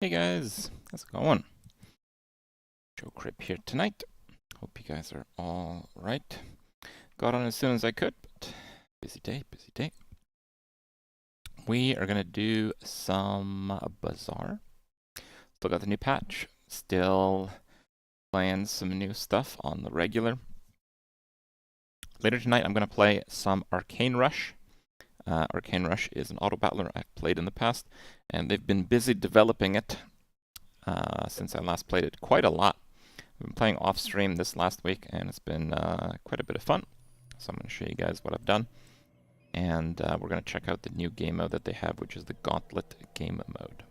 Hey guys, how's it going? Joe Crip here tonight. Hope you guys are all right. Got on as soon as I could, but busy day, busy day. We are gonna do some Bazaar. Still got the new patch. Still playing some new stuff on the regular. Later tonight, I'm gonna play some ArcaneRush. ArcaneRush is an auto battler I've played in the past, and they've been busy developing it since I last played it quite a lot. I've been playing off stream this last week, and it's been quite a bit of fun. So I'm going to show you guys what I've done. And we're going to check out the new game mode that they have, which is the Gauntlet game mode.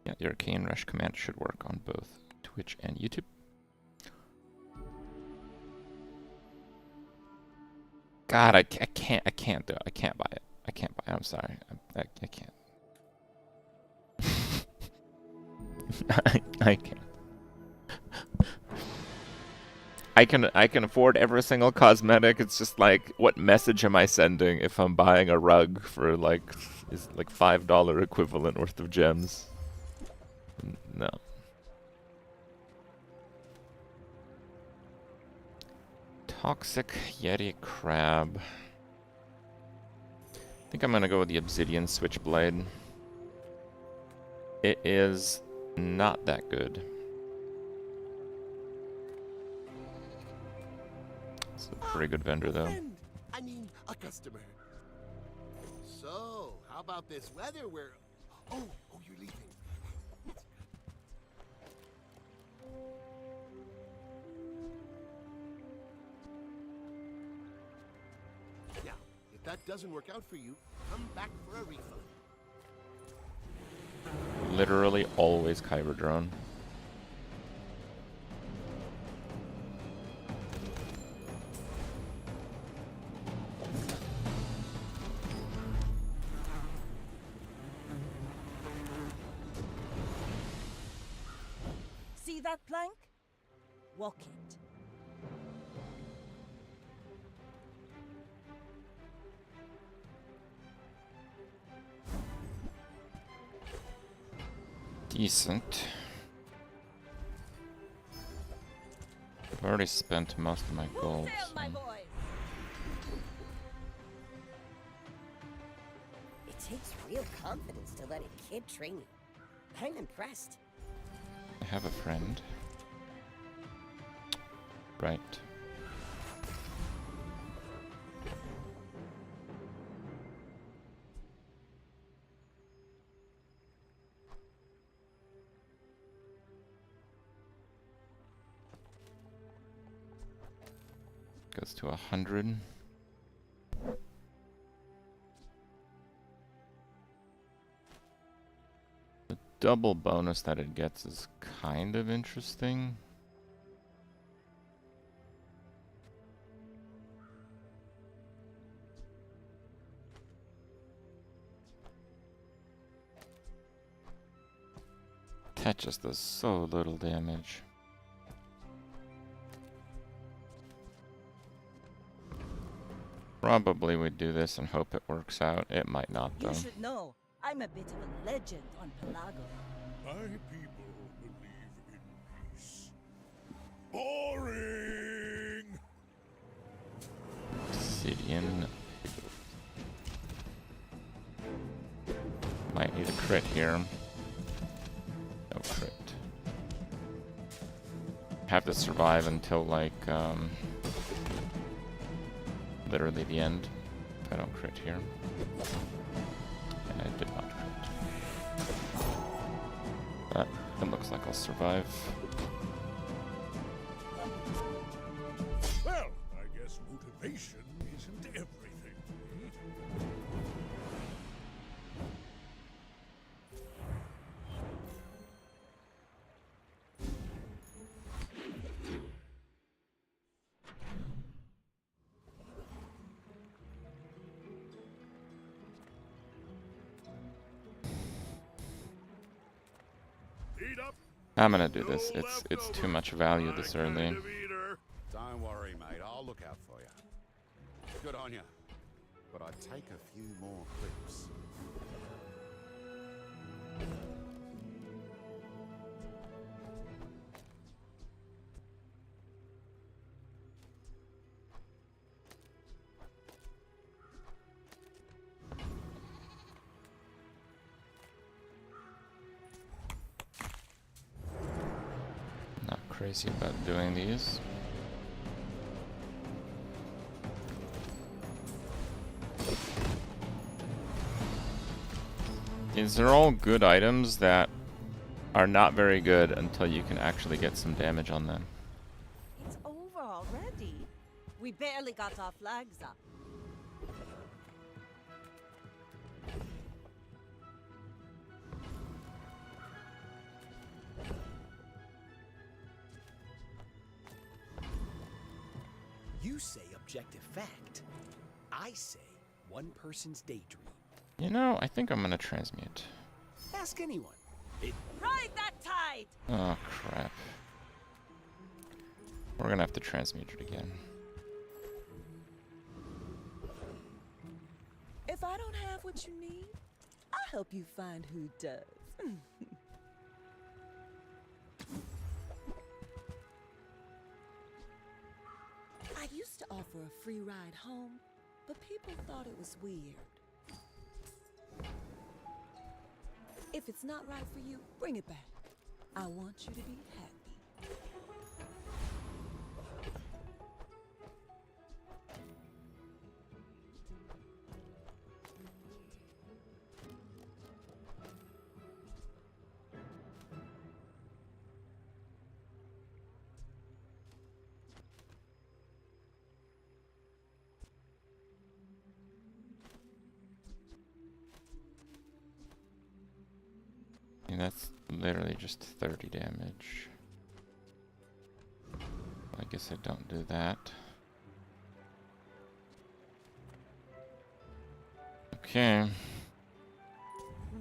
Yeah, the ArcaneRush command should work on both Twitch and YouTube. God, I can't do it. I can't buy it. I can't buy it. I'm sorry. I can't. I can't. I can afford every single cosmetic. It's just like, what message am I sending if I'm buying a rug for like $5 equivalent worth of gems? No. Toxic Yeti Crab. I think I'm gonna go with the Obsidian Switchblade. It is not that good. It's a pretty good vendor, though. I mean, a customer. So, how about this weather? Oh, you're leaving. Now, if that doesn't work out for you, come back for a refund. Literally always Kyber drone. See that plank? Walk it. Decent. I've already spent most of my gold. My boy. It takes real confidence to let a kid train you. I'm impressed. I have a friend. Right. Goes to 100. The double bonus that it gets is kind of interesting. That just does so little damage. Probably would do this and hope it works out. It might not, though. You should know, I'm a bit of a legend on Pelago. My people believe in peace. Boring! Obsidian. Might need a crit here. No crit. Have to survive until, like, literally the end. If I don't crit here. And I did not crit. But it looks like I'll survive. Well, I guess motivation isn't everything. I'm gonna do this. It's too much value this early. Don't worry, mate. I'll look out for you. Good on you. But I'd take a few more clips. crazy about doing these. These are all good items that are not very good until you can actually get some damage on them. It's over already. We barely got our flags up. You say objective fact. I say one person's daydream. You know, I think I'm gonna transmute. Ask anyone. Ride that tide! Oh, crap. We're gonna have to transmute it again. If I don't have what you need, I'll help you find who does. I used to offer a free ride home, but people thought it was weird. If it's not right for you, bring it back. I want you to be happy. And that's literally just 30 damage. I guess I don't do that. Okay.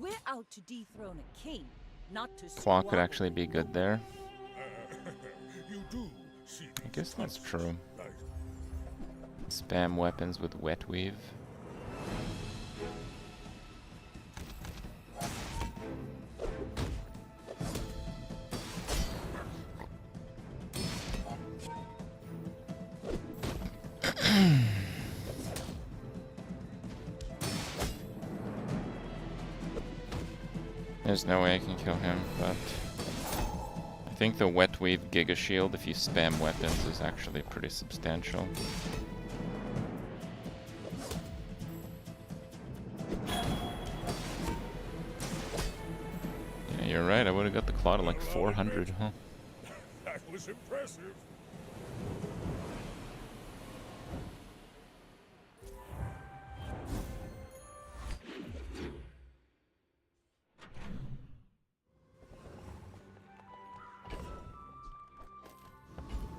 We're out to dethrone a king, not to Claw could squabble. actually be good there. You do see I guess that's these true. right? Spam weapons with wet weave. There's no way I can kill him, but I think the wet weave Giga Shield, if you spam weapons, is actually pretty substantial. Yeah, you're right, I would have got the claw to like 400, huh? That was impressive.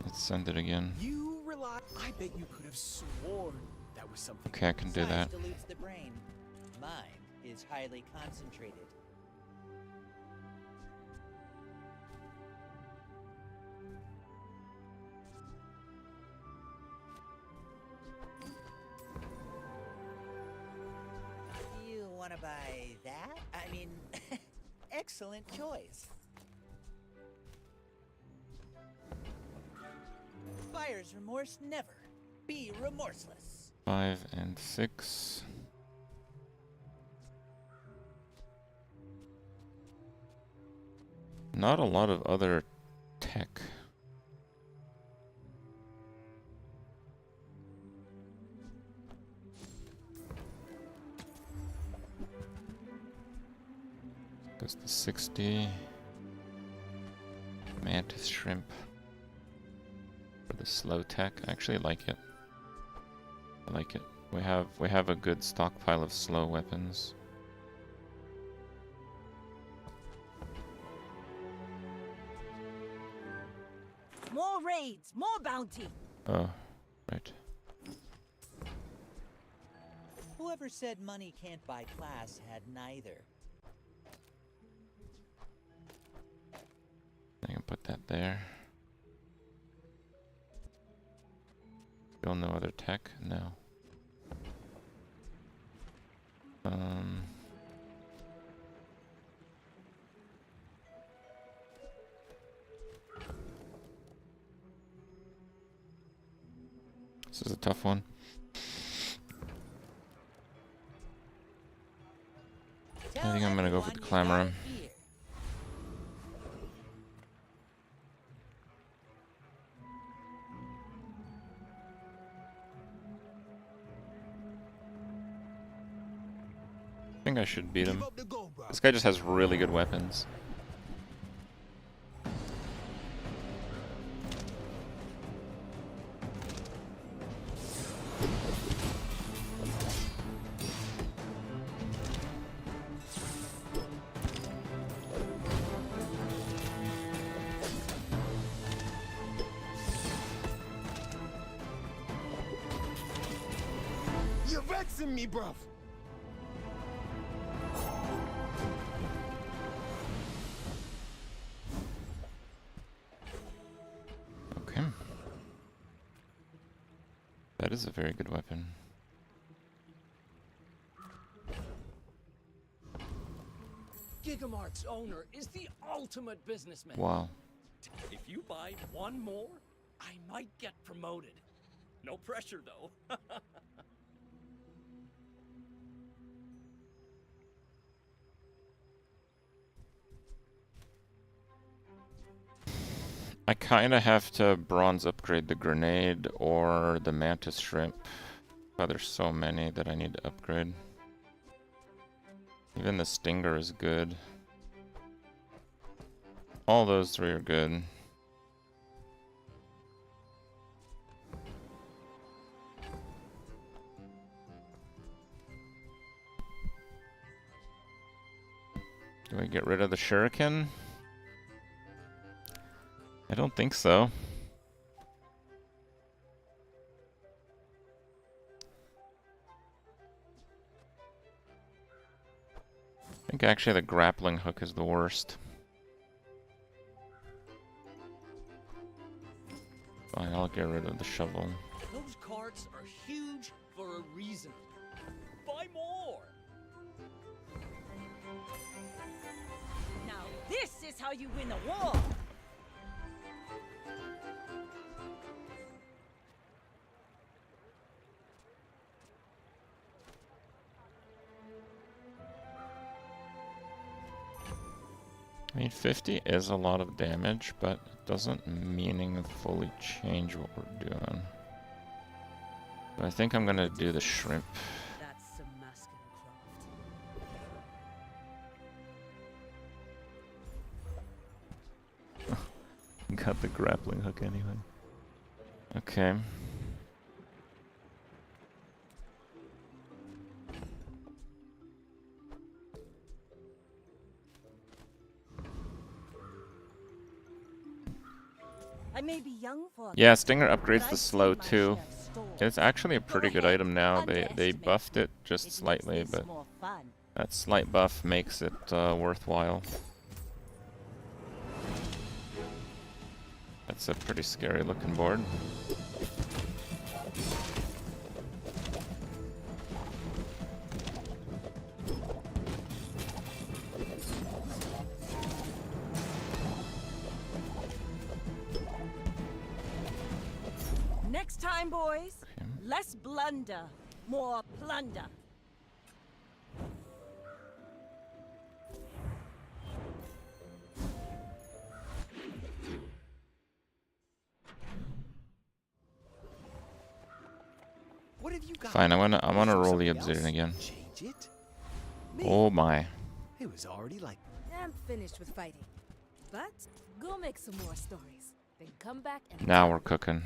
Let's send it again. You rely. I bet you could have sworn that was something. Okay, I can do that. Size dilutes the brain. Mine is highly concentrated. You want to buy that? I mean, excellent choice. Buyer's remorse never. Be remorseless. 5 and 6. Not a lot of other tech. Goes to 60. Mantis shrimp. For the slow tech. I actually like it. I like it. We have a good stockpile of slow weapons. More raids, more bounty. Oh, right. Whoever said money can't buy class had neither. I can put that there. Still no other tech? No. This is a tough one. I think I'm gonna go for the Clamorum. think I should beat him. Give up the go, bro. This guy just has really good weapons. You're vexing me, bruv. Okay. That is a very good weapon. Gigamart's owner is the ultimate businessman. Wow. If you buy one more, I might get promoted. No pressure, though. I kinda have to bronze upgrade the grenade or the mantis shrimp. But there's so many that I need to upgrade. Even the stinger is good. All those three are good. Do I get rid of the shuriken? I don't think so. I think actually the grappling hook is the worst. Fine, I'll get rid of the shovel. Those carts are huge for a reason. Buy more! Now this is how you win a war. I mean, 50 is a lot of damage, but it doesn't meaningfully change what we're doing. But I think I'm gonna do the shrimp. That's some masking craft. Got the grappling hook anyway. Okay. I may be young for Yeah, Stinger upgrades but the I've slow seen my too. share of stores. It's actually a pretty good item now. They Underestimate buffed it It just makes slightly, this but more fun. that slight buff makes it worthwhile. That's a pretty scary looking board. Next time, boys, Okay. less blunder, more plunder. What have you got? Fine, I'm gonna roll the Something obsidian else? again. Change it? Me? Oh my. It was already like I'm finished with fighting. But go make some more stories. Then come back and Now we're cooking.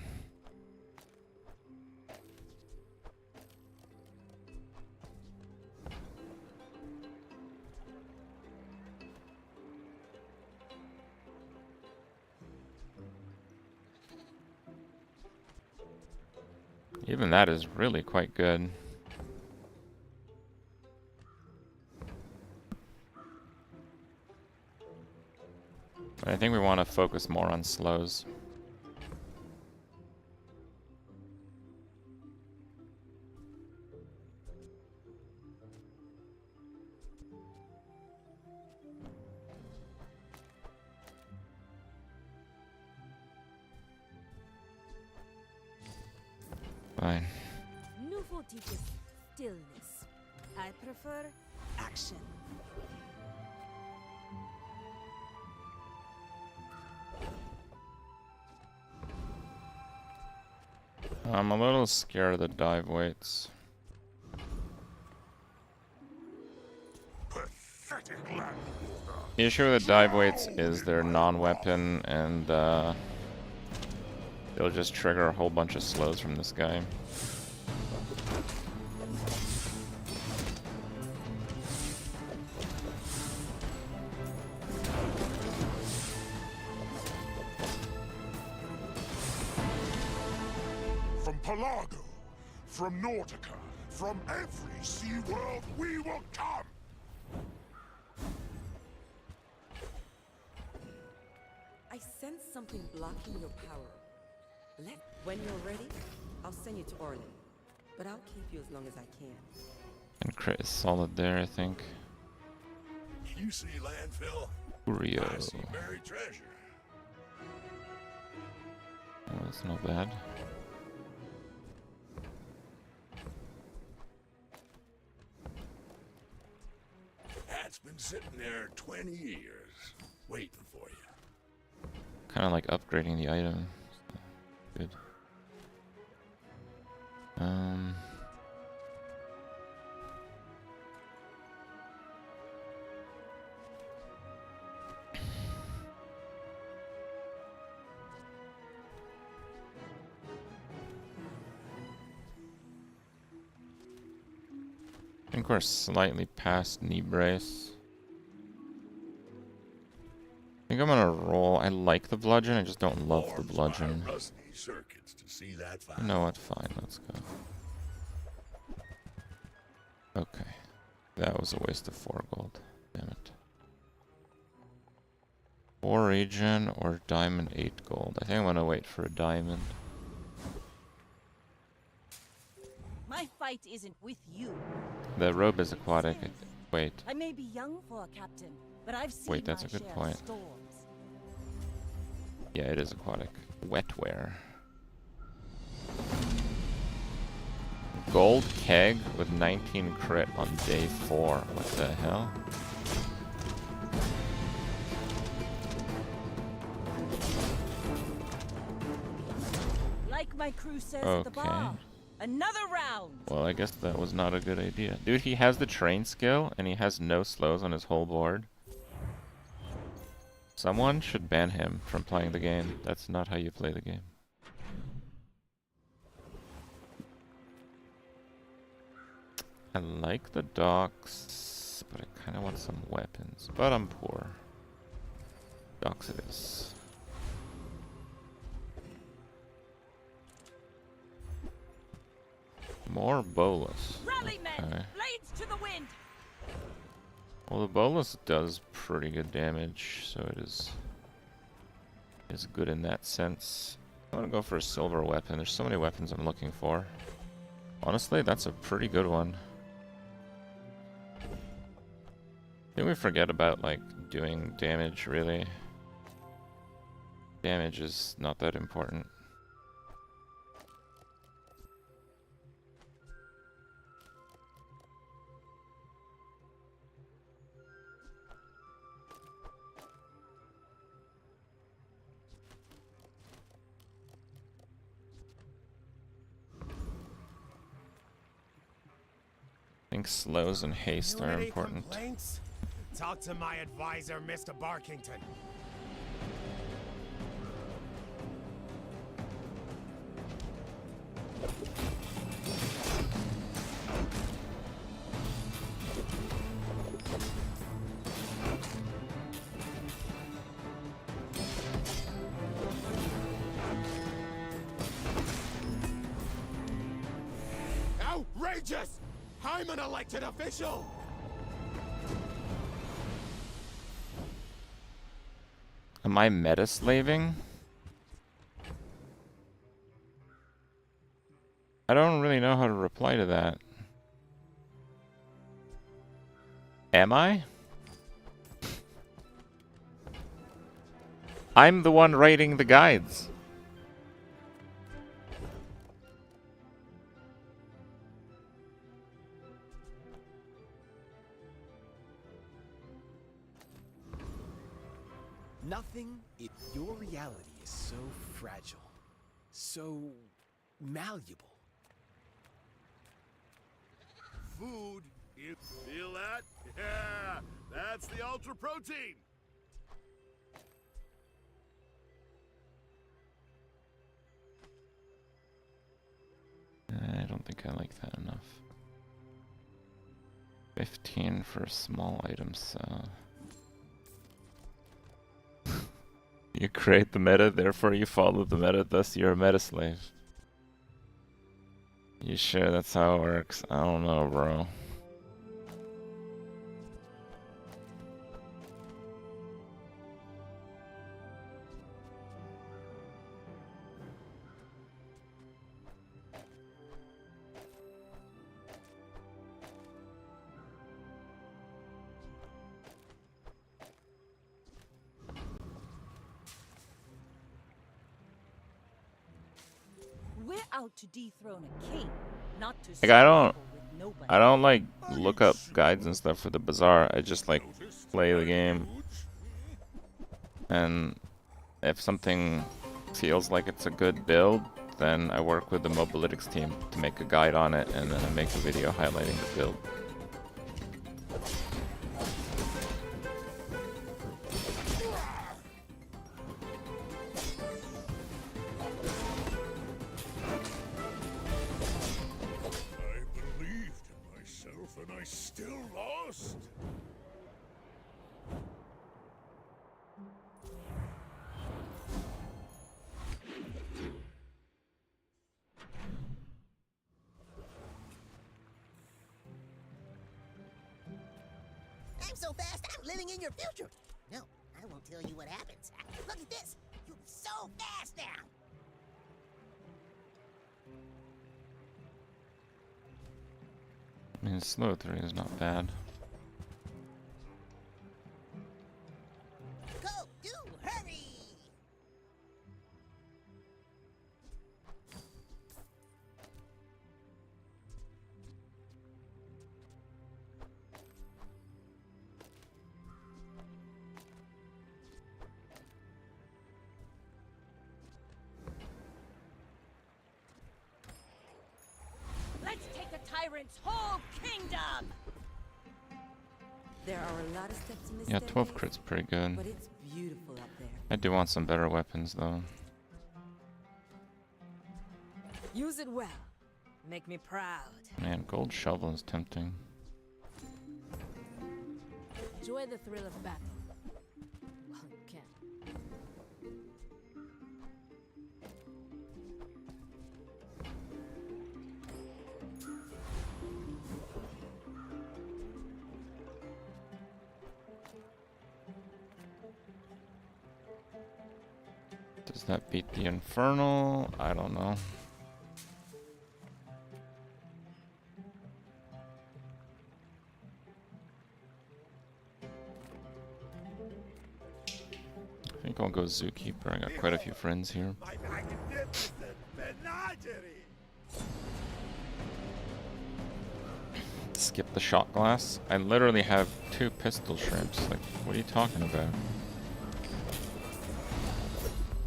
Even that is really quite good. But I think we want to focus more on slows. Fine. Nouveau teaches stillness. I prefer action. I'm a little scared of the dive weights. The issue with the dive weights is they're non-weapon, and they'll just trigger a whole bunch of slows from this guy. From Pelago, from Nautica, from every sea world we will come! I sense something blocking your power. When you're ready, I'll send you to Orlin. But I'll keep you as long as I can. And crit is solid there, I think. You see landfill? Uriel. I see buried treasure. Oh, that's not bad. That's been sitting there 20 years, waiting for you. Kind of like upgrading the item. Good. I think we're slightly past knee brace. I think I'm gonna roll. I like the bludgeon, I just don't love the bludgeon. Rusty circuits to see that You know what? Fine, let's go. Okay. That was a waste of 4 gold. Damn it. 4 regen or diamond 8 gold. I think I'm gonna wait for a diamond. My fight isn't with you. The robe is aquatic. Wait. I may be young for a captain, but I've seen Wait, that's my a good share point. of storms. Yeah, it is aquatic. Wetware. Gold keg with 19 crit on day 4. What the hell? Like my crew says at the bar. Another round. Well, I guess that was not a good idea. Dude, he has the train skill, and he has no slows on his whole board. Someone should ban him from playing the game. That's not how you play the game. I like the docks, but I kind of want some weapons. But I'm poor. Docks it is. More bolus. Rally men, Okay. blades to the wind. Well, the bolus does pretty good damage, so it is good in that sense. I want to go for a silver weapon. There's so many weapons I'm looking for. Honestly, that's a pretty good one. I think we forget about, like, doing damage, really. Damage is not that important. I think slows and haste are important. Complaints? Talk to my advisor, Mr. Barkington. Outrageous! I'm an elected official! Am I meta-slaving? I don't really know how to reply to that. Am I? I'm the one writing the guides. Nothing in your reality is so fragile, so malleable. Food, you feel that? Yeah, that's the ultra protein. think I like that enough. 15 for small items. You create the meta, therefore you follow the meta, thus you're a meta slave. You sure that's how it works? I don't know, bro. We're out to dethrone a king, not to Like, I with don't like look up guides and stuff for the Bazaar. I just like play the game, and if something feels like it's a good build, then I work with the Mobalytics team to make a guide on it, and then I make a video highlighting the build. I still lost. I'm so fast, I'm living in your future. No, I won't tell you what happens. Look at this. You'll be so fast now. I mean, slow 3 is not bad. Go, do, hurry! Let's take the tyrant's whole kingdom! There are a lot of steps in this Yeah, 12 staircase, crit's pretty good. but it's beautiful up there. I do want some better weapons though. Use it well. Make me proud. Man, gold shovel is tempting. Enjoy the thrill of battle. Well, you can. Does that beat the Infernal? I don't know. I think I'll go Zookeeper. I got quite a few friends here. My magnificent menagerie. Skip the shot glass. I literally have 2 pistol shrimps. Like, what are you talking about?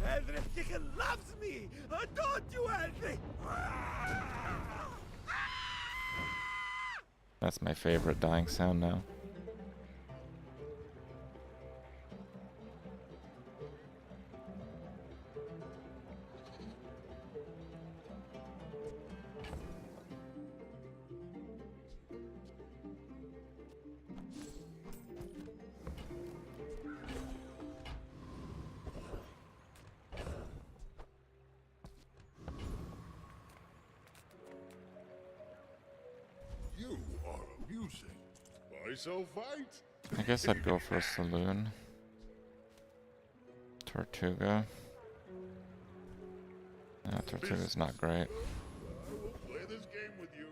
Every chicken loves me. Don't you, Henry? That's my favorite dying sound now. You are amusing. Why so fight? I guess I'd go for a Saloon. Tortuga. Tortuga's not great. I will play this game with you.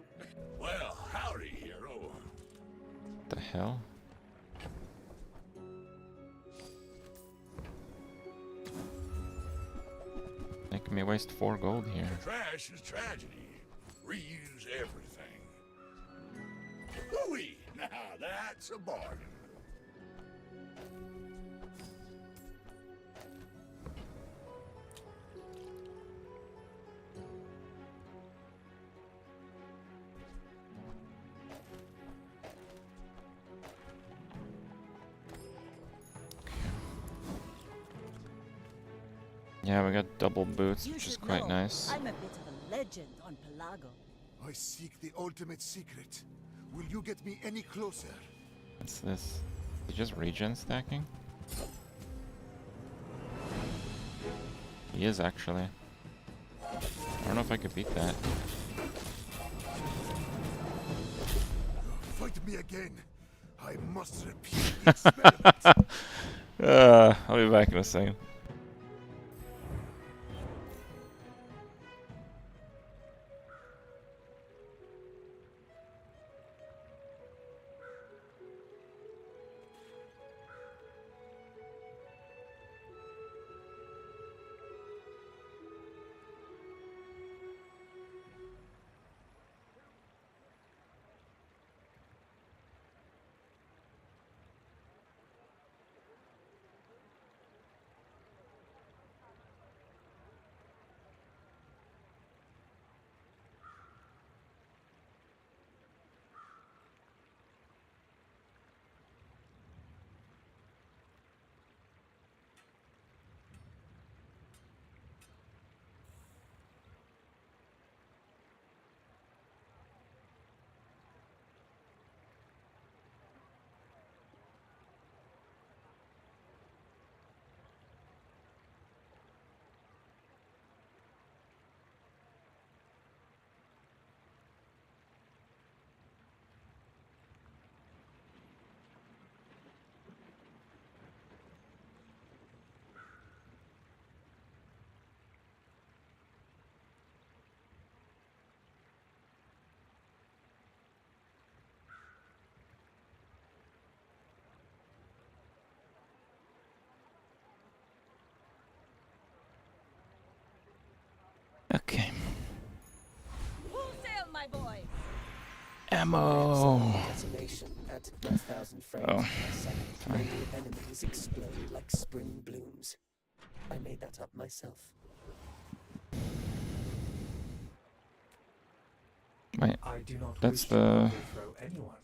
Well, howdy, hero. What the hell? Making me waste 4 gold here. Trash is tragedy. Reuse everything. Hooey! Now that's a bargain. Yeah, we got double boots, You which is should quite know, nice. I'm a bit of a legend on Pelago. I seek the ultimate secret. Will you get me any closer? What's this? Is it just regen stacking? He is actually. I don't know if I could beat that. Fight me again. I must repeat the experiment. I'll be back in a second. Okay. Full sail, my boy! Ammo. Detonation at 1,000 frames Oh, per second. sorry. Made the enemies explode like spring blooms. I made that up myself. Wait, I do not that's wish to the... overthrow anyone.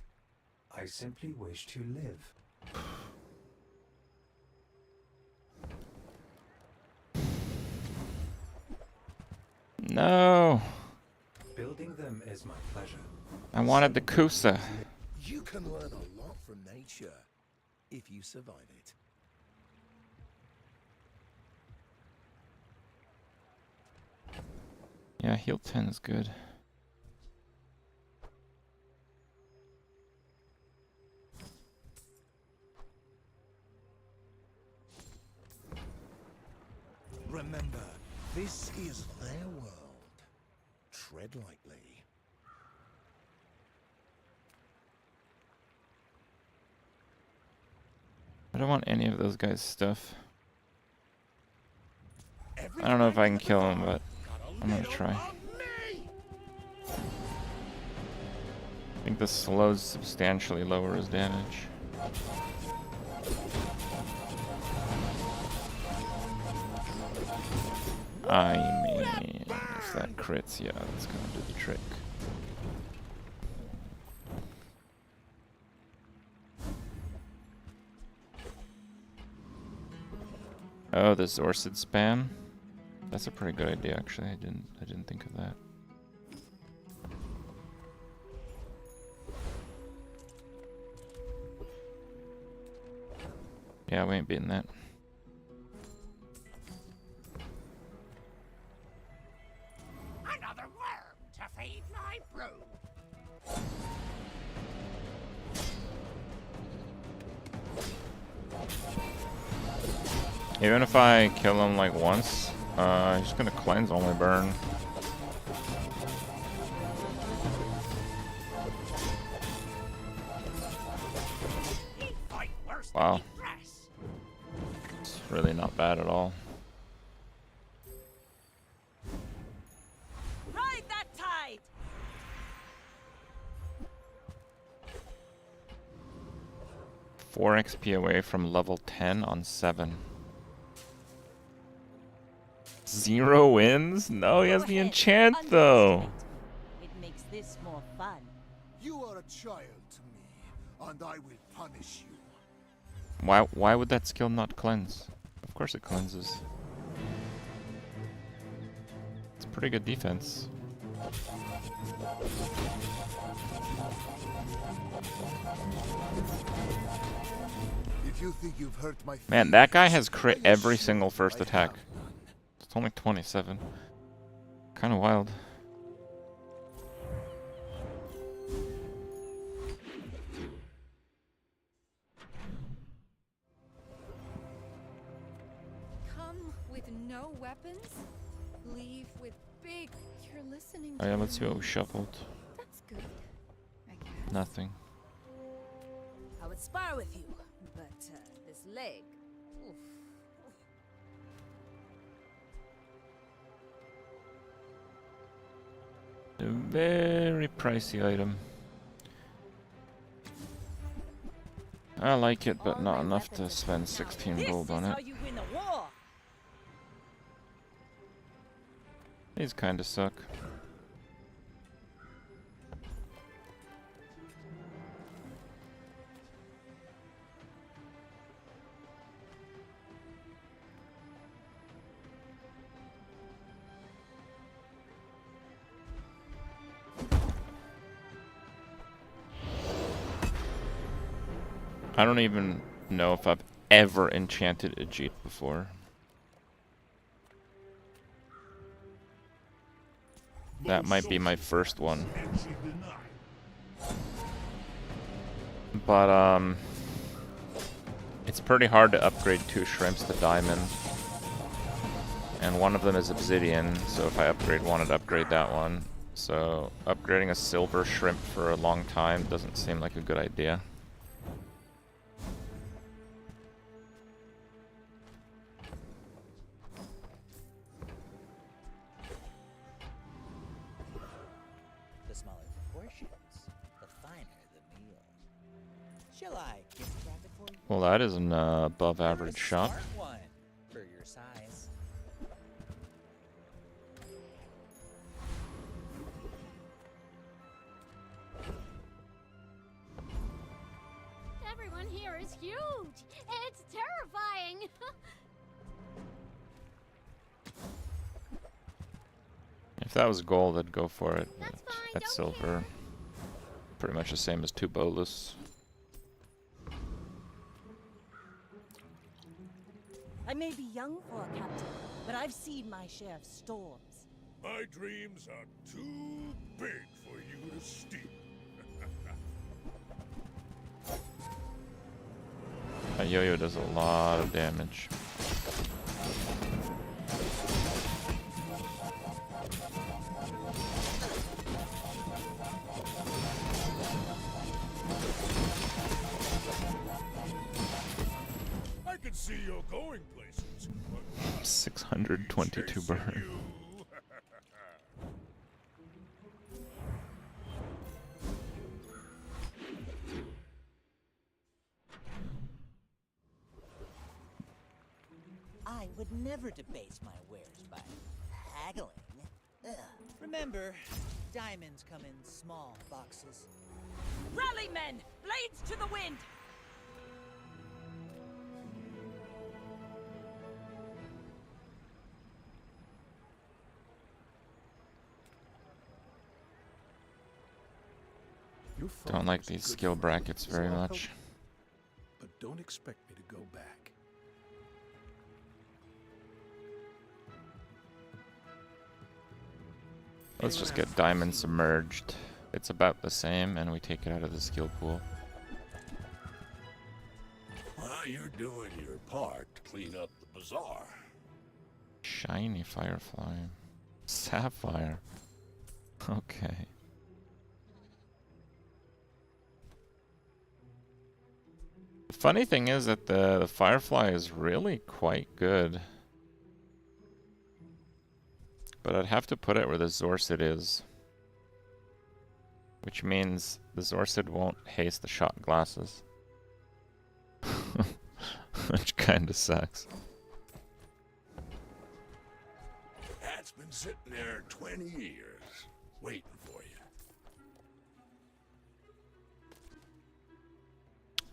I simply wish to live. No! Building them is my pleasure. I wanted the Kusa. You can learn a lot from nature if you survive it. Yeah, heal 10 is good. Remember, this is their world. Tread lightly. I don't want any of those guys' stuff. I don't know if I can kill him, but I'm gonna try. I think the slows substantially lower his damage. I mean, if that crits, yeah, that's gonna do the trick. Oh, the Zorsid spam. That's a pretty good idea, actually. I didn't think of that. Yeah, we ain't beating that. Another worm to feed my brood. Even if I kill him like once, he's just gonna cleanse only burn. Wow. It's really not bad at all. Ride that tide! 4 XP away from level 10 on 7. 0 wins? No, he has the enchant though. It makes this more fun. You are a child to me, and I will punish you. Why would that skill not cleanse? Of course it cleanses. It's pretty good defense. If you think you've hurt my Man, that guy has feelings, crit I every assure single you first I attack. have. It's only 27. Kind of wild. Come with no weapons, leave with big. You're listening. Oh yeah, let's see what we shuffled. That's good. I guess. Nothing. I would spar with you, but this leg. Oof. A very pricey item. I like it, but not enough to spend 16 gold on it. you win the war. These kinda suck. I don't even know if I've ever enchanted a Jeet before. That might be my first one. But, it's pretty hard to upgrade 2 shrimps to diamond. And one of them is obsidian, so if I upgrade one, I'd upgrade that one. So, upgrading a silver shrimp for a long time doesn't seem like a good idea. The smaller the portions, the finer the meal. Shall I gift wrap it for you? Well, that is an above You're a average shop. smart one for your size. Everyone here is huge. It's terrifying. If that was gold, I'd go for it. That's But fine, that's don't silver. Pretty much the same as 2 bolus. I may be young for a captain, but I've seen my share of storms. My dreams are too big for you to steal. That yo-yo does a lot of damage. I can see you're going places. But 622 burn. you. I would never debase my wares by haggling. Ugh. Remember, diamonds come in small boxes. Rally, men! Blades to the wind! Your Don't like father's these good skill friend, brackets so very I'll help much. you. But don't expect me to go back. Let's just get diamond submerged. It's about the same, and we take it out of the skill pool. Well, you're doing your part to clean up the bazaar. Shiny firefly. Sapphire. Okay. The funny thing is that the firefly is really quite good. But I'd have to put it where the Zorsid is. Which means the Zorsid won't haste the shot glasses. Which kinda sucks. That's been sitting there 20 years, waiting for you.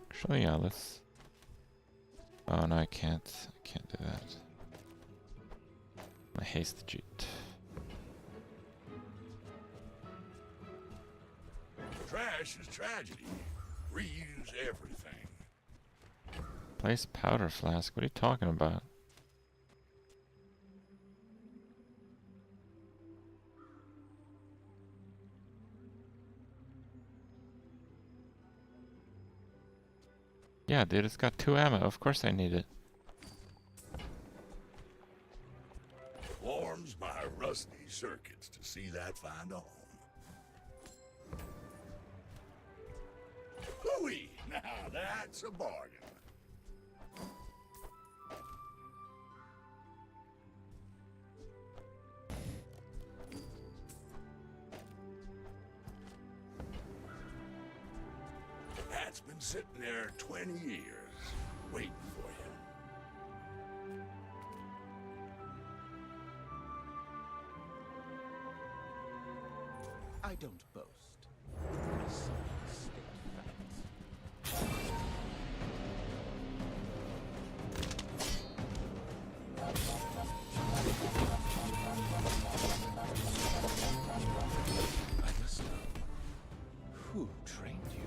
Actually, yeah, let's... Oh, no, I can't. I can't do that. I haste the cheat. Trash is tragedy. Reuse everything. Place powder flask. What are you talking about? Yeah, dude, it's got 2 ammo. Of course I need it. Warms my rusty circuits to see that find a home. Hooey! Now that's a bargain. That's been sitting there 20 years, waiting for you. I don't boast. I simply state facts. I must know. Who trained you?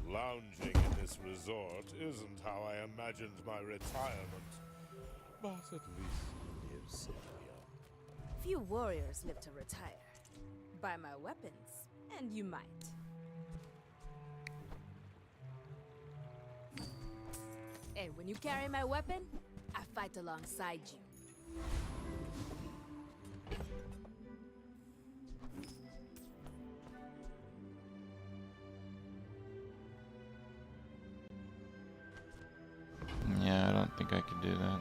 Lounging in this resort isn't how I imagined my retirement, but at least near Sylvia. Few warriors live to retire. Buy my weapons, and you might. And when you carry my weapon, I fight alongside you. Yeah, I don't think I could do that.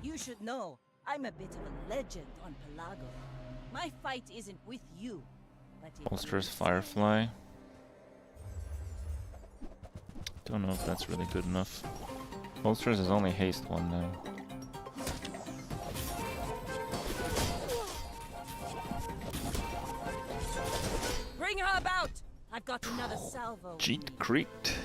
You should know, I'm a bit of a legend on Pelago. My fight isn't with you, but it Bolsters is- Firefly. Don't know if that's really good enough. Bolsters is only haste 1 now. Bring her about! I've got another salvo. Cheat creaked.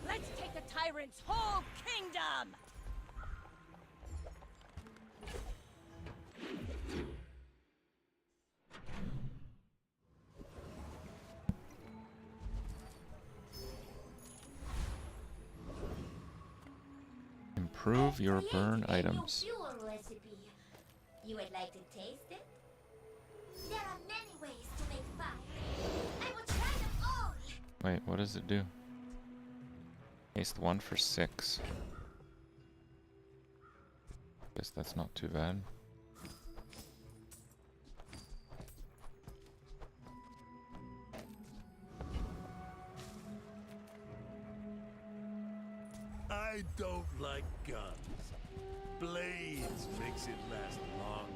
Let's take the tyrant's whole kingdom! Improve your burn items. Fuel recipe. You would like to taste it? There are many ways to make fire. I will try them all. Wait, what does it do? Haste 1 for 6. Guess that's not too bad. I don't like guns. Blades makes it last longer.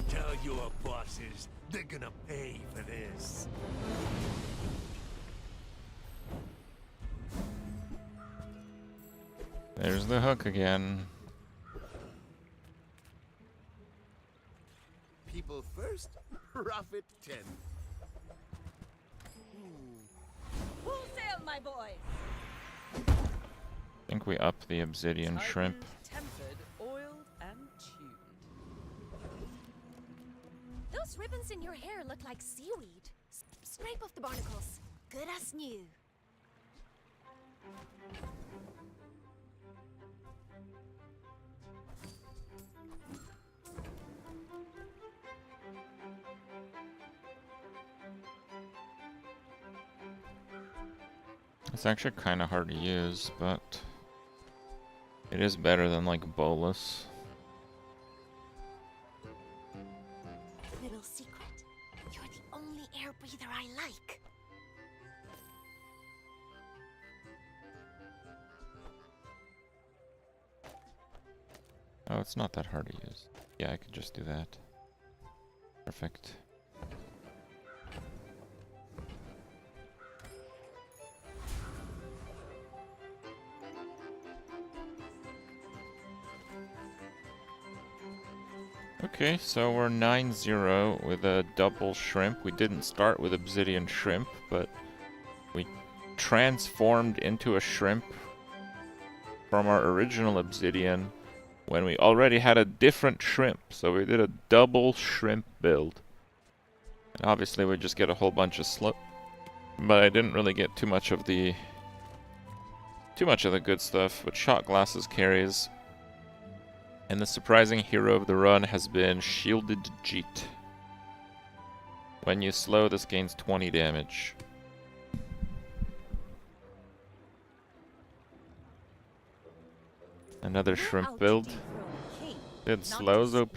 Tell your bosses they're gonna pay for this. There's the hook again. People first, profit 10. Full sail, my boy! I think we up the obsidian shrimp. Tempered, oiled, and tuned. Those ribbons in your hair look like seaweed. Scrape off the barnacles. Good as new. It's actually kind of hard to use, but it is better than like bolus. Little secret. You're the only air breather I like. Oh, it's not that hard to use. Yeah, I could just do that. Perfect. Okay, so we're 9-0 with a double shrimp. We didn't start with obsidian shrimp, but we transformed into a shrimp from our original obsidian when we already had a different shrimp. So we did a double shrimp build. And obviously we just get a whole bunch of slip. But I didn't really get too much of the good stuff, but shot glasses carries. And the surprising hero of the run has been Shielded Jeet. When you slow, this gains 20 damage. Another shrimp build. It slows OP.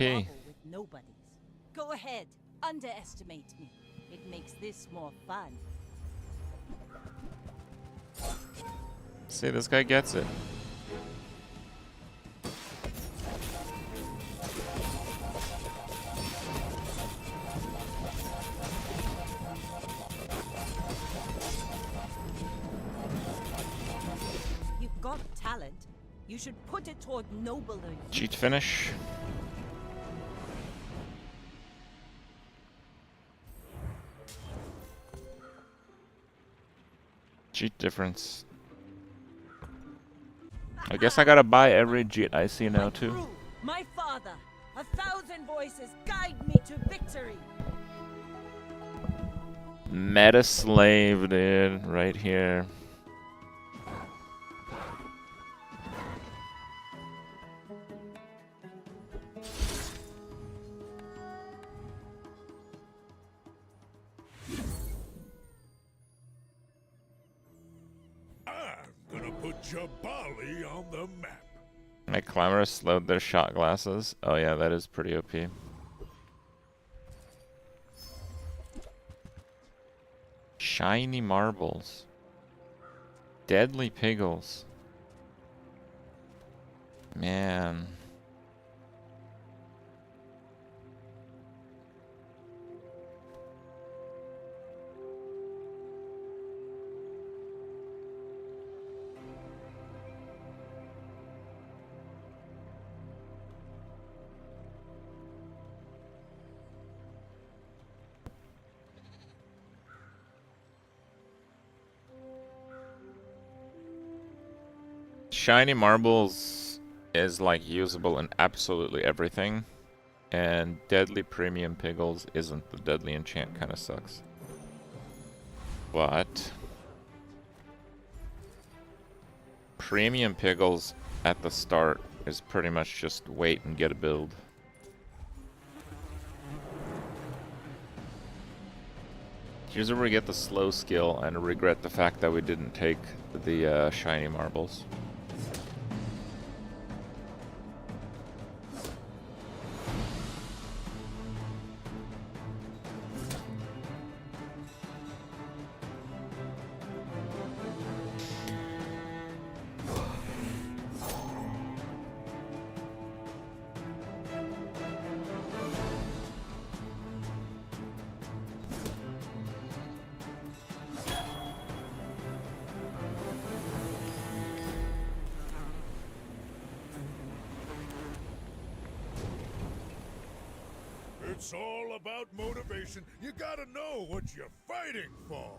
Go ahead, underestimate me. It makes this more fun. See, this guy gets it. You've got talent. You should put it toward nobler use. Cheat finish. Cheat difference. I guess I gotta buy every Jeet I see now too. My father, 1,000 voices guide me to victory. Meta slave, dude, right here. Put Jabali on the map. My climbers slowed their shot glasses. Oh yeah, that is pretty OP. Shiny marbles. Deadly piggles. Man. Shiny marbles is like usable in absolutely everything, and deadly premium piggles isn't. The deadly enchant kind of sucks. But premium piggles at the start is pretty much just wait and get a build. Here's where we get the slow skill and regret the fact that we didn't take the shiny marbles. It's all about motivation. You gotta know what you're fighting for.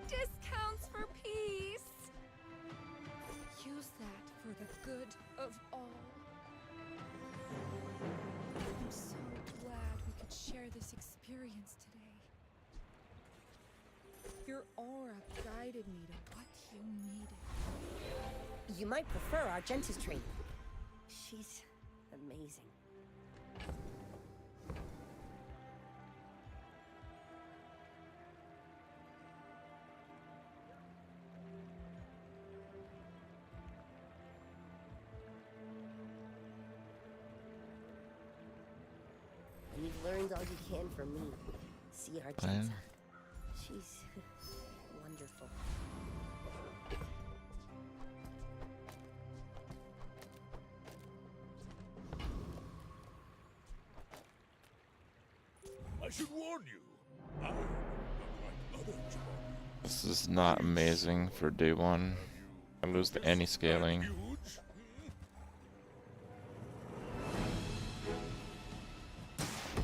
Discounts for peace. Use that for the good of all. I'm so glad we could share this experience today. Your aura guided me to what you needed. You might prefer our dentistry. She's amazing. You've learned all you can from me. See Argenta. She's wonderful. I should warn you, I'm not like other Jabali. This is not amazing for day one. I lose to any scaling.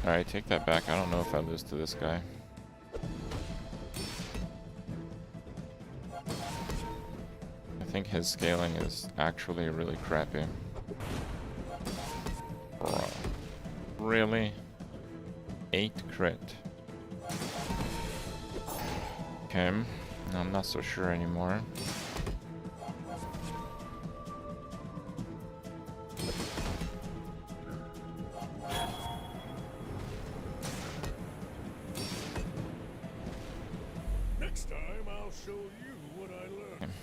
Alright, take that back. I don't know if I lose to this guy. I think his scaling is actually really crappy. Bro. Really? 8 crit. Okay. I'm not so sure anymore. Next time I'll show you what I learned.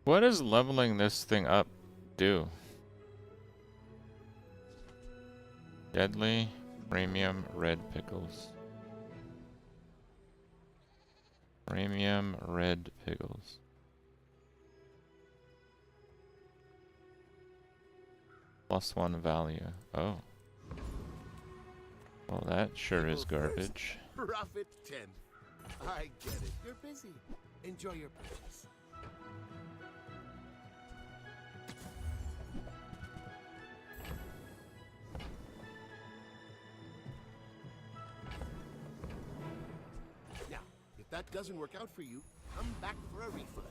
What does leveling this thing up do? Deadly premium red pickles. Premium red pickles. +1 value. Oh. Well, that sure is garbage. Profit 10. I get it. You're busy. Enjoy your purchase. Now, if that doesn't work out for you, come back for a refund.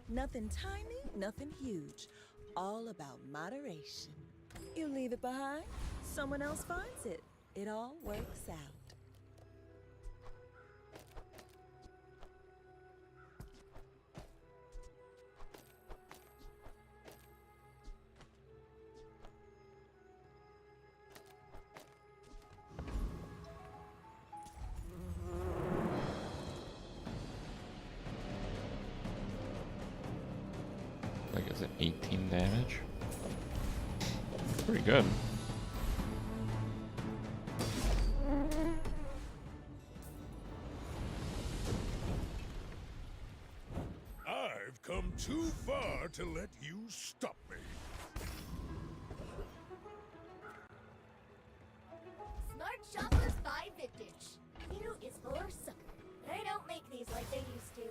Nothing tiny, nothing huge. All about moderation. You leave it behind, someone else finds it. It all works out. Like, is it 18 damage? Pretty good. I've come too far to let you stop me. Smart shoppers buy vintage. You is for sucker. They don't make these like they used to.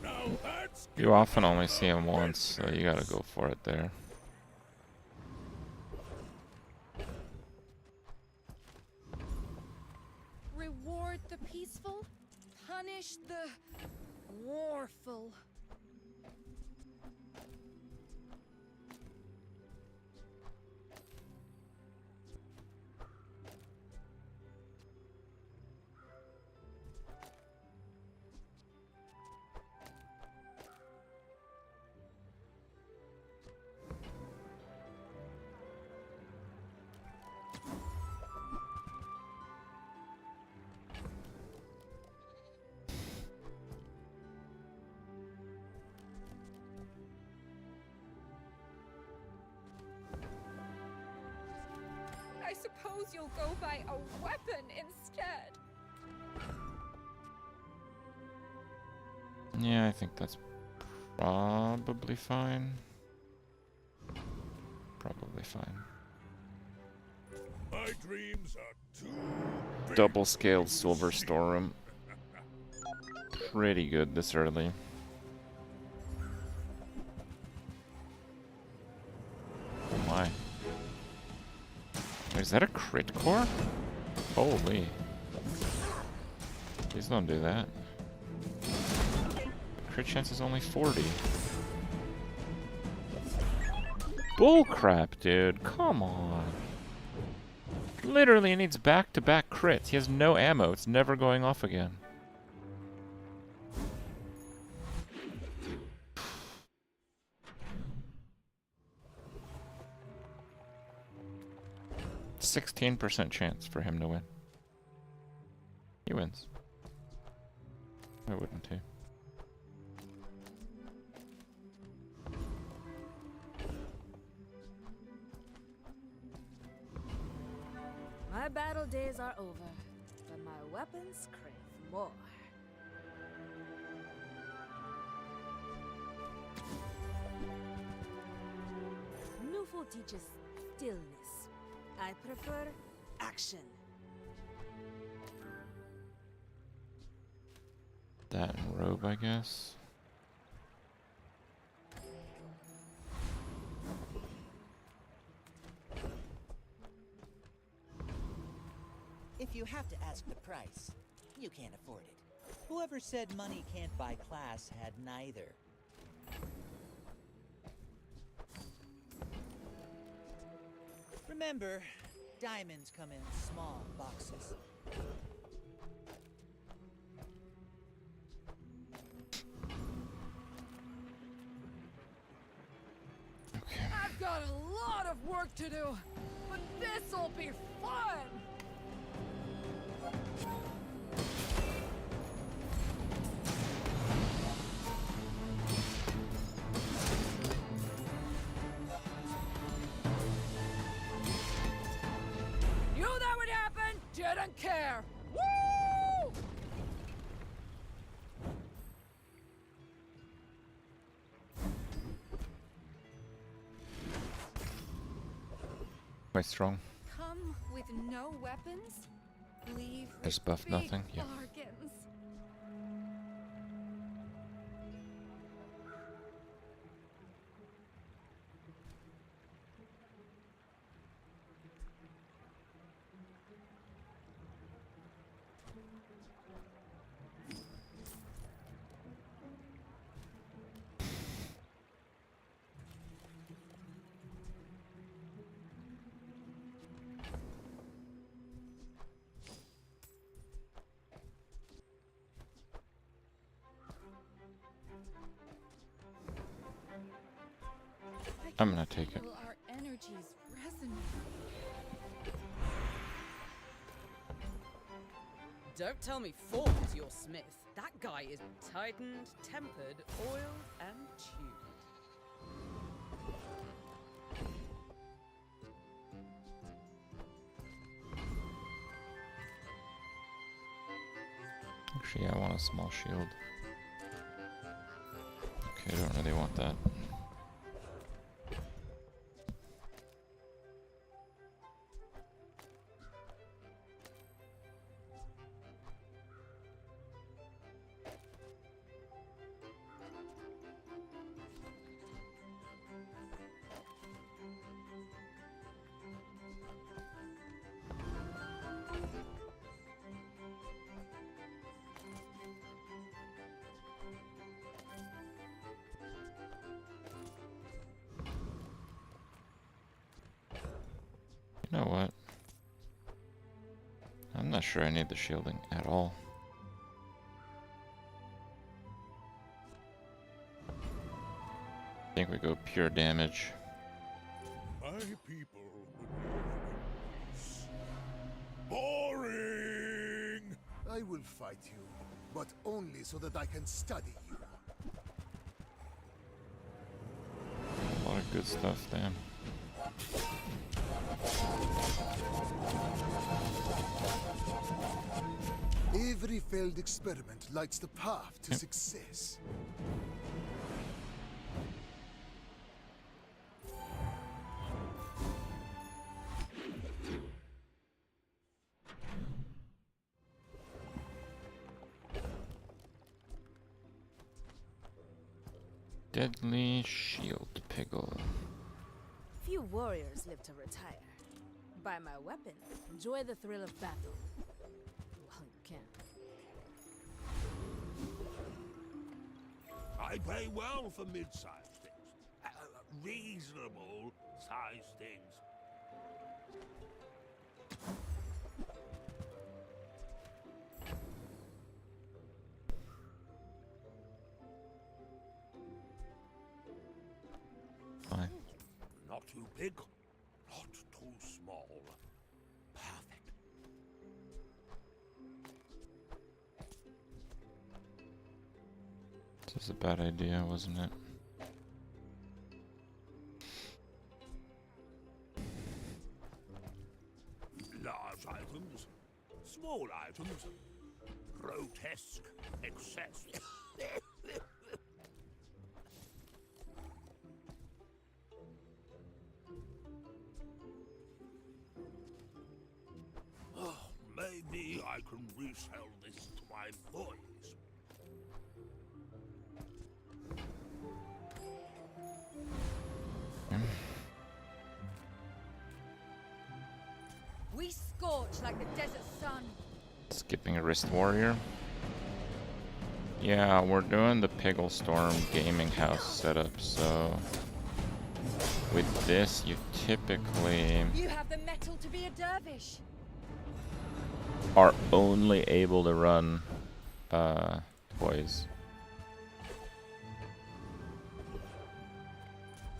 Now that's You often only see him once, so you gotta go for it there. Reward the peaceful, punish the warful. I suppose you'll go buy a weapon instead. Yeah, I think that's probably fine. Probably fine. my dreams are too big. Double scaled silver storeroom. Pretty good this early. Oh my. Is that a crit core? Holy. Please don't do that. Crit chance is only 40. Bullcrap, dude. Come on. Literally, he needs back-to-back crits. He has no ammo. It's never going off again. %16% chance for him to win. He wins. Why wouldn't he? My battle days are over, but my weapons crave more. Newful teaches stillness. I prefer action. That and robe, I guess. If you have to ask the price, you can't afford it. Whoever said money can't buy class had neither. Remember, diamonds come in small boxes. I've got a lot of work to do, but this'll be fun! Knew that would happen, didn't care! Woo! Quite strong. Come with no weapons, leave Just with buff big nothing, yeah. bargains. I'm gonna take it. Feel our energies resonate. Don't tell me Ford's your smith. That guy is tightened, tempered, oiled, and tuned. Actually, I want a small shield. Okay, I don't really want that. You know what? I'm not sure I need the shielding at all. I think we go pure damage. My people would live in peace. Boring! I will fight you, but only so that I can study you. A lot of good stuff, damn. Every failed experiment lights the path to success. Deadly shield piggle. Few warriors live to retire. Buy my weapon, enjoy the thrill of battle. While you can. I pay well for mid-sized things. Reasonable sized things. Fine. Not too big, not too small. Perfect. This is a bad idea, wasn't it? Large items, small items, grotesque excess. Oh, maybe I can resell this to my boys. We scorch like the desert sun. Skipping a wrist warrior. Yeah, we're doing the Pigglestorm gaming house setup, so with this you typically You have the metal to be a dervish. are only able to run toys.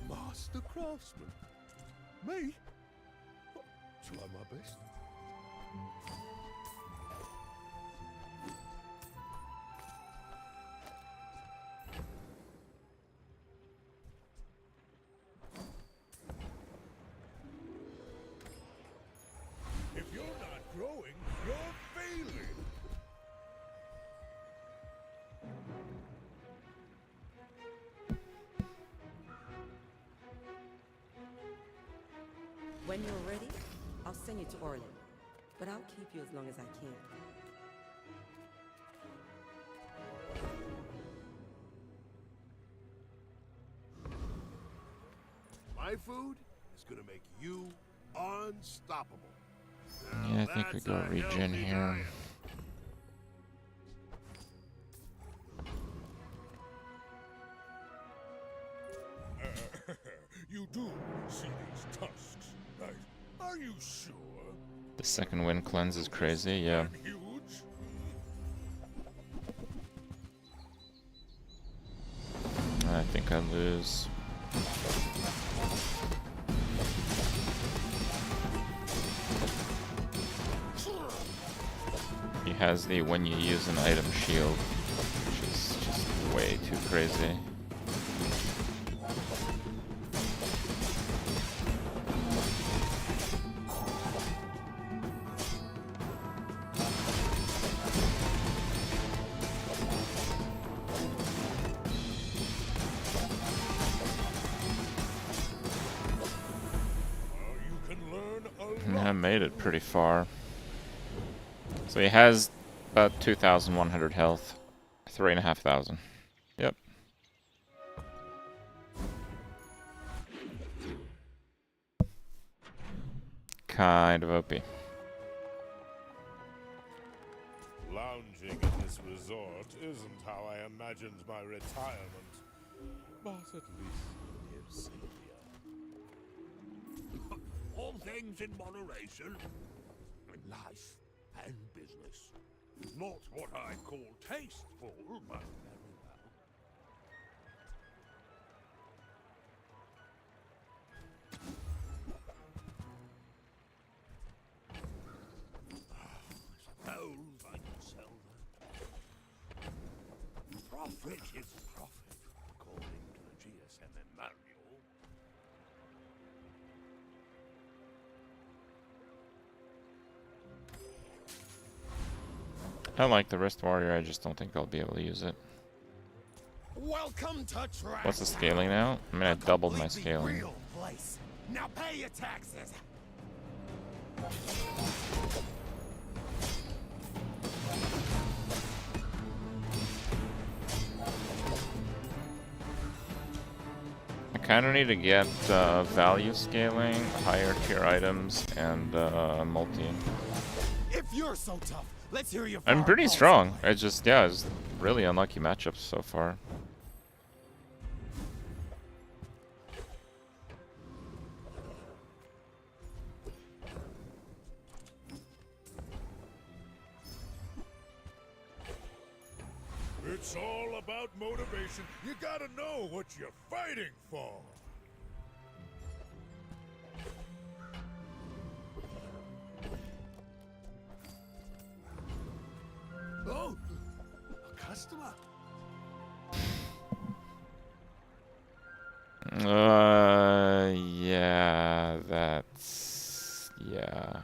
Master craftsman. Me? Try my best. If you're not growing, you're failing. When you're ready, I'll send you to Orlin. But I'll keep you as long as I can. My food is gonna make you unstoppable. Yeah, I think we go regen here. You do see these tusks, right? Are you sure? The second wind cleanse is crazy, yeah. Huge? I think I lose. He has the when you use an item shield, which is just way too crazy. I made it pretty far. So he has about 2,100 health. 3,500. Yep. Kind of OP. Lounging in this resort isn't how I imagined my retirement. But at least it lives Sylvia. All things in moderation. Life and business. Not what I call tasteful, but very well. I suppose I can sell them. Profit is profit, according to the GSM manual. I like the wrist warrior, I just don't think I'll be able to use it. Welcome to trash. What's the scaling now? I mean, I doubled my scaling. Real place. Now pay your taxes. I kind of need to get value scaling, higher tier items, and multi. If you're so tough, let's hear your I'm pretty strong. I just, yeah, it's really unlucky matchups so far. It's all about motivation. You gotta know what you're fighting for. Oh, a customer. Yeah, that's... yeah.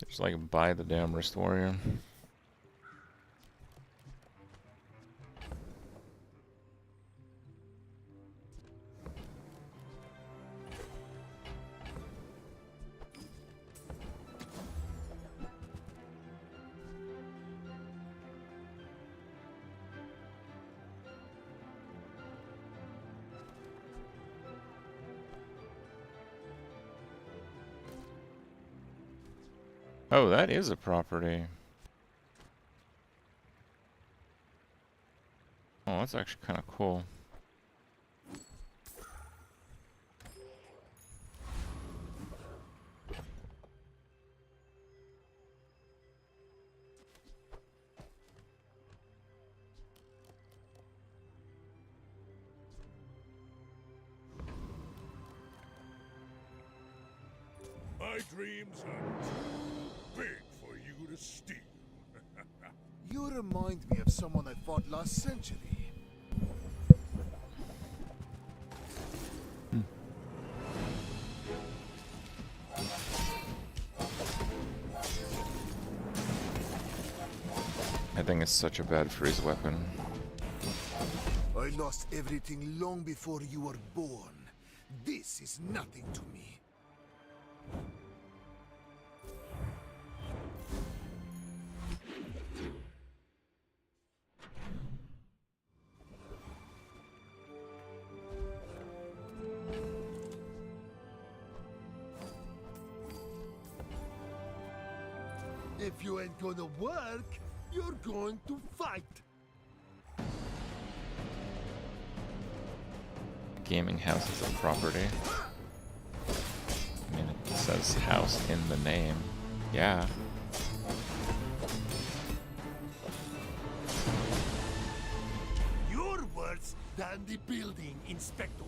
Just like buy the damn wrist warrior. Oh, that is a property. Oh, that's actually kind of cool. My dreams are too big for you to steal. You remind me of someone I fought last century. I think it's such a bad freeze weapon. I lost everything long before you were born. This is nothing to me. If you ain't gonna work, you're going to fight. Gaming house is a property. I mean, it says house in the name. Yeah. You're worse than the building inspector.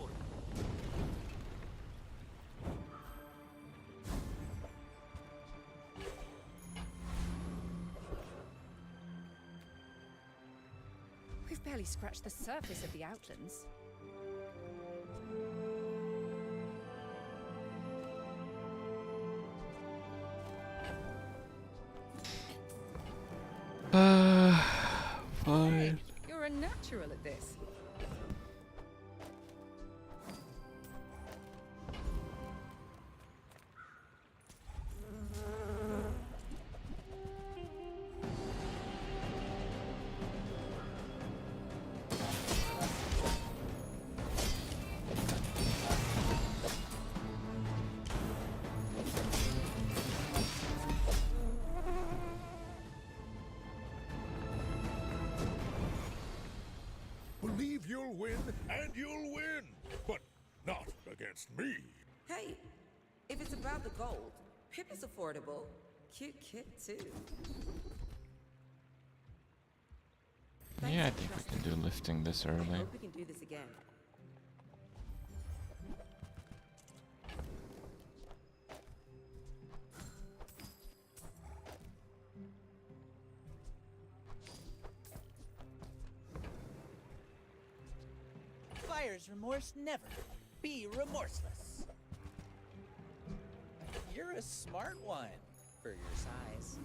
We've barely scratched the surface of the Outlands. Fine. You're a natural at this. Believe you'll win, and you'll win. But not against me. Hey, if it's about the gold, Pip is affordable. Cute kid, too. Yeah, I think we can do lifting this I early. hope we can do this again. Buyer's remorse never. Be remorseless. You're a smart one for your size.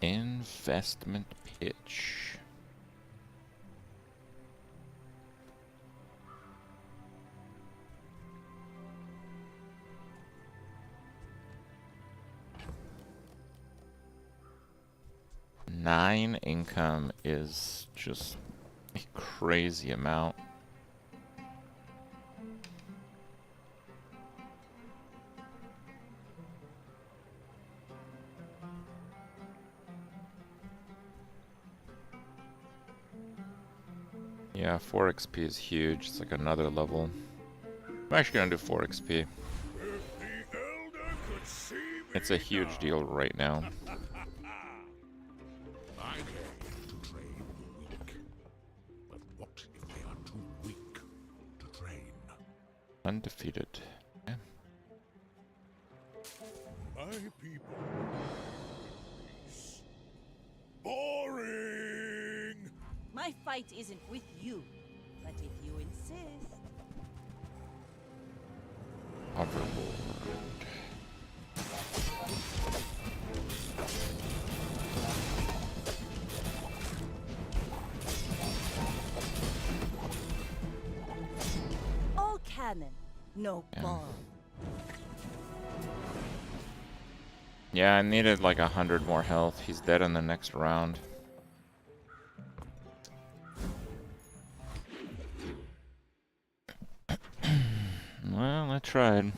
Investment pitch. Nine income is just a crazy amount. Yeah, 4 XP is huge. It's like another level. I'm actually gonna do 4 XP. It's a huge deal right now. I came to train the weak. But what if they are too weak to Undefeated. Okay. My people. Peace. Boring! My fight isn't with you, but if you insist. Hoverboard. All cannon, no ball. Yeah, I needed like 100 more health. He's dead in the next round. Well, I tried.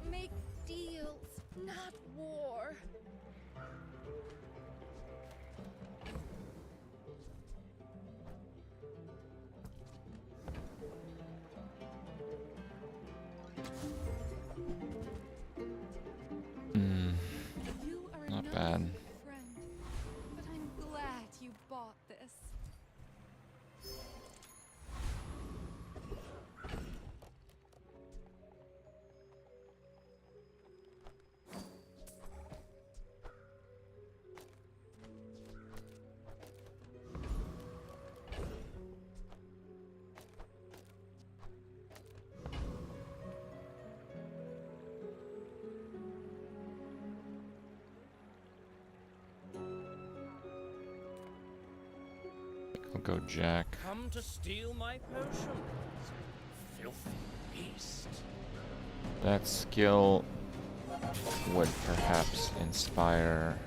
Make deals, not war. Not bad. Friend, but I'm glad you bought this. I'll go Jack. Come to steal my potions. Filthy beast. That skill would perhaps inspire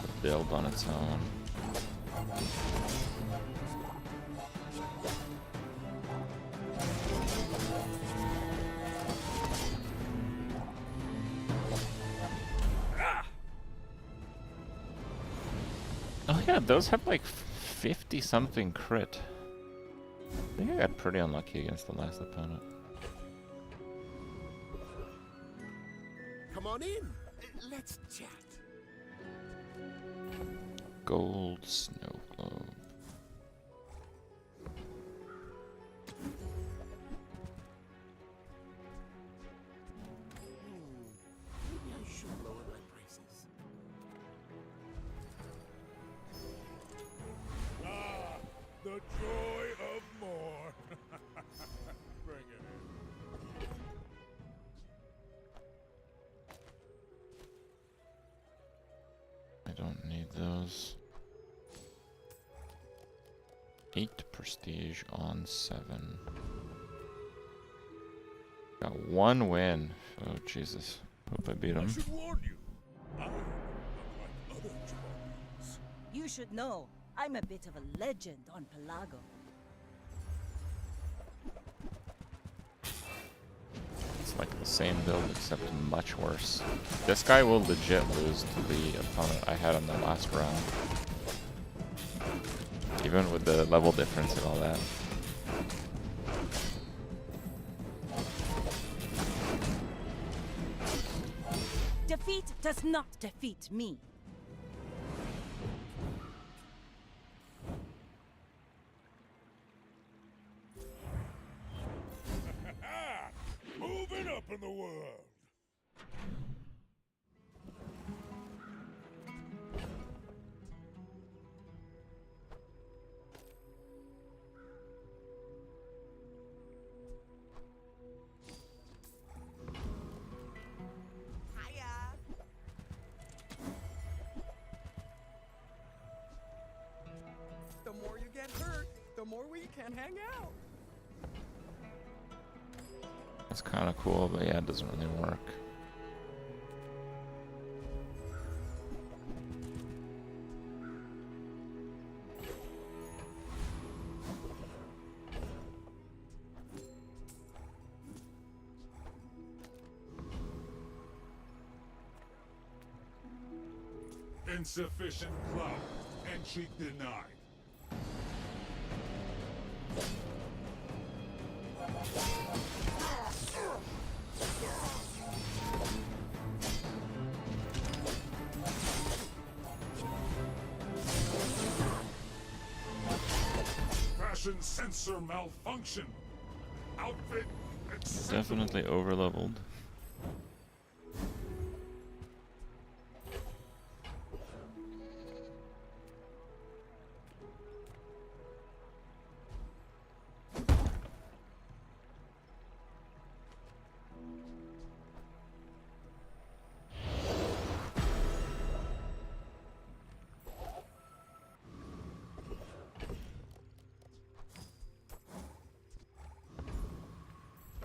the build on its own. Oh yeah, those have like 50 something crit. I think I got pretty unlucky against the last opponent. Come on in. Let's chat. Gold snow globe. Maybe I should lower my prices. Ah, the joy of more. Bring it in. I don't need those. 8 prestige on 7. Got 1 win. Oh Jesus. Hope I beat him. I should warn you. I am not like other Jabarians. You should know, I'm a bit of a legend on Pelago. It's like the same build except much worse. This guy will legit lose to the opponent I had in the last round. Even with the level difference and all that. Defeat does not defeat me. Moving up in the world. The more you get hurt, the more we can hang out. That's kind of cool, but yeah, it doesn't really work. Insufficient clout. Entry denied. Motion sensor malfunction. Outfit acceptable. Definitely overleveled.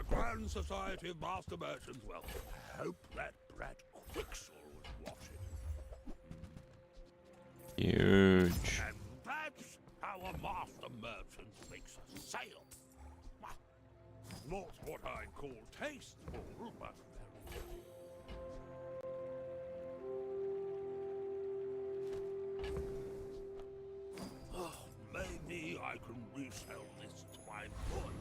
Grand Society of Master Merchants. Well, I hope that brat Quixel was watching. Huge. And that's how a Master Merchant makes a sale. Not what I'd call tasteful, but very oh, maybe I can resell this to my boys.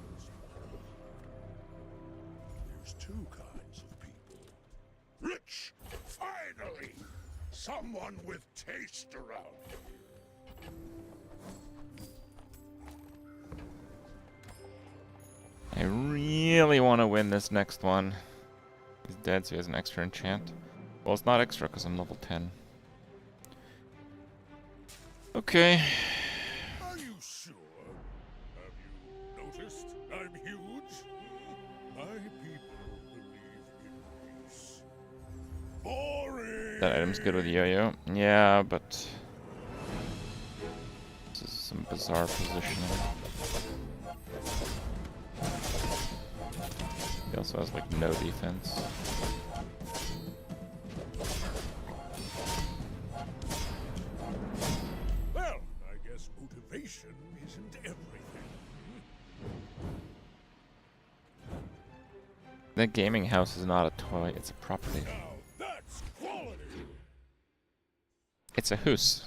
There's two kinds of people. Rich! Finally! Someone with taste around here. I really want to win this next one. He's dead, so he has an extra enchant. Well, it's not extra because I'm level 10. Okay. Are you sure? Have you noticed I'm huge? My people believe in peace. Boring! That item's good with yo-yo. Yeah, but this is some bizarre positioning. He also has like no defense. Well, I guess motivation isn't everything. That gaming house is not a toy, it's a property. Now that's quality! It's a house.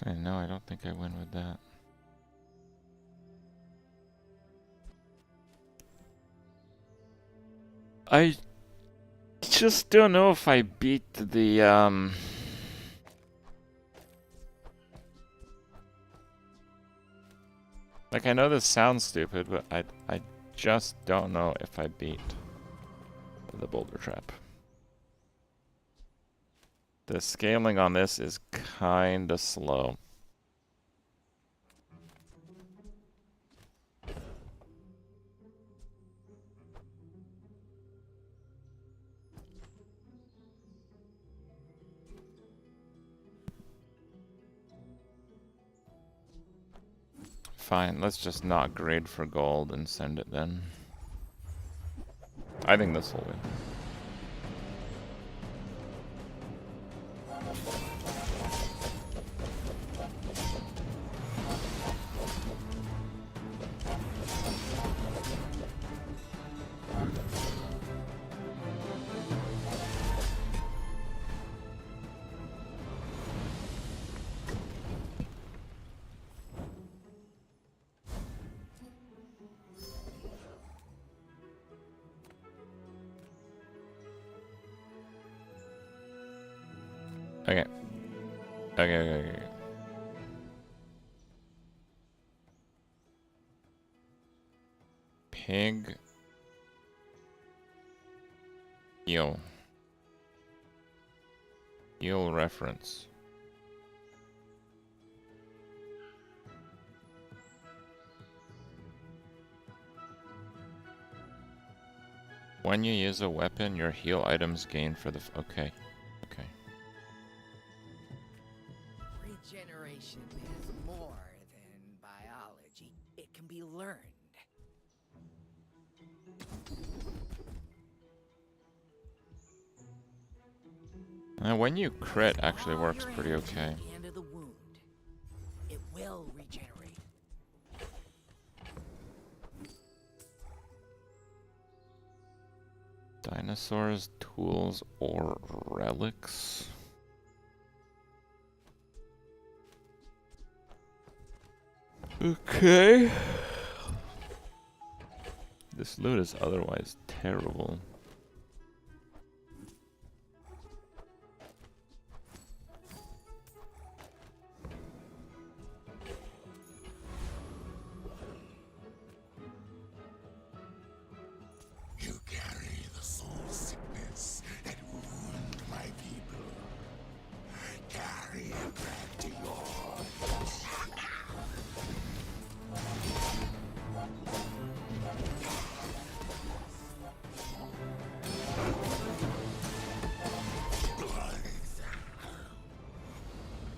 Actually, no, I don't think I win with that. I just don't know if I beat the, like, I know this sounds stupid, but I just don't know if I beat the boulder trap. The scaling on this is kinda slow. Fine, let's just not grade for gold and send it then. I think this will win. Okay. Okay. Pig. Eel. Eel reference. When you use a weapon, your heal items gain for the... Okay. Okay. Regeneration is more than biology. It can be learned. And when you crit, actually works pretty okay. Into the wound. It will regenerate. Dinosaurs, tools, or relics? Okay. This loot is otherwise terrible. You carry the soul sickness that wound my people. Carry it back to your...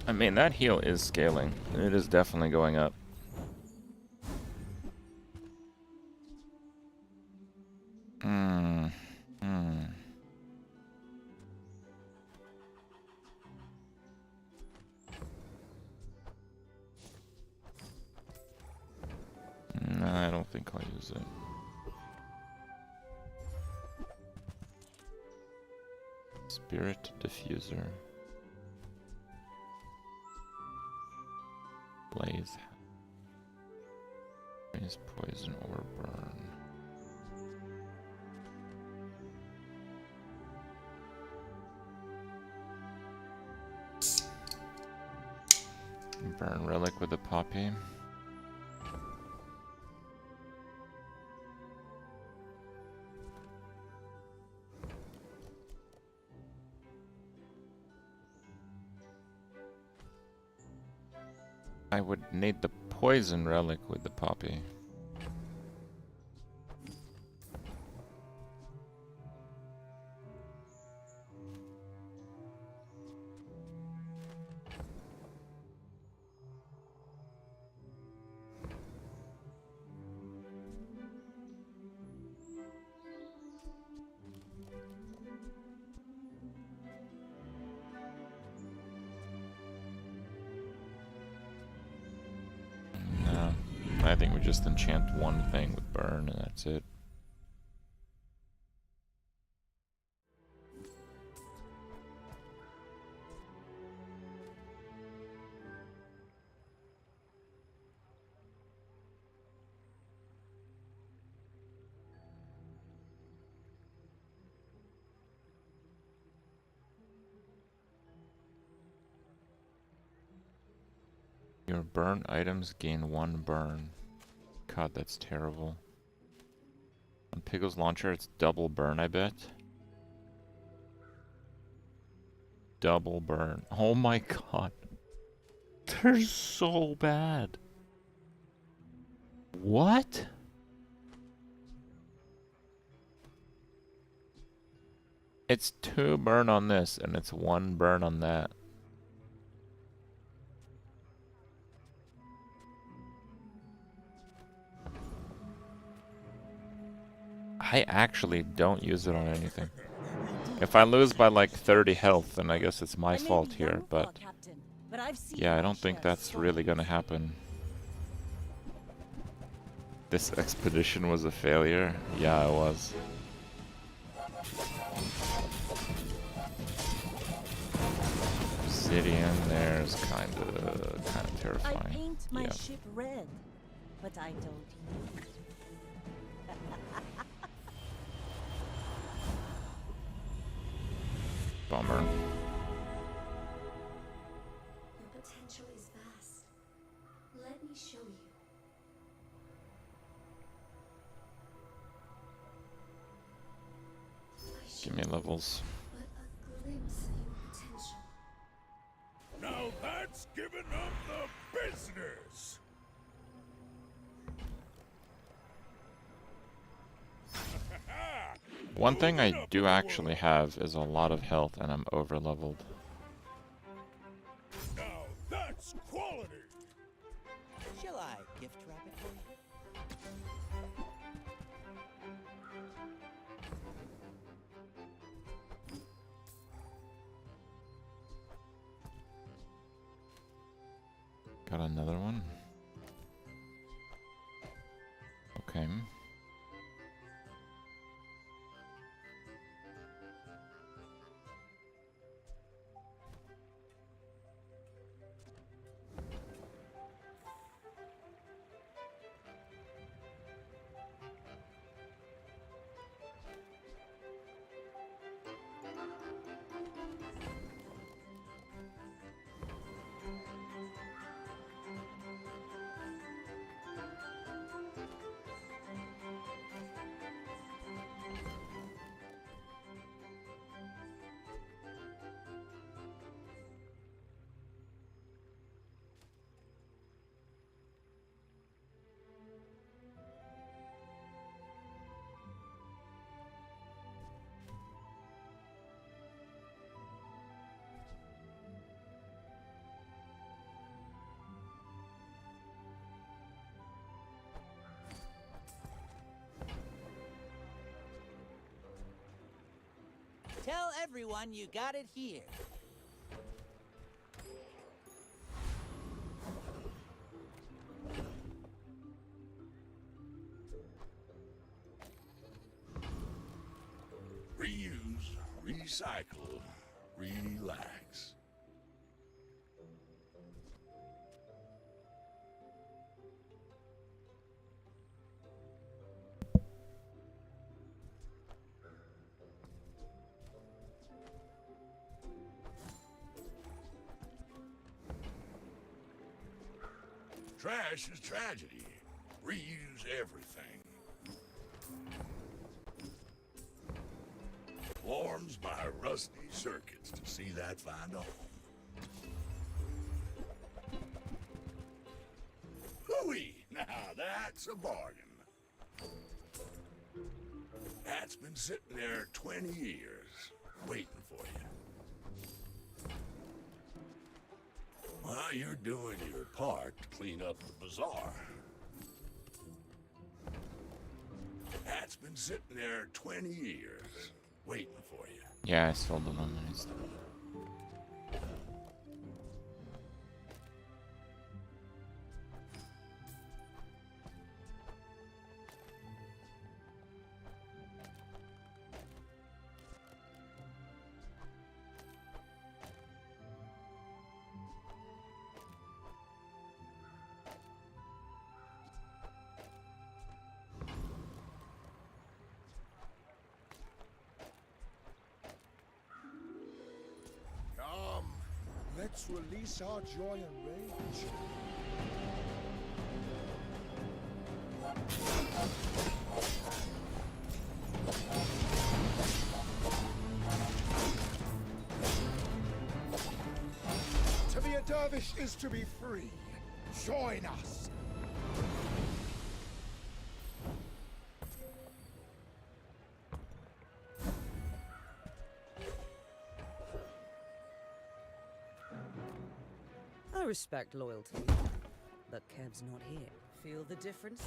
I mean, that heal is scaling. It is definitely going up. No, I don't think I'll use it. Spirit diffuser. Blaze. Is poison or burn. Burn relic with a poppy. I would need the poison relic with the poppy. I think we just enchant one thing with burn and that's it. Your burn items gain 1 burn. God, that's terrible. On Piggle's launcher, it's double burn, I bet. Double burn. Oh my god. They're so bad. What? It's 2 burn on this, and it's 1 burn on that. I actually don't use it on anything. If I lose by like 30 health, then I guess it's my fault here, but yeah, I don't think that's really gonna happen. This expedition was a failure? Yeah, it was. Obsidian there is kind of terrifying. I paint my Yeah. ship red, but I don't use it. Bummer. Your potential is vast. Let me show you. Give me levels. But a glimpse of your potential. Now that's giving up the business! One thing I do actually have is a lot of health and I'm over leveled. Now that's quality! Shall I gift wrap it for you? another one. Okay. Tell everyone you got it here. Reuse, recycle, relax. Trash is tragedy. Reuse everything. Warms my rusty circuits to see that find a home. Hooey! Now that's a bargain. That's been sitting there 20 years, waiting for you. Well, you're doing your part to clean up the bazaar. That's been sitting there 20 years, waiting for you. Yeah, I sold the bunnies. Let's release our joy and rage. To be a dervish is to be free. Join us. I respect loyalty, but Kev's not here. Feel the difference?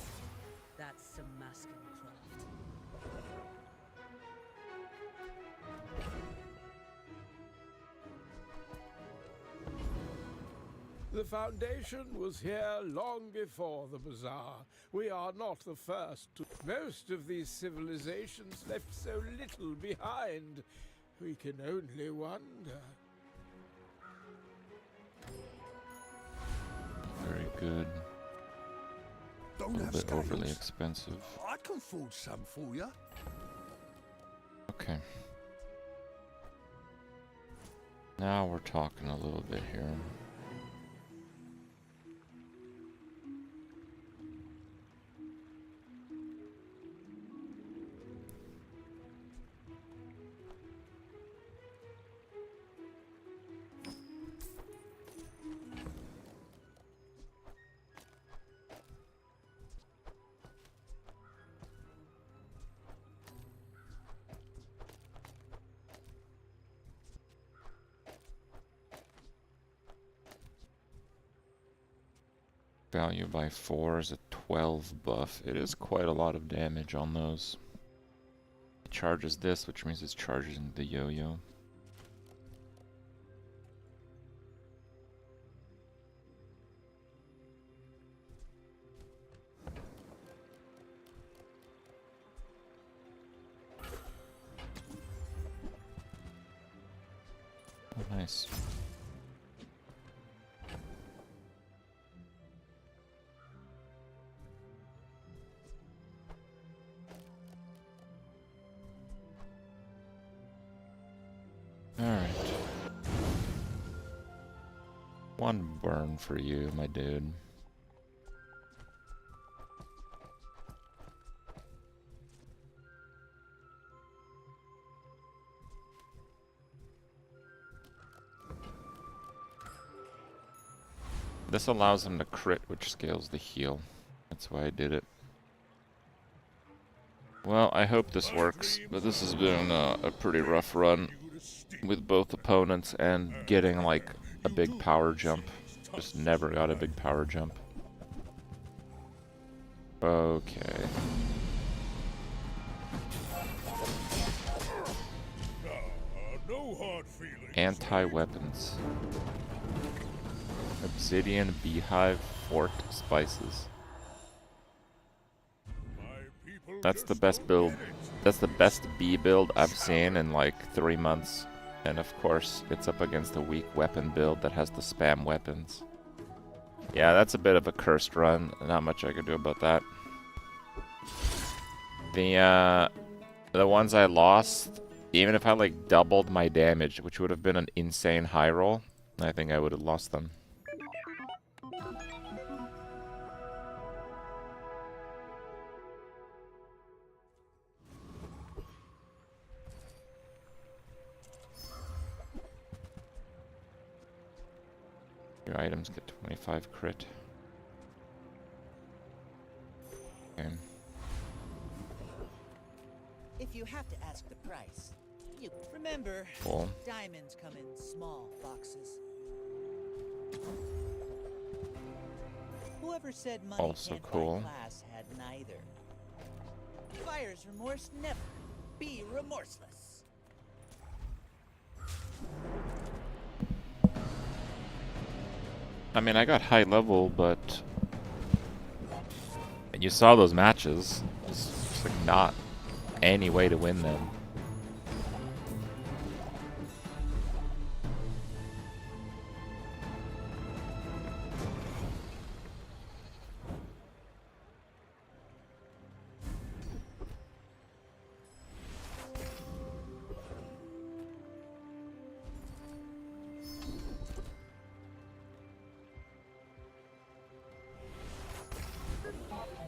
That's some masking craft. The Foundation was here long before the Bazaar. We are not the first to... Most of these civilizations left so little behind. We can only wonder. Very good. A little bit overly expensive. I can forge some for you. Okay. Now we're talking a little bit here. Value by 4 is a 12 buff. It is quite a lot of damage on those. It charges this, which means it's charging the yo-yo. Oh, nice. Alright. One burn for you, my dude. This allows him to crit, which scales the heal. That's why I did it. Well, I hope this works, but this has been a pretty rough run with both opponents and getting like a big power jump. Just never got a big power jump. Okay. No hard feelings. Anti-weapons. Obsidian, beehive, fort, spices. That's the best build. That's the best bee build I've seen in like 3 months. And of course, it's up against a weak weapon build that has the spam weapons. Yeah, that's a bit of a cursed run. Not much I could do about that. The ones I lost, even if I like doubled my damage, which would have been an insane high roll, I think I would have lost them. Your items get 25 crit. Okay. If you have to ask the price, you remember, Cool. diamonds come in small boxes. Whoever said money Also can't cool. buy class had neither. Buyer's remorse never. Be remorseless. I mean, I got high level, but you saw those matches. Just like not any way to win them.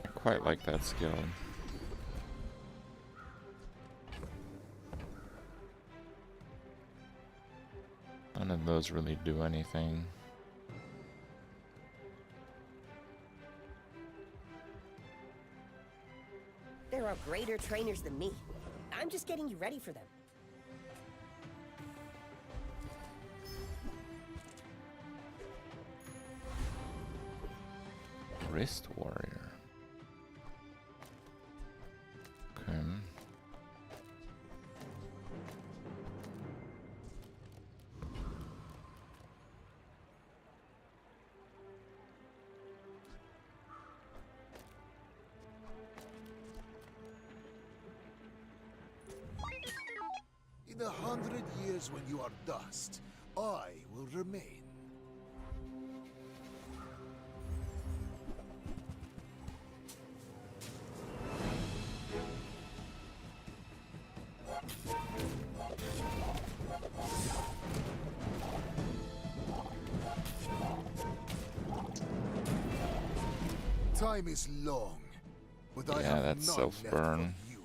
I quite like that skill. None of those really do anything. There are greater trainers than me. I'm just getting you ready for them. Wrist warrior. Okay. In 100 years when you are dust, I will remain. Time is long, but I Yeah, have that's none left self-burn. for you.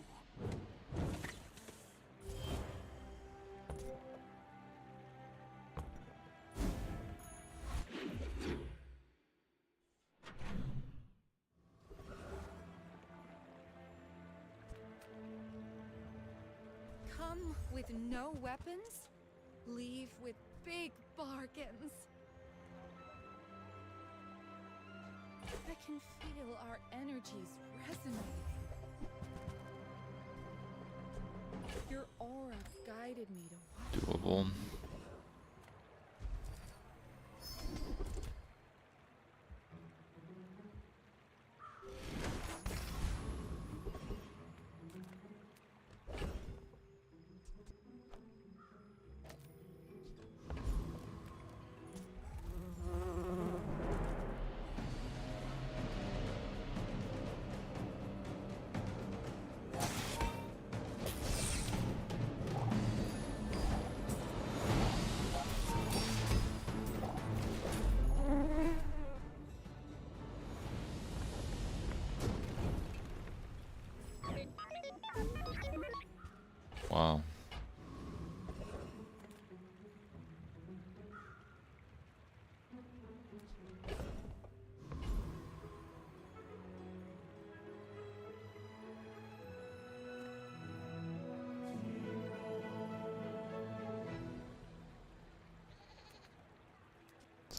Come with no weapons, leave with big bargains. I can feel our energies resonating. Your aura guided me to what Doable.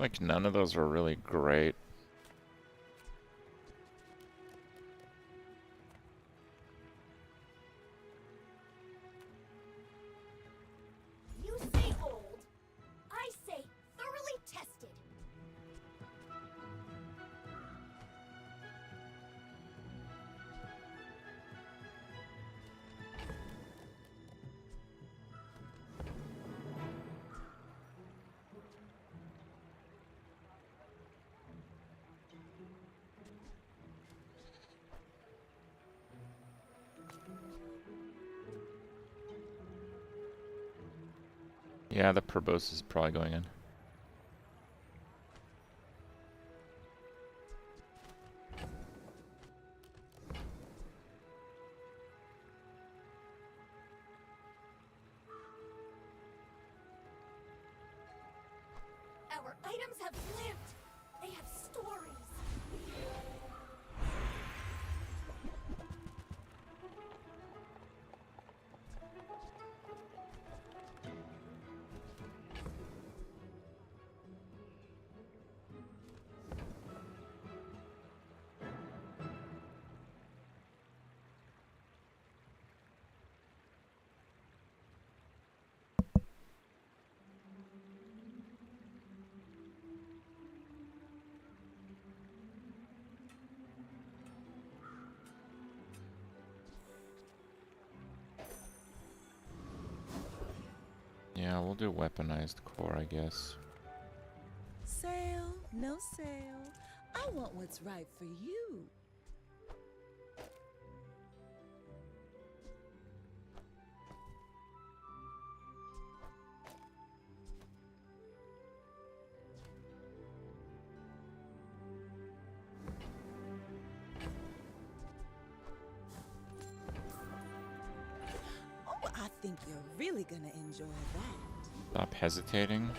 Like, none of those are really great. You say old. I say thoroughly tested. Yeah, the proboscis is probably going in. Our items have lived. They have stories. Yeah, we'll do weaponized core, I guess. Sale, no sale. I want what's right for you. Oh, I think you're really gonna enjoy that. Stop hesitating.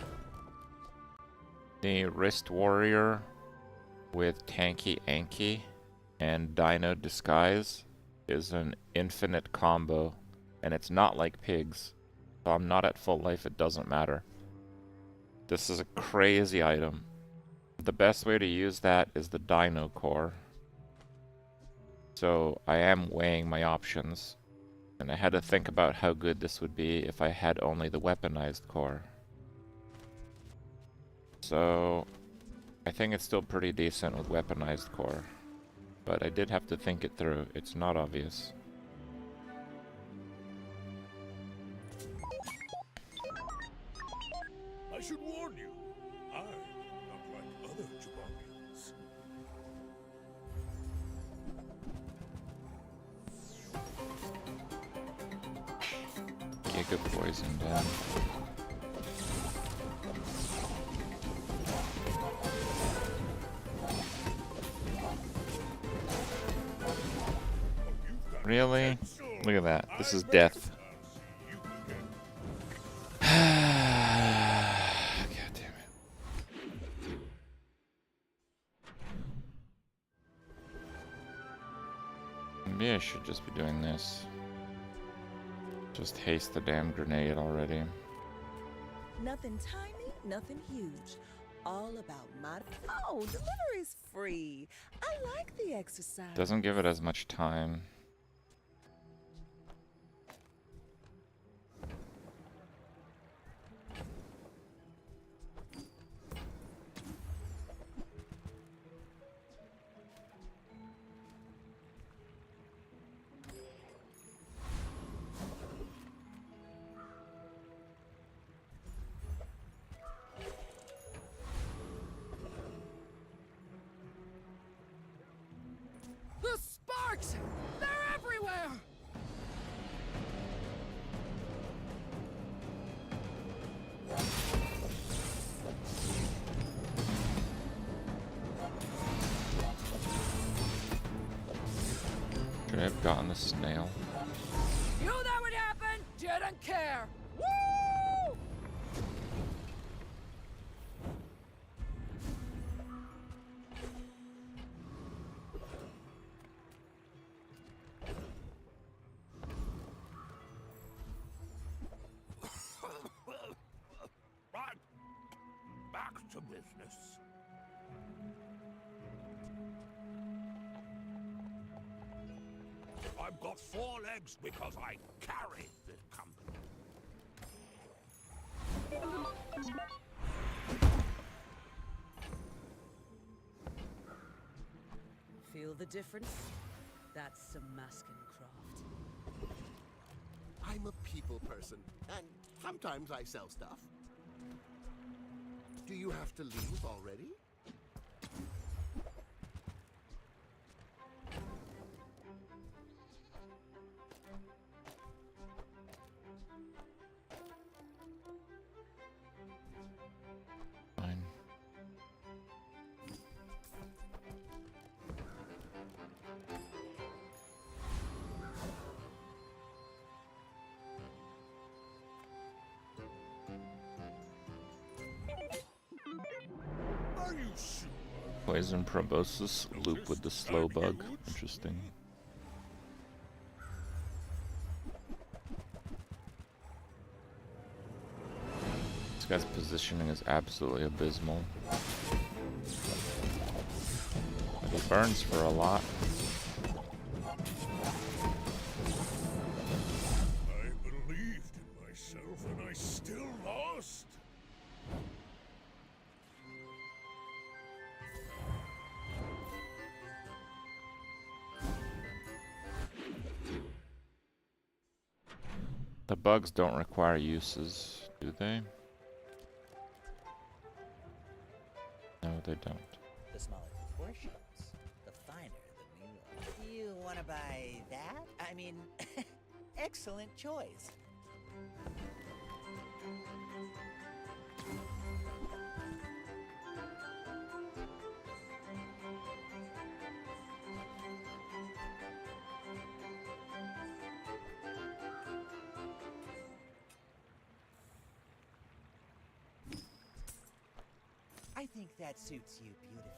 The Wrist Warrior with Tanky Anki and Dino Disguise is an infinite combo, and it's not like pigs. So I'm not at full life, it doesn't matter. This is a crazy item. The best way to use that is the Dino core. So I am weighing my options, and I had to think about how good this would be if I had only the weaponized core. So I think it's still pretty decent with weaponized core, but I did have to think it through. It's not obvious. I should warn you, I'm not like other Jabarians. Giga poison down. Really? Look at that. This is death. God damn it. Maybe I should just be doing this. Just haste the damn grenade already. Nothing tiny, nothing huge. All about Oh, delivery's free. I like the exercise. Doesn't give it as much time. The sparks! They're everywhere! Should I have gotten the snail? Knew that would happen! Didn't care! Woo! Right. Back to business. I've got 4 legs because I carry the company. Feel the difference? That's some masking craft. I'm a people person, and sometimes I sell stuff. Do you have to leave already? Fine. Are you sure? Poison proboscis loop with the slow bug. Interesting. This guy's positioning is absolutely abysmal. But he burns for a lot. I believed in myself and I still lost. The bugs don't require uses, do they? No, they don't. The smaller proportions, the finer the meal. You want to buy that? I mean, excellent choice. I think that suits you beautifully.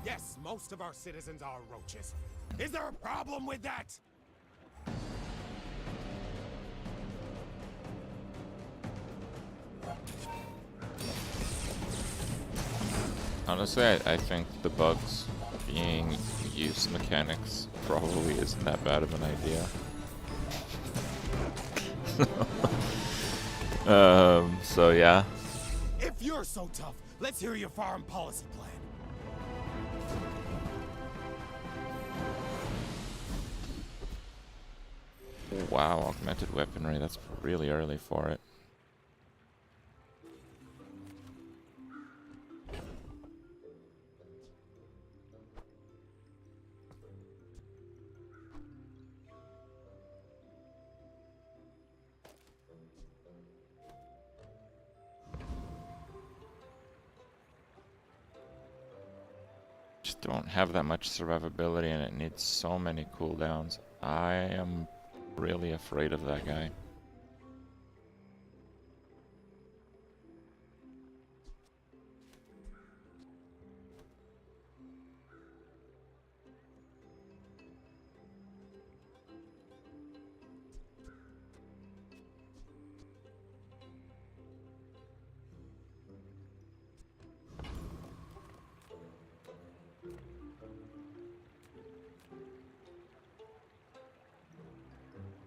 Yes, most of our citizens are roaches. Is there a problem with that? Honestly, I think the bugs being use mechanics probably isn't that bad of an idea. So yeah. If you're so tough, let's hear your foreign policy plan. Wow, augmented weaponry, that's really early for it. Just don't have that much survivability and it needs so many cooldowns. I am really afraid of that guy.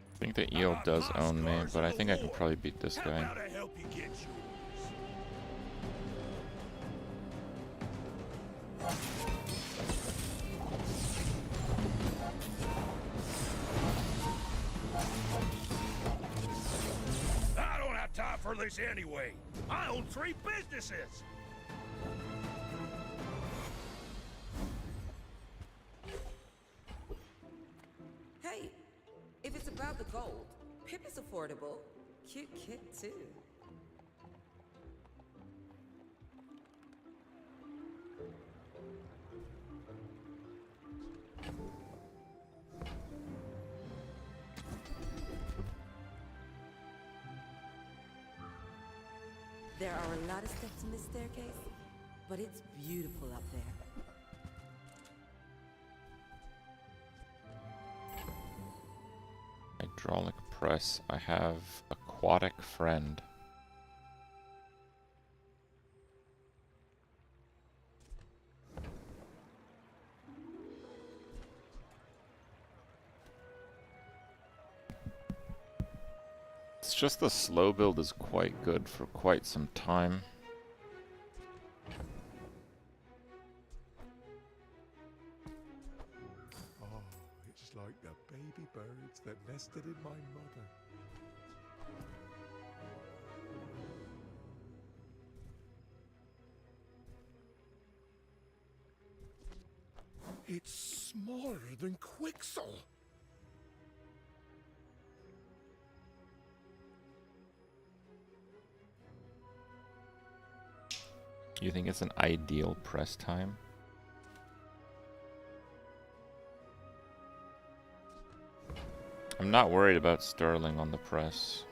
I think the eel does own me, but I think I can probably beat this guy. I don't have time for this anyway. I own 3 businesses. Hey, if it's about the gold, Pip is affordable. Cute kid, too. There are a lot of steps in this staircase, but it's beautiful up there. Hydraulic press. I have aquatic friend. It's just the slow build is quite good for quite some time. Oh, it's like the baby birds that nested in my mother. It's smaller than Quixel. You think it's an ideal press time? I'm not worried about Sterling on the press.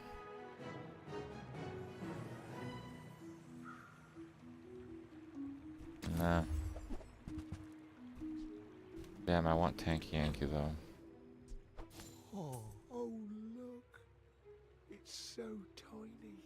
Nah. Damn, I want Tanky Yankee though. Oh, oh look. It's so tiny.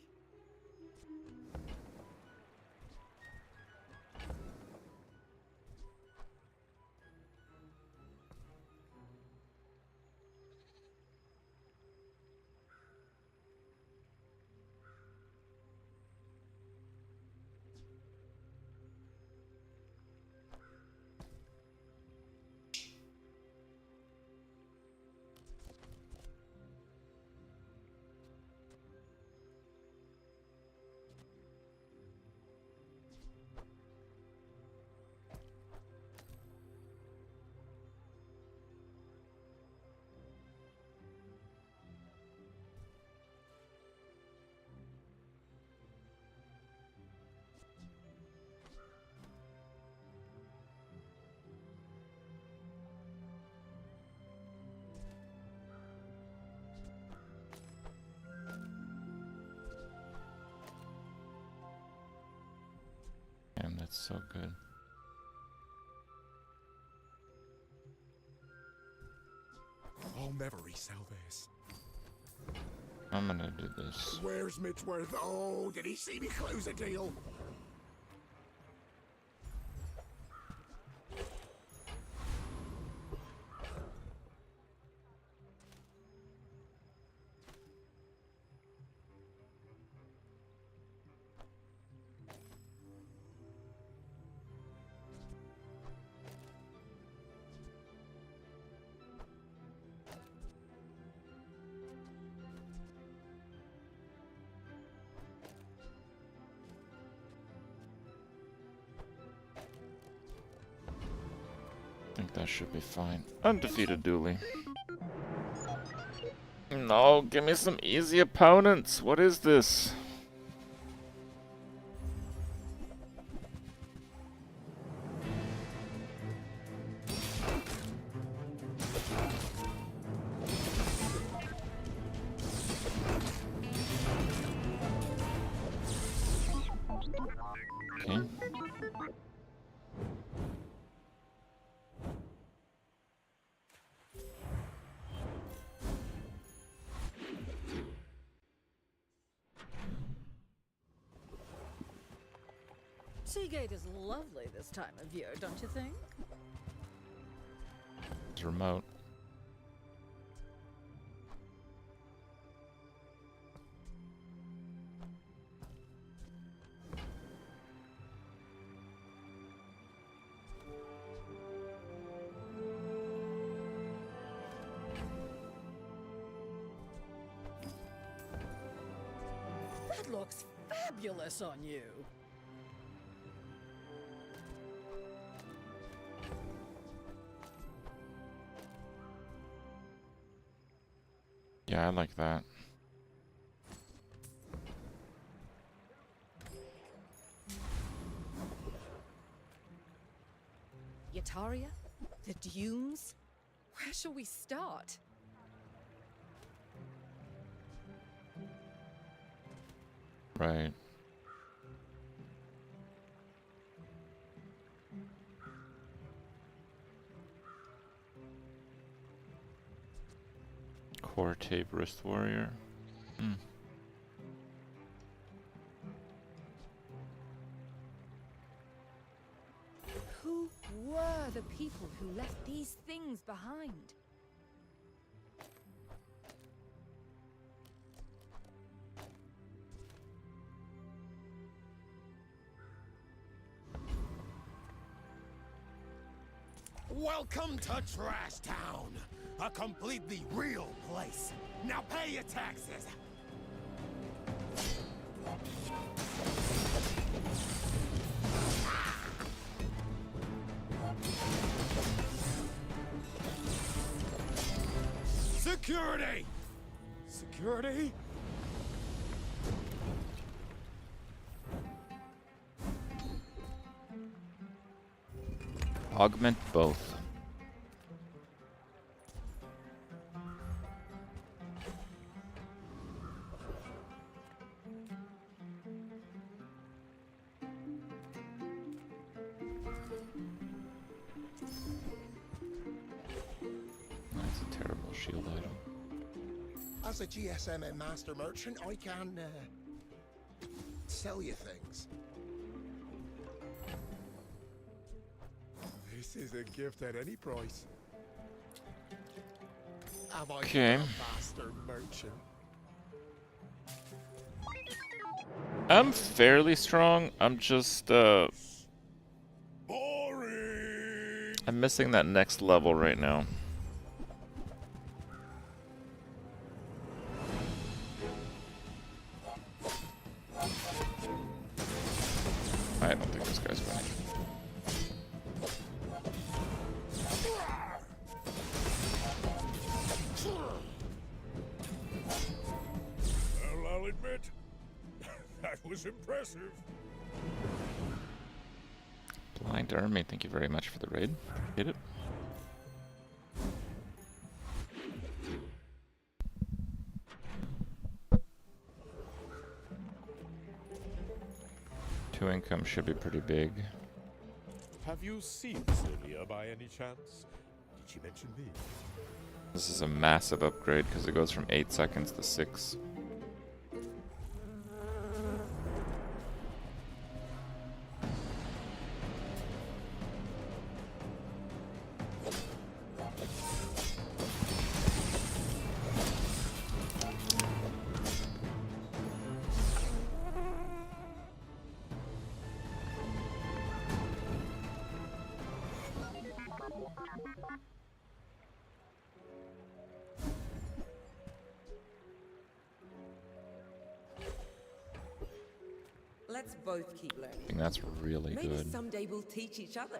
Damn, that's so good. I'll never resell this. I'm gonna do this. Where's Mitchworth? Oh, did he see me close a deal? I think that should be fine. Undefeated Dooley. No, give me some easy opponents. What is this? Okay. Seagate is lovely this time of year, don't you think? It's remote. That looks fabulous on you. Yeah, I like that. Yataria? The Dunes? Where shall we start? Right. Core tape wrist warrior. Hmm. Who were the people who left these things behind? Welcome to Trash Town, a completely real place. Now pay your taxes. Security! Security? Augment both. That's a terrible shield item. As a GSM and master merchant, I can sell you things. This is a gift at any price. Have I Okay. become a master merchant? I'm fairly strong. I'm just I'm missing that next level right now. I don't think this guy's winning. Well, I'll admit, that was impressive. Blind Army, thank you very much for the raid. Hit it. Two income should be pretty big. Have you seen Sylvia by any chance? Did she mention me? This is a massive upgrade because it goes from 8 seconds to 6. Let's both keep learning. I think that's really Maybe good. someday we'll teach each other.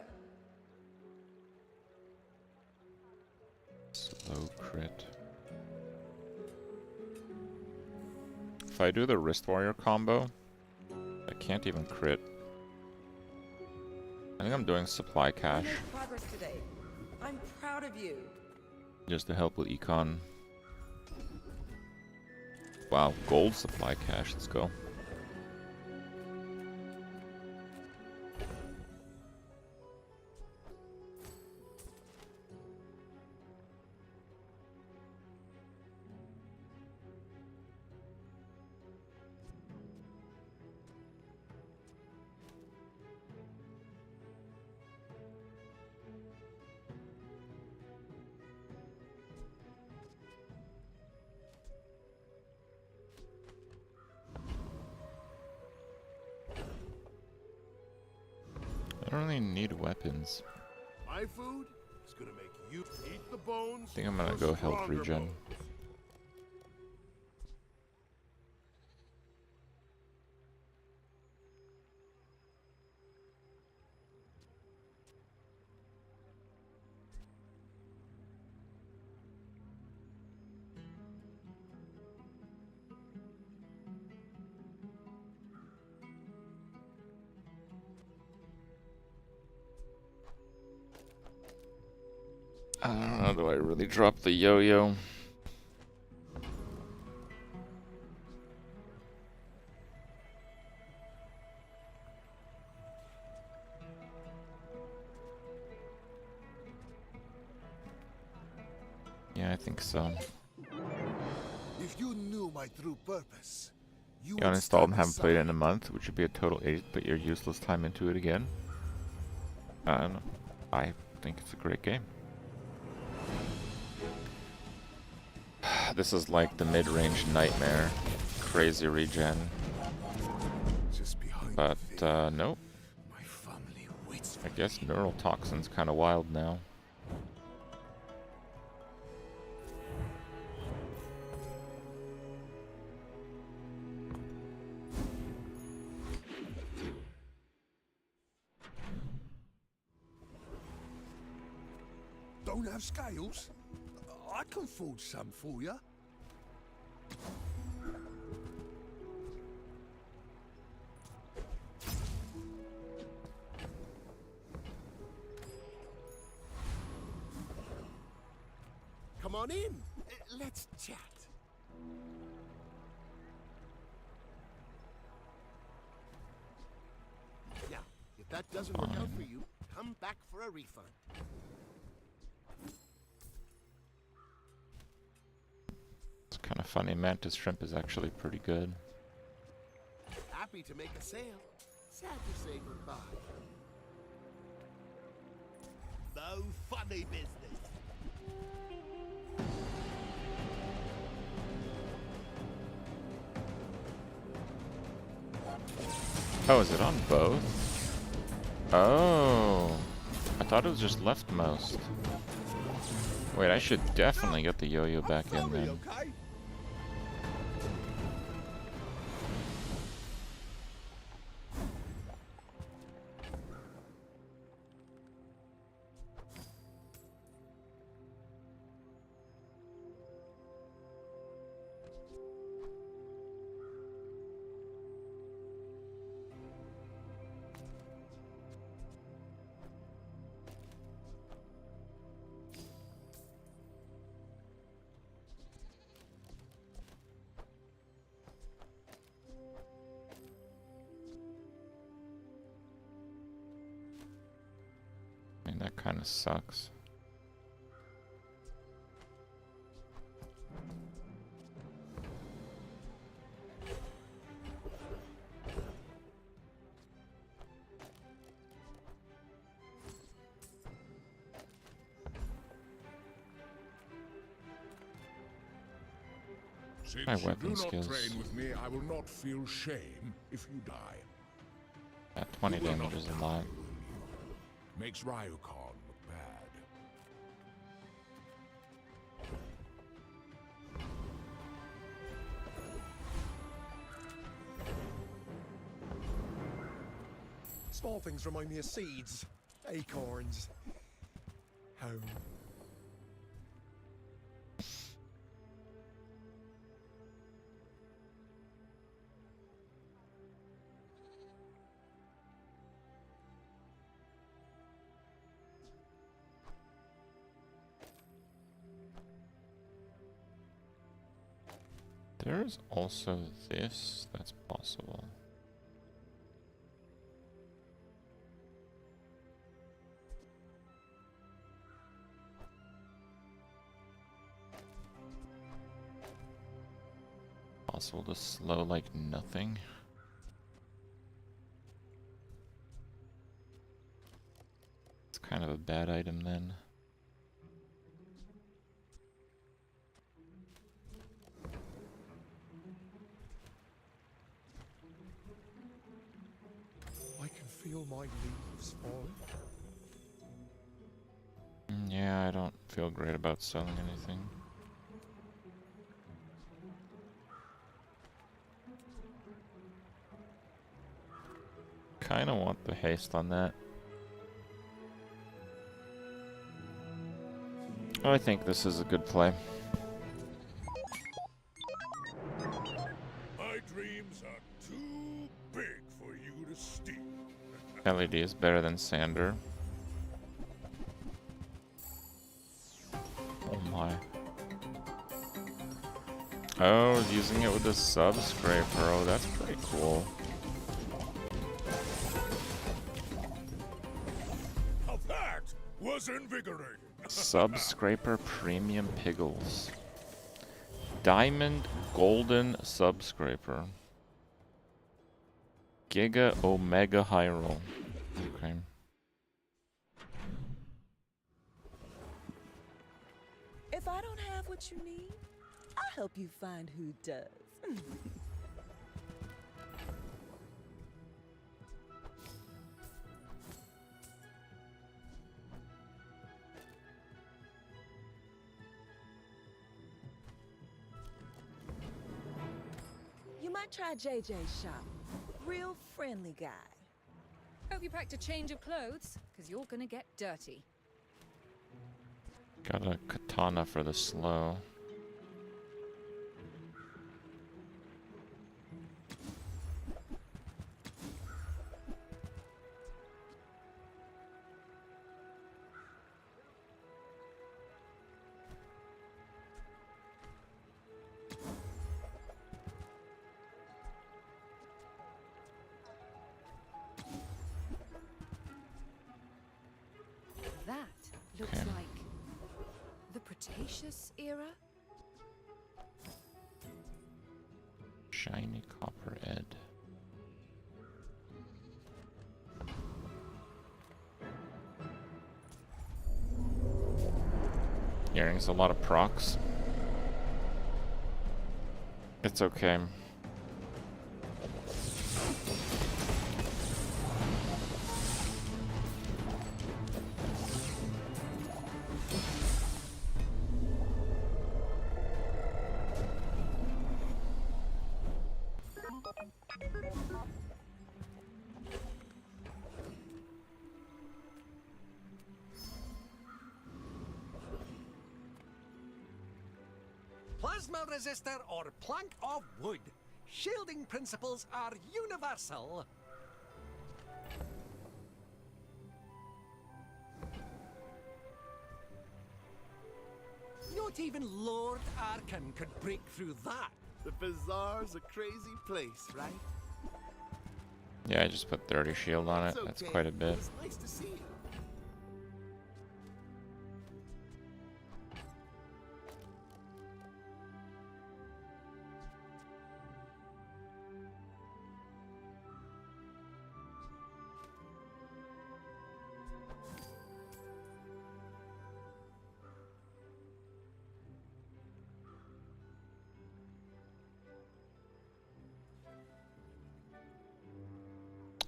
Slow crit. If I do the wrist warrior combo, I can't even crit. I think I'm doing supply cache You made progress today. I'm proud of you. just to help with econ. Wow, gold supply cache. Let's go. I don't really need weapons. My food is gonna make you eat the bones. I think I'm gonna for go health stronger regen. bones. I don't know, do I really drop the yo-yo? Yeah, I think so. If you knew my true purpose, you You uninstalled and haven't played it in a month, which would be a total 8, but your useless time into it again. I don't know. I think it's a great game. This is like the mid-range nightmare. Crazy regen. But, nope. I guess neural toxin's kinda wild now. Don't have scales? I can forge some for you. Come on in. Let's chat. Now, if that doesn't work out for you, come back for a refund. It's kind of funny. Mantis shrimp is actually pretty good. Happy to make a sale. Sad to say goodbye. No funny business. Oh, is it on both? Oh, I thought it was just leftmost. Wait, I should definitely get the yo-yo back in then. Okay? I mean, that kind of sucks. Since My you weapon do not skills. train with me, I will not feel shame if you die. That 20 You will damage not is a die, lot. will you? Makes Ryukan look bad. Small things remind me of seeds, acorns, home. There's also this that's possible. Possible to slow like nothing. It's kind of a bad item then. I can feel my leaves falling. Yeah, I don't feel great about selling anything. Kinda want the haste on that. I think this is a good play. My dreams are too big for you to steal. LED is better than Sander. Oh my. Oh, using it with the sub scraper. Oh, that's pretty cool. Now that was invigorating. Sub scraper premium piggles. Diamond Golden Subscraper. Giga Omega High Roll. Okay. If I don't have what you need, I'll help you find who does. You might try JJ's shop. Real friendly guy. Hope you packed a change of clothes, because you're gonna get dirty. Got a katana for the slow. That looks like the Cretaceous era? Shiny copper ed. Earrings, a lot of procs. It's okay. Plasma resistor or plank of wood. Shielding principles are universal. Not even Lord Arcan could break through that. The Bazaar's a crazy place, right? Yeah, I just put 30 shield on it. It's That's okay. quite a bit. It's nice to see you.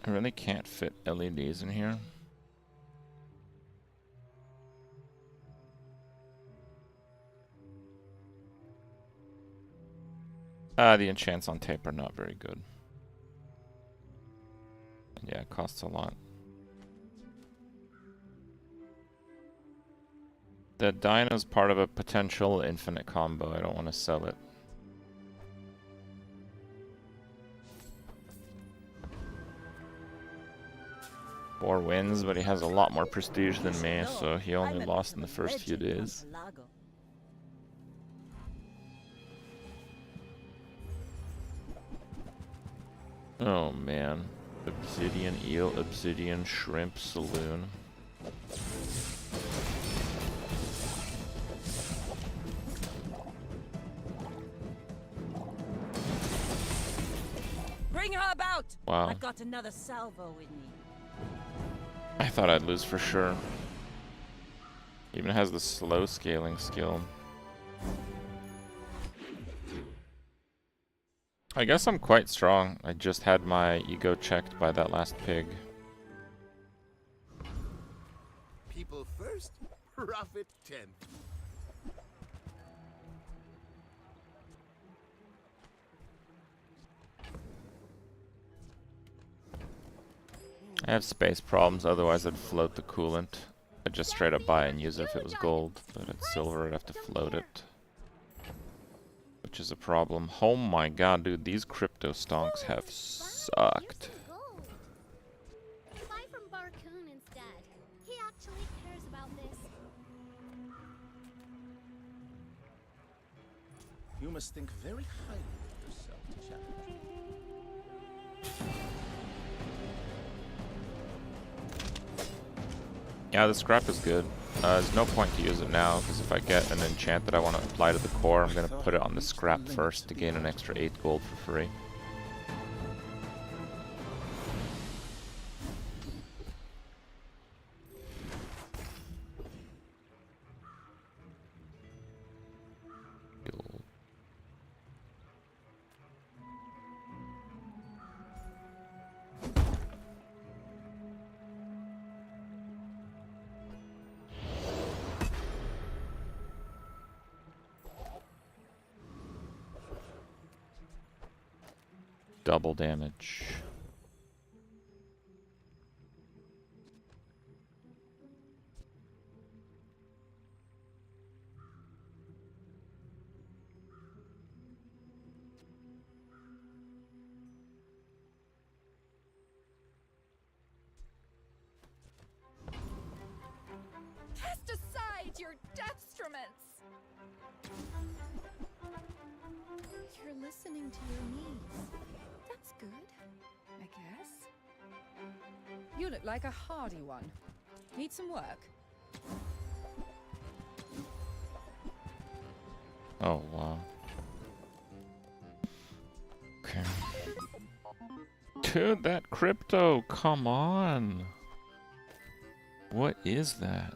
I really can't fit LEDs in here. The enchants on tape are not very good. Yeah, it costs a lot. The Dino's part of a potential infinite combo. I don't want to sell it. Four wins, but he has a lot more prestige than me, so he only lost in the first few days. Oh man. Obsidian eel, obsidian shrimp saloon. Bring her about! Wow. I've got another salvo in me. I thought I'd lose for sure. Even has the slow scaling skill. I guess I'm quite strong. I just had my ego checked by that last pig. People first, profit 10. I have space problems, otherwise I'd float the coolant. I'd just straight up buy and use it if it was gold, but it's silver, I'd have to float it. Which is a problem. Oh my god, dude, these crypto stonks have sucked. Buy from Barcoon instead. He actually cares about this. You must think very highly of yourself to challenge. Yeah, the scrap is good. There's no point to use it now, because if I get an enchant that I want to apply to the core, I'm going to put it on the scrap first to gain an extra 8 gold for free. Double damage. Cast aside your destruments! You're listening to your needs. That's good, I guess. You look like a hardy one. Need some work? Oh, wow. Okay. Dude, that crypto, come on! What is that?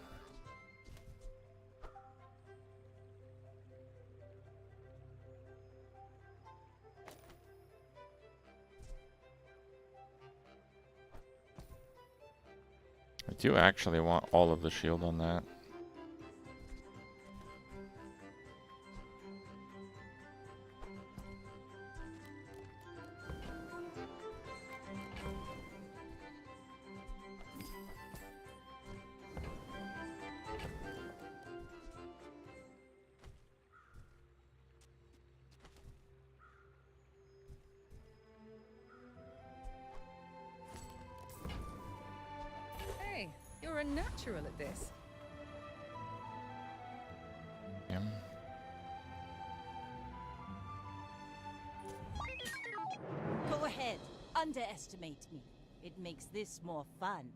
I do actually want all of the shield on that. Hey, you're a natural at this. Yeah. Go ahead, underestimate me. It makes this more fun.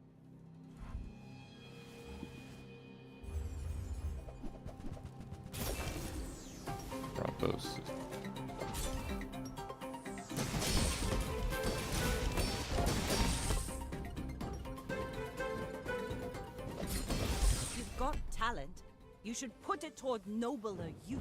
Those. You've got talent. You should put it toward nobler use.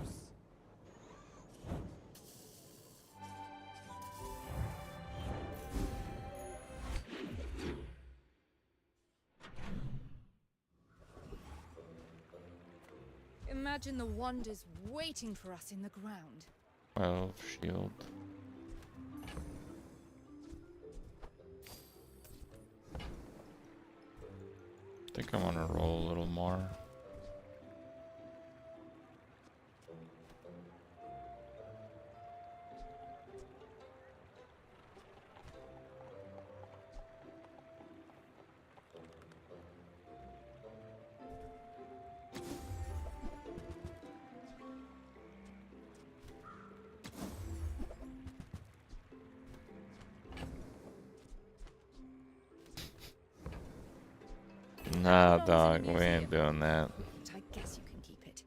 Imagine the wonders waiting for us in the ground. 12 shield. I think I want to roll a little more. Nah, dog, we ain't doing that. But I guess you can keep it.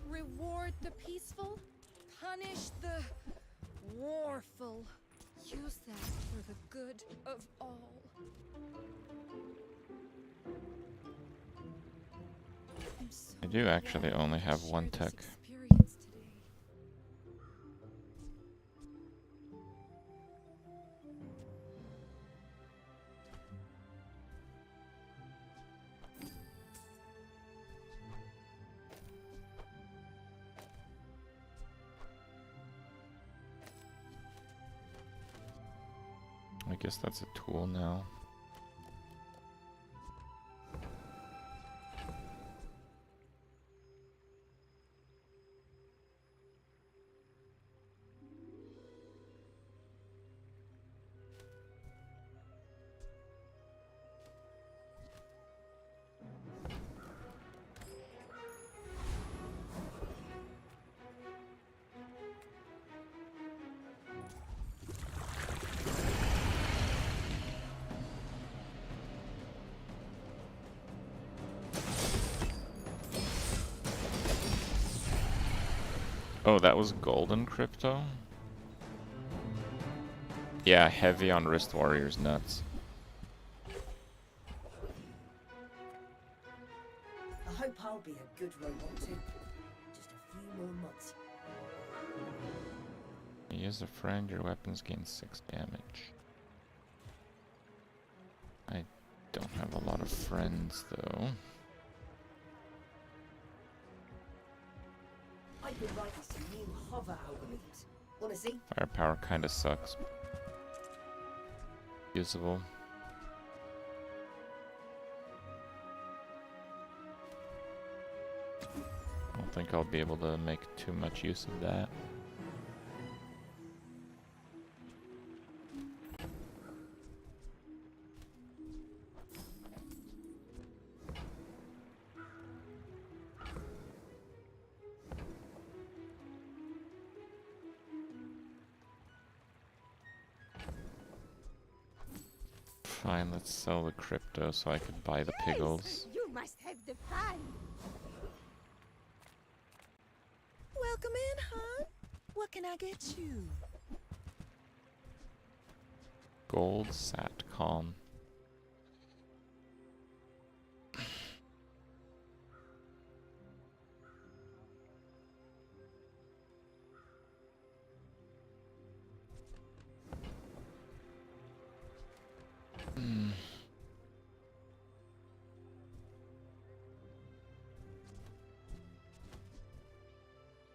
Reward the peaceful, punish the warful. Use that for the good of all. I do actually only have one tech. I guess that's a tool now. Oh, that was golden crypto? Yeah, heavy on wrist warriors, nuts. I hope I'll be a good robot too. Just a few more months. Use a friend, your weapons gain 6 damage. I don't have a lot of friends though. I've been writing some new hover algorithms. Wanna see? Firepower kinda sucks. Usable. I don't think I'll be able to make too much use of that. Fine, let's sell the crypto so I could buy the piggles. You must have the fun. Welcome in, hon. What can I get you? Gold Satcom.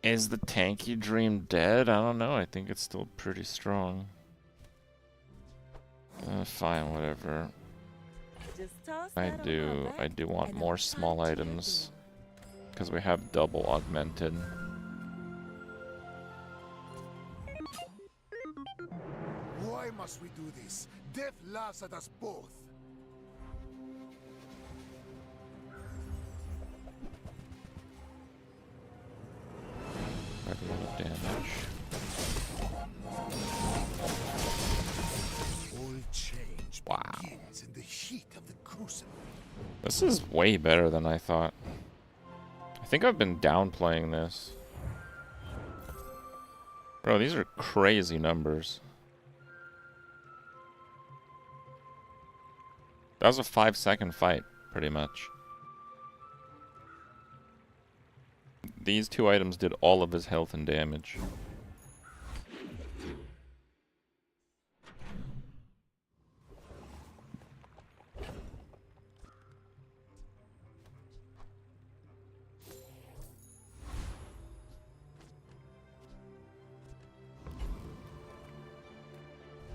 Is the tanky dream dead? I don't know. I think it's still pretty strong. Fine, whatever. Just toss I that on do my back want and more I'll small find you a items because we have double augmented. Why must we do this? Death laughs at us both. Quite a lot of damage. All change Wow. begins in the heat of the crucible. This is way better than I thought. I think I've been downplaying this. Bro, these are crazy numbers. That was a 5-second fight, pretty much. These two items did all of his health and damage.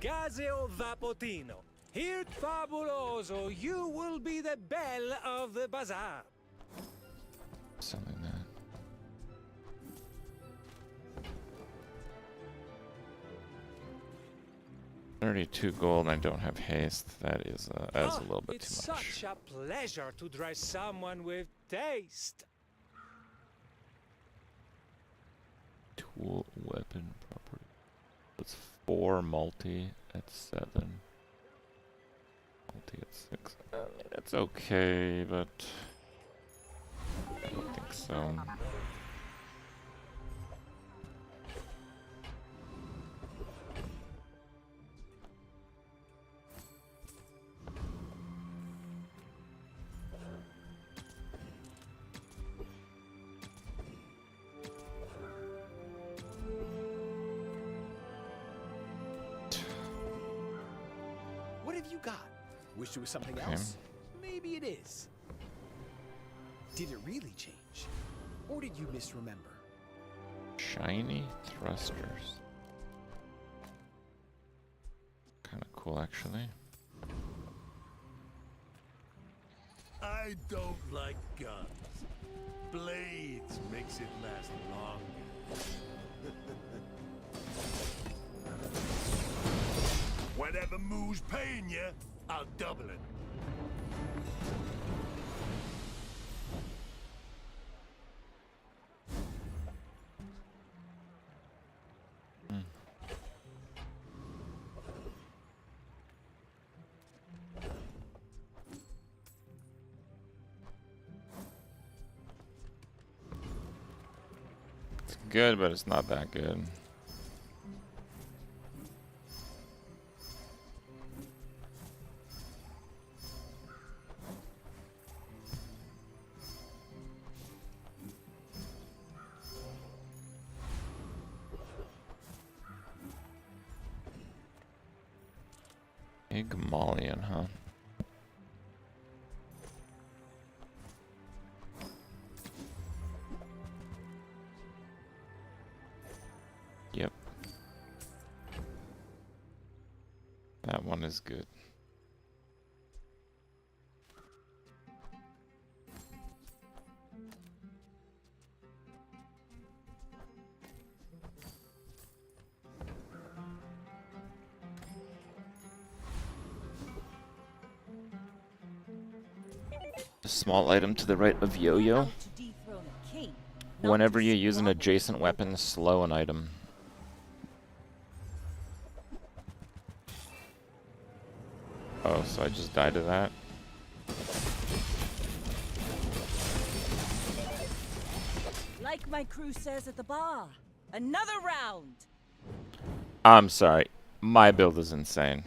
Caseo Vapotino. Hirt fabuloso, you will be the belle of the bazaar. Something like that. 32 gold and I don't have haste. That is a little bit It's too much. such a pleasure to dress someone with taste. Tool weapon property. That's 4 multi at 7. Multi at 6. I mean, it's okay, but I don't think so. What have you got? Wish it was something Okay. else? Maybe it is. Did it really change? Or did you misremember? Shiny thrusters. Kind of cool, actually. I don't like guns. Blades makes it last longer. Whatever moo's paying you, I'll double it. Let's good, but it's not that good. Egmalion, huh? Yep. That one is good. A small item to the right of Yo-Yo. Whenever you use an adjacent weapon, slow an item. Oh, so I just died to that? Like my crew says at the bar, another round. I'm sorry. My build is insane.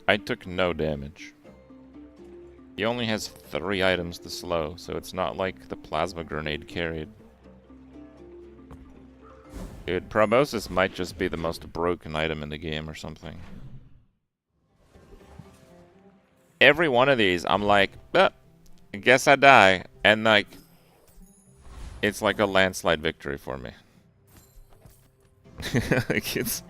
I took no damage. He only has 3 items to slow, so it's not like the plasma grenade carried. Dude, Proboscis might just be the most broken item in the game or something. Every one of these, I'm like, I guess I die. And like, it's like a landslide victory for me. Like it's...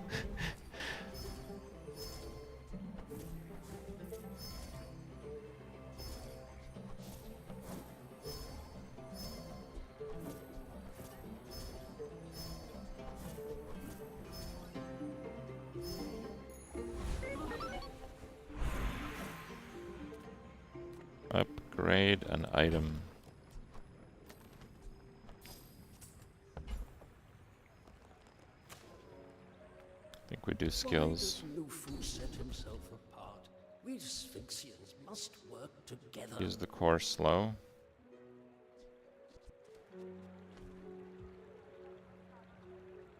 Upgrade an item. I think we do skills. Lufu set himself apart? We Sphinxians must work together. Use the core slow.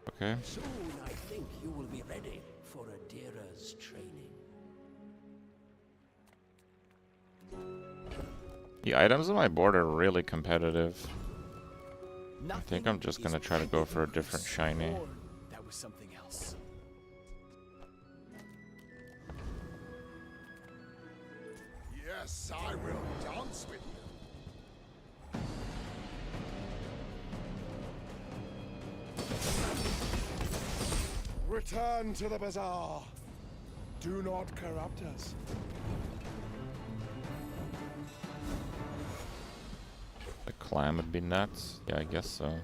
Okay. Soon I think you will be ready for Adira's training. The items on my board are really competitive. I think I'm just gonna try to go for a different shiny. That was something else. Yes, I will dance with you. Return to the Bazaar. Do not corrupt us. The climb would be nuts. Yeah, I guess so.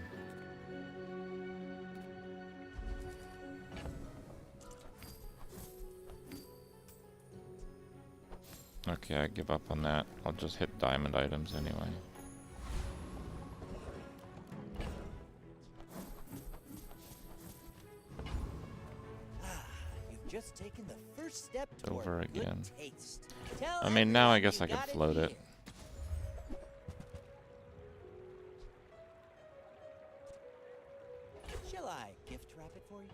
Okay, I give up on that. I'll just hit diamond items anyway. You've just taken the first step toward Over good again. taste. Tell I mean, now I everyone guess you I could got float it. here. Shall I gift wrap it for you?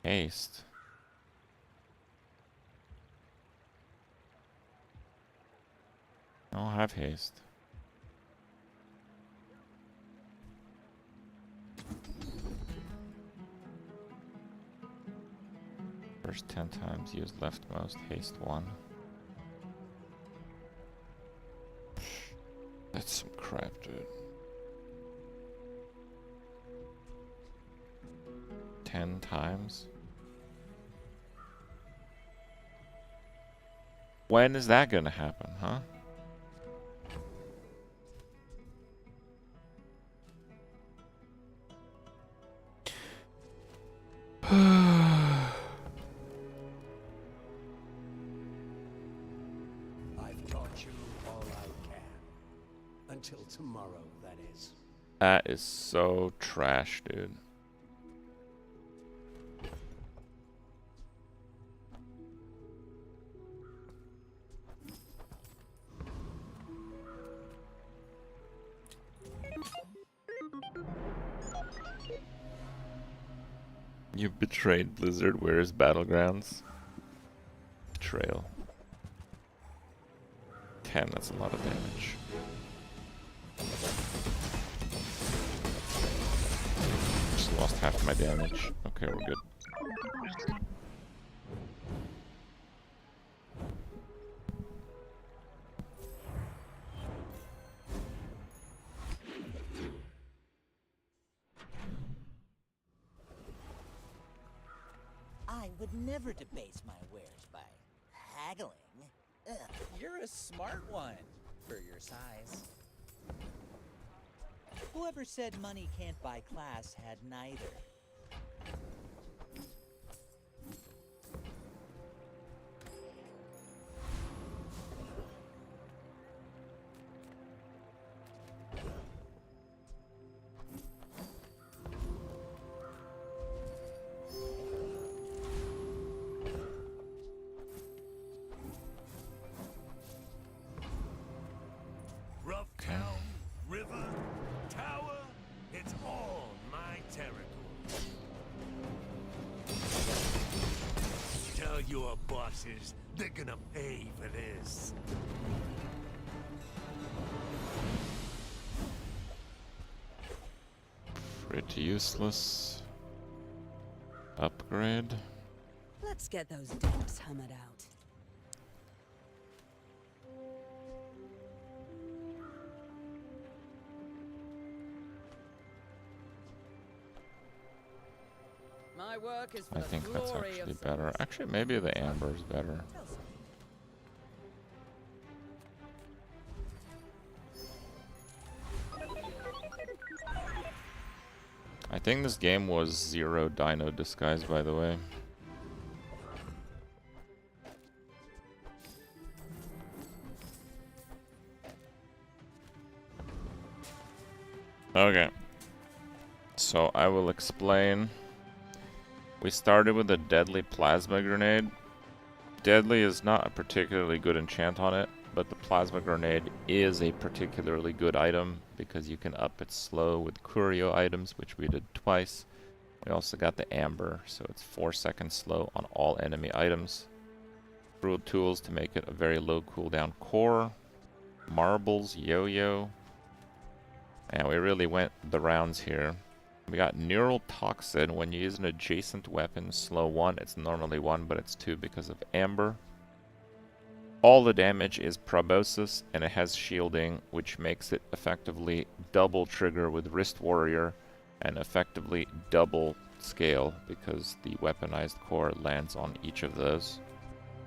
Haste. I don't have haste. First 10 times use leftmost, haste 1. That's some crap, dude. 10 times? When is that gonna happen, huh? I've taught you all I can. Until tomorrow, that is. That is so trash, dude. You betrayed Blizzard. Where is Battlegrounds? Betrayal. 10, that's a lot of damage. Just lost half my damage. Okay, we're good. I would never debase my wares by haggling. Ugh. You're a smart one for your size. Whoever said money can't buy class had neither. Rough town, river, tower, it's all my territory. Tell your bosses they're gonna pay for this. Pretty useless. Upgrade. Let's get those damps hammered out. My work is for I the think that's glory actually of better. Actually, maybe the amber is better. I think this game was 0 dino disguise, by the way. Okay. So I will explain. We started with a deadly plasma grenade. Deadly is not a particularly good enchant on it, but the plasma grenade is a particularly good item because you can up its slow with curio items, which we did twice. We also got the amber, so it's 4 seconds slow on all enemy items. Cruel tools to make it a very low cooldown core. Marbles, yo-yo. And we really went the rounds here. We got Neural Toxin. When you use an adjacent weapon, slow 1. It's normally 1, but it's 2 because of Amber. All the damage is Proboscis, and it has shielding, which makes it effectively double trigger with Wrist Warrior, and effectively double scale, because the weaponized core lands on each of those.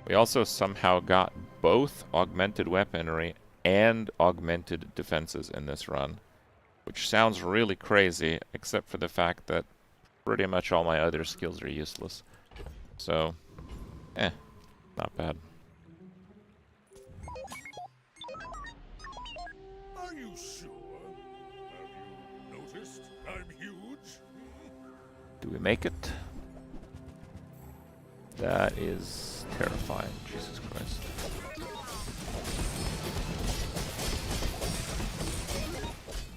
We also somehow got both augmented weaponry and augmented defenses in this run, which sounds really crazy, except for the fact that pretty much all my other skills are useless. So, not bad. Are you sure? Have you noticed I'm huge? Do we make it? That is terrifying, Jesus Christ.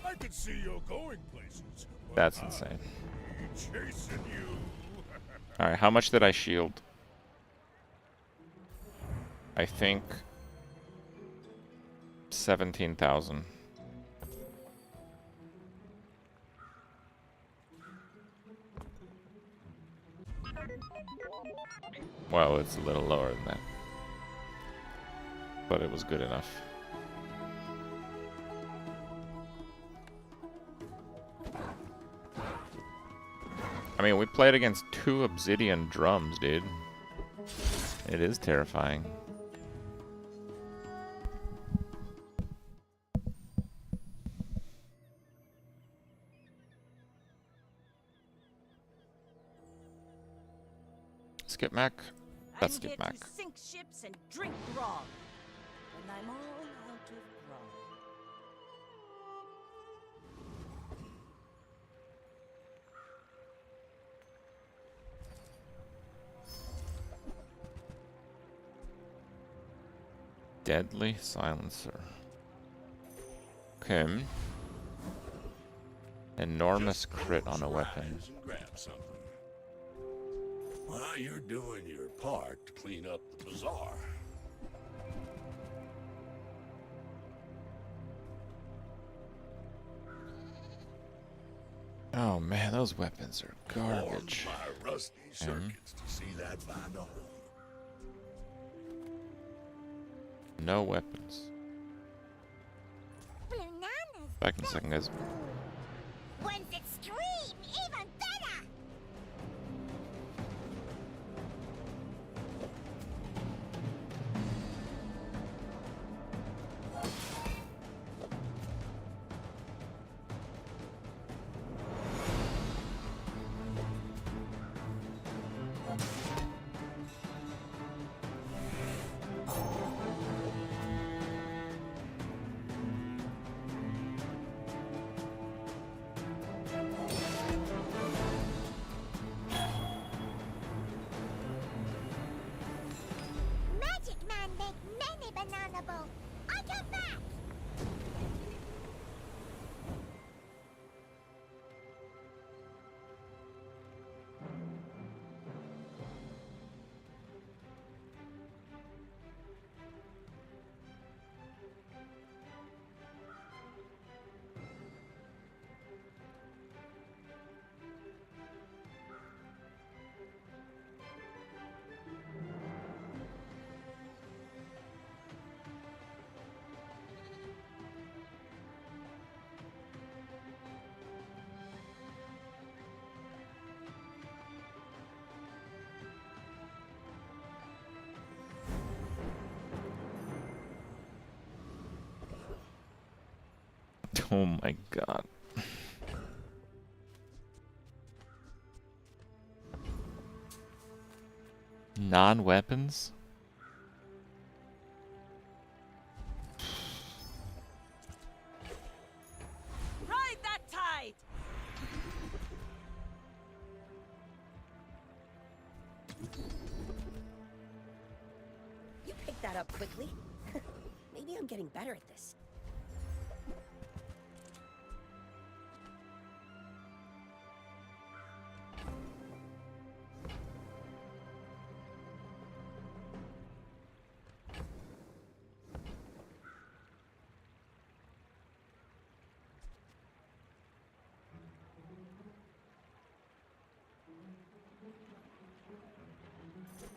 I can see you're going places. but That's I'm insane. Chasing you. Alright, how much did I shield? I think 17,000. Well, it's a little lower than that. But it was good enough. I mean, we played against 2 obsidian drums, dude. It is terrifying. Skip Mac? That's I'm Skip here Mac. to sink ships and drink grog. And I'm all out of grog. Deadly Silencer. Okay. Enormous crit on a weapon. And grab something. Well, you're doing your part to clean up the bazaar. Oh man, those weapons are garbage. My rusty circuits to see that find a home. No weapons. Back in a second, guys. One's extreme, even better! Magic Man make many banana boats. I come back! Oh my god. Non-weapons? Ride that tide! You picked that up quickly. Maybe I'm getting better at this.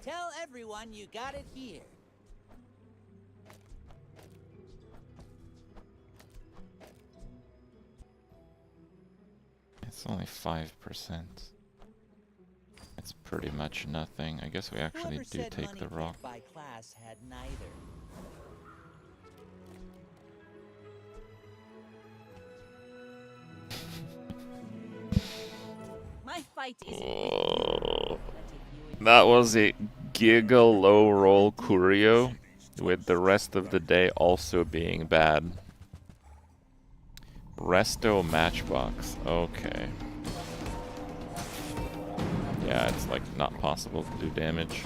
Tell everyone you got it here. It's only 5%. It's pretty much nothing. I guess we actually Whoever do said take money the rock. picked by class had neither. My fight is That was a giga low roll Curio, with the rest of the day also being bad. Resto Matchbox, okay. Yeah, it's like not possible to do damage.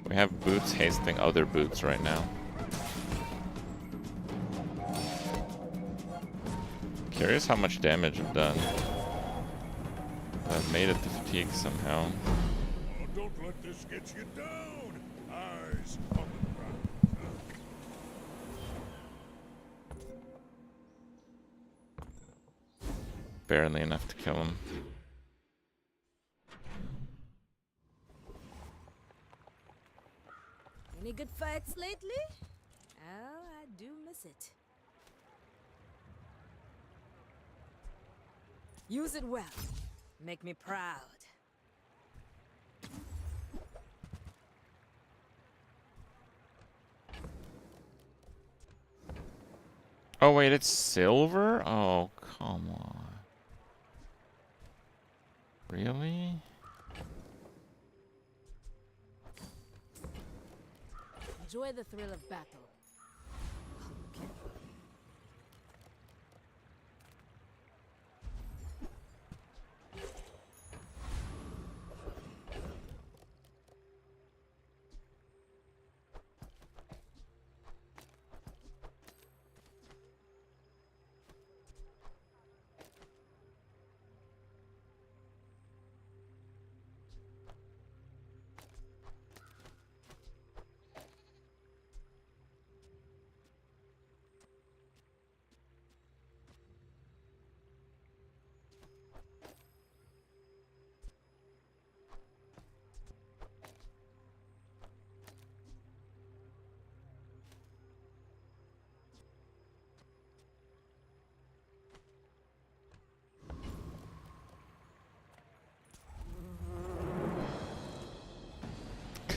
We have boots hasting other boots right now. Curious how much damage I've done. I've made it to fatigue somehow. Oh, don't let this get you down. Eyes on the ground. Barely enough to kill him. Any good fights lately? Oh, I do miss it. Use it well. Make me proud. Oh wait, it's silver? Oh, come on. Really? Enjoy the thrill of battle.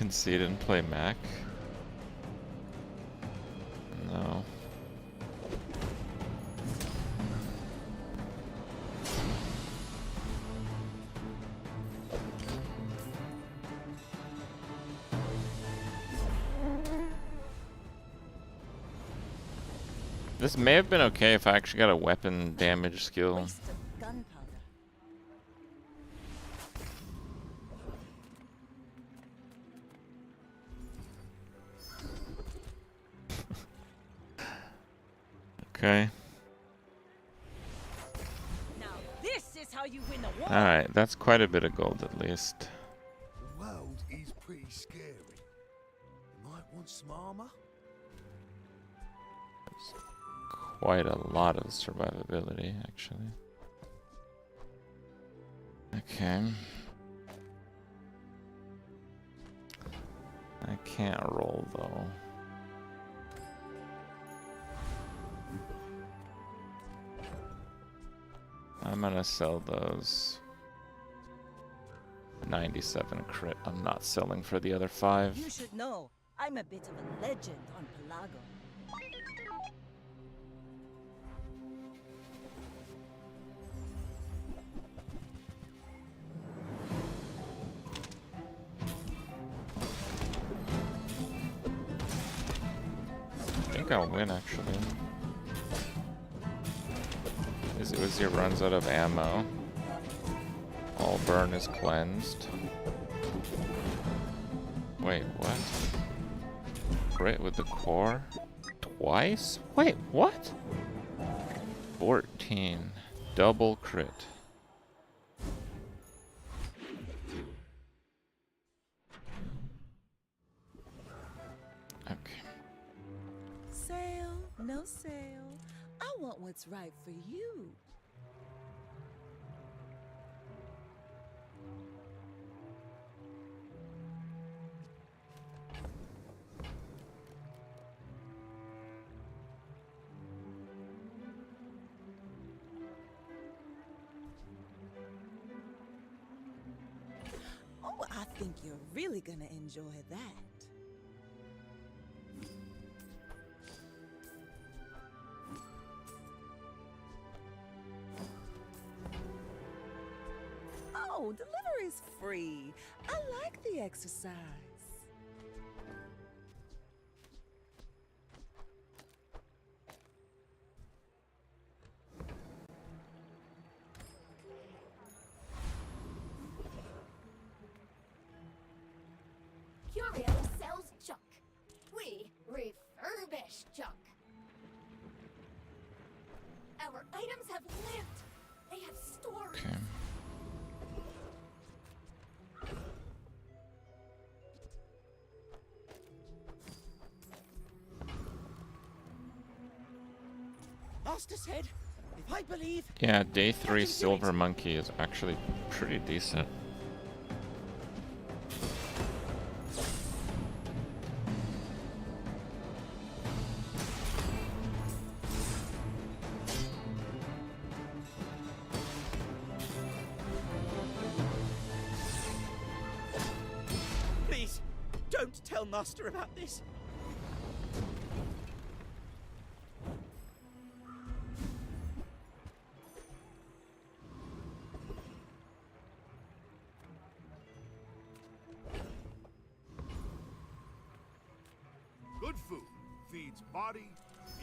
concede and play Mac? No. This may have been okay if I actually got a weapon damage skill. Okay. Now this is how you win a war. Alright, that's quite a bit of gold at least. The world is pretty scary. You might want some armor. Quite a lot of survivability, actually. Okay. I can't roll though. I'm gonna sell those. 97 crit. I'm not selling for the other 5. You should know, I'm a bit of a legend on Pelago. I think I'll win actually. Uzi runs out of ammo. All burn is cleansed. Wait, what? Crit with the core? Twice? Wait, what? 14. Double crit. Okay. Sale, no sale. I want what's right for you. Oh, I think you're really gonna enjoy that. Oh, delivery's free. I like the exercise. Curio sells junk. We refurbish junk. Our items have lived. They have stories. Okay. Master said, if I believe... Yeah, day 3 Silver Monkey is actually pretty decent. Please, don't tell Master about this. Good food. Feeds body,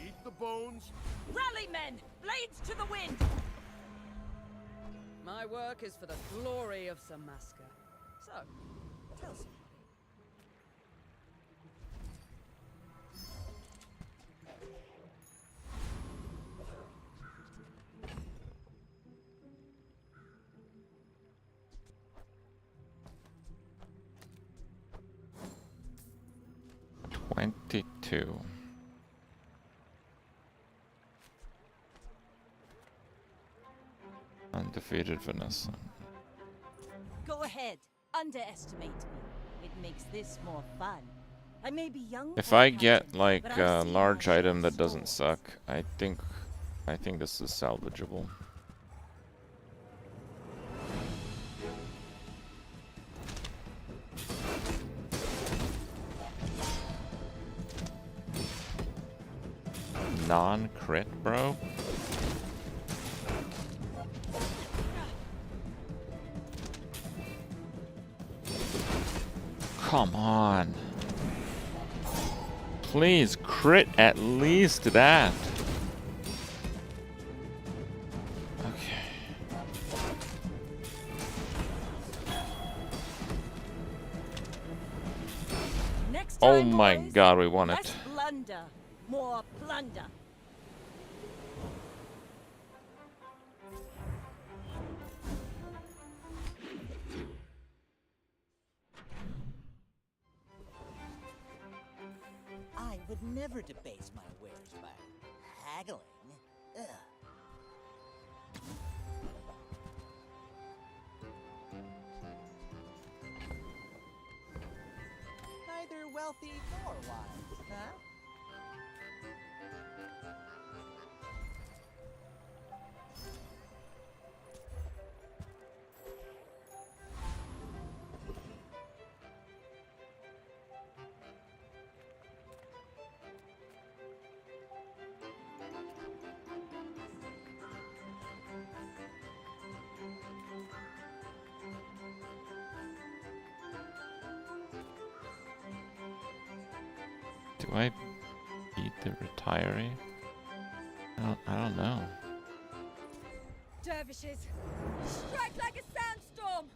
eat the bones. Rally, men! Blades to the wind! My work is for the glory of Samaska. So, tell somebody. $22. Undefeated Vanessa. Go ahead, underestimate me. It makes this more fun. I may be young. If I get like a large item that doesn't suck, I think this is salvageable. non-crit, bro? Come on. Please crit at least that. Okay. Next Oh time, my boys, god, we won it. less blunder, more plunder. I would never debase my wares by haggling. Ugh. Neither wealthy nor wise, huh? Do I beat the retiree? I don't know. Dervishes, strike like a sandstorm!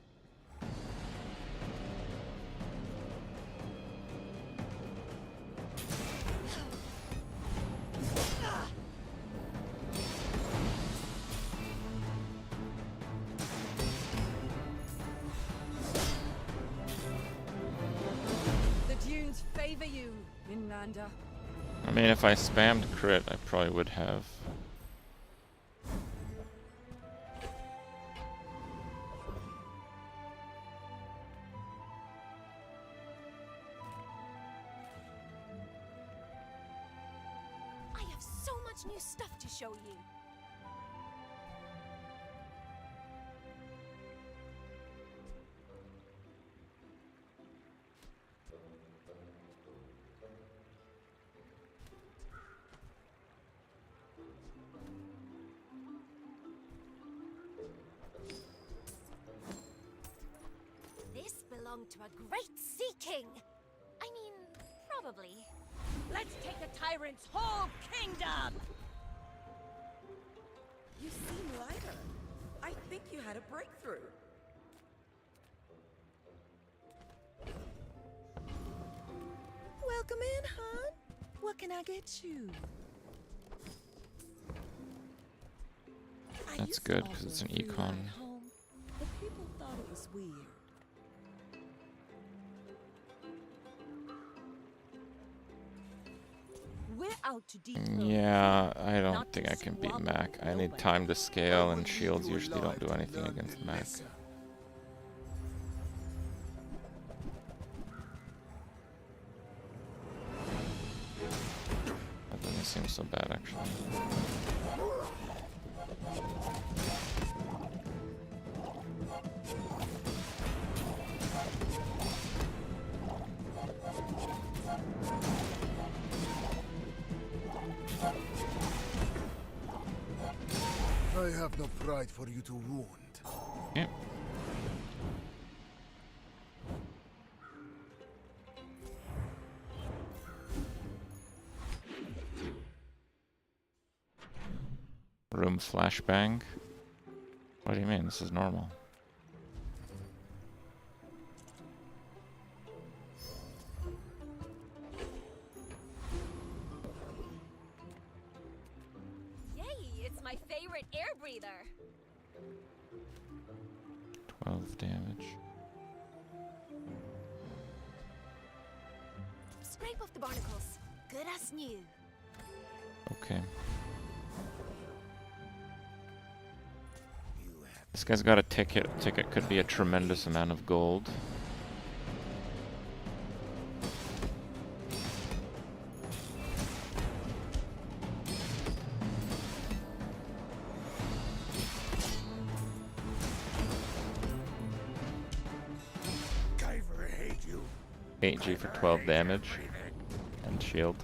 The dunes favor you, Inlander. I mean, if I spammed crit, I probably would have. I have so much new stuff to show you. This belonged to a great sea king. I mean, probably. Let's take a tyrant's whole kingdom! You seem lighter. I think you had a breakthrough. Welcome in, hon. What can I get you? That's good, because it's an econ. The people thought it was weird. We're out to deep. Yeah, I don't think I can beat Mac. I need time to scale, and shields usually don't do anything against Mac. That doesn't seem so bad, actually. I have no pride for you to wound. Yep. Room flashbang? What do you mean? This is normal. Yay, it's my favorite air breather. 12 damage. Scrape off the barnacles. Good as new. Okay. This guy's got a ticket. Ticket could be a tremendous amount of gold. Kyver hate you. 8G for 12 damage. And shield.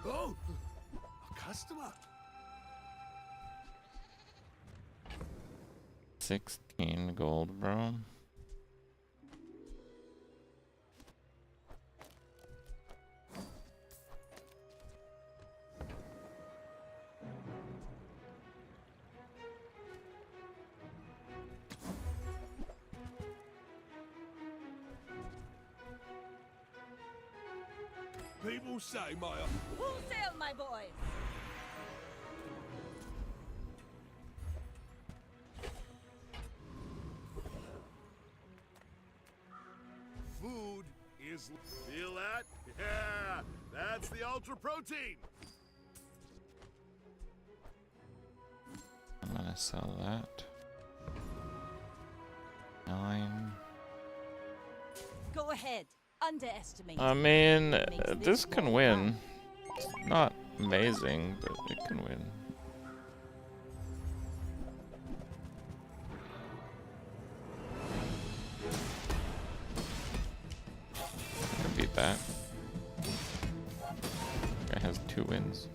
Oh, a customer. 16 gold, bro. People say my... Wholesale, my boys! Food is... Feel that? Yeah! That's the ultra protein! I'm gonna sell that. 9. Go ahead. Underestimate. I mean, this can win. It's not amazing, but it can win. I can beat that. Guy has 2 wins.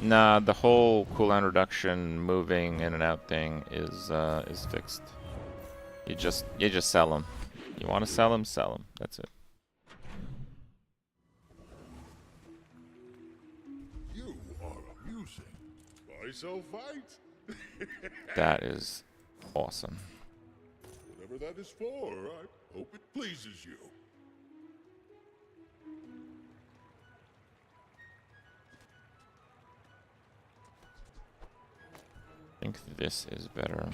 Nah, the whole cooldown reduction, moving in and out thing is fixed. You just sell them. You want to sell them, sell them. That's it. You are amusing. Why so fight? That is awesome. Whatever that is for, I hope it pleases you. I think this is better.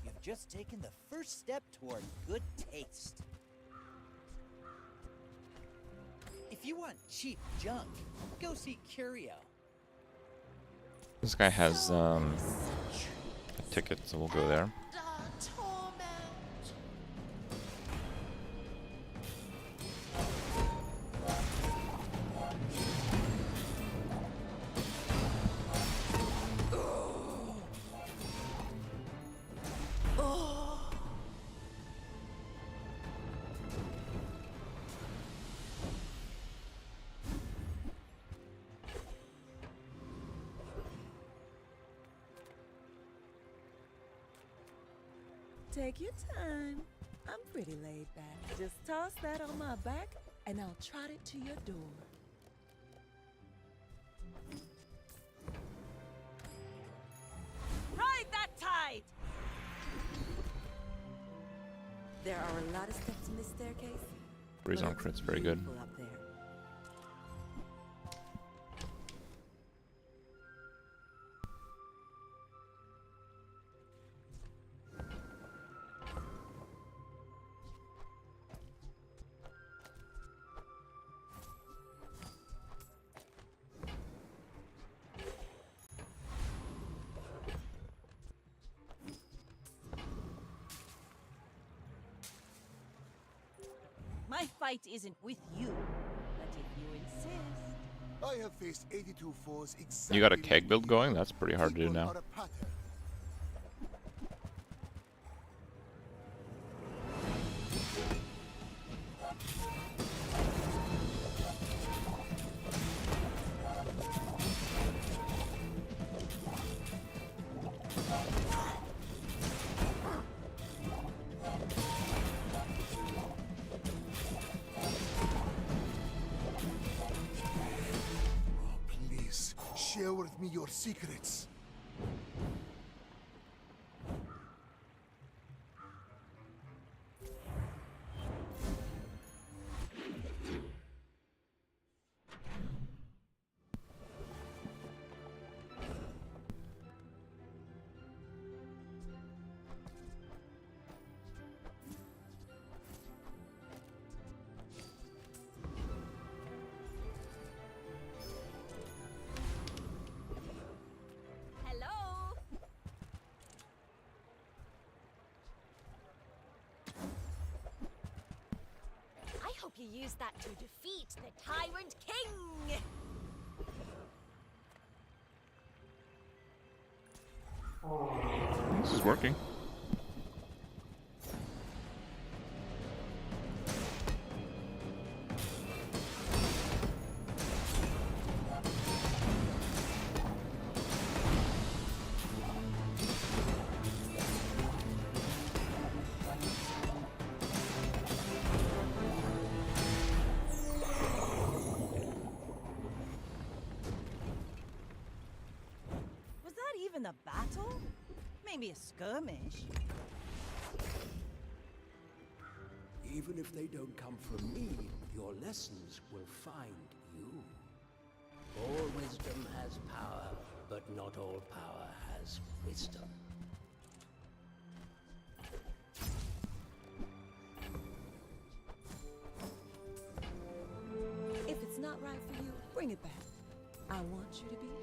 You've just taken the first step toward good taste. If you want cheap junk, go see Curio. This guy has a ticket, so we'll go there. Take your time. I'm pretty laid back. Just toss that on my back, and I'll trot it to your door. Ride that tide! There are a lot of steps in this staircase. Breeze on crit's very good. Beautiful up there. My fight isn't with you, but if you insist. I have faced 82 foes exactly. You got a keg build going? That's pretty hard to do now. Are a pattern. Please, share with me your secrets. Hello? you use that to defeat the Tyrant King! This is working. Was that even a battle? Maybe a skirmish. Even if they don't come from me, your lessons will find you. All wisdom has power, but not all power has wisdom. If it's not right for you, bring it back. I want you to be happy.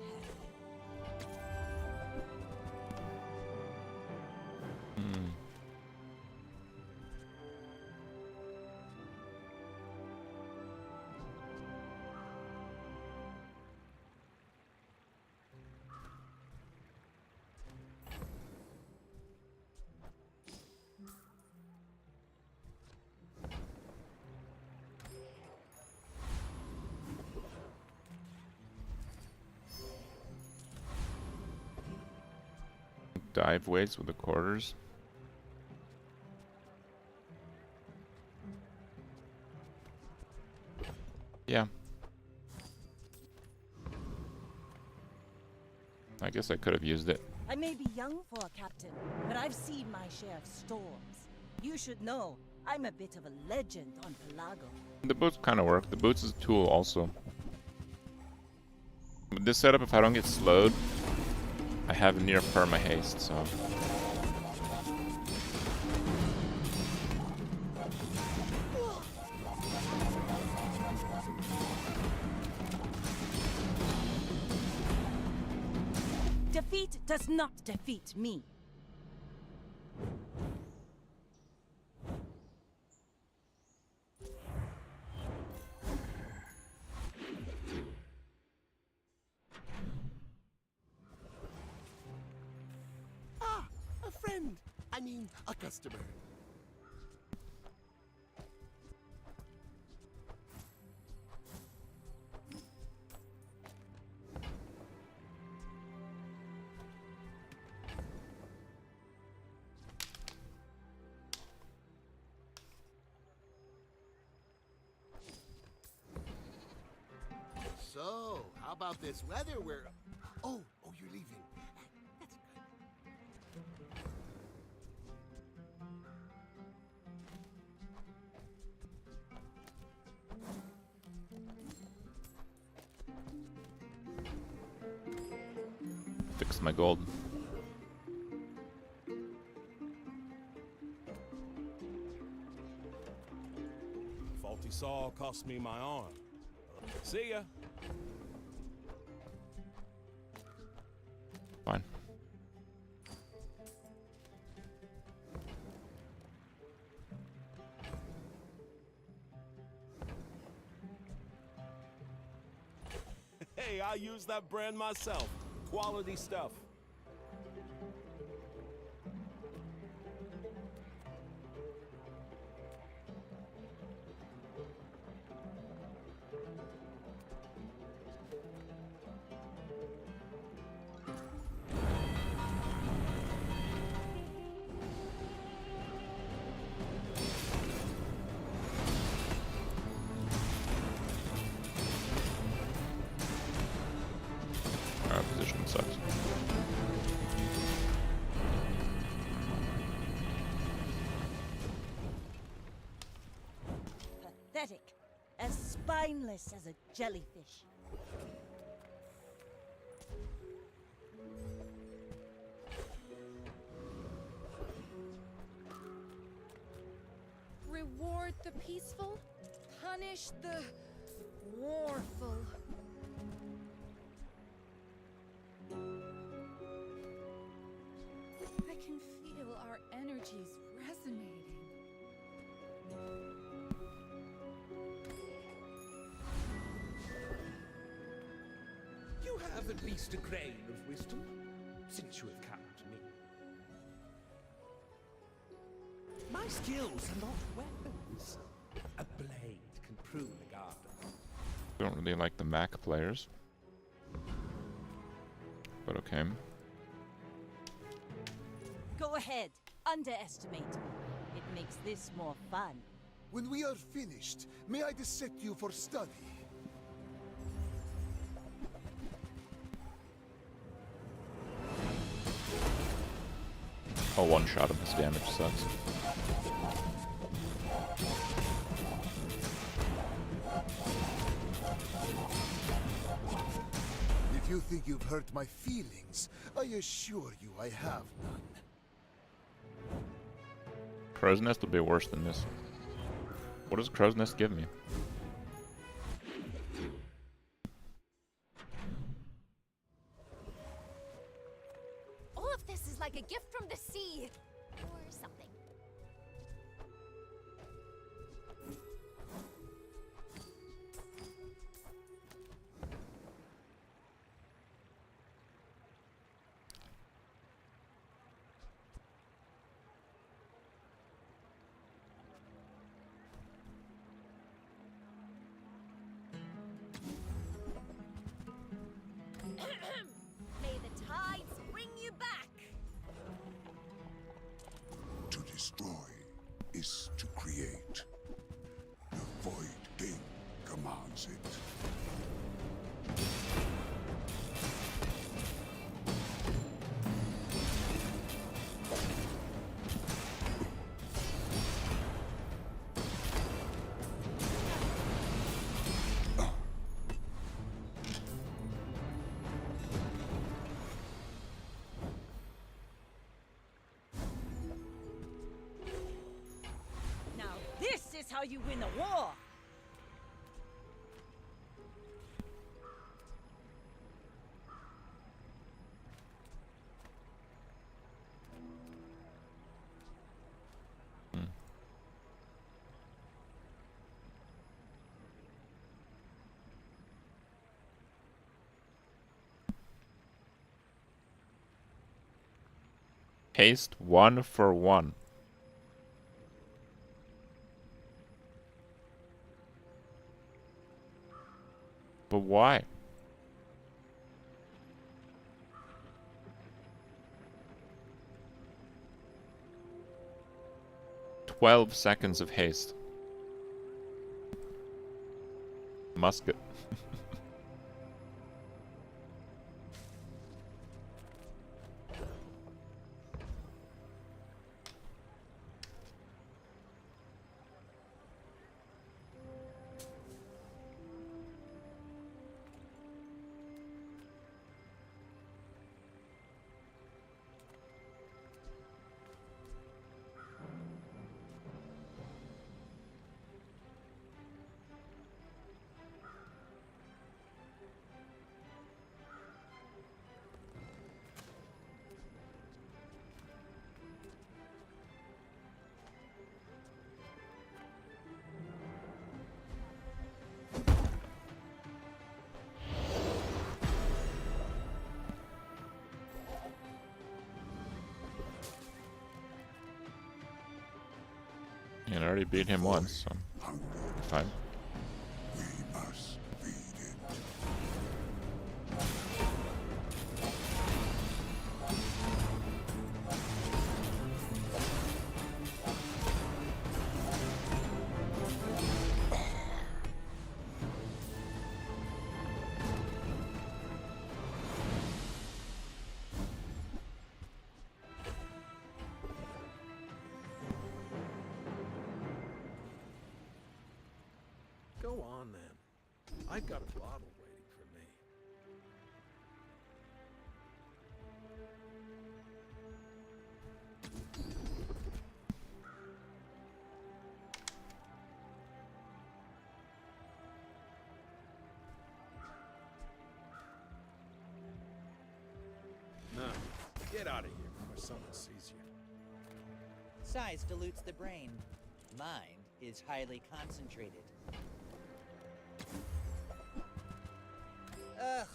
Dive weights with the quarters. Yeah. I guess I could have used it. I may be young for a captain, but I've seen my share of storms. You should know, I'm a bit of a legend on Pelago. The boots kind of work. The boots is a tool also. With this setup, if I don't get slowed, I have near perma haste, so. Defeat does not defeat me. Ah, a friend. I mean, a customer. So, how about this weather? Oh, you're leaving. That's Fix my gold. Faulty saw cost me my arm. See ya. Fine. Hey, I use that brand myself. Quality stuff. Our position sucks. Pathetic. As spineless as a jellyfish. Reward the peaceful, punish the warful. I can feel our energies resonating. worth at least a grain of wisdom, since you have come to me. My skills are not weapons. A blade can prune a garden. Don't really like the Mac players. But okay. Go ahead. Underestimate me. It makes this more fun. When we are finished, may I dissect you for study? Oh, one shot of this damage sucks. If you think you've hurt my feelings, I assure you I have none. Crow's Nest would be worse than this. What does Crow's Nest give me? All of this is like a gift from the sea. Or something. May the tides bring you back. To destroy is to create. The Void King commands it. Now this is how you win a war. Haste 1 for 1. But why? "12 seconds of haste." Musket. And I already beat him once, so fine. Go on then. I got a bottle waiting for me. No, get out of here before someone sees you. Size dilutes the brain. Mind is highly concentrated. Ugh,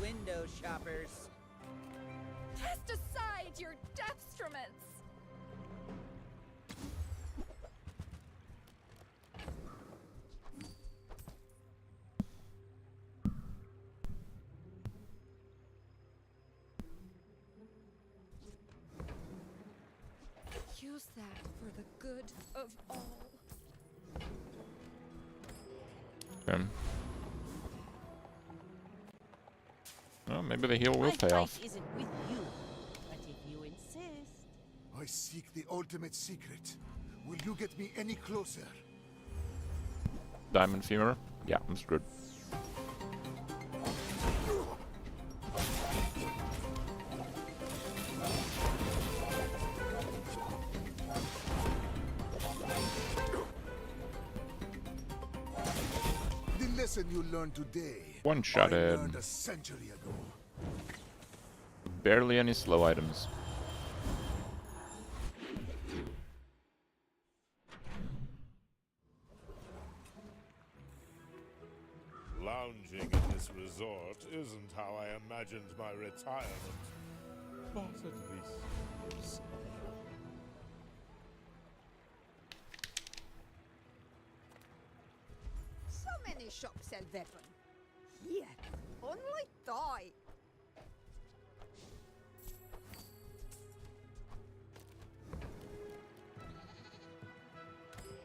window shoppers. Cast aside your deathstruments! Use that for the good of all. Okay. Well, maybe the heal will My pay fight off. isn't with you, but if you insist. I seek the ultimate secret. Will you get me any closer? Diamond Femur? Yeah, I'm screwed. The lesson you learned today. One-shotted. I learned a century ago. Barely any slow items. Lounging in this resort isn't how I imagined my retirement, but at least it's So many shops sell weapon. Here, only die.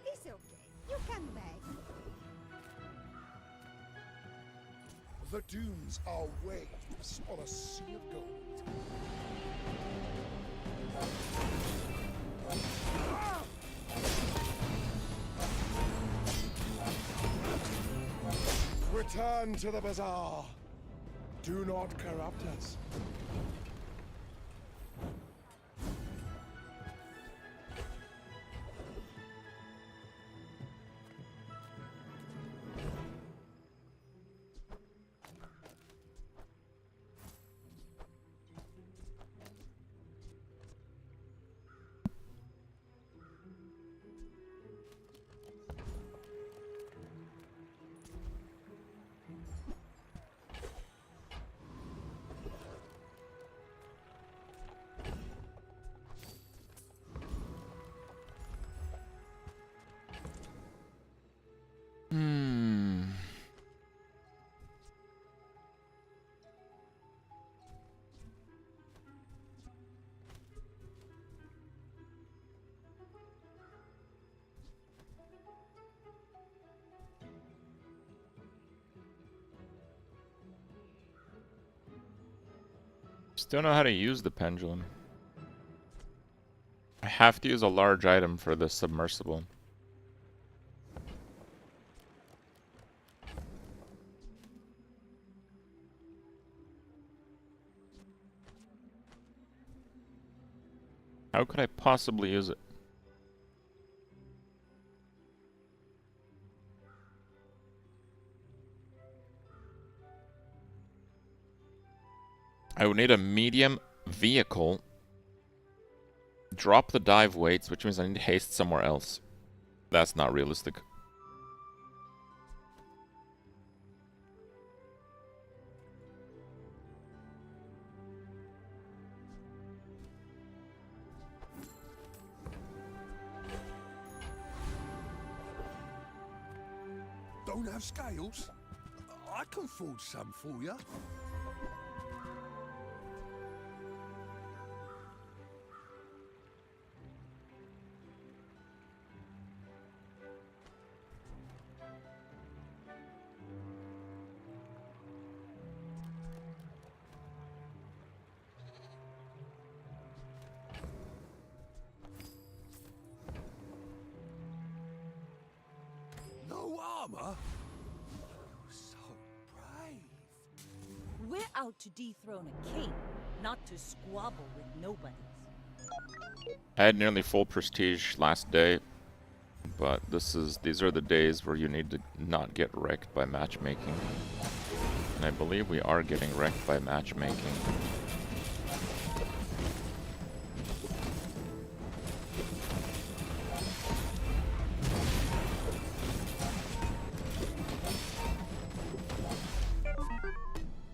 It's okay. You can beg. The dunes are waves on a sea of gold. Return to the Bazaar. Do not corrupt us. Still know how to use the pendulum. I have to use a large item for the submersible. How could I possibly use it? I would need a medium vehicle. Drop the dive weights, which means I need haste somewhere else. That's not realistic. Don't have scales? I can forge some for you. No armor? You're so brave. We're out to dethrone a king, not to squabble with nobodies. I had nearly full prestige last day, but these are the days where you need to not get wrecked by matchmaking. And I believe we are getting wrecked by matchmaking.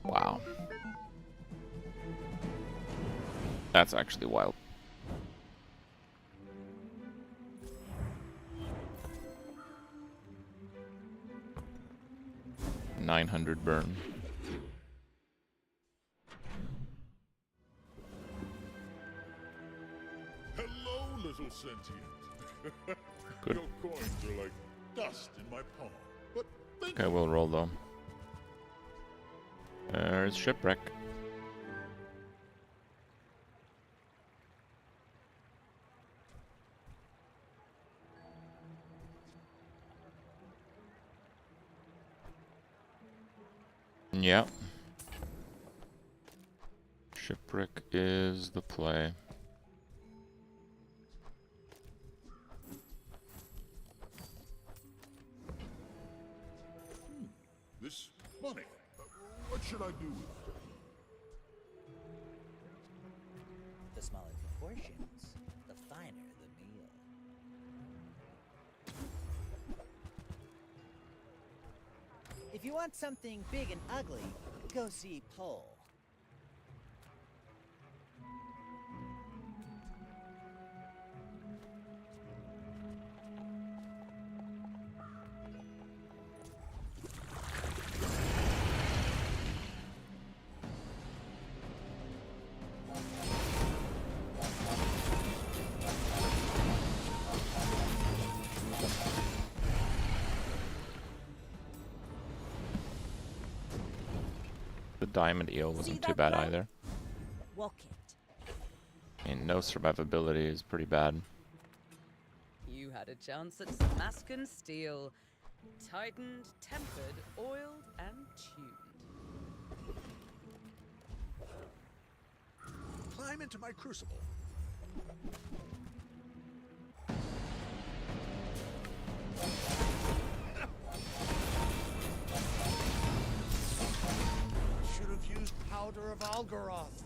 Wow. That's actually wild. $900 burn. Hello, little sentient. Good. Your coins are like dust in my palm. But thank Okay, we'll roll though. There's shipwreck. Yeah. Shipwreck is the play. This money. What should I do with it? The smaller the portions, the finer the meal. If you want something big and ugly, go see Pole. The diamond eel wasn't too bad either. Walk it. And no survivability is pretty bad. You had a chance at Samascan steel. Tightened, tempered, oiled, and tuned. Climb into my crucible. Should have used powder of Algaroth.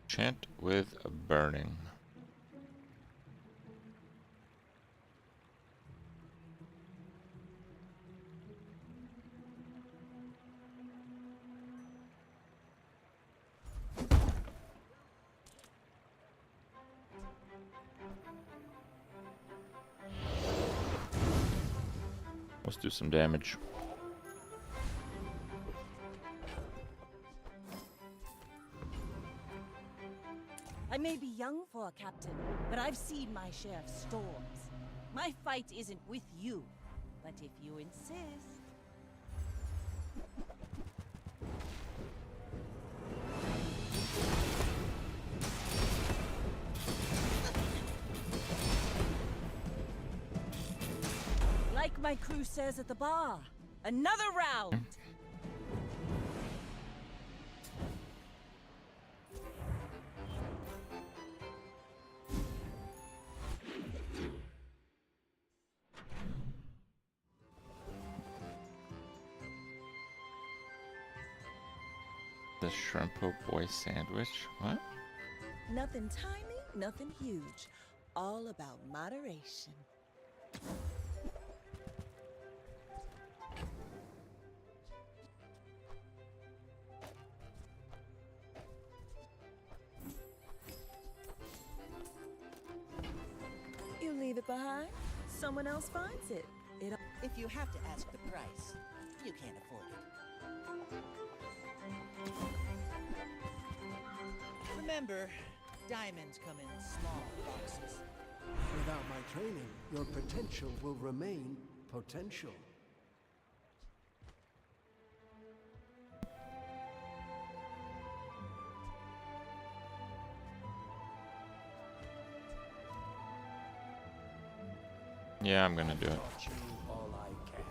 Chant with a burning. Let's do some damage. I may be young for a captain, but I've seen my share of storms. My fight isn't with you, but if you insist. Like my crew says at the bar, another round! The Shrimpo Boy sandwich? What? Nothing tiny, nothing huge. All about moderation. You leave it behind, someone else finds it. If you have to ask the price, you can't afford it. Remember, diamonds come in small boxes. Without my training, your potential will remain potential. Yeah, I'm gonna do it. All I can.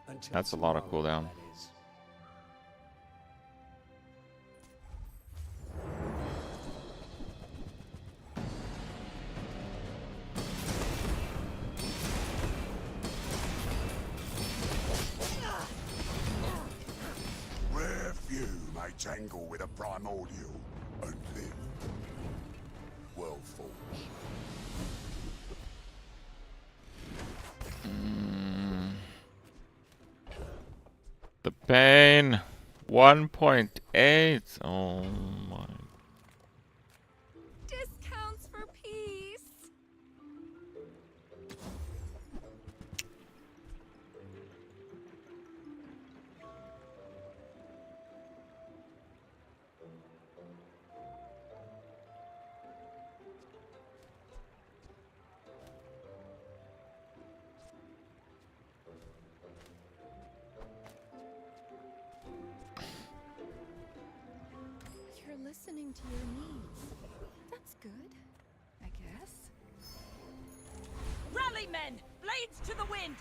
Until That's a lot of tomorrow, cooldown. that is. Rare few may tangle with a primordial and live. Pain. 1.8. Oh my. Discounts for peace. You're listening to your needs. That's good, I guess. Rally, men! Blades to the wind!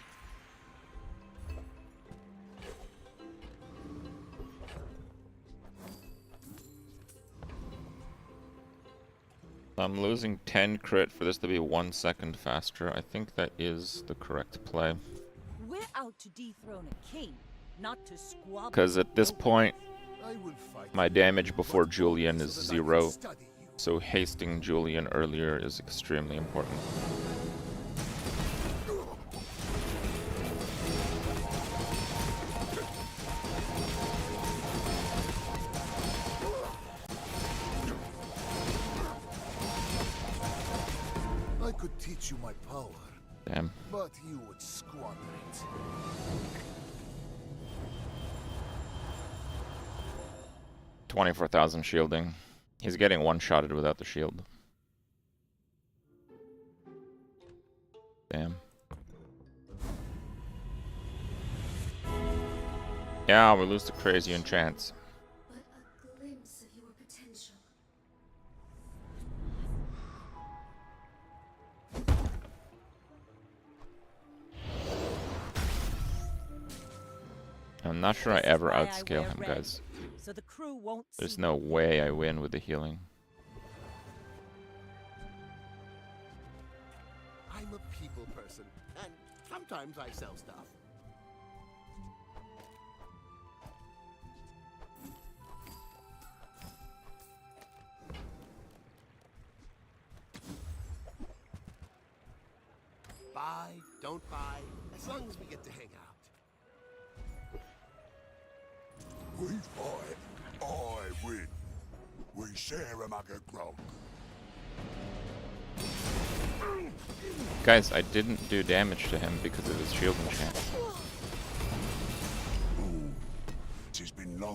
I'm losing 10 crit for this to be 1 second faster. I think that is the correct play. We're out to dethrone a king, not to squabble. Because at this point, my damage before Julian is 0. So hasting Julian earlier is extremely important. I could teach you my power. Damn. But you would squander it. 24,000 shielding. He's getting one-shotted without the shield. Damn. Yeah, we lose to Crazy Enchants. But a glimpse of your potential. I'm not sure I ever outscale him, guys. So the crew won't There's no way I win with the healing. I'm a people person, and sometimes I sell stuff. Buy, don't buy, as long as we get to hang out. We fight, I win. We share among a grog. Guys, I didn't do damage to him because of his shield enchant.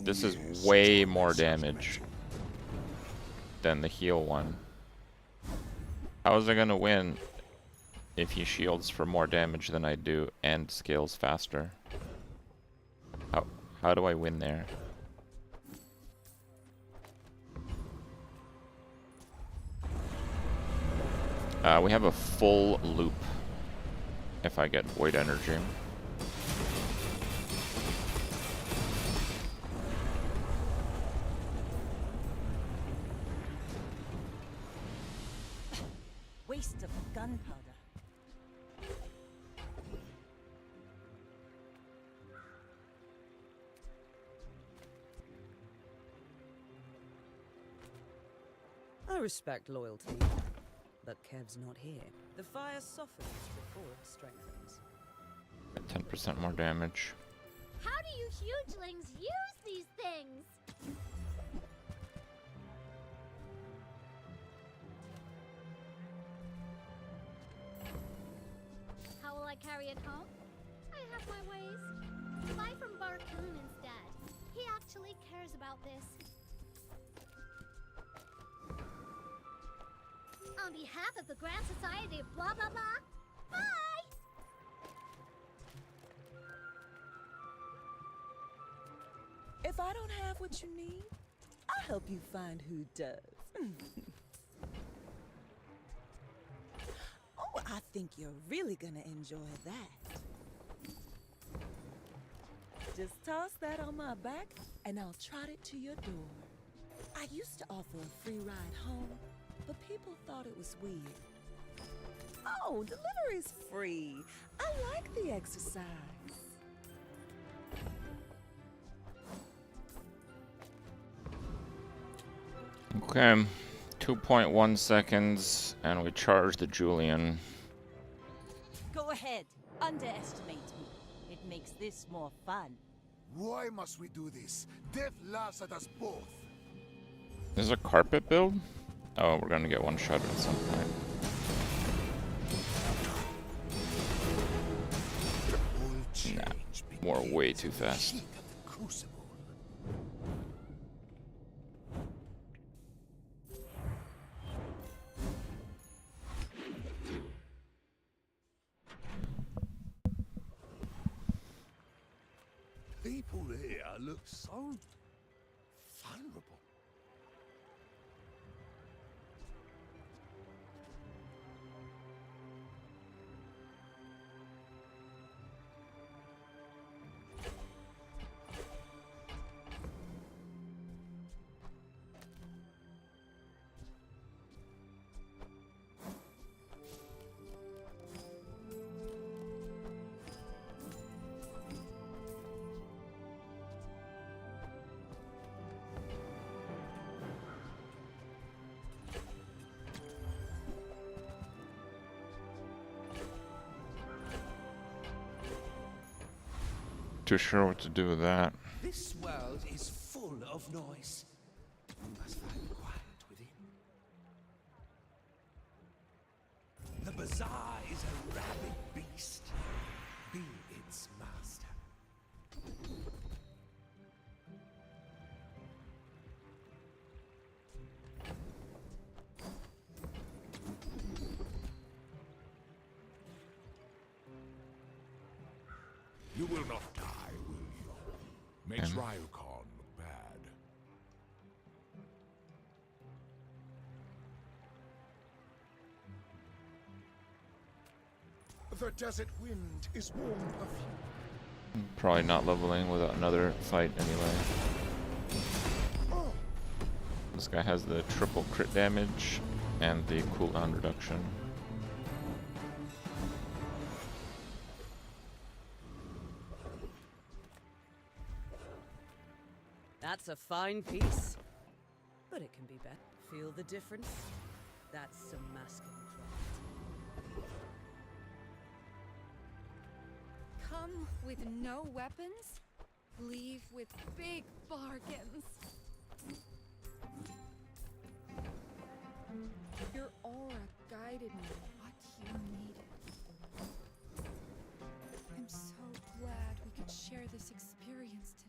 This is way more damage than the heal one. How is I gonna win if he shields for more damage than I do and scales faster? How do I win there? We have a full loop if I get Void Energy. Waste of gunpowder. I respect loyalty, but Kev's not here. The fire softens before it strengthens. 10% more damage. How do you hugelings use these things? How will I carry it home? I have my ways. Buy from Barcoon instead. He actually cares about this. On behalf of the Grand Society of blah blah blah, bye! If I don't have what you need, I'll help you find who does. Oh, I think you're really gonna enjoy that. Just toss that on my back, and I'll trot it to your door. I used to offer a free ride home, but people thought it was weird. Oh, delivery's free. I like the exercise. Okay, 2.1 seconds, and we charge the Julian. Go ahead, underestimate me. It makes this more fun. Why must we do this? Death laughs at us both. There's a carpet build? Oh, we're gonna get one shot at some point. Nah, we're way too fast. People here look so vulnerable. Too sure what to do with that. This world is full of noise. We must find quiet within. The Bazaar is a rabid beast. Be its master. You will not die, will you? Makes Ryukon look bad. The desert wind is warm perfume. Probably not leveling without another fight anyway. This guy has the triple crit damage and the cooldown reduction. That's a fine piece. But it can be better. Feel the difference? That's some masking craft. Come with no weapons, leave with big bargains. Your aura guided me what you needed. I'm so glad we could share this experience today.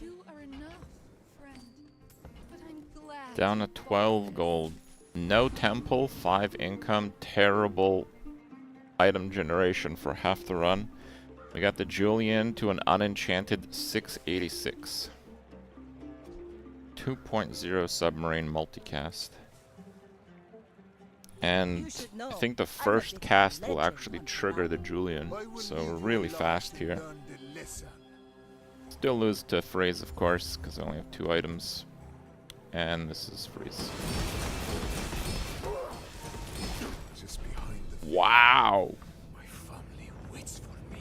You are enough, friend. But I'm glad. Down to 12 gold. No temple, 5 income, terrible item generation for half the run. We got the Julian to an unenchanted 686. 2.0 submarine multicast. And I think the first cast will actually trigger the Julian, so we're really fast here. Still lose to Phrase, of course, because I only have 2 items. And this is Freeze. Wow!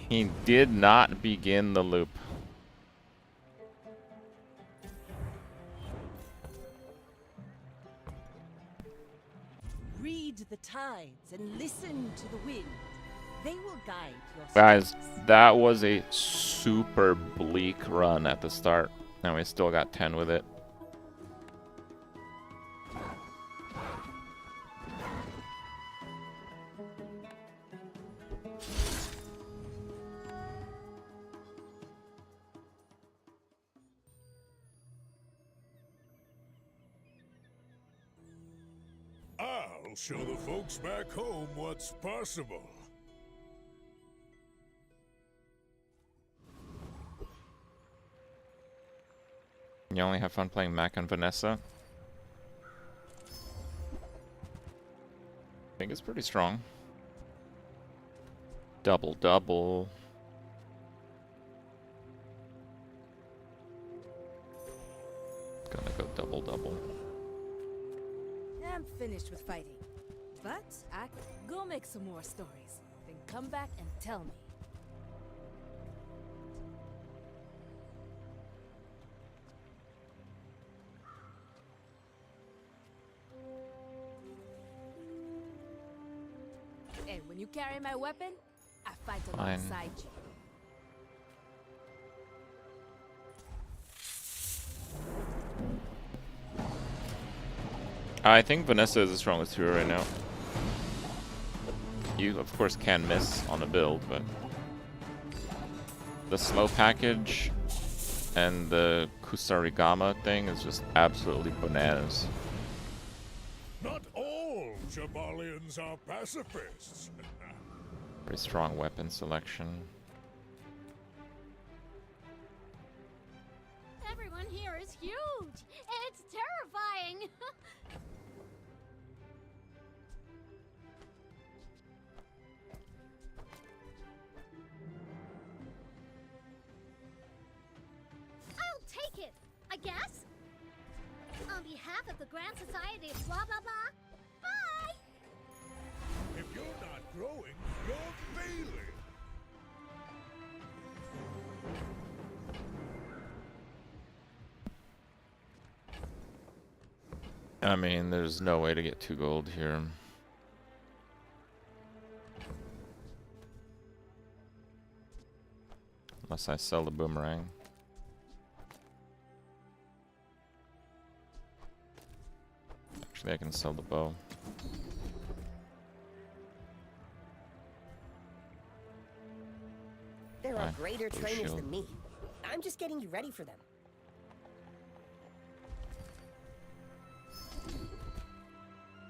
He did not begin the loop. Read the tides and listen to the wind. They will guide your Guys, steps. that was a super bleak run at the start. And we still got 10 with it. I'll show the folks back home what's possible. You only have fun playing Mac and Vanessa? I think it's pretty strong. Double double. Gonna go double double. I'm finished with fighting. But I go make some more stories. Then come back and tell me. And when you carry my weapon, I fight Fine. alongside you. I think Vanessa is the strongest hero right now. You, of course, can miss on a build, but the slow package and the Kusarigama thing is just absolutely bananas. Not all Jabalians are pacifists. Very strong weapon selection. Everyone here is huge. It's terrifying. I'll take it, I guess. On behalf of the Grand Society of blah blah blah. Bye. If you're not growing, you're failing. I mean, there's no way to get 2 gold here. Unless I sell the boomerang. Actually, I can sell the bow. There are Fine. greater Blue trainers shield. than me. I'm just getting you ready for them.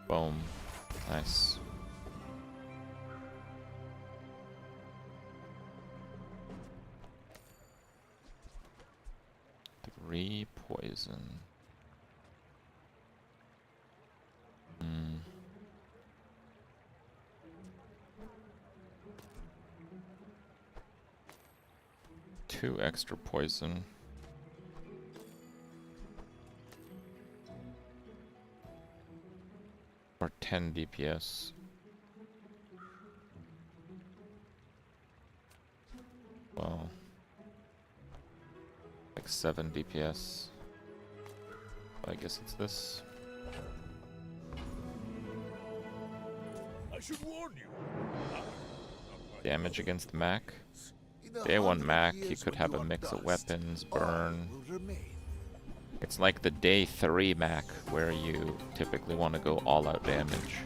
Boom. Nice. Three poison. Hmm. Two extra poison. Or 10 DPS. Well, like 7 DPS. I guess it's this. I should warn you. Damage against Mac. Day 1 Mac, he could have a mix of weapons, burn. It's like the day 3 Mac, where you typically want to go all out damage.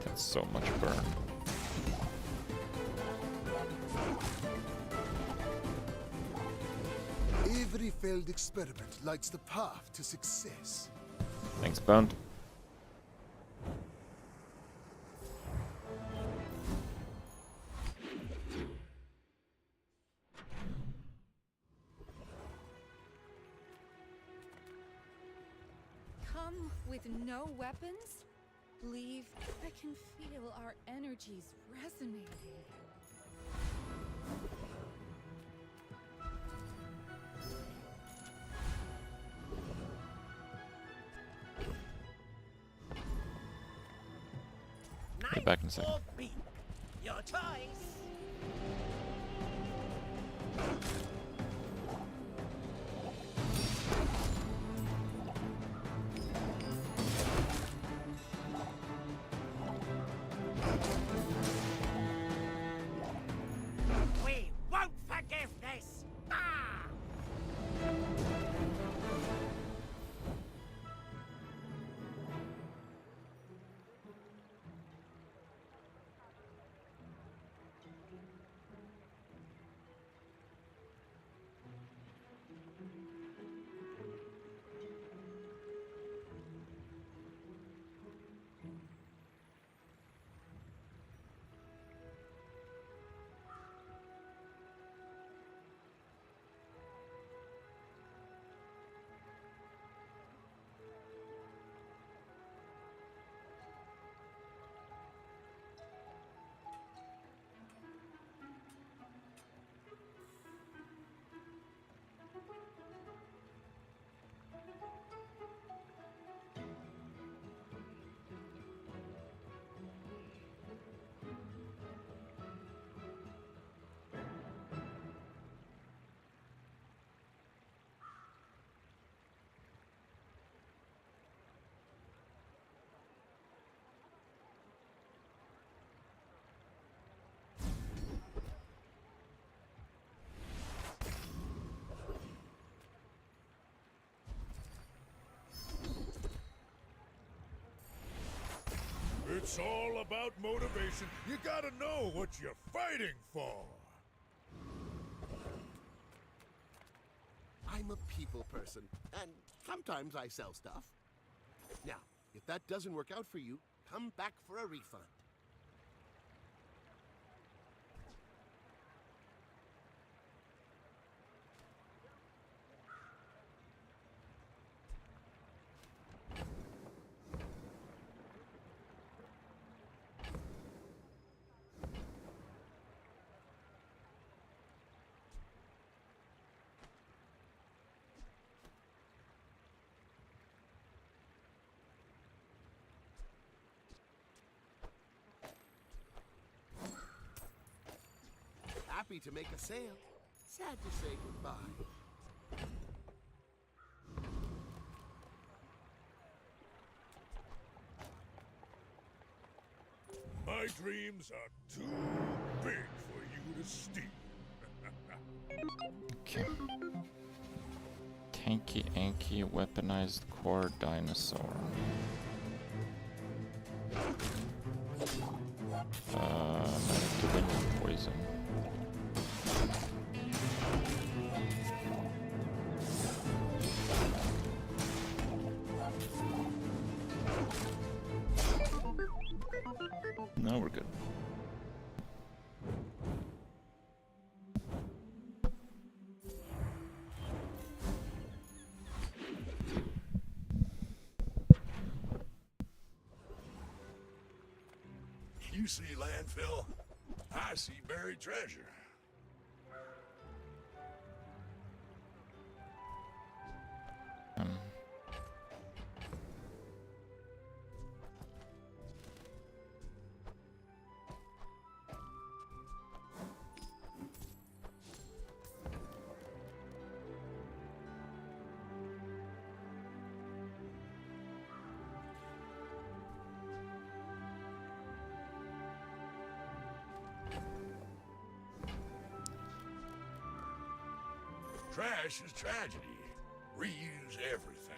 That's so much burn. Every failed experiment lights the path to success. Thanks, Bone. Come with no weapons? Leave. I can feel our energies resonating. Be back in a second. Your choice. We won't forgive this. Ah! It's all about motivation. You gotta know what you're fighting for. I'm a people person, and sometimes I sell stuff. Now, if that doesn't work out for you, come back for a refund. Happy to make a sale. Sad to say goodbye. My dreams are too big for you to steal. Okay. Tanky Anky weaponized core dinosaur. Medic poison. No, we're good. You see landfill, I see buried treasure. Trash is tragedy. Reuse everything.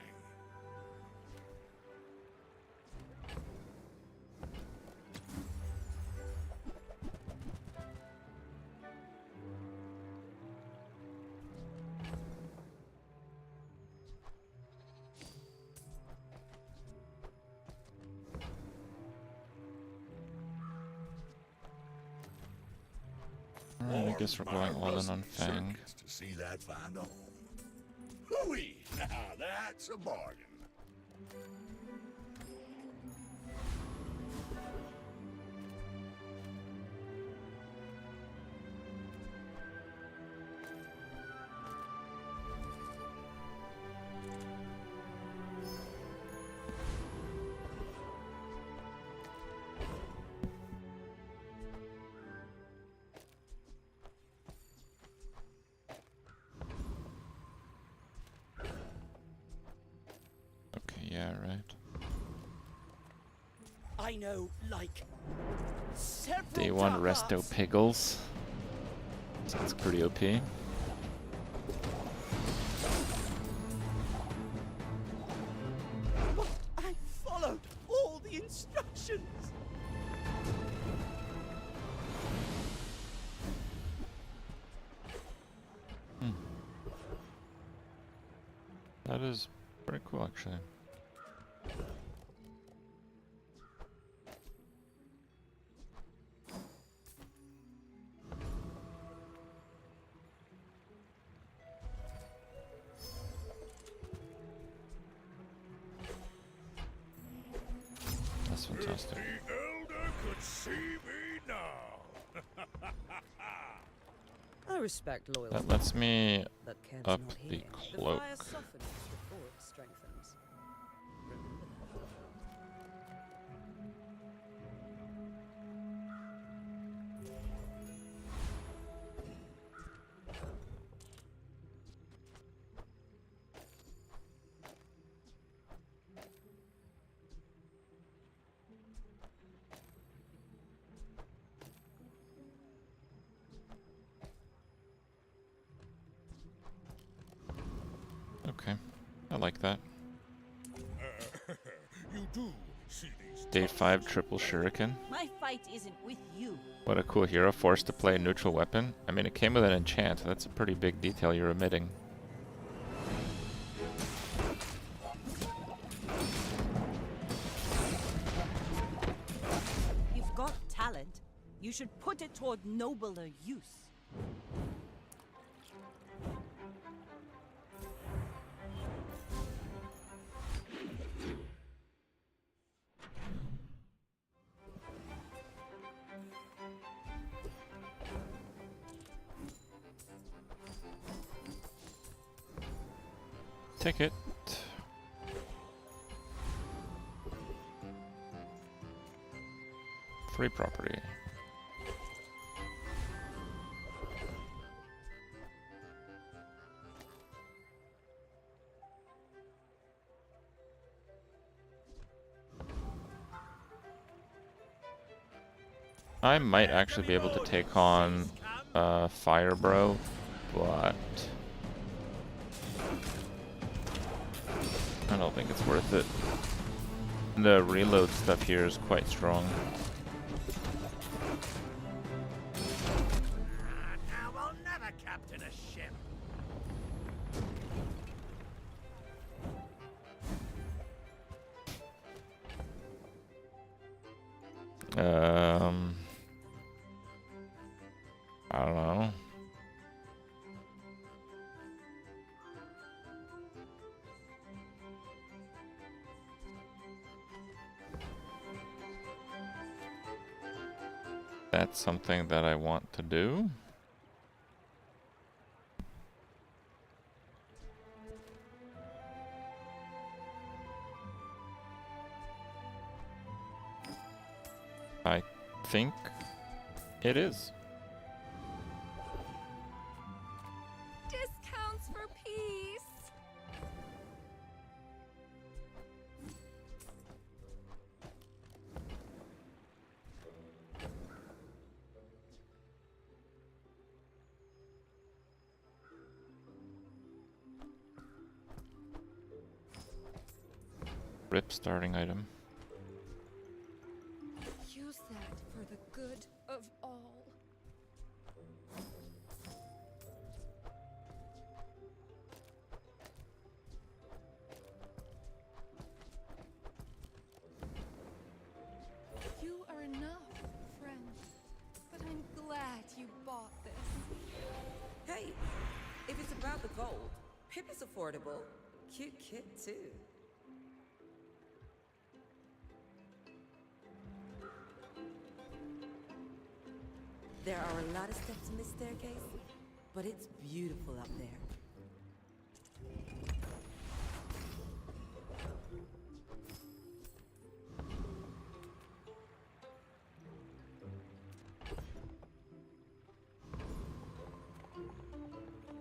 Alright, I guess we're going all in on Fang. To see that find a home. Hooey! Now that's a bargain. Yeah, right. I know, like, several Day 1 dark resto arts. piggles. Sounds pretty OP. But I followed all the instructions. That is pretty cool, actually. That's fantastic. If the elder could see me now. I respect loyalty. That lets me That Kev's up not the here. cloak. The fire softens before it strengthens. Remember that. Okay, I like that. You do see these Texas. Day 5 triple shuriken. My fight isn't with you. What a cool hero, forced to play a neutral weapon. I mean, it came with an enchant. That's a pretty big detail you're omitting. You've got talent. You should put it toward nobler use. Ticket. Free property. I might actually be able to take on Fire Bro, but I don't think it's worth it. The reload stuff here is quite strong. Now we'll never captain a ship. I don't know. That's something that I want to do. I think it is. Discounts for peace. Rip starting item. Use that for the good of all. You are enough, friend. But I'm glad you bought this. Hey, if it's about the gold, Pip is affordable. Cute kid, too. There are a lot of steps in this staircase, but it's beautiful up there.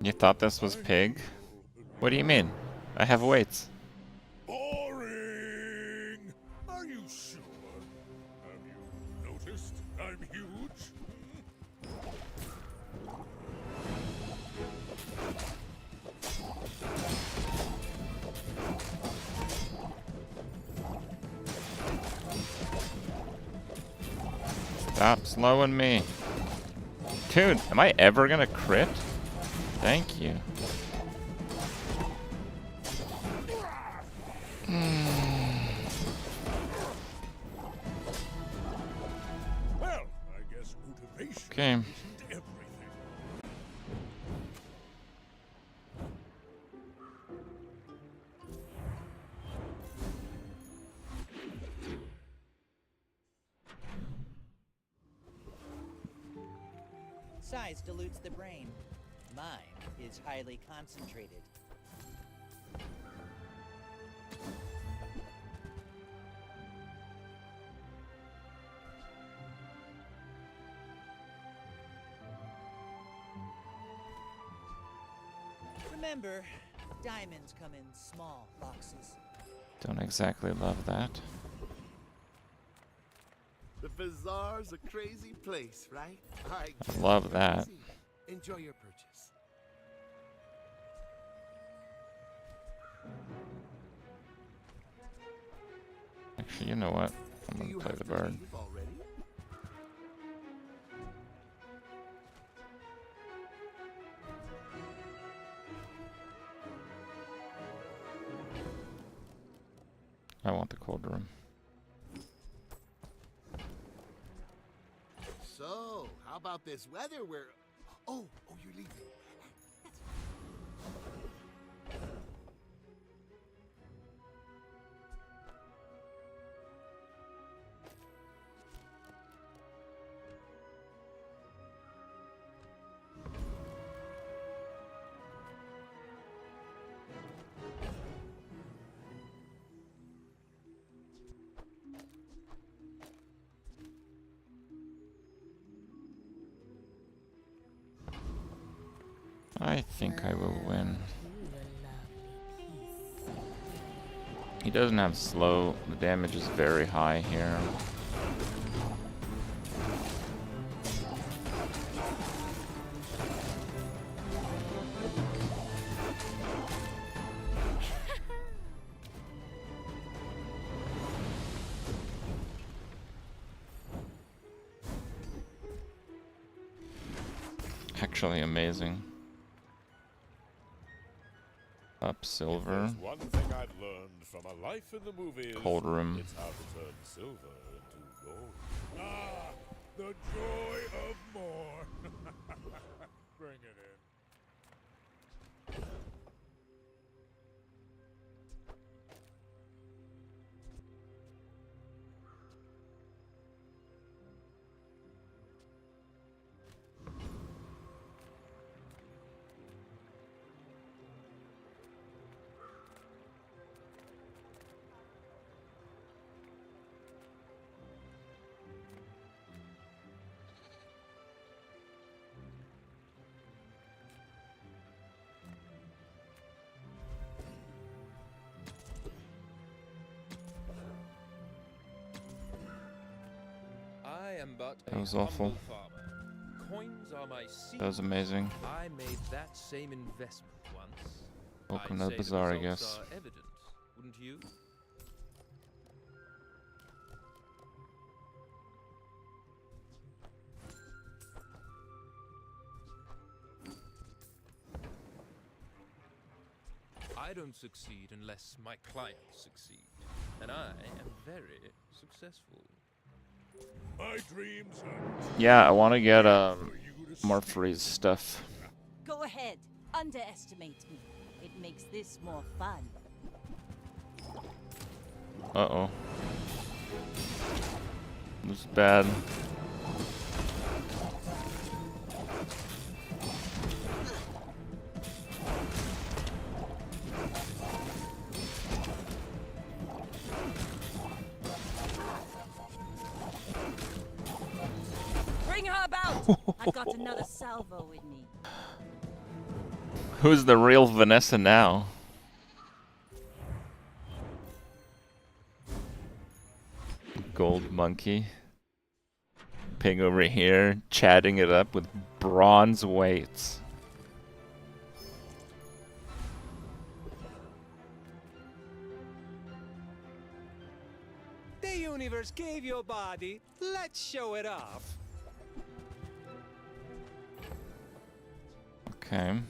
You thought this was pig? What do you mean? I have weights. Boring! Are you sure? Have you noticed I'm huge? Stop slowing me. Dude, am I ever gonna crit? Thank you. Well, I guess motivation Okay. isn't everything. Size dilutes the brain. Mine is highly concentrated. Remember, diamonds come in small boxes. Don't exactly love that. The Bazaar's a crazy place, right? I Love that. Enjoy your purchase. Actually, you know what? I'm Do gonna you play have the to bird. leave already? I want the cold room. So, how about this weather where... Oh, you're leaving. I think I will win. He doesn't have slow. The damage is very high here. Actually amazing. Up silver. There's one thing I've learned from a life in the movies. Cold room. It's how to turn silver into gold. Ah, the joy of more. Bring it in. I am but That was a awful. humble farmer. Coins are my seed. That was amazing. I made that same investment once. Welcome I'd to the say Bazaar, I results guess. are evident, wouldn't you? I don't succeed unless my clients succeed, and I am very successful. My dreams are... Yeah, I want to get more freeze stuff. Go ahead, underestimate me. It makes this more fun. Uh-oh. This is bad. Bring her about! I've got another salvo with me. Who's the real Vanessa now? Gold monkey. Ping over here, chatting it up with bronze weights. The universe gave you a body. Let's show it off. Okay.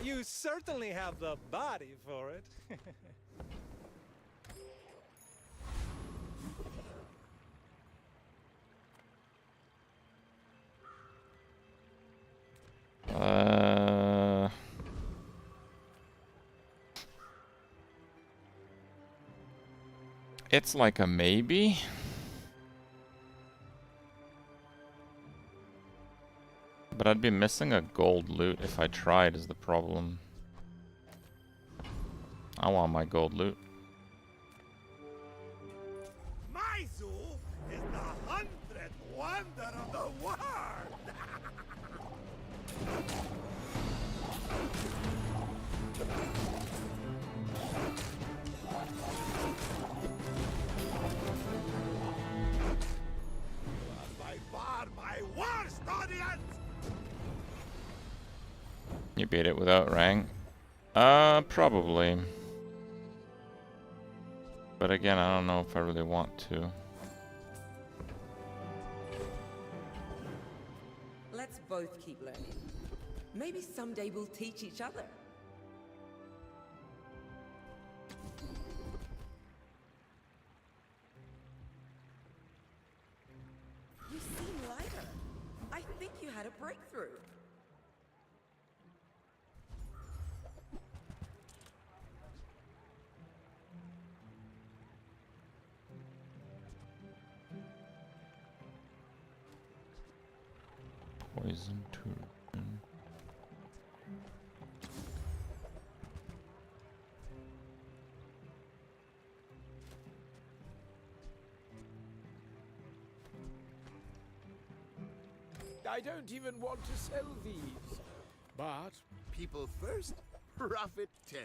You certainly have the body for it. It's like a maybe. But I'd be missing a gold loot if I tried is the problem. I want my gold loot. My zoo is the 100th wonder of the world. By far my worst audience. You beat it without rank. Probably. But again, I don't know if I really want to. Let's both keep learning. Maybe someday we'll teach each other. You seem lighter. I think you had a breakthrough. Poison turban. I don't even want to sell these. But People first, profit 10.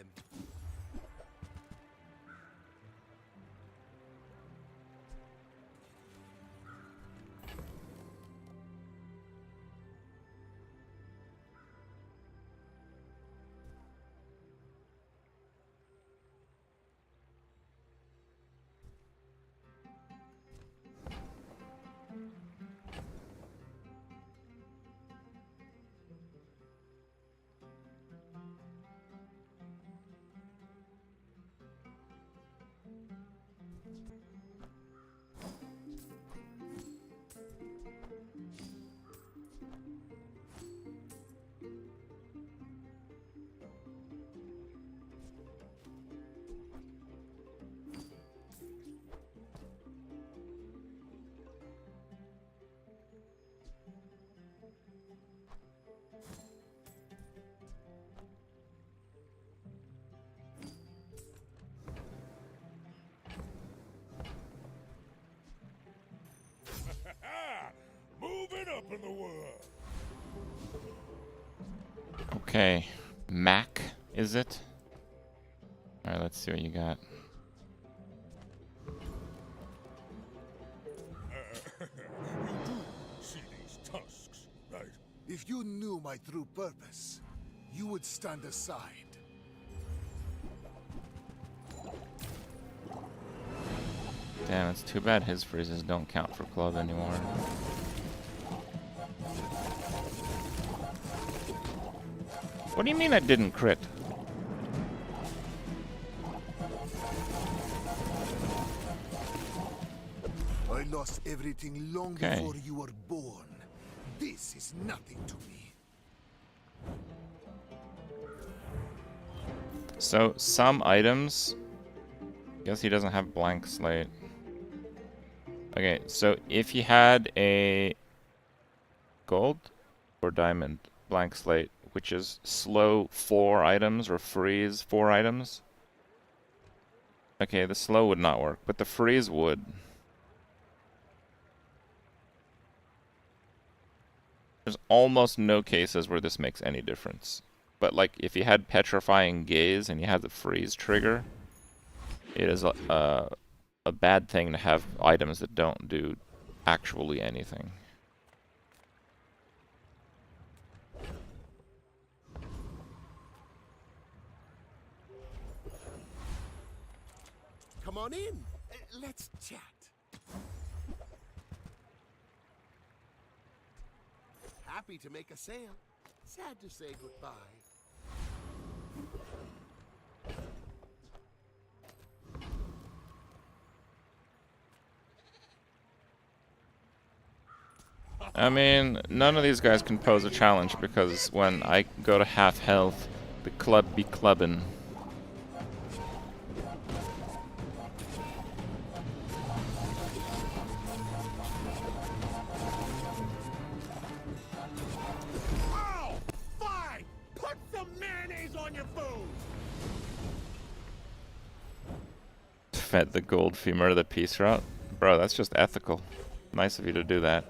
Moving up in the world. Okay, Mac, is it? Alright, let's see what you got. You do see these tusks, right? If you knew my true purpose, you would stand aside. Damn, it's too bad his freezes don't count for club anymore. What do you mean I didn't crit? I lost everything long Okay. before you were born. This is nothing to me. So, some items... Guess he doesn't have blank slate. Okay, so if he had a gold or diamond blank slate, which is slow 4 items or freeze 4 items. Okay, the slow would not work, but the freeze would. There's almost no cases where this makes any difference. But like if you had petrifying gaze and you had the freeze trigger, it is a bad thing to have items that don't do actually anything. Come on in. Let's chat. Happy to make a sale. Sad to say goodbye. I mean, none of these guys can pose a challenge because when I go to half health, the club be clubbin'. Oh, fine! Put some mayonnaise on your food! Fed the gold femur to the peace route? Bro, that's just ethical. Nice of you to do that.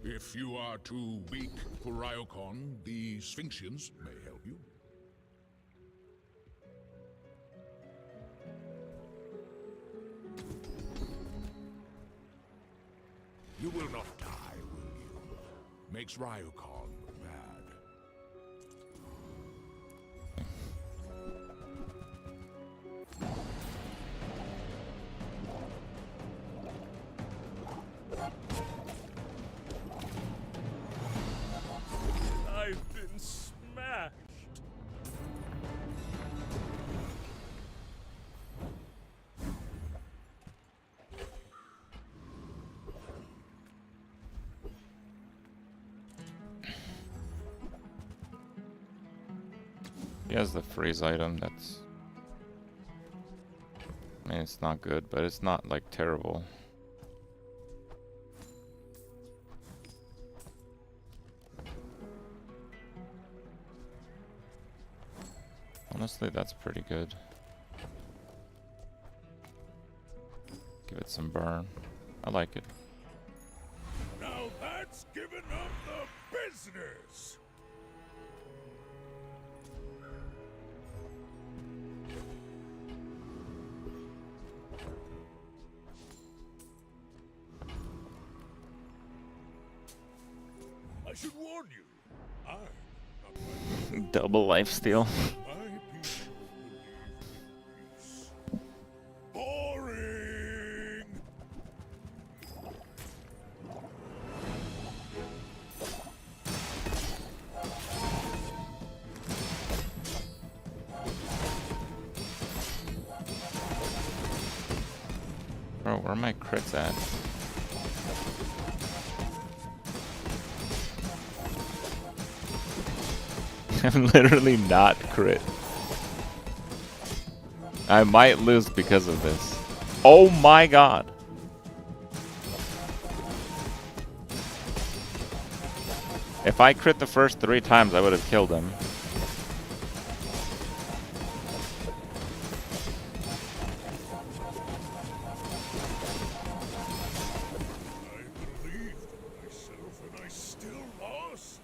If you are too weak for Ryokon, the Sphinxians may help you. You will not die, will you? Makes Ryokon look bad. He has the freeze item. That's. I mean, it's not good, but it's not like terrible. Honestly, that's pretty good. Give it some burn. I like it. Now that's giving up the business! I should warn you, I'm not Double lifesteal. boring! Bro, where are my crits at? I'm literally not crit. I might lose because of this. Oh my god. If I crit the first 3 times, I would have killed him. I believed in myself and I still lost.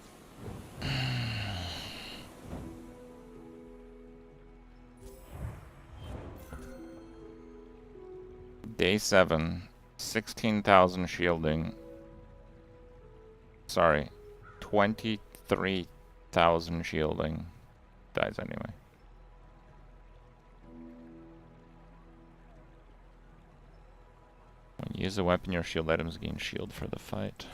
Day 7, 16,000 shielding. Sorry, 23,000 shielding. Dies anyway. When you use a weapon, your shield items gain shield for the fight.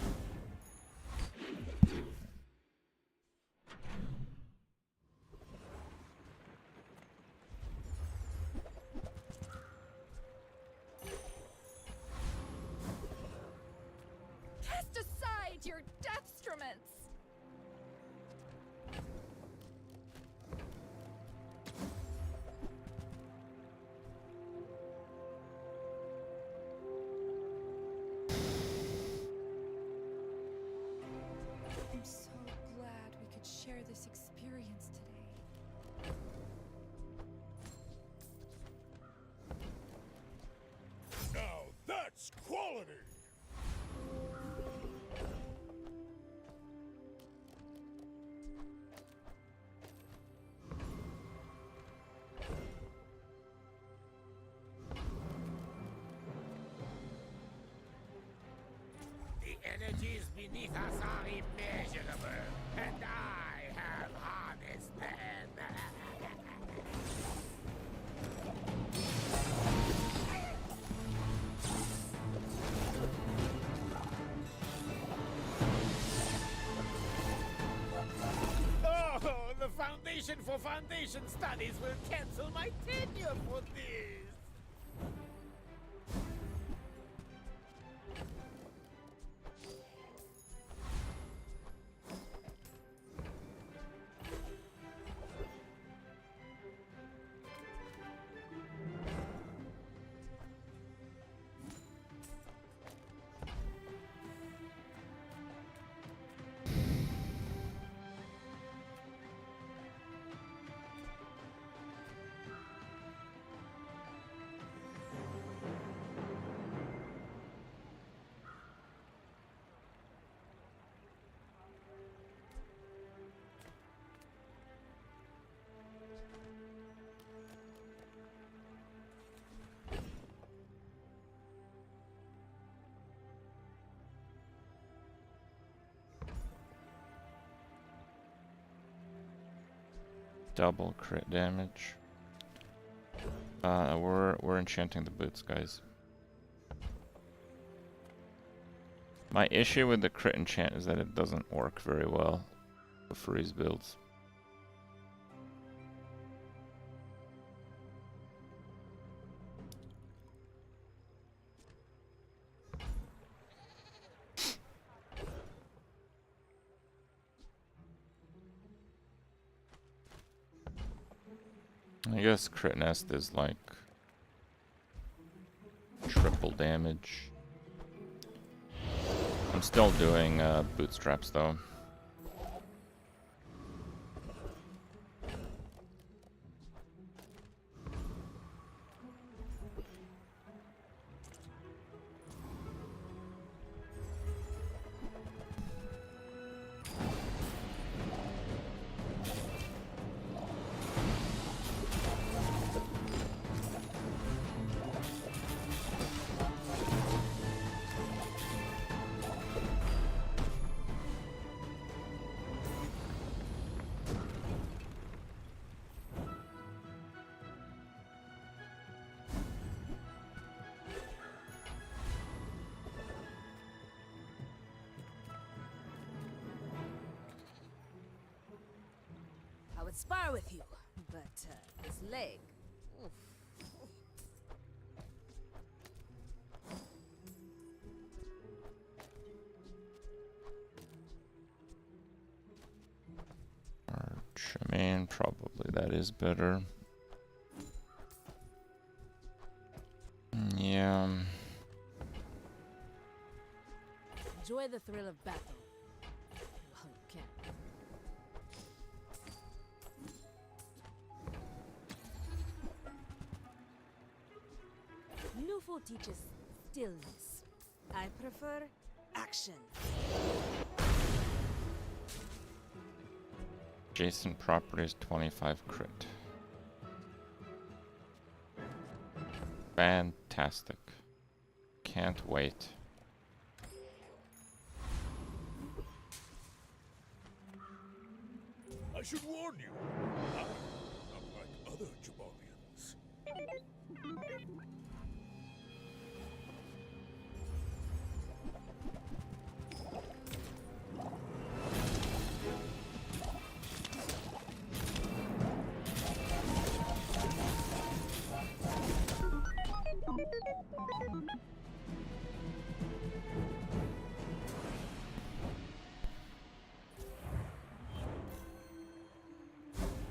Cast aside your deathstruments! I'm so glad we could share this experience today. Now that's quality! The energies beneath us are immeasurable, and I have harnessed them. Oh, the Foundation for Foundation Studies will cancel my tenure for this. Double crit damage. We're enchanting the boots, guys. My issue with the crit enchant is that it doesn't work very well for freeze builds. I guess crit nest is like triple damage. I'm still doing bootstraps though. I would spar with you, but this leg. Oof. Arch, I mean, probably that is better. Yeah. Enjoy the thrill of battle. Well, you can. Newful teaches stillness. I prefer action. Adjacent properties 25 crit. Fantastic. Can't wait. I should warn you, I'm not like other Jabarians.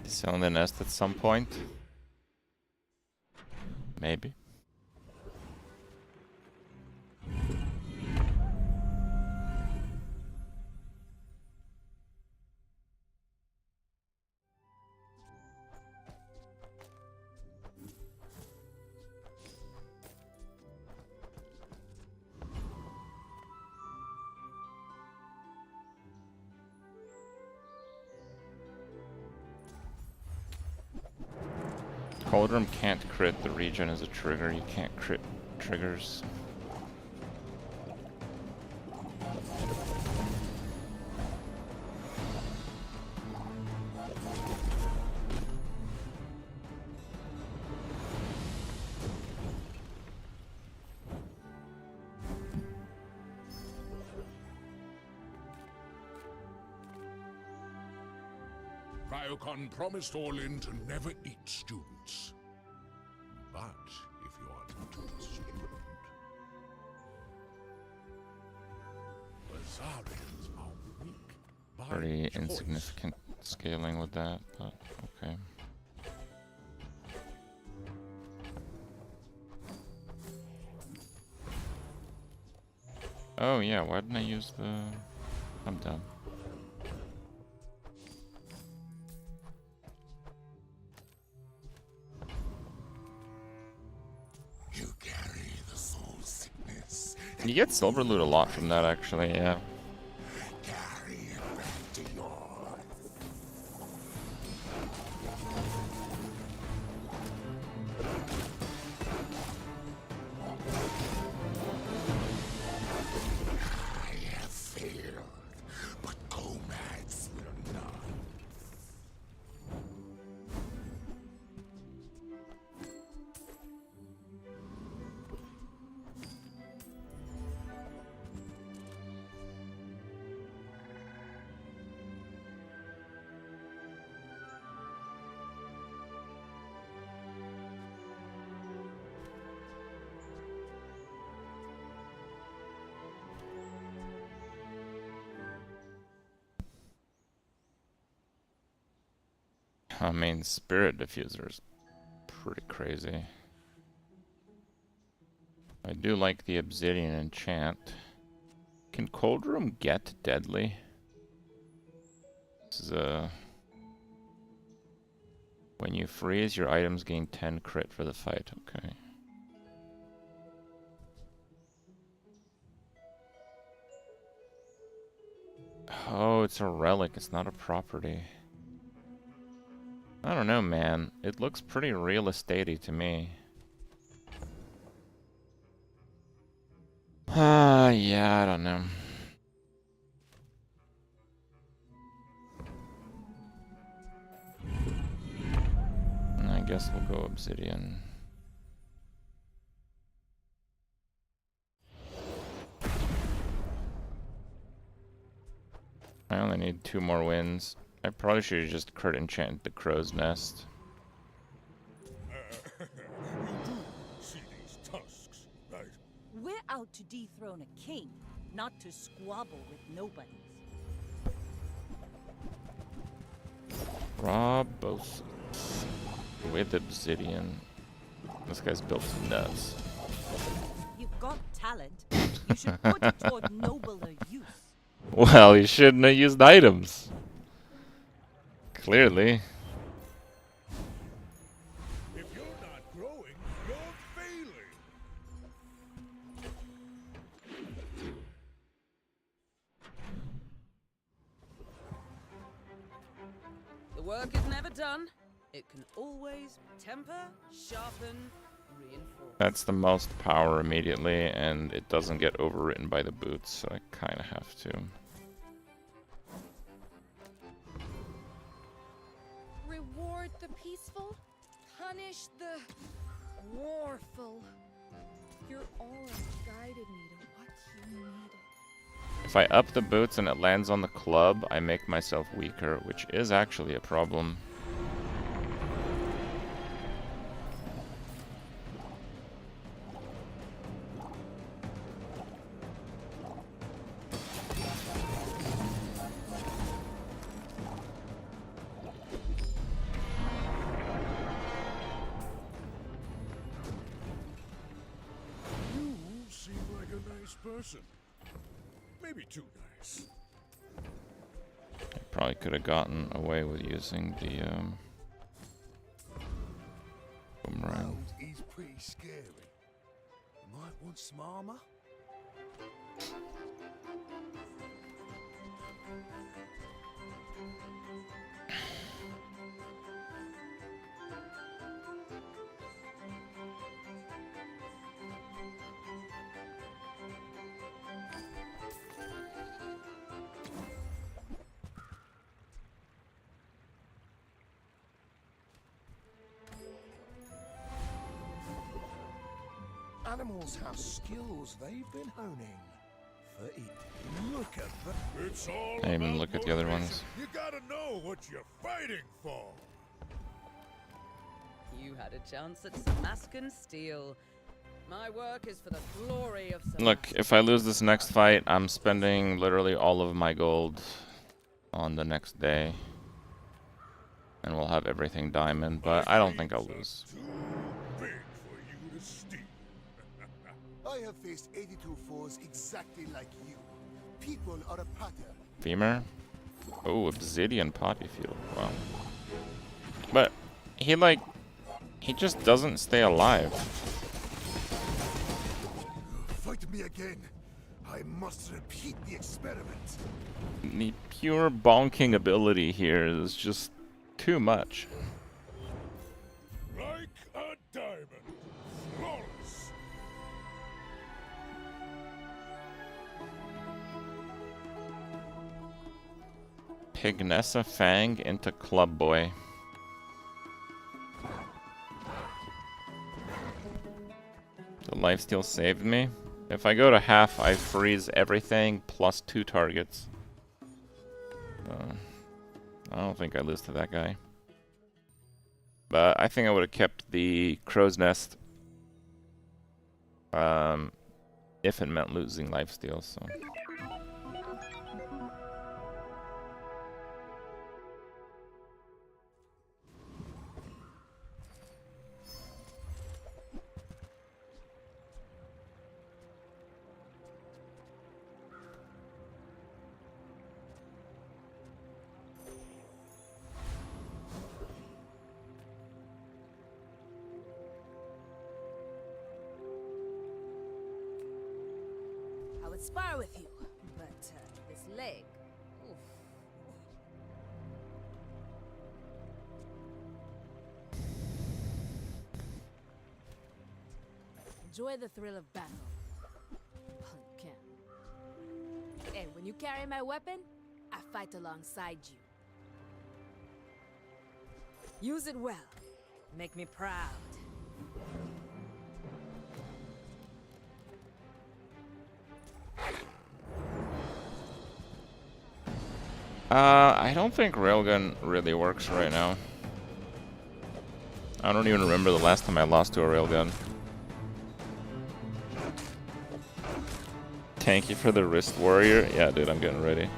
Sell the nest at some point. Maybe. Cauldron can't crit the region as a trigger. You can't crit triggers. Ryokon promised Orlin to never eat students. But if you are not disciplined, Bazarians are weak by Pretty choice. insignificant scaling with that, but okay. Oh yeah, why didn't I use the... I'm dumb. You carry the soul sickness. You get silver loot a lot from that actually, yeah. Carry it back to your... I have failed, but Comads will not. I mean, spirit diffusers pretty crazy. I do like the obsidian enchant. Can Cold Room get deadly? This is a... When you freeze, your items gain 10 crit for the fight. Okay. Oh, it's a relic. It's not a property. I don't know, man. It looks pretty real estate-y to me. Yeah, I don't know. I guess we'll go obsidian. I only need 2 more wins. I probably should have just crit enchant the crow's nest. You do see these tusks, right? We're out to dethrone a king, not to squabble with nobodies. Robos with obsidian. This guy's built nuts. You've got talent. You should put it toward nobler use. Well, he shouldn't have used items. Clearly. If you're not growing, you're failing. The work is never done. It can always temper, sharpen, reinforce. That's the most power immediately, and it doesn't get overwritten by the boots, so I kind of have to. Reward the peaceful, punish the warful. Your aura guided me to what you needed. If I up the boots and it lands on the club, I make myself weaker, which is actually a problem. You seem like a nice person. Maybe too nice. I probably could have gotten away with using the boomerang. He's pretty scary. Might want some armor. Animals have skills they've been honing for it. Look at that. It's all I didn't even about look at the other motivation. ones. You gotta know what you're fighting for. You had a chance at Samaskan steel. My work is for the glory of Samaskan. Look, if I lose this next fight, I'm spending literally all of my gold on the next day. And we'll have everything diamond, but I don't think I'll lose. Big for you to steal. I have faced 82 foes exactly like you. People are a pattern. Femur? Oh, obsidian poppy field. Wow. But he just doesn't stay alive. Fight me again. I must repeat the experiment. The pure bonking ability here is just too much. Like a diamond. Flawless. Pignessa Fang into Club Boy. The lifesteal saved me. If I go to half, I freeze everything plus 2 targets. I don't think I lose to that guy. But I think I would have kept the crow's nest if it meant losing lifesteal, so. would spar with you, but this leg. Oof. Enjoy the thrill of battle. Well, you can. And when you carry my weapon, I fight alongside you. Use it well. Make me proud. I don't think railgun really works right now. I don't even remember the last time I lost to a railgun. Thank you for the wrist warrior. Yeah, dude, I'm getting ready.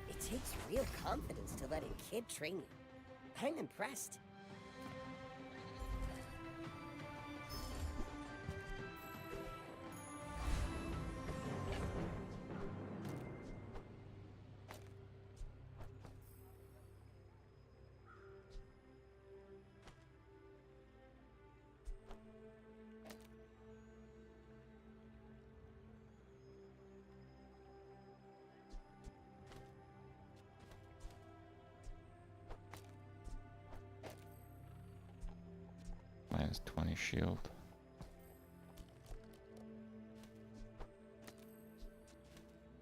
It takes real confidence to let a kid train you. I'm impressed. Minus 20 shield.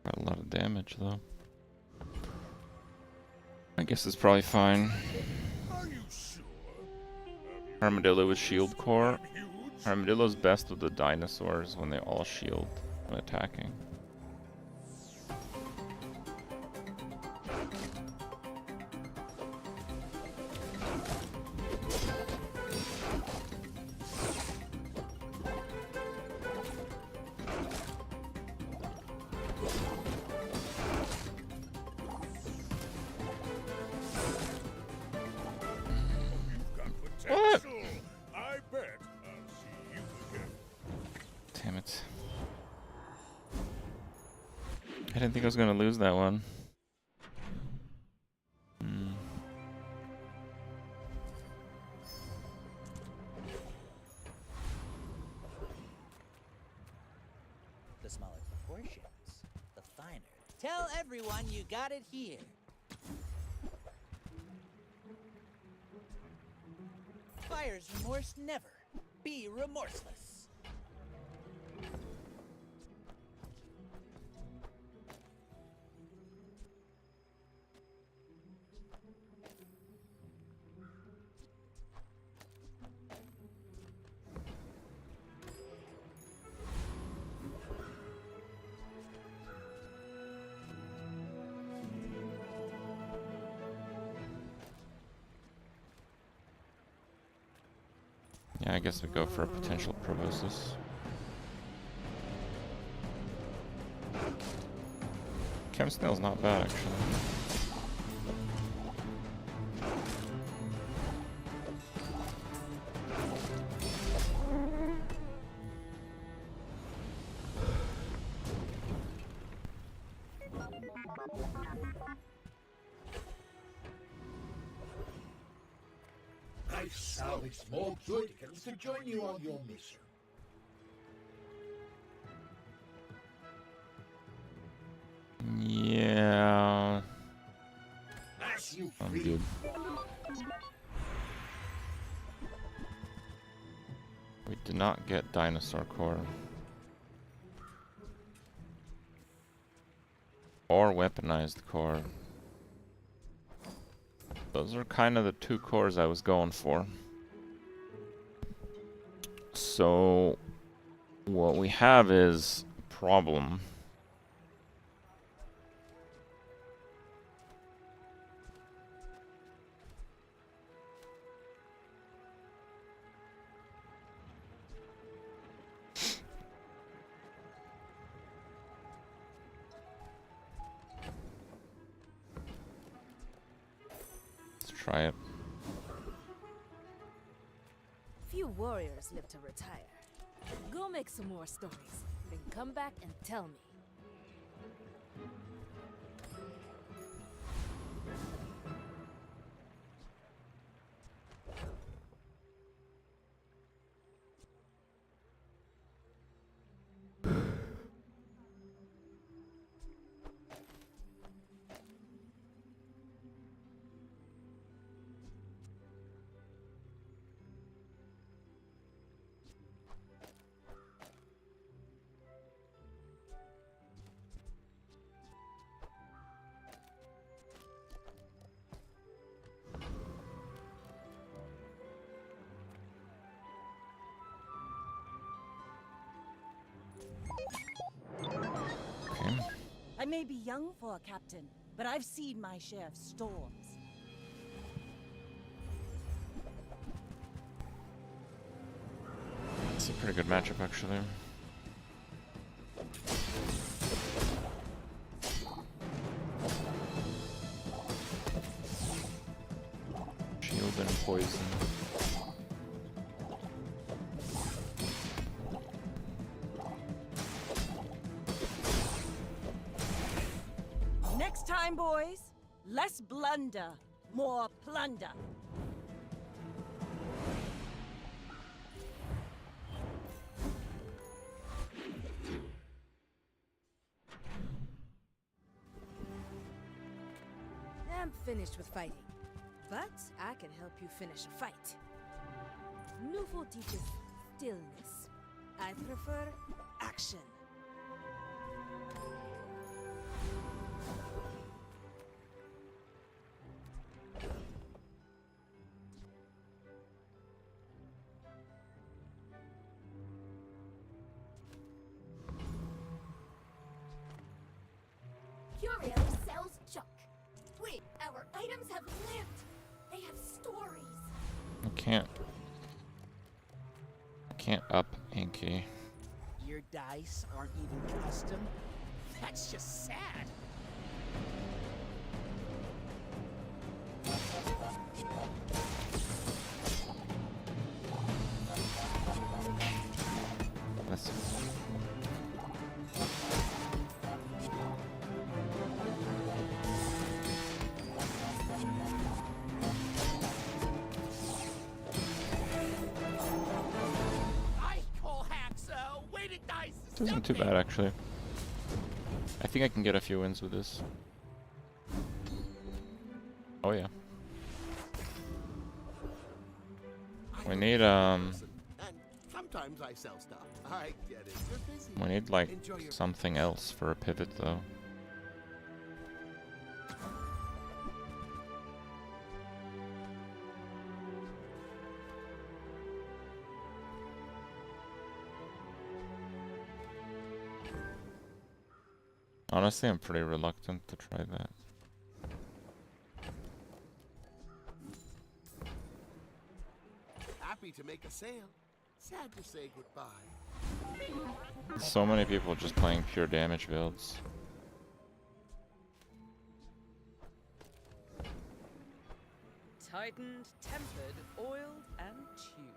Got a lot of damage though. I guess it's probably fine. Armadillo with shield core. Armadillo's best with the dinosaurs when they all shield when attacking. Damn it. I didn't think I was gonna lose that one. The smaller proportions, the finer. Tell everyone you got it here. Fire's remorse never. Be remorseless. Yeah, I guess we go for a potential proboscis. Chem snail's not bad actually. I've salvaged more Druidicans to join you on your mission. Yeah. As you I'm free. good. We did not get dinosaur core. Or weaponized core. Those are kind of the two cores I was going for. So what we have is a problem. try it. Few warriors live to retire. Go make some more stories, then come back and tell me. I may be young for a captain, but I've seen my share of storms. It's a pretty good matchup, actually. Shield and poison. Next time, boys, less blunder, more plunder. I'm finished with fighting, but I can help you finish a fight. Nouveau teaches stillness. I prefer action. Curio sells junk. Wait, our items have lived. They have stories. I can't up Inky. Your dice aren't even custom? That's just sad. Let's This isn't too bad, actually. I think I can get a few wins with this. Oh yeah. We need Sometimes I sell stuff. I get it. You're busy. we need like Enjoy your something else for a pivot, though. Honestly, I'm pretty reluctant to try that. Happy to make a sale. Sad to say goodbye. So many people just playing pure damage builds. Tightened, tempered, oiled, and tuned.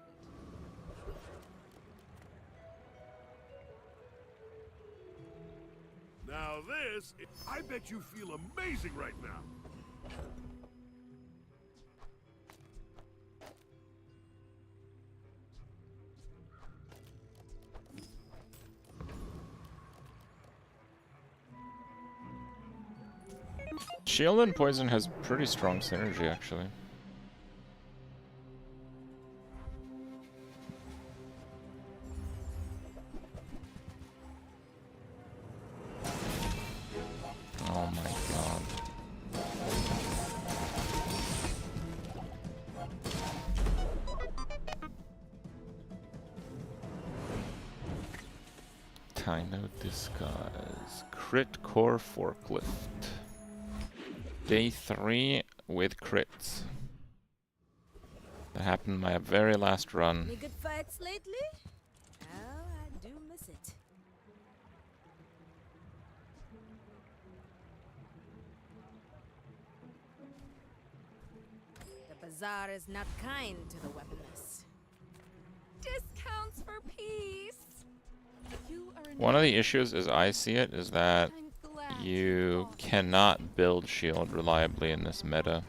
Now this, I bet you feel amazing right now. Shield and poison has pretty strong synergy, actually. Oh my god. Dino Disguise. Crit Core Forklift. Day 3 with crits. That happened my very last run. Any good fights lately? Well, I do miss it. Bazaar is not kind to the weaponless. Discounts for peace. You are One of the issues, as I see it, is that you cannot build shield reliably in this meta.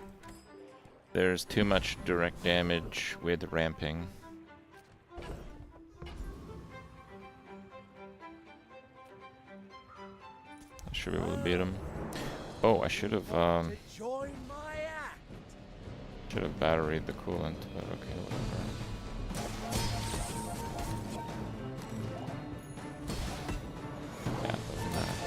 There's too much direct damage with ramping. I should be able to beat him. Oh, I should have batteried the coolant, but okay, whatever. Yeah, doesn't matter.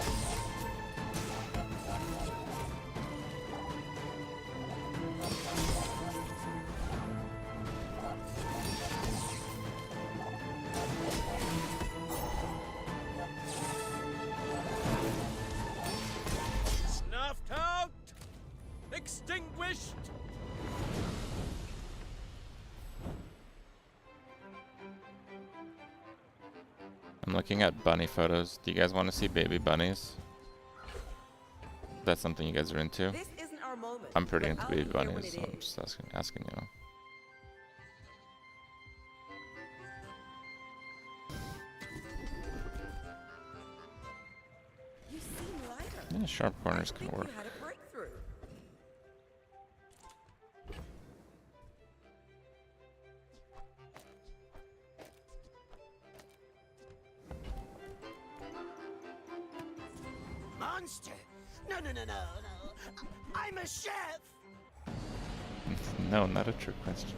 Snuffed out! Extinguished! I'm looking at bunny photos. Do you guys want to see baby bunnies? That's something you guys are into? This isn't our moment, I'm pretty but into I'll baby be here when bunnies, it so I'm is. just asking you know. You seem lighter. Yeah, sharp corners can work. You had a breakthrough. Monster! No, no, no, no, no. I'm a chef! No, not a trick question.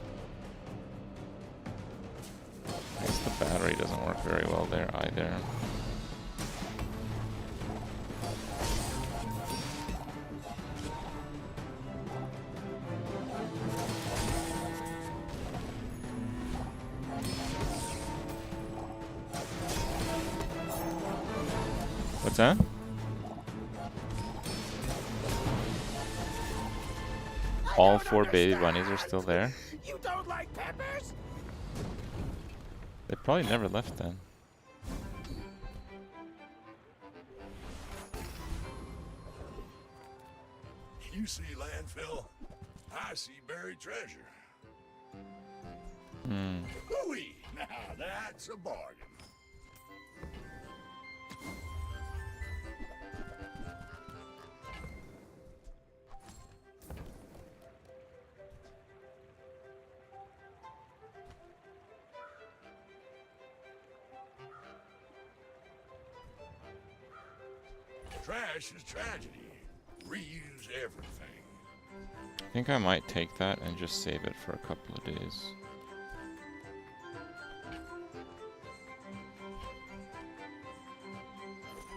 I guess the battery doesn't work very well there either. What's that? All 4 baby bunnies are still there? You don't like peppers? They probably never left then. You see landfill, I see buried treasure. Hooey! Now that's a bargain. Trash is tragedy. Reuse everything. I think I might take that and just save it for a couple of days.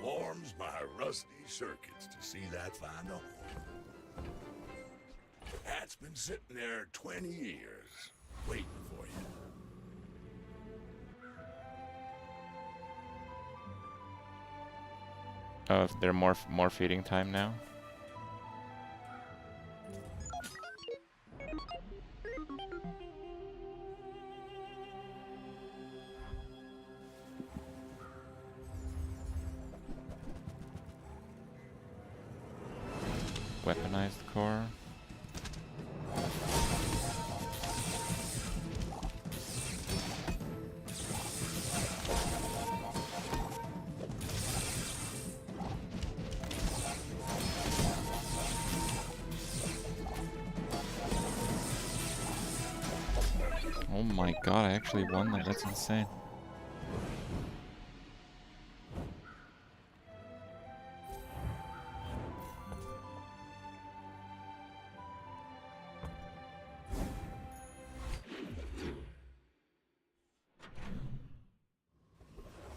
Warms my rusty circuits to see that final. That's been sitting there 20 years, waiting for you. Oh, if they're more feeding time now? Weaponized core. Oh my god, I actually won that. That's insane.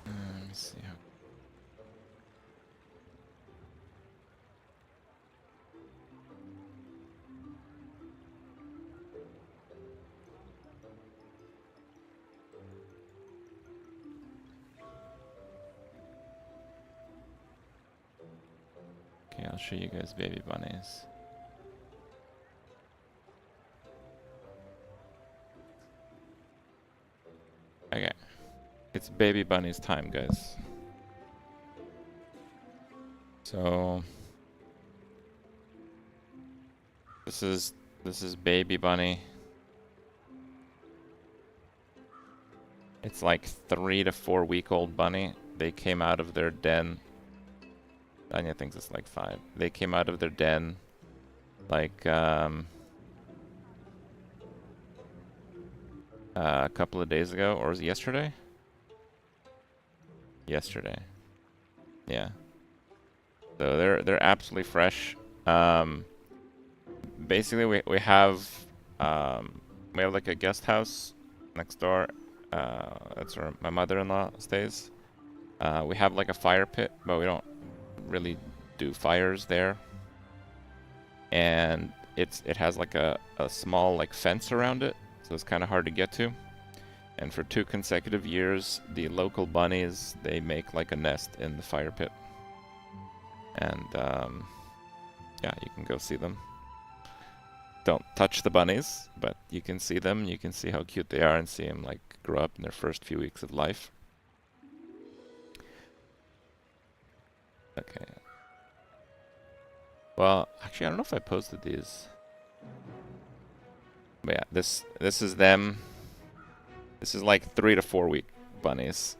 Let me see how. Okay, I'll show you guys baby bunnies. Okay. It's baby bunnies time, guys. So this is baby bunny. It's like 3 to 4 week old bunny. They came out of their den. Anya thinks it's like 5. They came out of their den like a couple of days ago, or was it yesterday? Yesterday. Yeah. So they're absolutely fresh. Basically we have like a guest house next door. That's where my mother-in-law stays. We have like a fire pit, but we don't really do fires there. And it has like a small like fence around it, so it's kind of hard to get to. And for 2 consecutive years, the local bunnies, they make like a nest in the fire pit. And yeah, you can go see them. Don't touch the bunnies, but you can see them. You can see how cute they are and see them like grow up in their first few weeks of life. Okay. Well, actually, I don't know if I posted these. But yeah, this is them. This is like 3 to 4 week bunnies.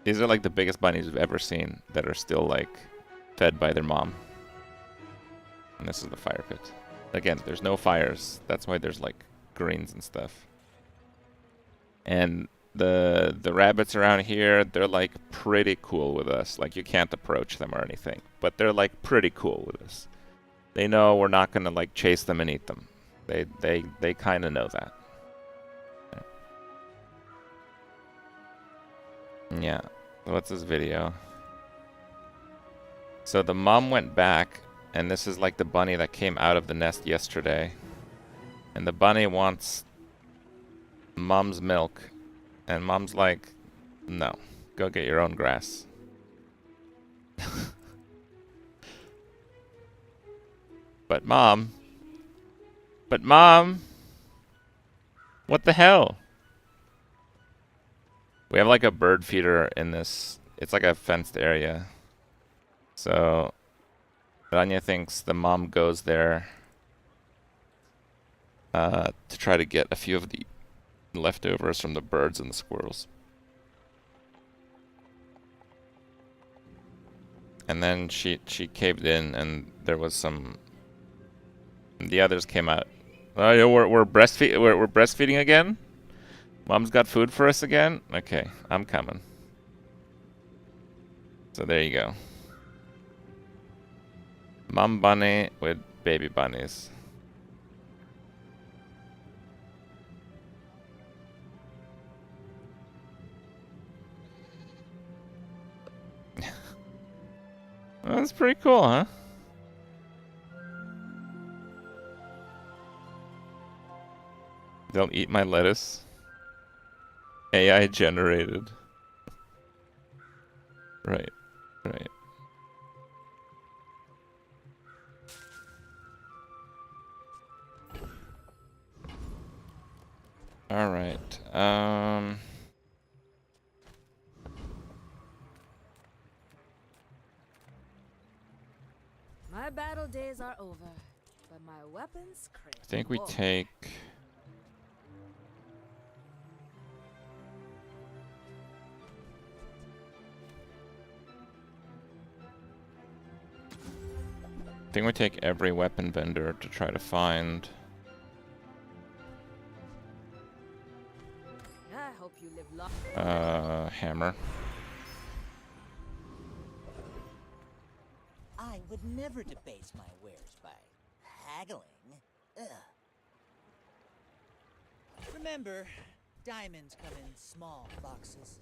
These are like the biggest bunnies we've ever seen that are still like fed by their mom. And this is the fire pit. Again, there's no fires. That's why there's like greens and stuff. And the rabbits around here, they're like pretty cool with us. Like you can't approach them or anything, but they're like pretty cool with us. They know we're not gonna like chase them and eat them. They kind of know that. Yeah. What's this video? So the mom went back, and this is like the bunny that came out of the nest yesterday. And the bunny wants mom's milk. And mom's like, no, go get your own grass. But mom, what the hell? We have like a bird feeder in this. It's like a fenced area. So Rania thinks the mom goes there to try to get a few of the leftovers from the birds and the squirrels. And then she caved in, and there was some. The others came out. Oh, yeah, we're breastfeeding again. Mom's got food for us again. Okay, I'm coming. So there you go. Mom bunny with baby bunnies. That's pretty cool, huh? They'll eat my lettuce. AI generated. Right, right. All right. My battle days are over, but my weapons crave. I think we more. take. I think we take every weapon vendor to try to find. I hope you live long. Hammer. I would never debase my wares by haggling. Ugh. Remember, diamonds come in small boxes.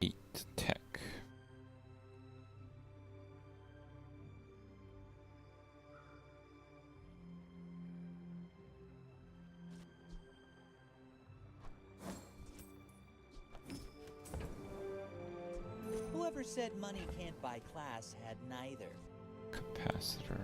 Eat tech. Whoever said money can't buy class had neither. Capacitor.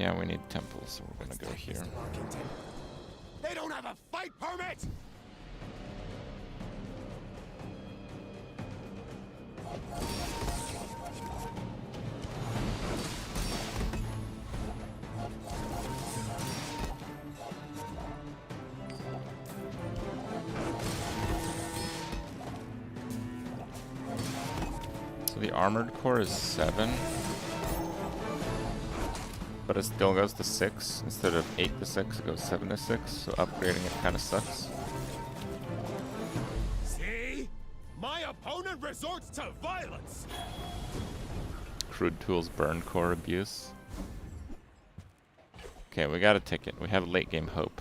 Yeah, we need temples, so we're gonna go here. They don't have a fight permit! So the armored core is 7. But it still goes to 6. Instead of 8 to 6, it goes 7 to 6. So upgrading it kind of sucks. See? My opponent resorts to violence! Crude tools burn core abuse. Okay, we got a ticket. We have late game hope.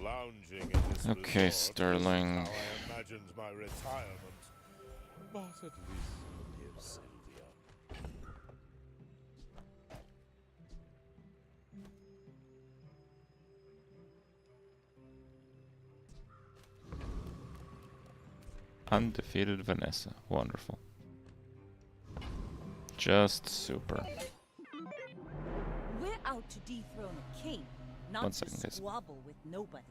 Lounging in this Okay, resort Sterling. isn't how I imagined my retirement, but at least near Sylvia. Undefeated Vanessa. Wonderful. Just super. We're out to dethrone a king, not 1 to second, guys. squabble with nobodies.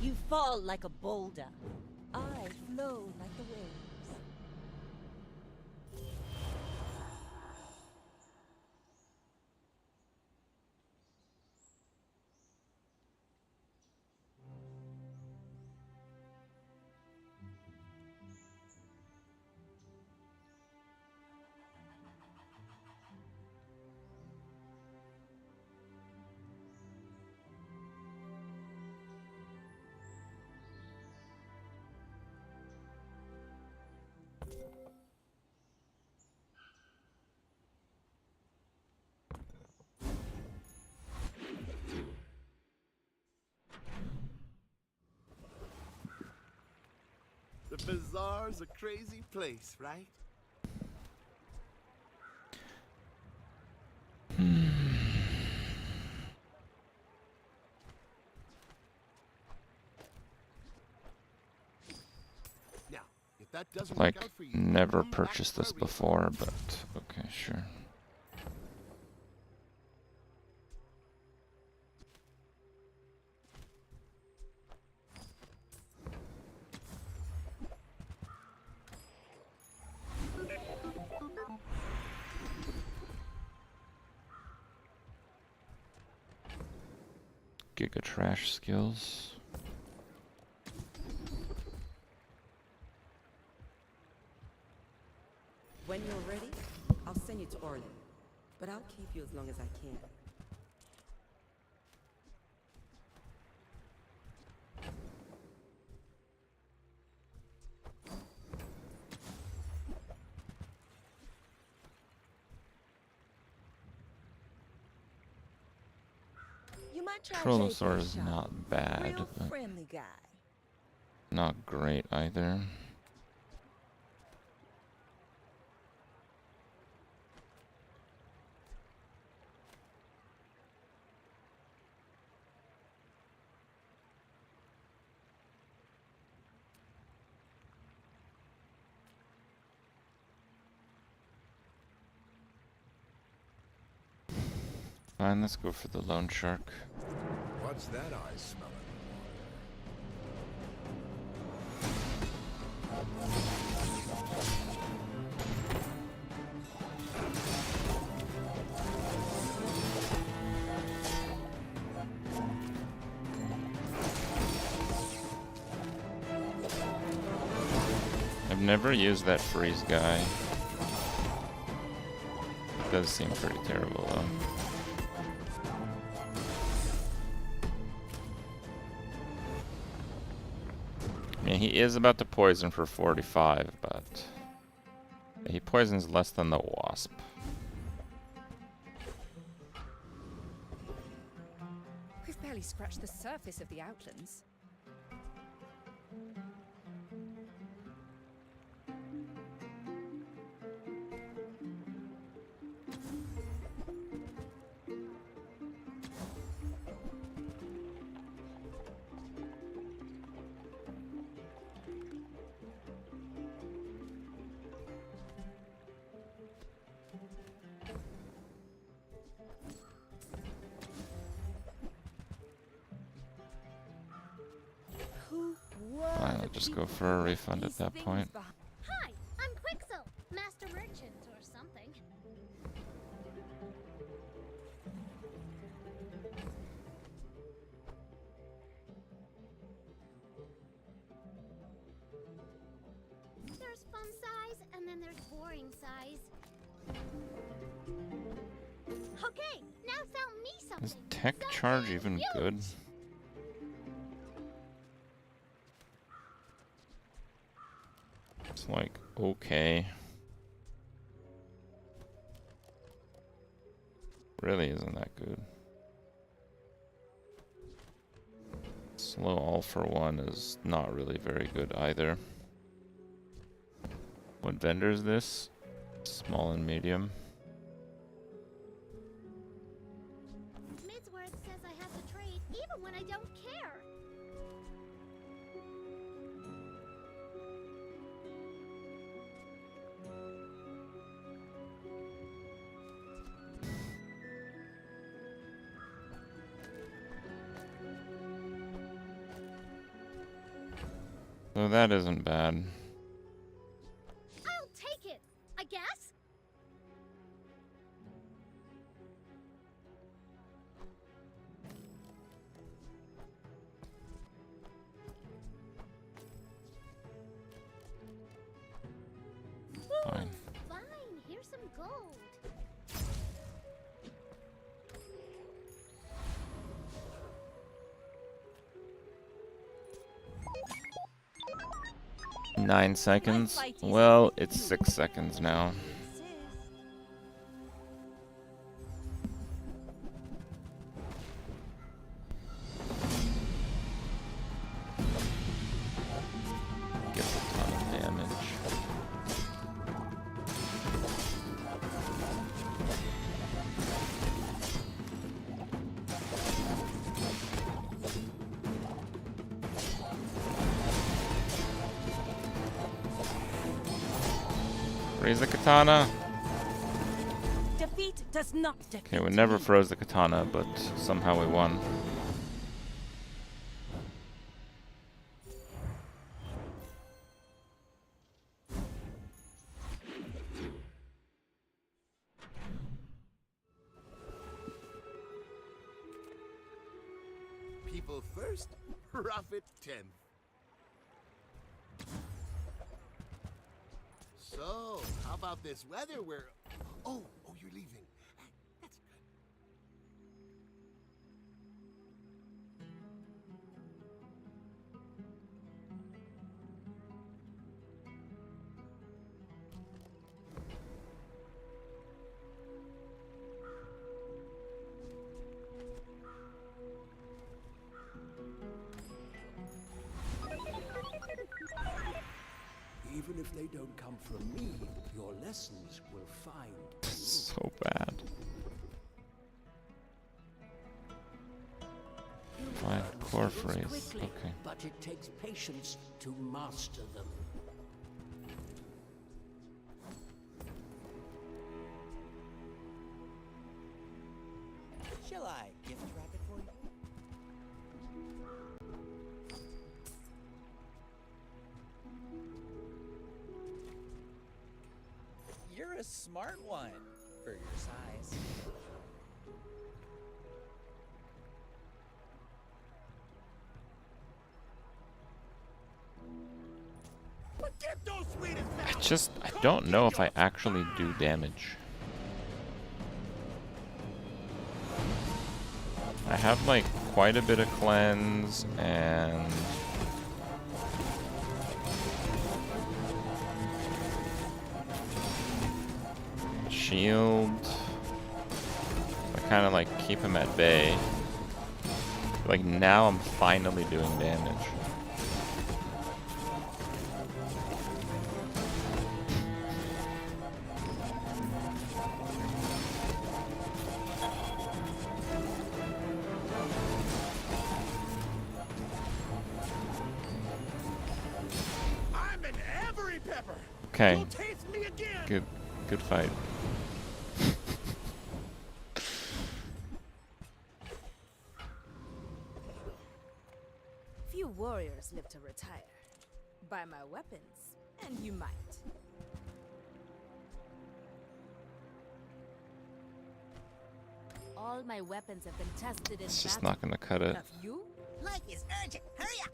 You fall like a boulder. I flow like the waves. The Bazaar's a crazy place, right? Now, if that doesn't Like, work out for you, never come back purchased for a this refund. before, but okay, sure. Giga trash skills. When you're ready, I'll send you to Orlin. But I'll keep you as long as I can. You might try Trollosaur JP's is shop. not bad, Real but friendly guy. not great either. Fine, let's go for the loan shark. What's that I smell? I've never used that freeze guy. It does seem pretty terrible though. I mean, he is about to poison for 45, but he poisons less than the wasp. barely scratched the surface of the outlands. Fine, I'll just go for a refund at that point. Hi, I'm Quixel, master merchant or something. There's fun size, and then there's boring size. Okay, now sell me something. Is tech charge even good? It's like, okay. Really isn't that good. Slow all for one is not really very good either. What vendor is this? Small and medium. Midsworth says I have to trade even when I don't care. So that isn't bad. I'll take it, I guess. Fine. Fine, here's some gold. Nine seconds? Well, it's 6 seconds now. Gets a ton of damage. Raise the katana. Defeat does not defeat. Okay, we never froze the katana, but somehow we won. People first, profit 10th. So, how about this weather where... Oh, you're leaving. That's good. Even if they don't come from me, your lessons will find you. So bad. Fine, core phrase. Quickly, Okay. but it takes patience to master them. Shall I gift wrap it for you? You're a smart one for your size. But get those sweetest I don't know if I actually do damage. I have like quite a bit of cleanse and shield. I kind of like keep him at bay. Like, now I'm finally doing damage. I'm in every pepper. Okay. You'll taste me again. Good fight. Few warriors live to retire. Buy my weapons, and you might. All my weapons have been tested in It's just battle. not gonna cut it. Have you? Life is urgent. Hurry up.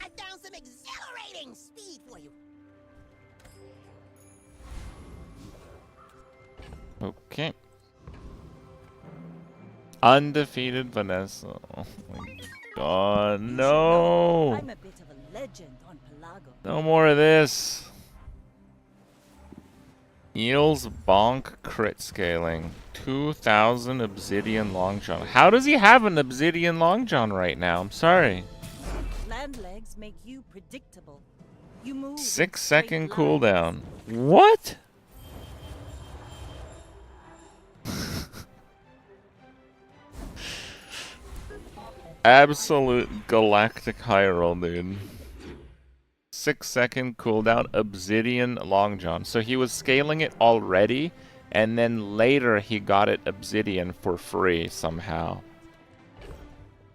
I found some exhilarating speed for you. Okay. Undefeated Vanessa. Oh my god, no! I'm a bit of a legend on Pelago. No more of this. Eel's bonk crit scaling. 2000 obsidian long john. How does he have an obsidian long john right now? I'm sorry. Land legs make you predictable. You move. 6-second cooldown. What? Absolute galactic high roll, dude. 6-second cooldown obsidian long john. So he was scaling it already, and then later he got it obsidian for free somehow.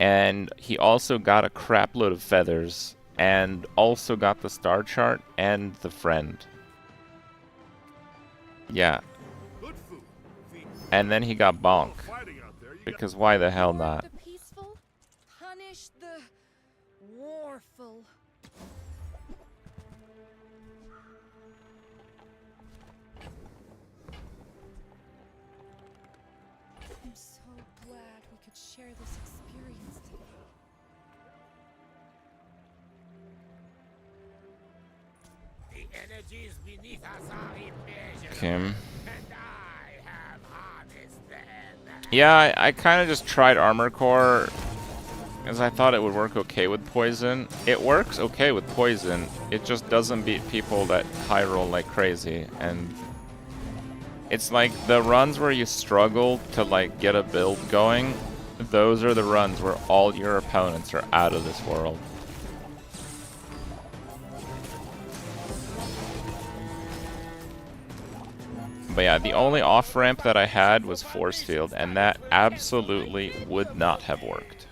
And he also got a crap load of feathers, and also got the star chart and the friend. Yeah. And then he got bonk. Because why the hell not? The peaceful, punish the warful. I'm so glad we could share this experience today. The energies beneath us are immeasurable. Kim. And I have harnessed them. Yeah, I kind of just tried armor core because I thought it would work okay with poison. It works okay with poison. It just doesn't beat people that high roll like crazy. And it's like the runs where you struggle to like get a build going. Those are the runs where all your opponents are out of this world. But yeah, the only off-ramp that I had was Force Field, and that absolutely would not have worked.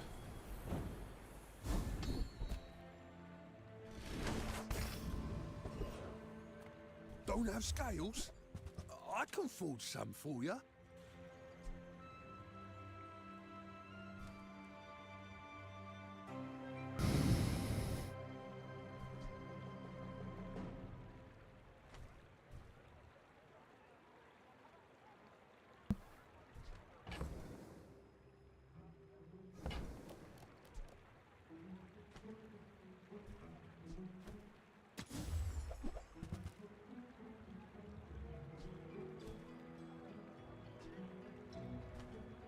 Don't have scales? I can forge some for you.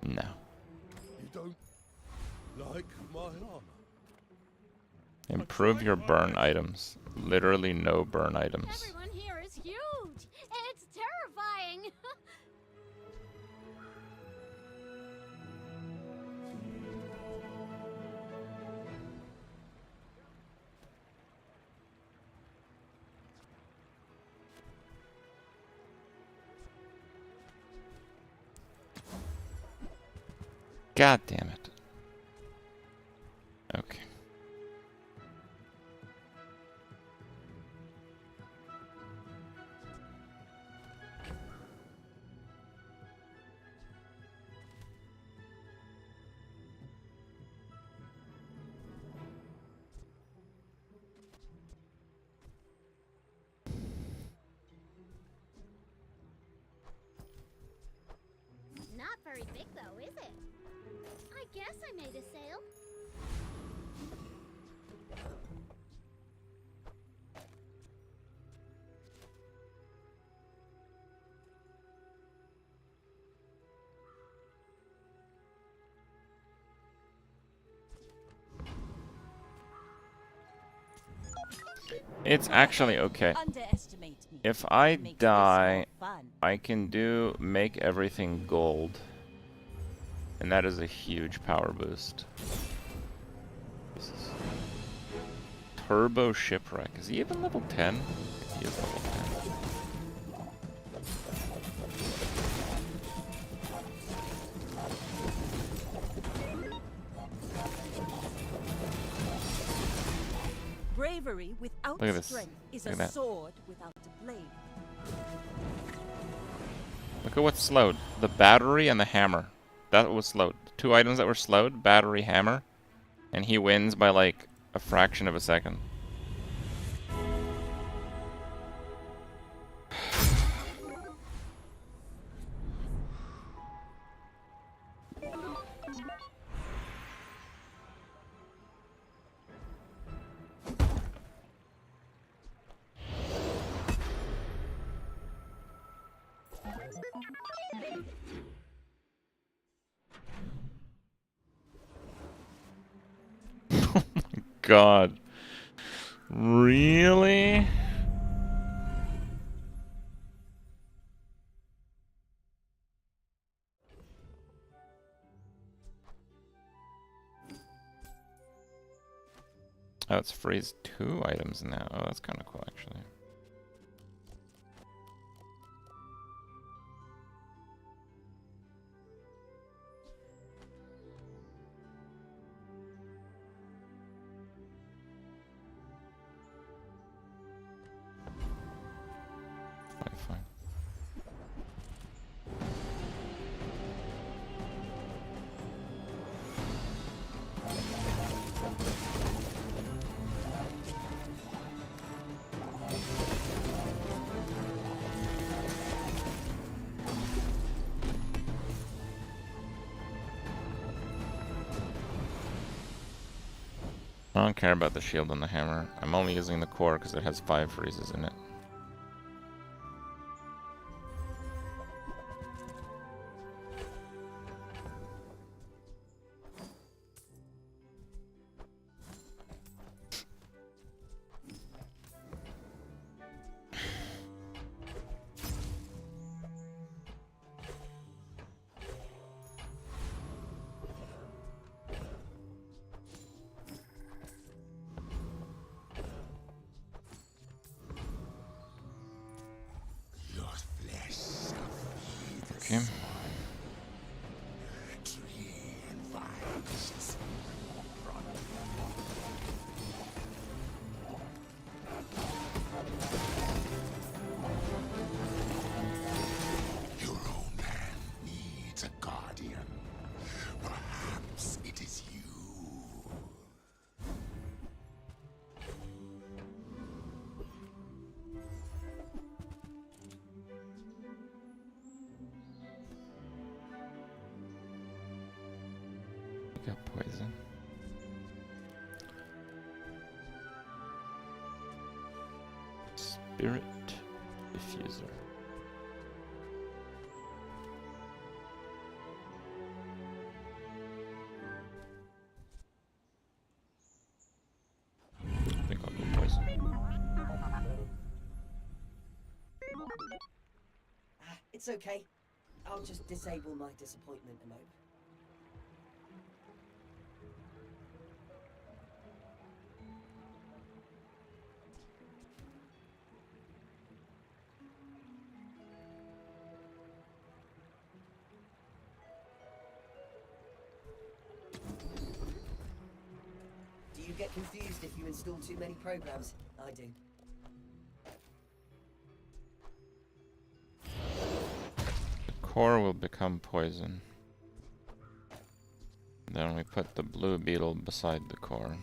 No. You don't like my armor? Improve your burn items. Literally no burn items. Everyone here is huge. It's terrifying. God damn it. Okay. very big, though, is it? I guess I made a sale. It's actually okay. Underestimate me. If I Makes this die, more fun. I can do make everything gold. And that is a huge power boost. This is Turbo Shipwreck. Is he even level 10? He is level 10. Bravery without Look at this. strength is Look a at that. sword without a blade. Look at what's slowed. The battery and the hammer. That was slowed. Two items that were slowed, battery, hammer. And he wins by like a fraction of a second. Oh my god. Really? Oh, it's freeze 2 items now. Oh, that's kind of cool, actually. Fine. I don't care about the shield and the hammer. I'm only using the core because it has 5 freezes in it. Okay. Your own land needs a guardian. Perhaps it is you. Got poison. Spirit diffuser. I think I'll go poison. It's okay. I'll just disable my disappointment emote. Do you get confused if you install too many programs? I do. The core will become poison. Then we put the blue beetle beside the core.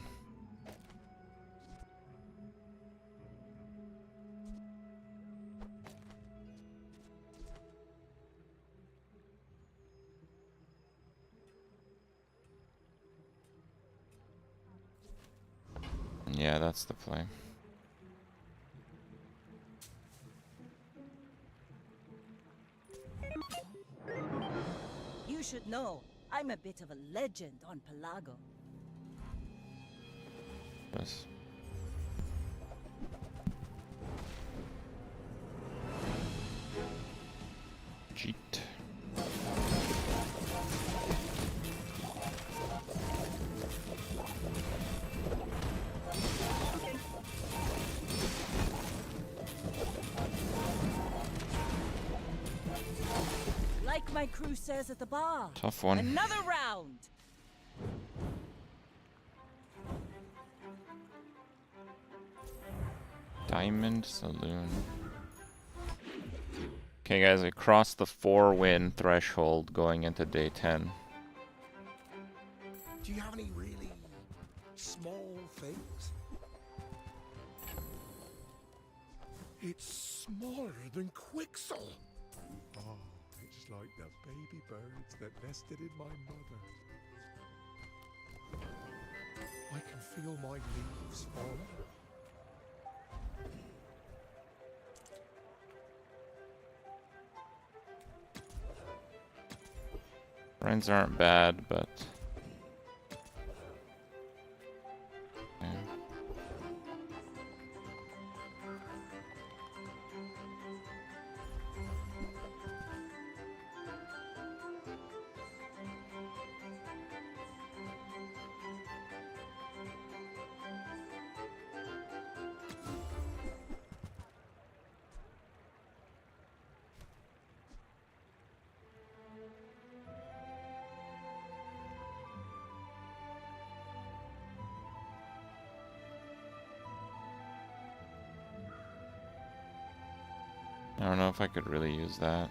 Yeah, that's the play. You should know, I'm a bit of a legend on Pelago. Yes. Cheat. Like my crew says at the bar. Tough one. Another round. Diamond Saloon. Okay, guys, I crossed the 4-win threshold going into day 10. Do you have any really small things? It's smaller than Quixel. Oh, it's like the baby birds that nested in my mother. I can feel my leaves falling. Friends aren't bad, but... yeah. I don't know if I could really use that.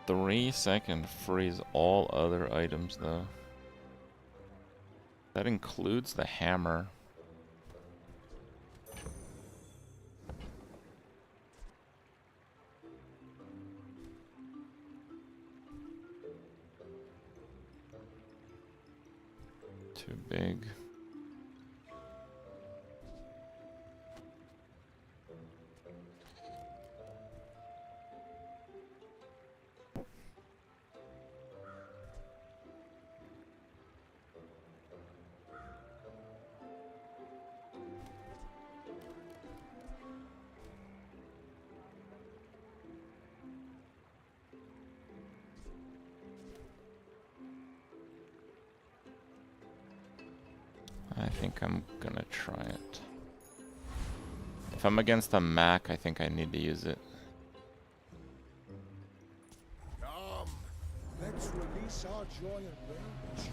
3-second freeze all other items though. That includes the hammer. Too big. I think I'm gonna try it. If I'm against a Mac, I think I need to use it. Come, let's release our joy and rage.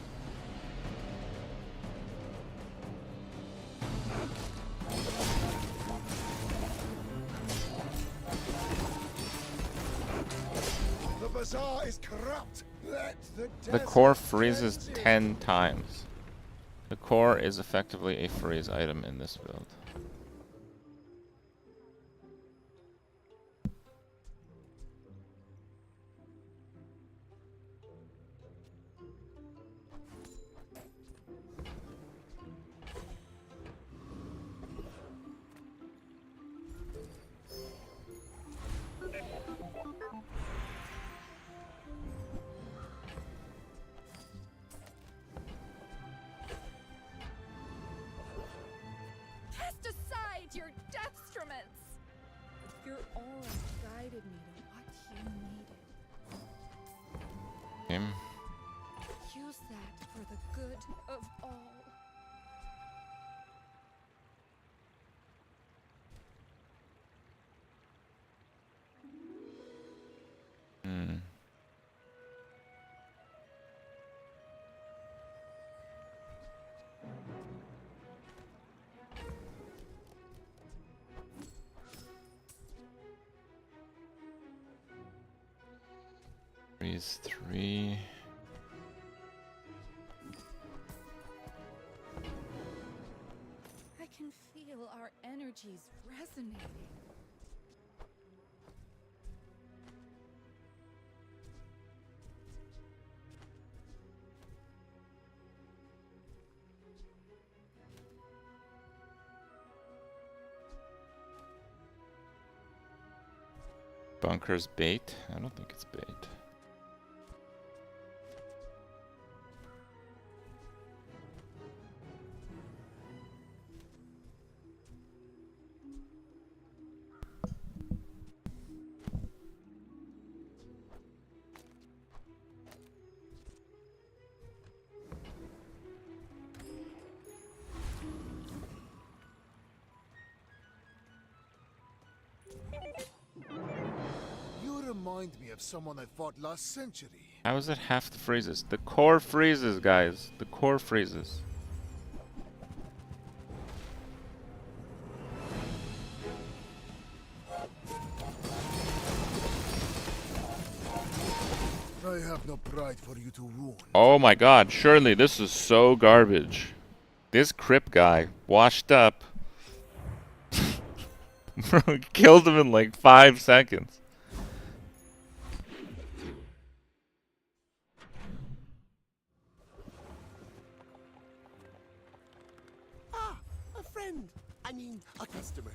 The Bazaar is corrupt. Let The core freezes 10 times. The core is effectively a freeze item in this build. Cast aside your deathstruments! Your aura guided me to what you needed. Him. Use that for the good of all. Hmm. Freeze 3. I can feel our energies resonating. Bunker's bait? I don't think it's bait. You remind me of someone I fought last century. How is it half the freezes? The core freezes, guys. The core freezes. I have no pride for you to ruin. Oh my god, surely this is so garbage. This Crip guy, washed up. Bro, killed him in like 5 seconds. Ah, a friend. I mean, a customer.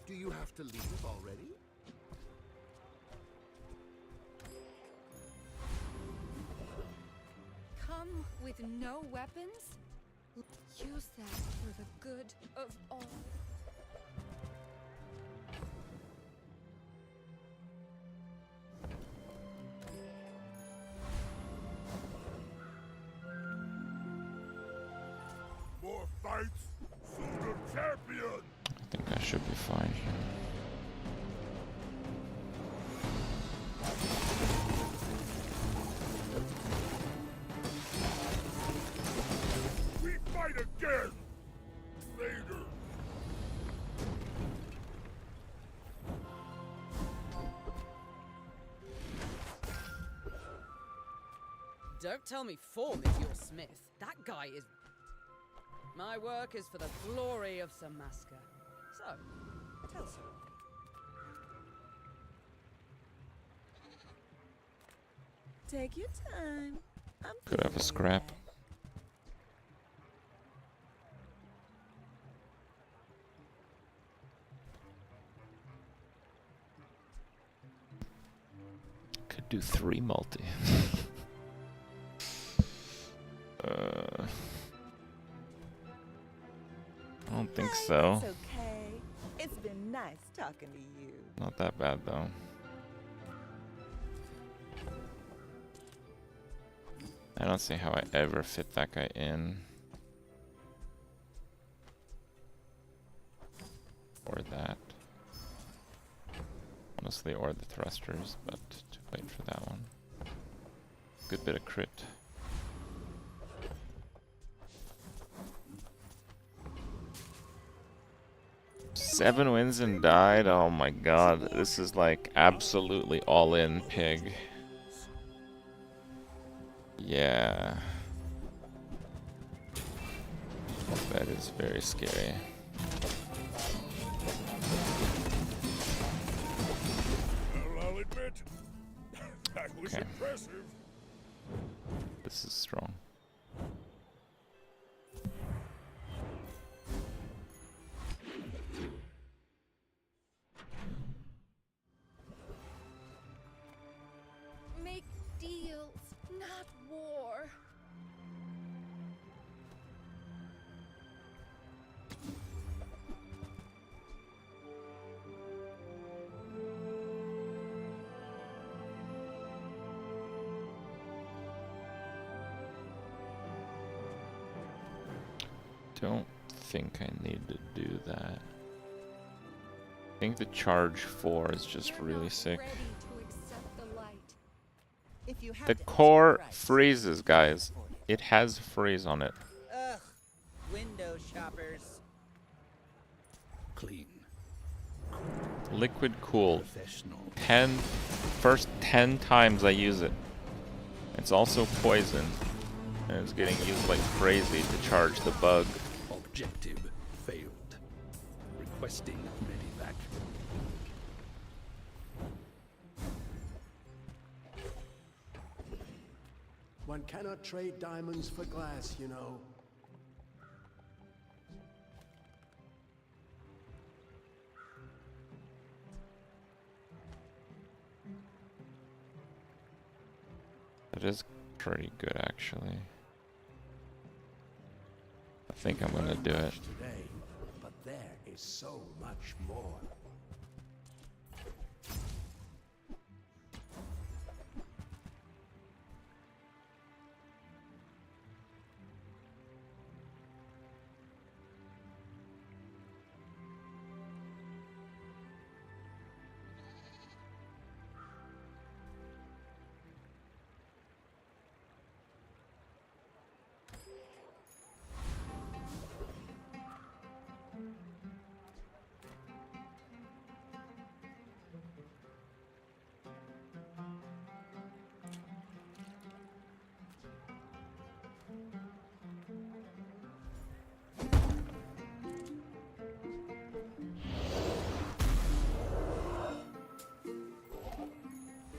Do you have to leave already? Come with no weapons? Use that for the good of all. More fights, sooner champion! I think I should be fine here. We fight again! Later! Don't tell me form is your smith. That guy is... My work is for the glory of Samaska. So, tell some. Take your time. Could have a scrap. Could do 3 multi. I don't think so. It's okay. It's been nice talking to you. Not that bad though. I don't see how I ever fit that guy in. Or that. Honestly, or the thrusters, but too late for that one. Good bit of crit. Seven wins and died? Oh my god, this is like absolutely all in pig. Yeah. That is very scary. Well, I'll admit, that was Okay. impressive. This is strong. Make deals, not war. Don't think I need to do that. I think the charge 4 is just really sick. Ready to accept the light. If you have The to core ask the price, freezes, guys. It has freeze on it. Ugh, window shoppers. Clean. Liquid cooled. Professional. First 10 times I use it. It's also poison. And it's getting used like crazy to charge the bug. Objective failed. Requesting medivac. One cannot trade diamonds for glass, you know. It is pretty good, actually. I think I'm gonna do it. Today, but there is so much more.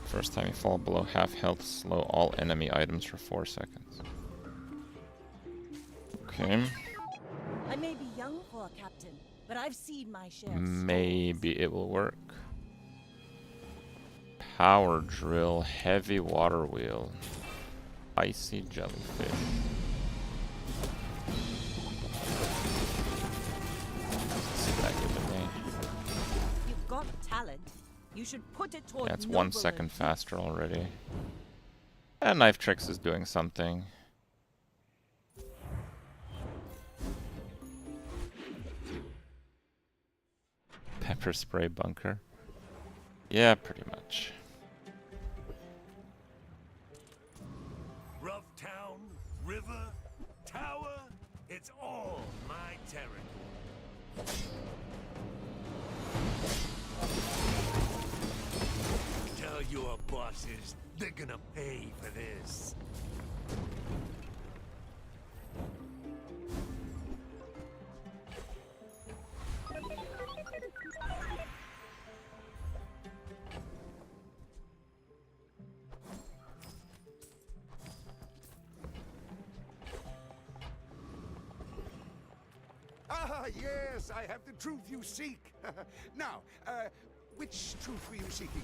First time you fall below half health, slow all enemy items for 4 seconds. Okay. I may be young for a captain, but I've seen my share of Maybe it will work. Power drill, heavy water wheel, icy jellyfish. Let's see what that gives me. You've got talent. You should put it toward Yeah, it's 1 second faster already. And Knife Tricks is doing something. Pepper spray bunker. Yeah, pretty much. Rough town, river, tower, it's all my territory. Tell your bosses they're gonna pay for this. Ah, yes, I have the truth you seek. Now, which truth were you seeking?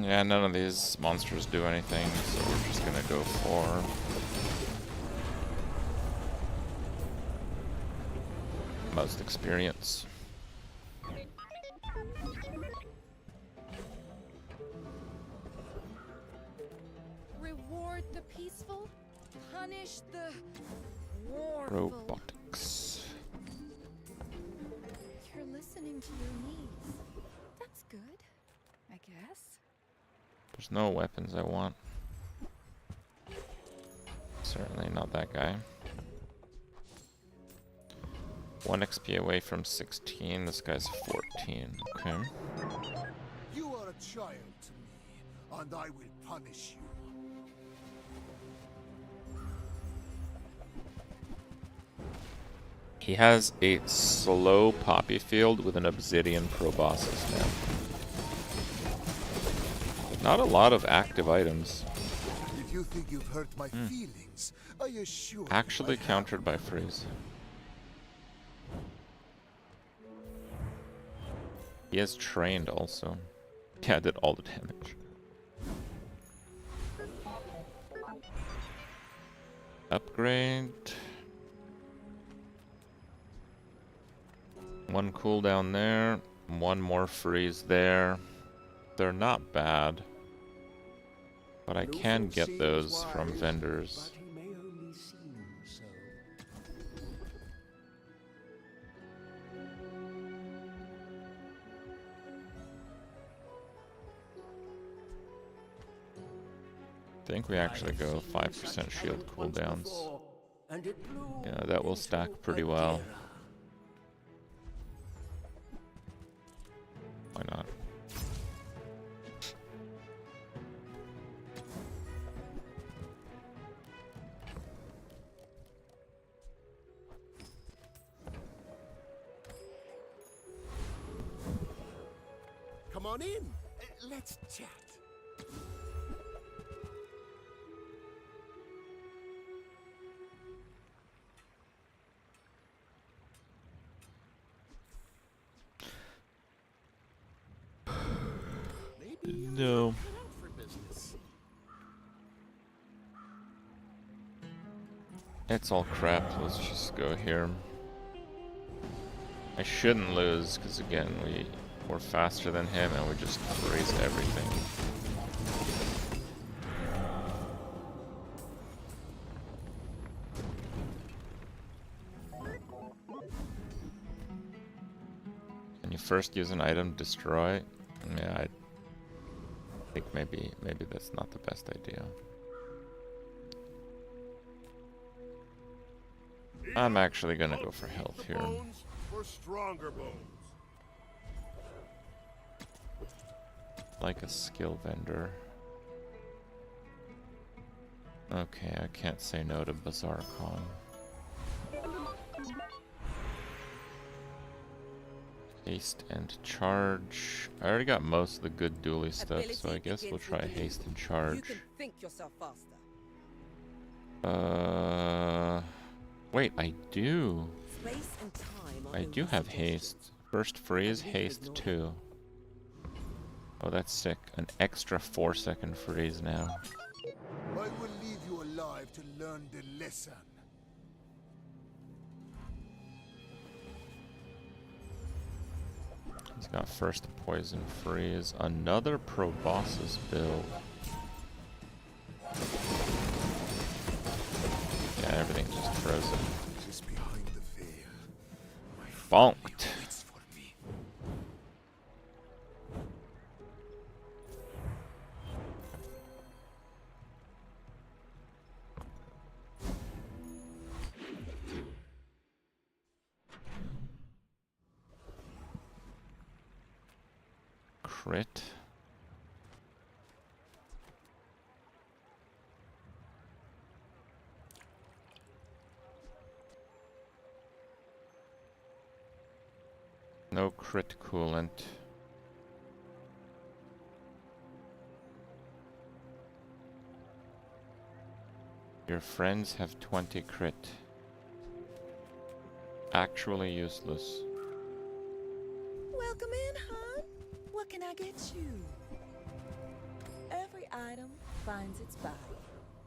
Yeah, none of these monsters do anything, so we're just gonna go for most experience. Reward the peaceful, punish the warful. Robotics. You're listening to your needs. That's good, I guess. There's no weapons I want. Certainly not that guy. 1 XP away from 16. This guy's 14. Okay. You are a child to me, and I will punish you. He has a slow poppy field with an obsidian proboscis now. Not a lot of active items. If you think you've hurt my feelings, I assure Actually you I countered by freeze. He has trained also. Yeah, did all the damage. Upgrade. 1 cooldown there. 1 more freeze there. They're not bad. But I can get those from vendors. But he may only seem so. I think we actually go 5% shield cooldowns. Yeah, that will stack pretty well. Why not? Come on in. Let's chat. No. For business. It's all crap. Let's just go here. I shouldn't lose, because again, we're faster than him and we just freeze everything. Can you first use an item, destroy? Yeah, I think maybe that's not the best idea. I'm actually gonna go for health here. Bones for stronger bones. Like a skill vendor. Okay, I can't say no to Bazaar Con. Haste and charge. I already got most of the good dually stuff, so I guess we'll try haste and charge. You can think yourself faster. Wait, I do. Space and time are I do have haste. First freeze, haste 2. Oh, that's sick. An extra 4-second freeze now. I will leave you alive to learn the lesson. He's got first poison freeze. Another proboscis build. Yeah, everything's just frozen. Just behind the veil. Bonked. Crit. No crit coolant. Your friends have 20 crit. Actually useless. Welcome in, hon. What can I get you? Every item finds its body.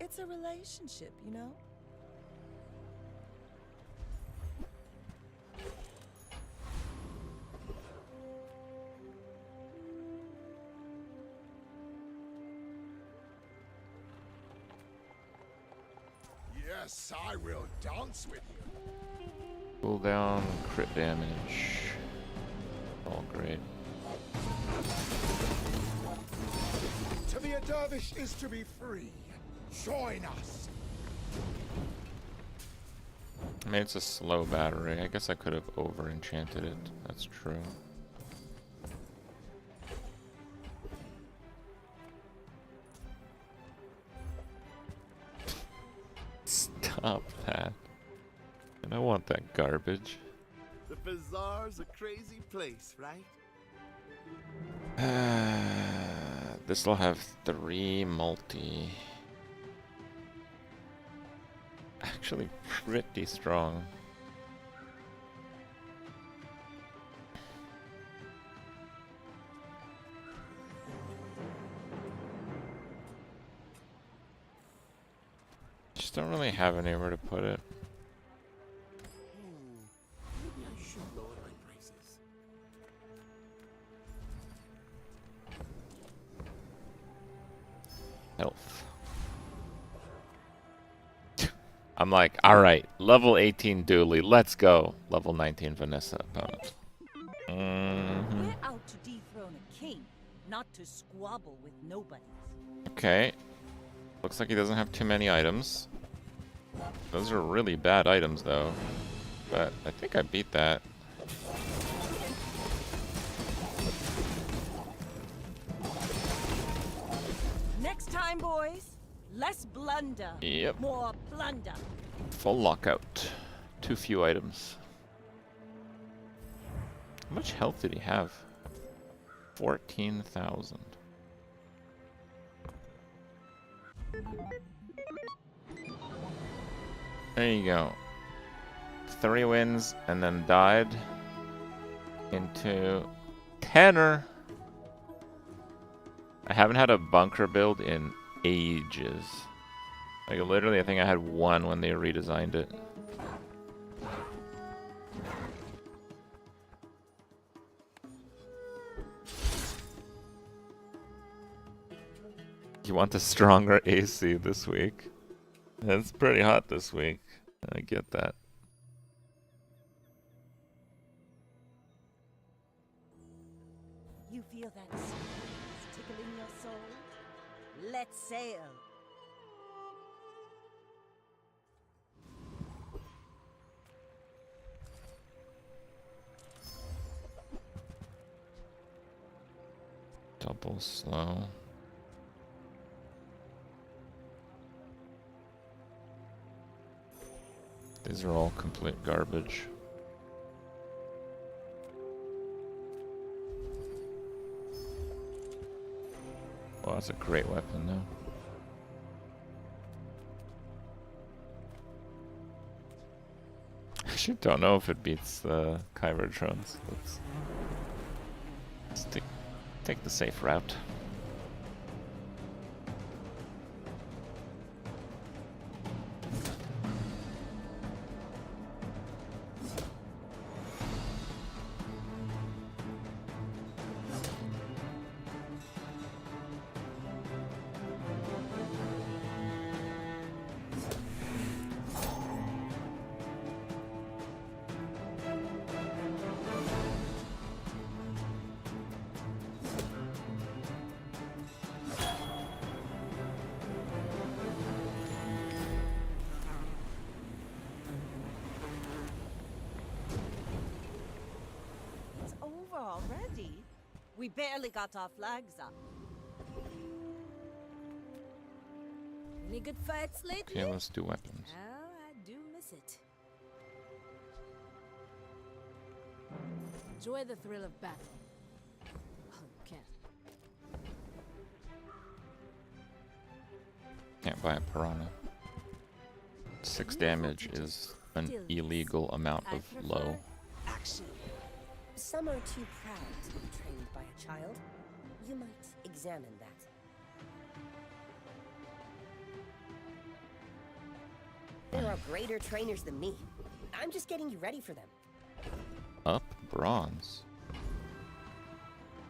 It's a relationship, you know? Yes, I will dance with you. Cooldown, crit damage. All great. To be a dervish is to be free. Join us. I mean, it's a slow battery. I guess I could have over-enchanted it. That's true. Stop that. I don't want that garbage. The Bazaar's a crazy place, right? This will have 3 multi. Actually, pretty strong. Just don't really have anywhere to put it. Maybe I should lower my prices. Health. I'm like, alright, level 18 Dooley, let's go. Level 19 Vanessa opponent. We're out to dethrone a king, not to squabble with nobody. Okay. Looks like he doesn't have too many items. Those are really bad items, though. But I think I beat that. Next time, boys, less blunder. Yep. More plunder. Full lockout. Too few items. How much health did he have? 14,000. There you go. 3 wins and then died into Tanner. I haven't had a bunker build in ages. Like literally, I think I had one when they redesigned it. You want a stronger AC this week? It's pretty hot this week. I get that. You feel that sweetness tickling your soul? Let's sail. Double slow. These are all complete garbage. Oh, that's a great weapon though. Actually, don't know if it beats the Kyber drones. Let's take the safe route. Already? We barely got our flags up. Any good fights lately? Okay, let's do weapons. Oh, I do miss it. Enjoy the thrill of battle. Oh, you can't. Can't buy a piranha. 6 damage is an illegal amount of low. Action. Some are too proud to be trained by a child. You might examine that. There are greater trainers than me. I'm just getting you ready for them. Up bronze.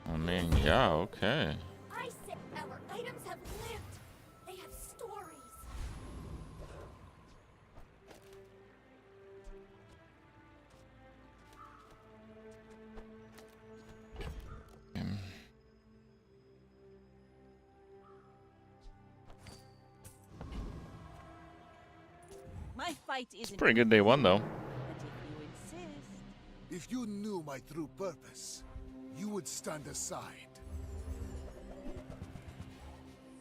I mean, yeah, okay. I said our items have lived. They have stories. My fight isn't Pretty good day one though. But if you insist. If you knew my true purpose, you would stand aside.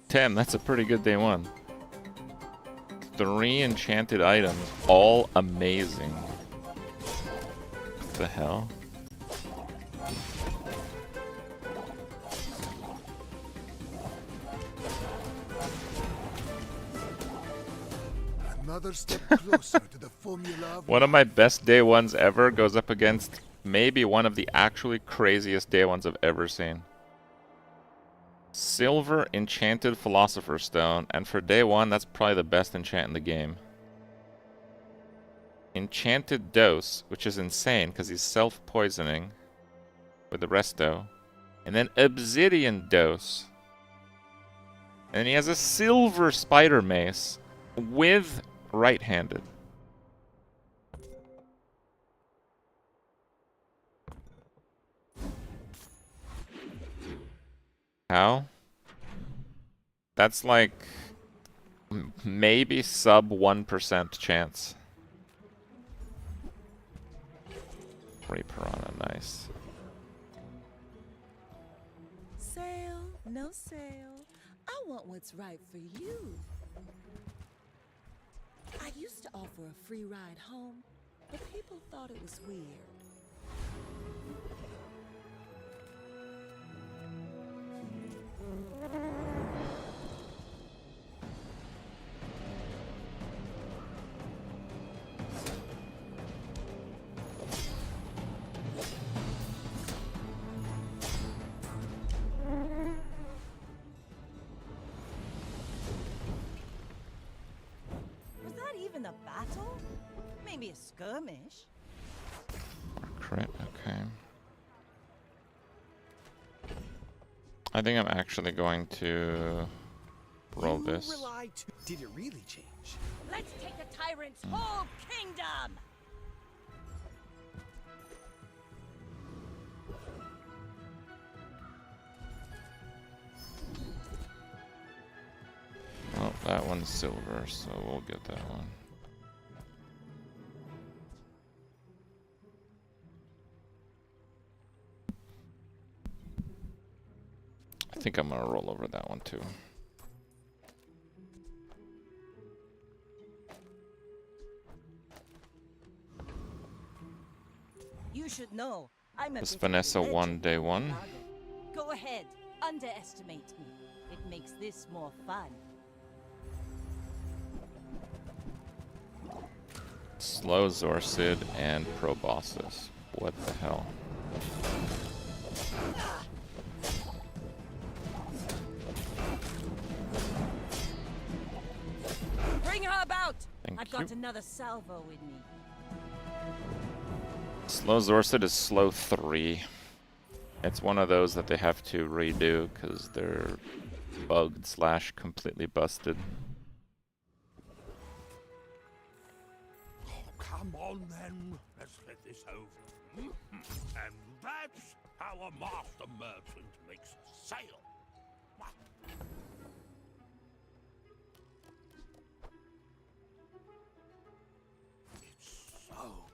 10, that's a pretty good day one. 3 enchanted items, all amazing. What the hell? Another step closer to the formula of One of my best day ones ever goes up against maybe one of the actually craziest day ones I've ever seen. Silver enchanted philosopher's stone, and for day one that's probably the best enchant in the game. Enchanted dose, which is insane because he's self-poisoning with the resto. And then obsidian dose. And he has a silver spider mace with right-handed. How? That's like maybe sub 1% chance. Free piranha, nice. Sale, no sale. I want what's right for you. I used to offer a free ride home, but people thought it was weird. Maybe a skirmish. Crit, okay. I think I'm actually going to roll this. Did it really change? Let's take the tyrant's whole kingdom! Oh, that one's silver, so we'll get that one. I think I'm gonna roll over that one too. You should know, I'm a Is bit of a Vanessa legend won day in one? Chicago. Go ahead, underestimate me. It makes this more fun. Slow Zorcid and Pro Bosses. What the hell? Bring her about! Thank I've got you. another salvo with me. Slow Zorcid is slow 3. It's one of those that they have to redo because they're bugged slash completely busted. Come on then, let's get this over. And that's how a master merchant makes a sale. It's so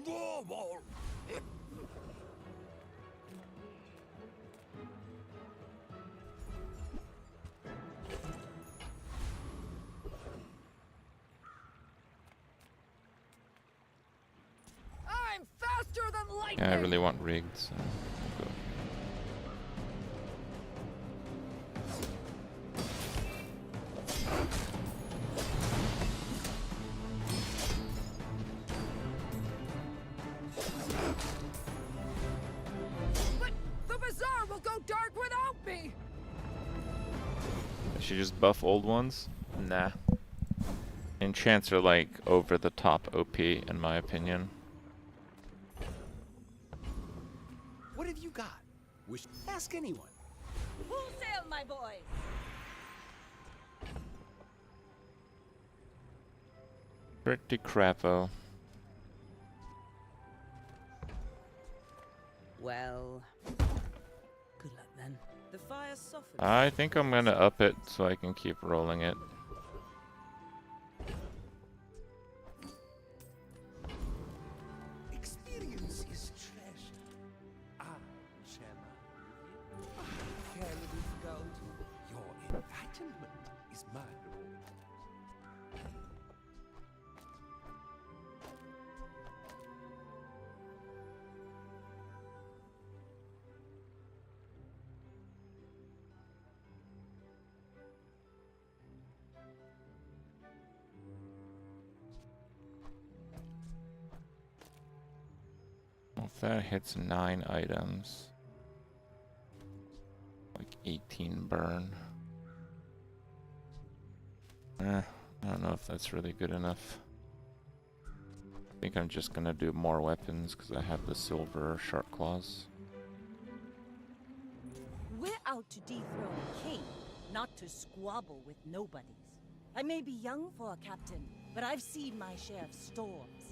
normal. I'm faster than lightning! Yeah, I really want rigged, so we'll go. But the Bazaar will go dark without me! Should you just buff old ones? Nah. Enchants are like over the top OP in my opinion. What have you got? Ask anyone. Full sail, my boy! Pretty crapo. Well, good luck then. The fire softens. I think I'm gonna up it so I can keep rolling it. Experience is treasure. I share mine with you. Care little gold. Your enlightenment is my reward. Well, if that hits 9 items, like 18 burn. I don't know if that's really good enough. I think I'm just gonna do more weapons because I have the silver shark claws. We're out to dethrone a king, not to squabble with nobodies. I may be young for a captain, but I've seen my share of storms.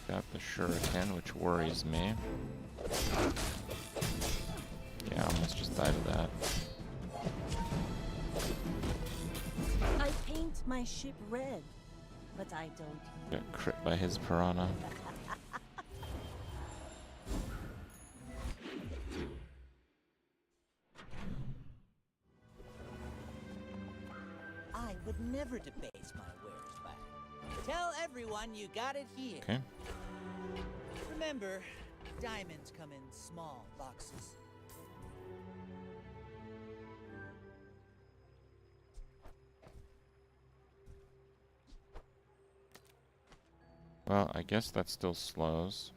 Got the shuriken, which worries me. Yeah, I almost just died of that. I paint my ship red, but I don't. Got crit by his piranha. I would never debase my wares by. Tell everyone you got it here. Okay. Remember, diamonds come in small boxes. Well, I guess that still slows.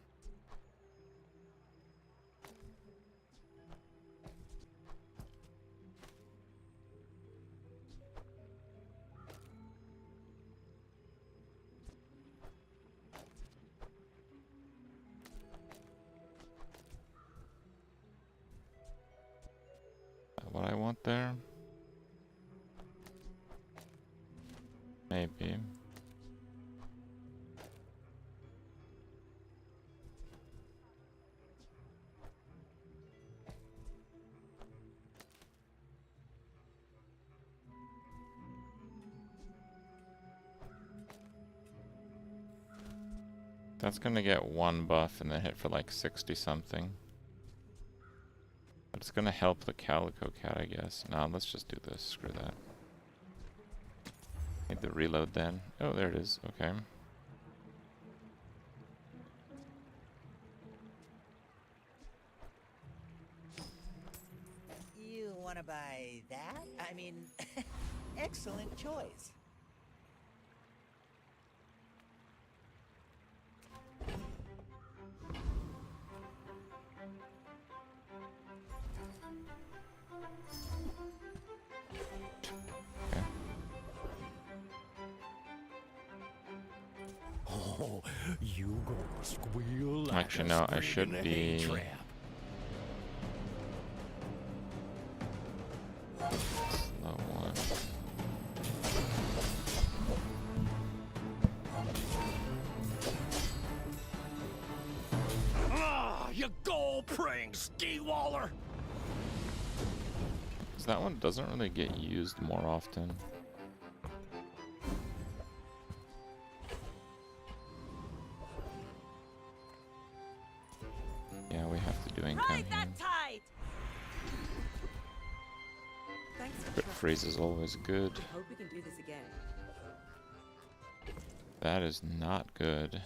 want there? Maybe. That's gonna get 1 buff and then hit for like 60 something. But it's gonna help the Calico Cat, I guess. No, let's just do this. Screw that. Need the reload then. Oh, there it is. Okay. You wanna buy that? I mean, excellent choice. Oh, you gonna squeal like Actually, a no, I spring should in a be. hay trap. Slow one. Ah, you goal-praying ski-waller! Because that one doesn't really get used more often. Yeah, we have to do income Ride here. that tide! Thanks for Crit freeze is always good. I hope we can do this again. That is not good.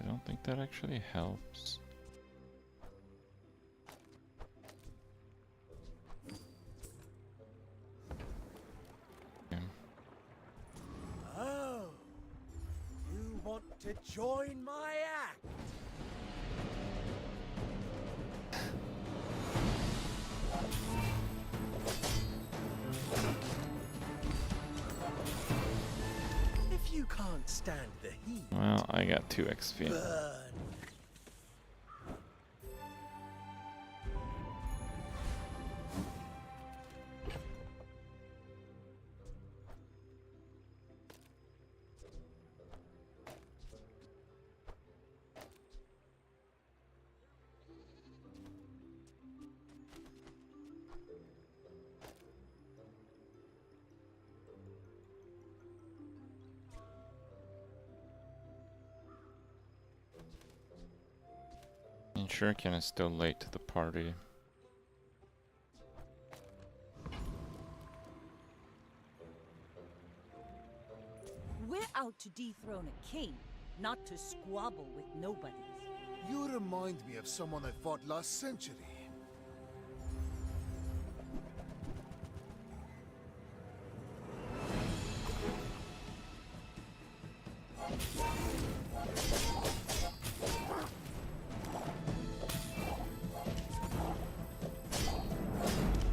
I don't think that actually helps. Okay. Oh, you want to join my act? If you can't stand the heat, Well, I got 2 XP. burn. And Shuriken is still late to the party. We're out to dethrone a king, not to squabble with nobodies. You remind me of someone I fought last century.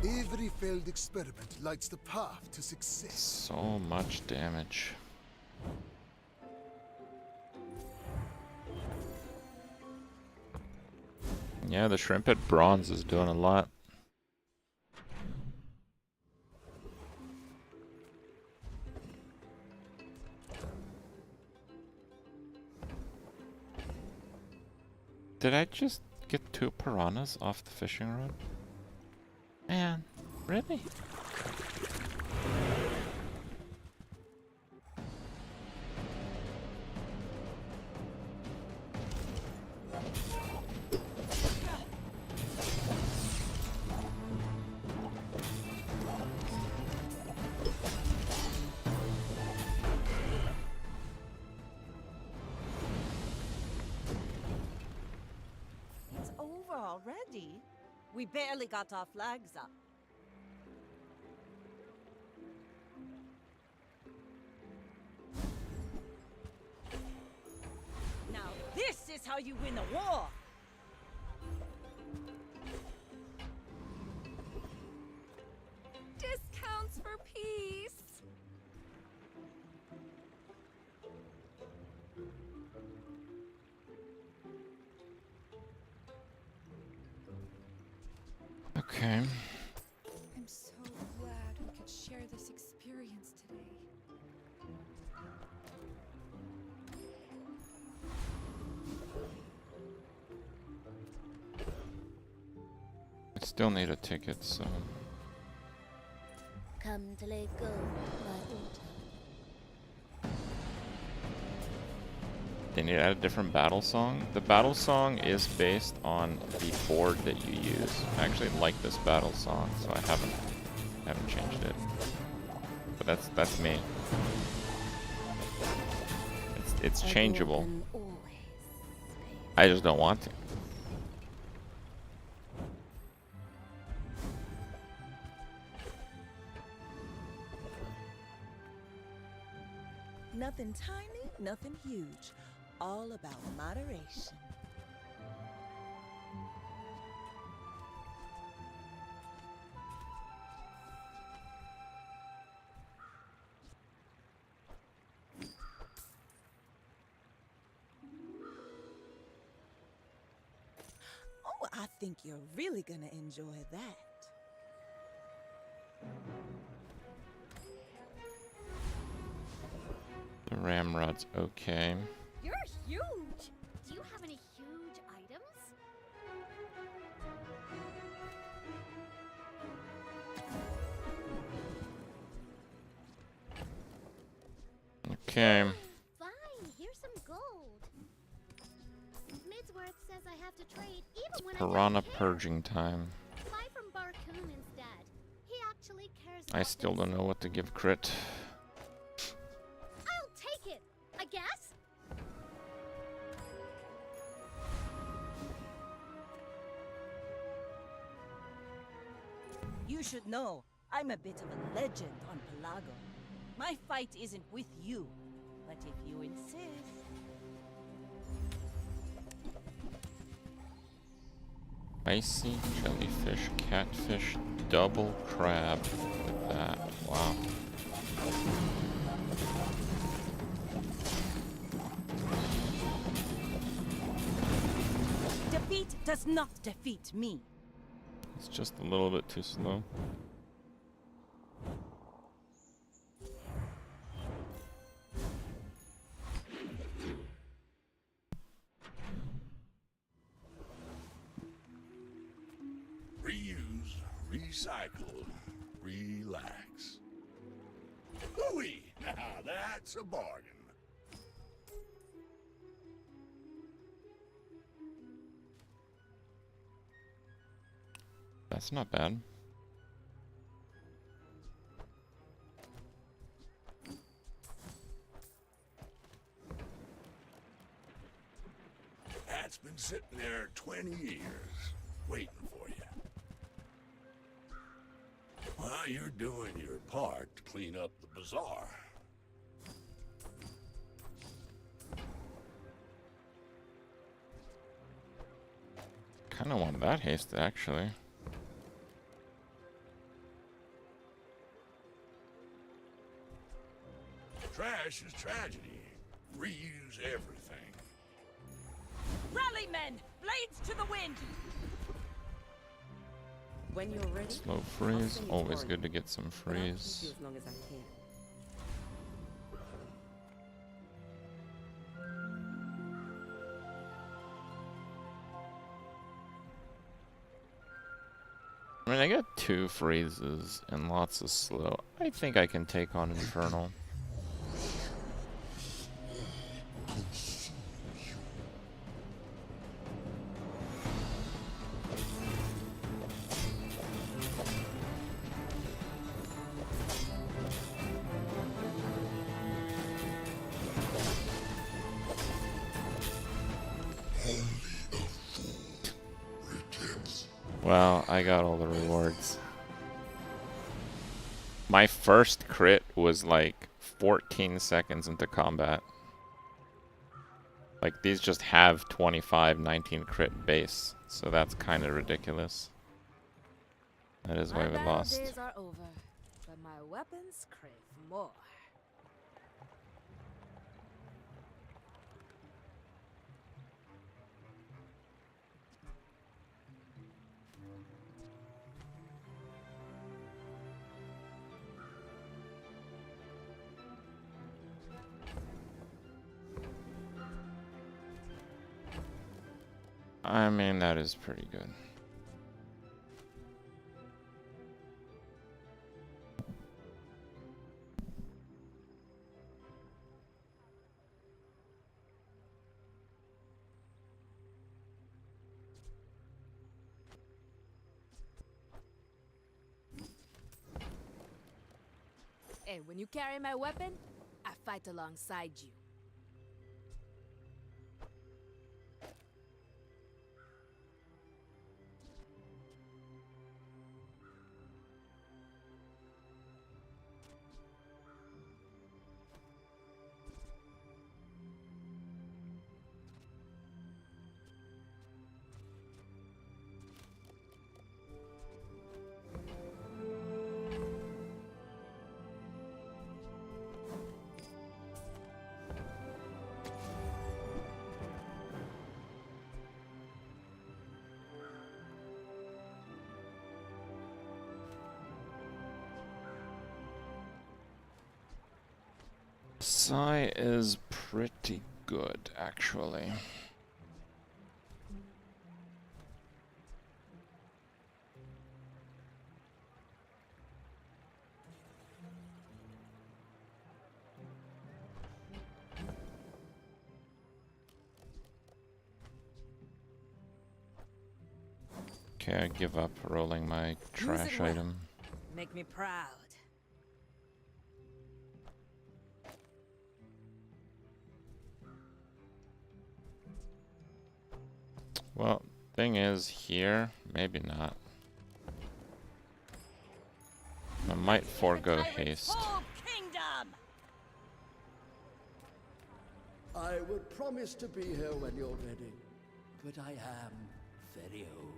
Every failed experiment lights the path to success. So much damage. Yeah, the shrimp at bronze is doing a lot. Did I just get 2 piranhas off the fishing rod? Man, really? ready? We barely got our flags up. Now this is how you win a war! Discounts for peace! Okay. I'm so glad we could share this experience today. I still need a ticket, so. Come to let go, my daughter. They need to add a different battle song. The battle song is based on the board that you use. I actually like this battle song, so I haven't changed it. But that's me. It's changeable. I just don't want to. Nothing tiny, nothing huge. All about moderation. Oh, I think you're really gonna enjoy that. The ramrod's okay. You're huge! Do you have any huge items? Okay. Fine, here's some gold. Midsworth says I have to trade even when Piranha I don't care. purging time. Buy from Barcoon instead. He actually cares I about still this. don't know what to give crit. I'll take it, I guess. You should know, I'm a bit of a legend on Pelago. My fight isn't with you, but if you insist... Icy, jellyfish, catfish, double crab with that. Wow. Defeat does not defeat me. It's just a little bit too slow. Reuse, recycle, relax. Ooh-wee! Now that's a bargain. That's not bad. That's been sitting there 20 years, waiting for you. Well, you're doing your part to clean up the bazaar. Kinda want that haste, actually. Trash is tragedy. Reuse everything. Rally, men! Blades to the wind! When you're ready, Slow I'll freeze. send you to Always Oregon, good to get some but I'll keep you freeze. as long as I can. I mean, I got 2 freezes and lots of slow. I think I can take on Infernal. Only a fool pretends Well, I got all the rewards. My first crit was like 14 seconds into combat. Like, these just have 25, 19 crit base, so that's kind of ridiculous. That is why we lost. My days are over, but my weapons crave more. I mean, that is pretty good. Hey, when you carry my weapon, I fight alongside you. Psy is pretty good, actually. Okay, I give up rolling my trash item. Make me proud. Well, thing is, here, maybe not. I might forego haste. I would promise to be here when you're ready, but I am very old.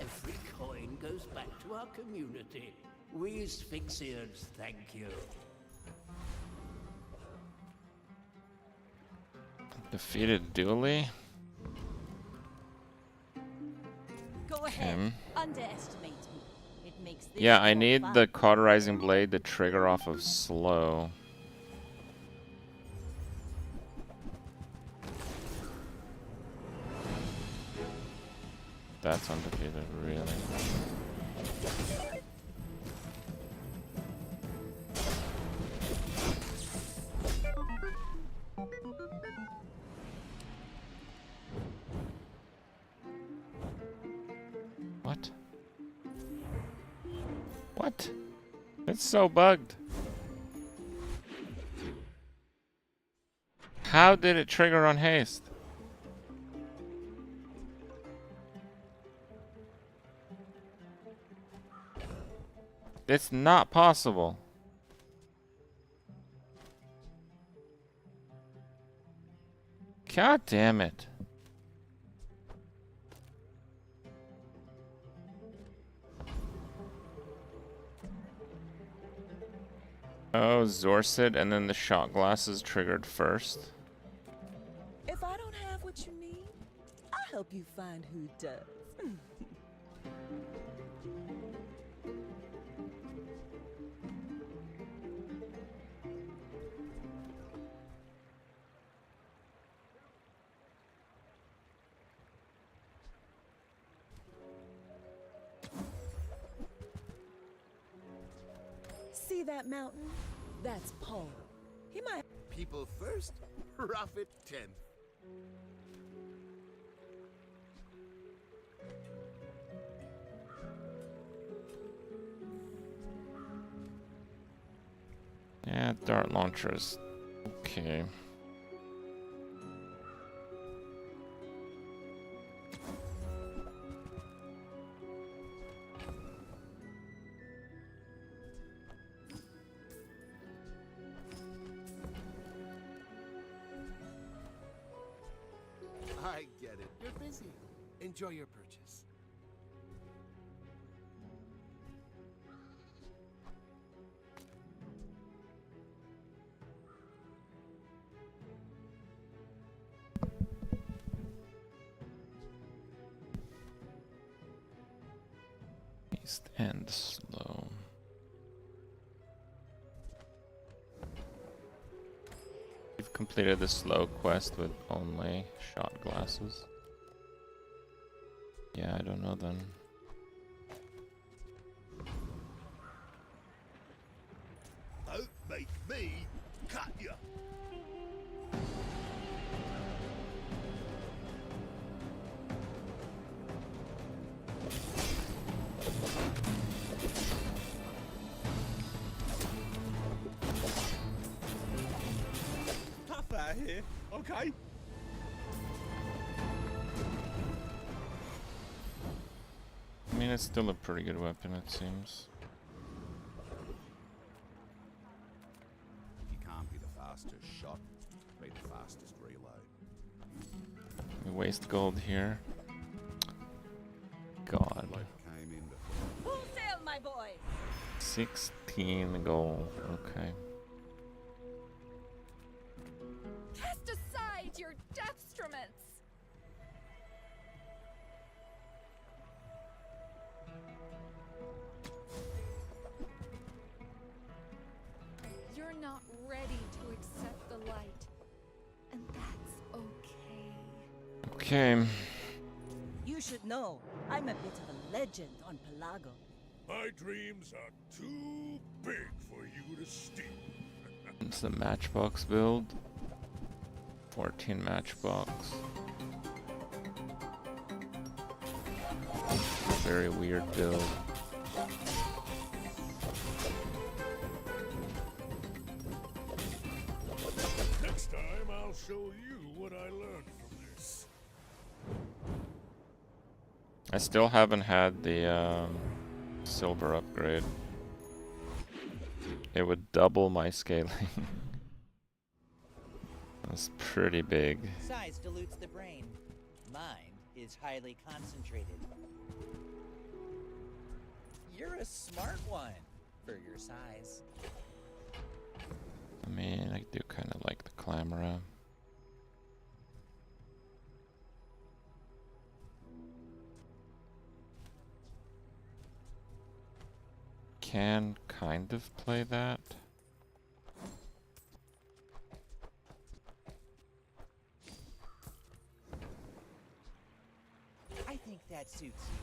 Every coin goes back to our community. We Sphinxians thank you. Defeated Dooley? Go ahead. Okay. Underestimate me. It makes this Yeah, I more need fun. the cauterizing blade to trigger off of slow. That's undefeated, really. What? What? It's so bugged. How did it trigger on haste? It's not possible. God damn it. Oh, Zorcid, and then the shot glasses triggered first. If I don't have what you need, I'll help you find who does. See that mountain? That's Paul. He might. People first, profit 10th. Yeah, dart launchers. Okay. I get it. You're busy. Enjoy your purchase. East and slow. You've completed the slow quest with only shot glasses. Yeah, I don't know then. Don't make me cut you. Tough out here, okay? I mean, it's still a pretty good weapon, it seems. You can't be the fastest shot, be the fastest reload. We waste gold here. God. Came in before. Full sail, my boy! 16 gold, okay. Cast aside your deathstruments! You're not ready to accept the light, and that's okay. Okay. You should know, I'm a bit of a legend on Pelago. My dreams are too big for you to steal. It's the matchbox build. 14 matchbox. Very weird build. Next time I'll show you what I learned from this. I still haven't had the silver upgrade. It would double my scaling. That's pretty big. Size dilutes the brain. Mine is highly concentrated. You're a smart one for your size. I mean, I do kind of like the Clamora. Can kind of play that. I think that suits you.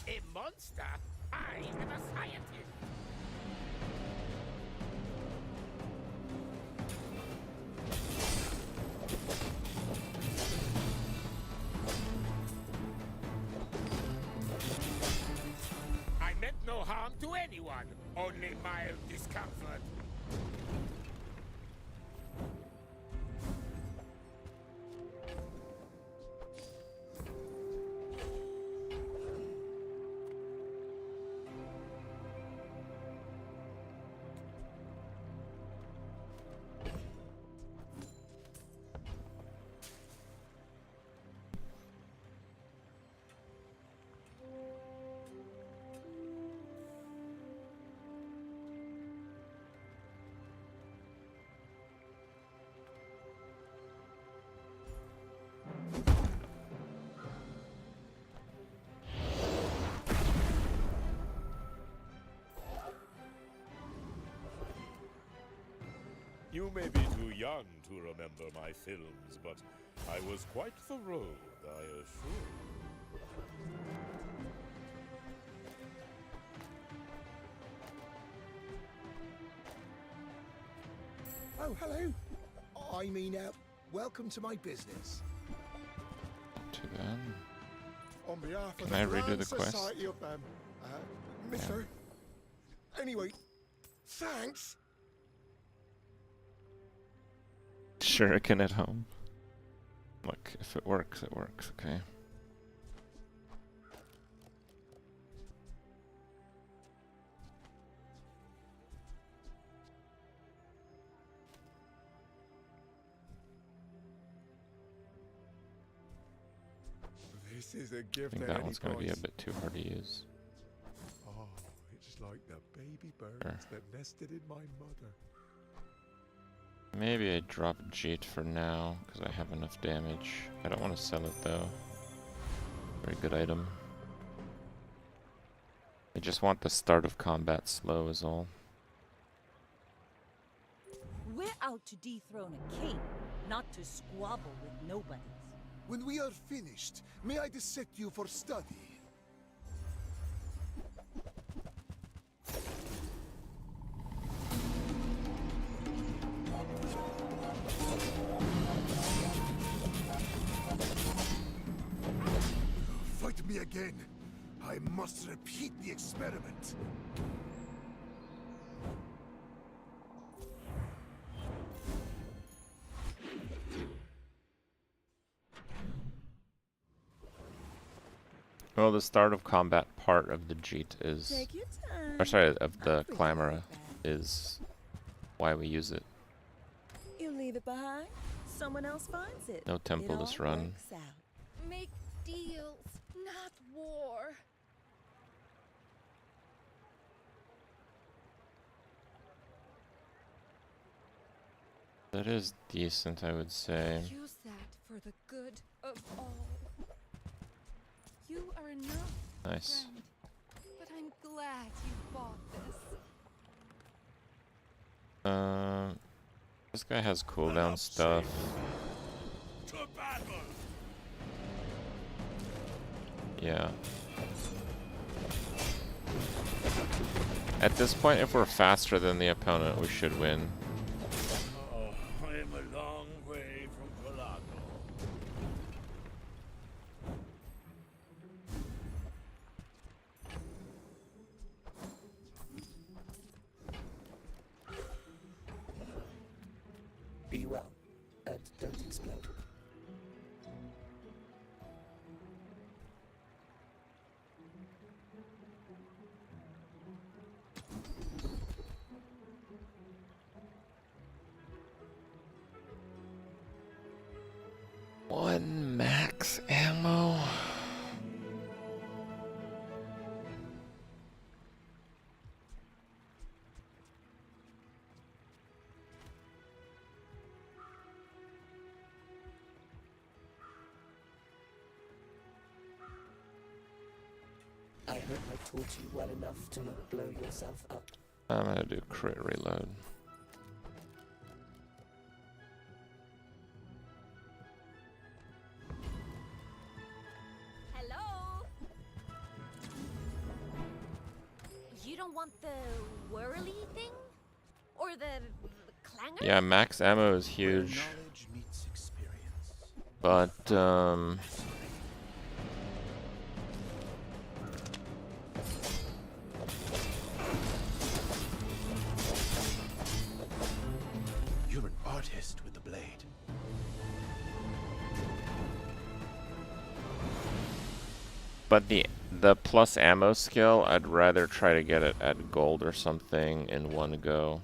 A monster? I am a scientist. I meant no harm to anyone, only mild discomfort. You may be too young to remember my films, but I was quite the rogue, I assure you. Oh, hello. I mean, Welcome to my business. Too bad. On behalf of Can I the redo Grand the quest? Society of Mister. Anyway, thanks. Shuriken at home. Look, if it works, it works, okay. This is a I gift think at that any one's going to be a price. bit too hard to use. Oh, it's like the baby birds Sure. that nested in my mother. Maybe I drop Jeet for now, because I have enough damage. I don't want to sell it though. Very good item. I just want the start of combat slow is all. We're out to dethrone a king, not to squabble with nobodies. When we are finished, may I dissect you for study? Fight me again. I must repeat the experiment. Well, the start of combat part of the Jeet is, Take your time. or sorry, of the Clamora is why we use it. You leave it behind, someone else finds it. No temple It this all run. works out. Make deals, not war. That is decent, I would say. Use that for the good of all. You are enough, Nice. friend. But I'm glad you bought this. This guy has cooldown stuff. To battle! Yeah. At this point, if we're faster than the opponent, we should win. Oh, I am a long way from Polaco. Be well, and don't explode. One max ammo. I hope I taught you well enough to not blow yourself up. I'm gonna do crit reload. Hello? You don't want the whirly thing? Or the clanger? Yeah, max ammo is huge. Knowledge meets experience. But, You're an artist with the blade. but the plus ammo skill, I'd rather try to get it at gold or something in one go.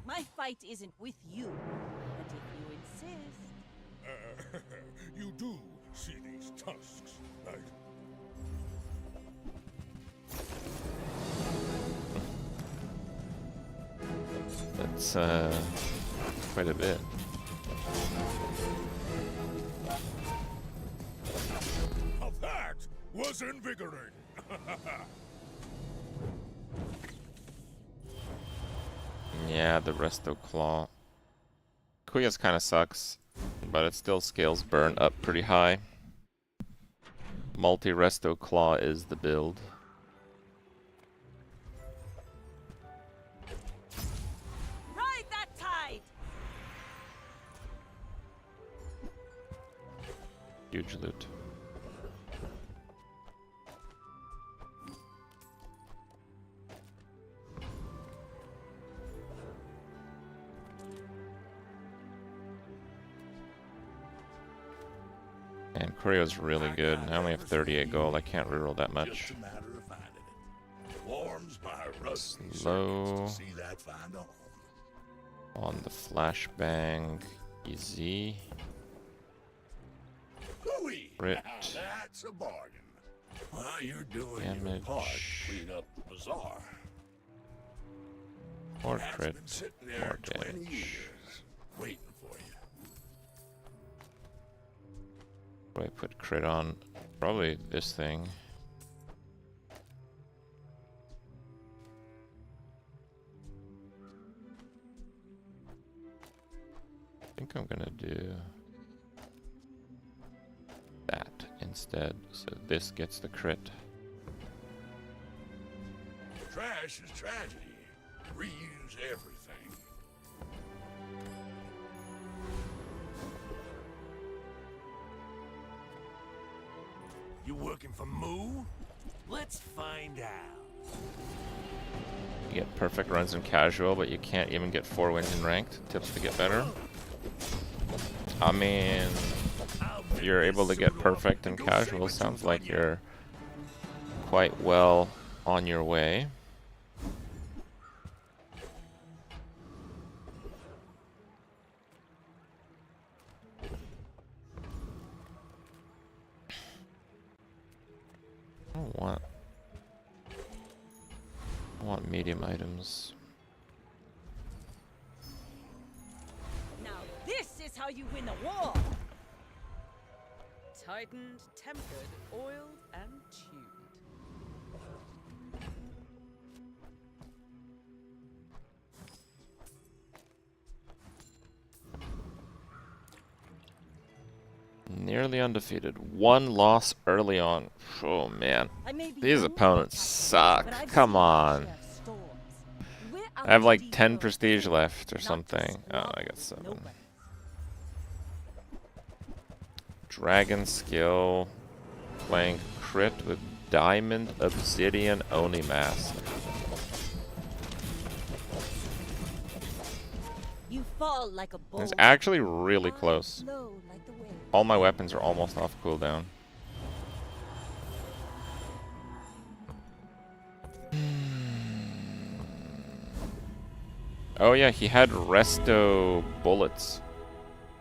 My fight isn't with you, but if you insist. You do see these tusks, right? That's, quite a bit. Now that was invigorating. Yeah, the Resto Claw. Kuya's kind of sucks, but it still scales burn up pretty high. Multi-Resto Claw is the build. Huge loot. And Corio's really good. I only have 38 gold. I can't reroll that much. Slow. On the flashbang. Easy. Crit. That's a bargain. Well, you're doing Damage. your part to clean up the Bazaar. More That's crit. been sitting there More 20 damage. years, waiting for you. What do I put crit on? Probably this thing. I think I'm gonna do that instead, so this gets the crit. Trash is tragedy. Reuse everything. You working for Moo? Let's find out. You get perfect runs in casual, but you can't even get 4 wins in ranked. Tips to get better. I mean, if you're able to get perfect in casual, sounds like you're quite well on your way. I want medium items. Now this is how you win a war! Tightened, tempered, oiled, and tuned. Nearly undefeated. 1 loss early on. Oh man. These opponents suck. Come on. I have like 10 prestige left or something. Oh, I got 7. Dragon skill. Playing crit with Diamond Obsidian Oni Mask. You fall like a It's bolt. actually really close. All my weapons are almost off cooldown. Oh yeah, he had resto bullets,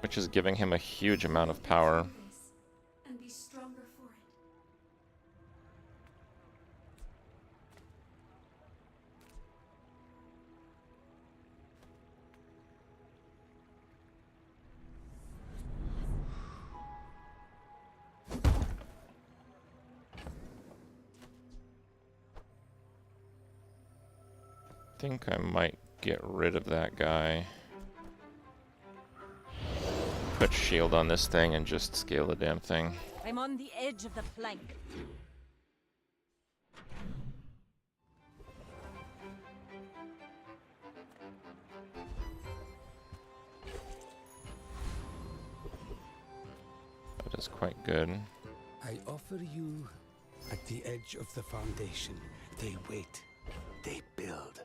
which is giving him a huge amount of power. And be stronger for it. I think I might get rid of that guy. Put shield on this thing and just scale the damn thing. I'm on the edge of the plank. That is quite good. I offer you at the edge of the foundation. They wait. They build.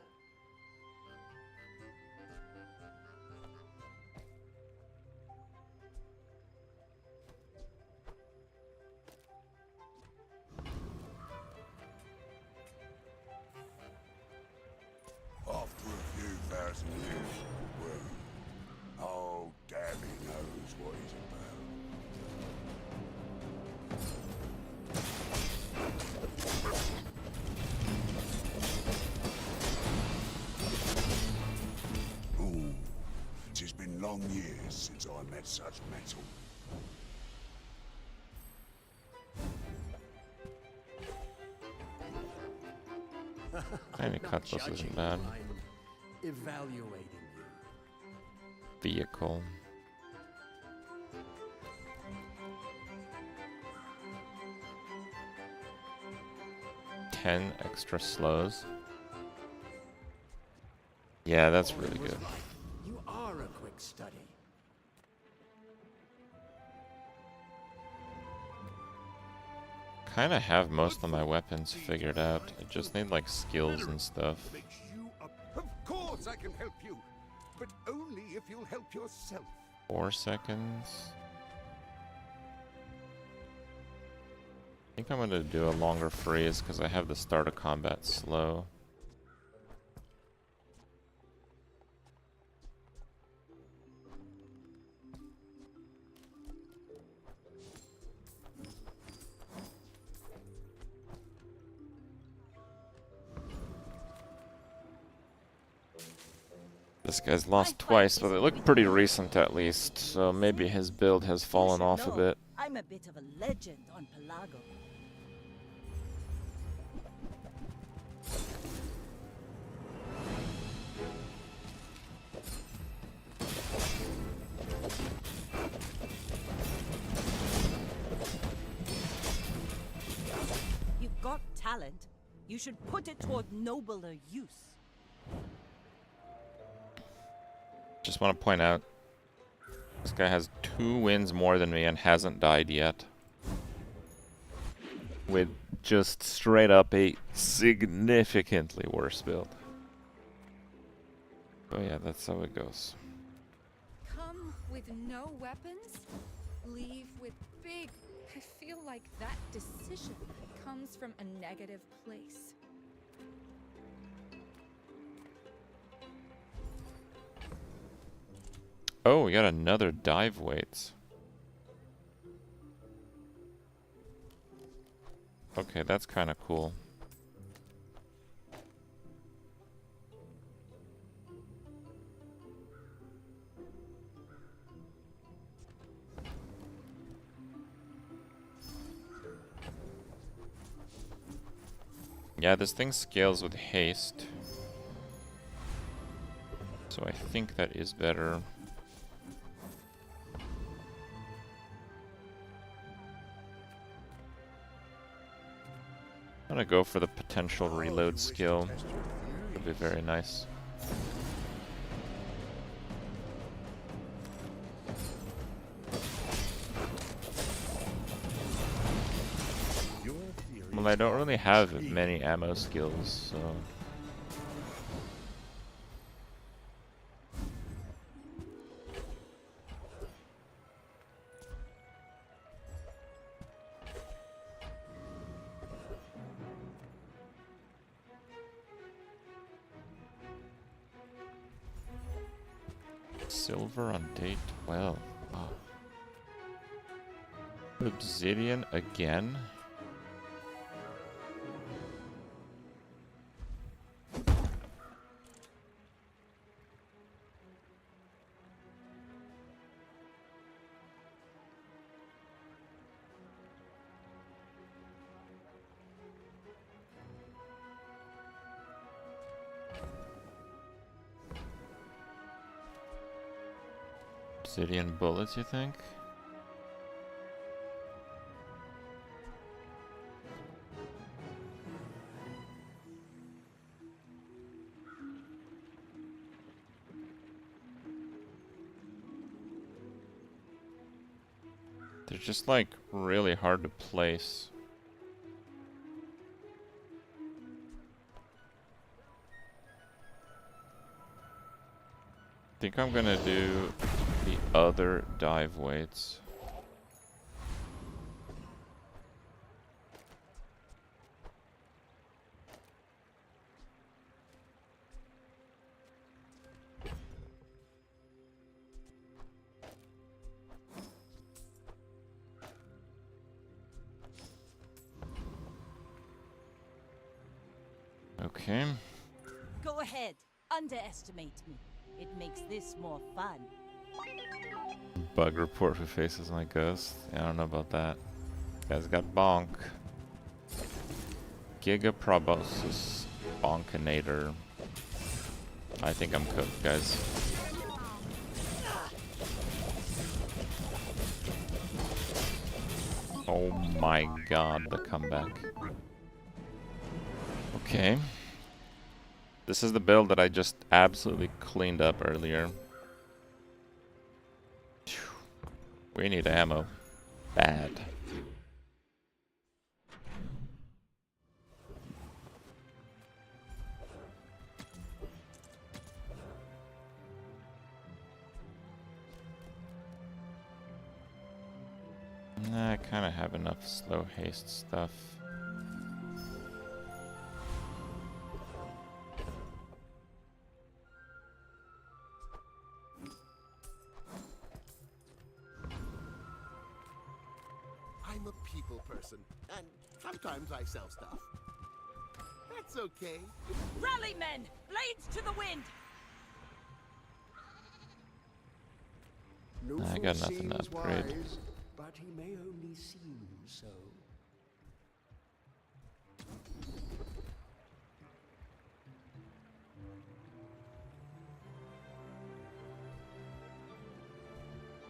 After a few thousand years of the world, oh, Gabby knows what he's about. Ooh, it's been long years since I met such metal. Maybe Cutlass isn't bad. Evaluating you. Vehicle. 10 extra slows. Yeah, that's really good. You are a quick study. kind of have most of my weapons figured out. I just need like skills and stuff. Of course I can help you, but only if you'll help yourself. 4 seconds. I think I'm gonna do a longer freeze because I have the start of combat slow. This guy's lost twice, but they look pretty recent at least, so maybe his build has fallen off a bit. I'm a bit of a legend on Pelago. You've got talent. You should put it toward nobler use. Just want to point out, this guy has 2 wins more than me and hasn't died yet. With just straight up a significantly worse build. Oh yeah, that's how it goes. Come with no weapons, leave with big. I feel like that decision comes from a negative place. Oh, we got another dive weights. Okay, that's kind of cool. Yeah, this thing scales with haste. So I think that is better. I'm gonna go for the potential reload skill. Would be very nice. Well, I don't really have many ammo skills, so... Silver on day 12. Wow. Obsidian again? Obsidian bullets, you think? They're just like really hard to place. I think I'm gonna do the other dive weights. Okay. Go ahead, underestimate me. It makes this more fun. Bug report who faces my ghost. Yeah, I don't know about that. Guy's got bonk. Giga Proboscis Bonkinator. I think I'm cooked, guys. Oh my god, the comeback. Okay. This is the build that I just absolutely cleaned up earlier. We need ammo. Bad. Nah, I kind of have enough slow haste stuff. I'm a people person, and sometimes I sell stuff. That's okay. Rally, men! Blades to the wind! I got nothing to upgrade. Wise, but he may only seem so.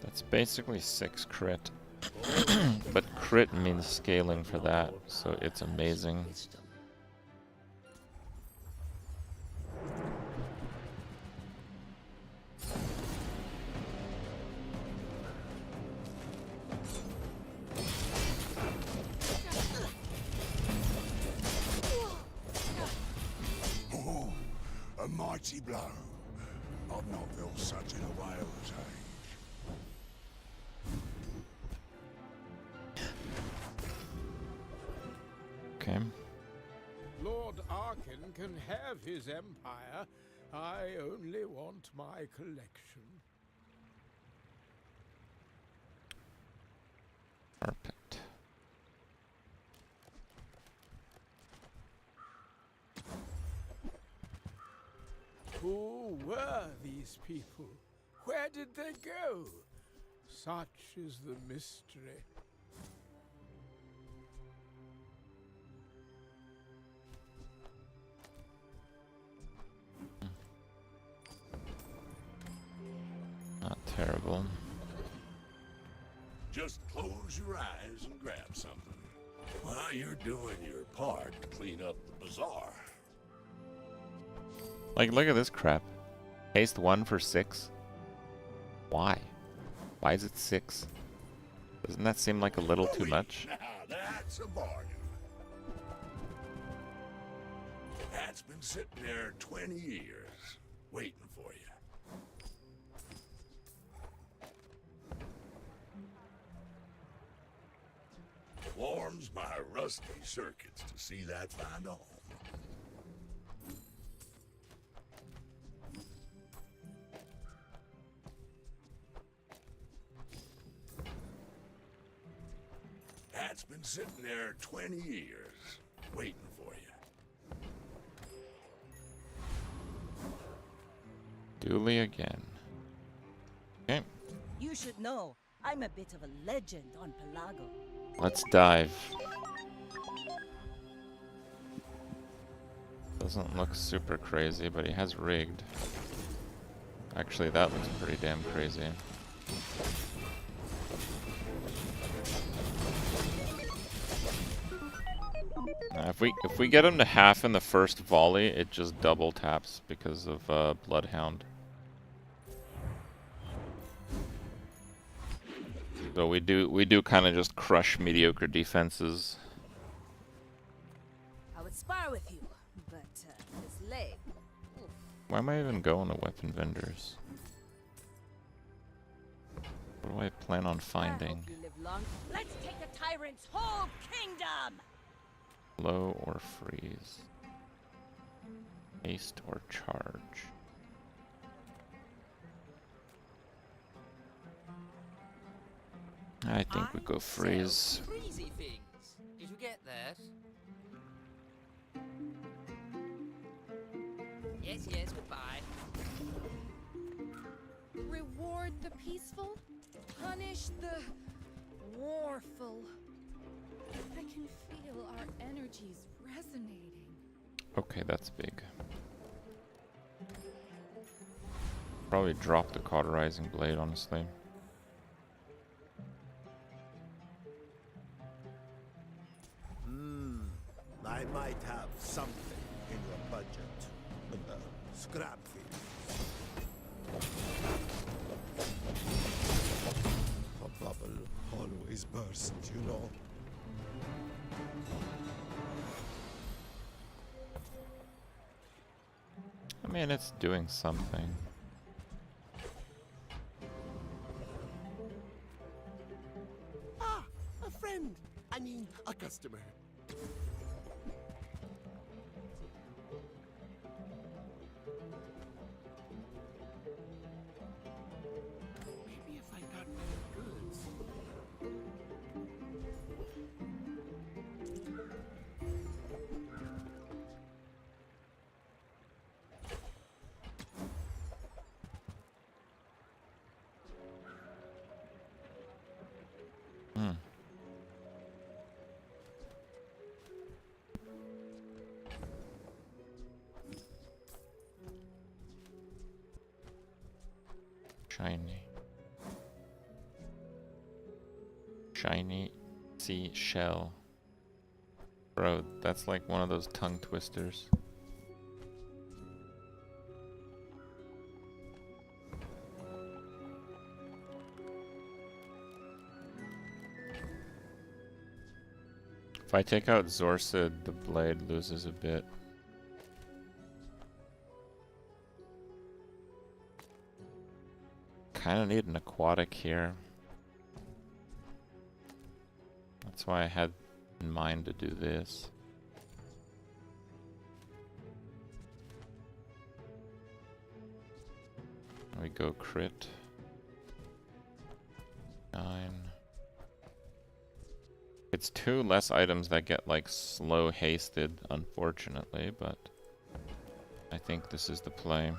That's basically 6 crit. But crit means scaling for that, so it's amazing. Oh, a mighty blow. I've not felt such in a whale's age. Okay. Lord Arcan can have his empire. I only want my collection. Perfect. Who were these people? Where did they go? Such is the mystery. Not terrible. Just close your eyes and grab something while you're doing your part to clean up the bazaar. Like, look at this crap. Haste 1 for 6? Why? Why is it 6? Doesn't that seem like a little too much? Now that's a bargain. That's been sitting there 20 years, waiting for you. Warms my rusty circuits to see that find home. That's been sitting there 20 years, waiting for you. Duly again. Okay, You should know, I'm a bit of a legend on Pelago. let's dive. Doesn't look super crazy, but he has rigged. Actually, that looks pretty damn crazy. If we get him to half in the first volley, it just double taps because of Bloodhound. So we do kind of just crush mediocre defenses. I would spar with you, but this leg. Oof. Why am I even going to weapon vendors? What do I plan on finding? You live long. Let's take the tyrant's whole kingdom! Slow or freeze? Haste or charge? I think we go freeze. Freezy things. Did you get that? Yes, yes, goodbye. Reward the peaceful, punish the warful. I can feel our energies resonating. Okay, that's big. Probably drop the cauterizing blade, honestly. I might have something in your budget. Scrap things. A bubble always bursts, you know. I mean, it's doing something. I mean, a customer. Maybe if I got better goods. Hmm. Shiny seashell. Bro, that's like one of those tongue twisters. If I take out Zorsid, the blade loses a bit. Kinda need an aquatic here. That's why I had in mind to do this. We go crit. 9. It's 2 less items that get like slow hasted, unfortunately, but I think this is the play.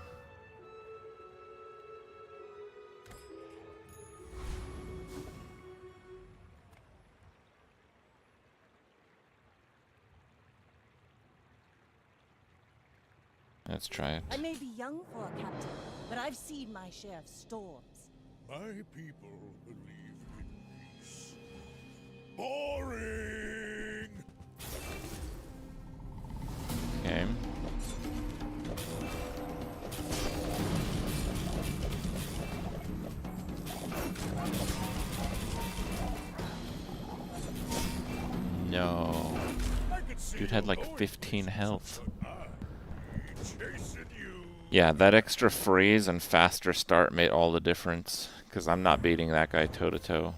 Let's try it. I may be young for a captain, but I've seen my share of storms. My people believe in peace. Boring! Okay. No. Dude had like 15 health. Yeah, that extra freeze and faster start made all the difference, because I'm not beating that guy toe-to-toe.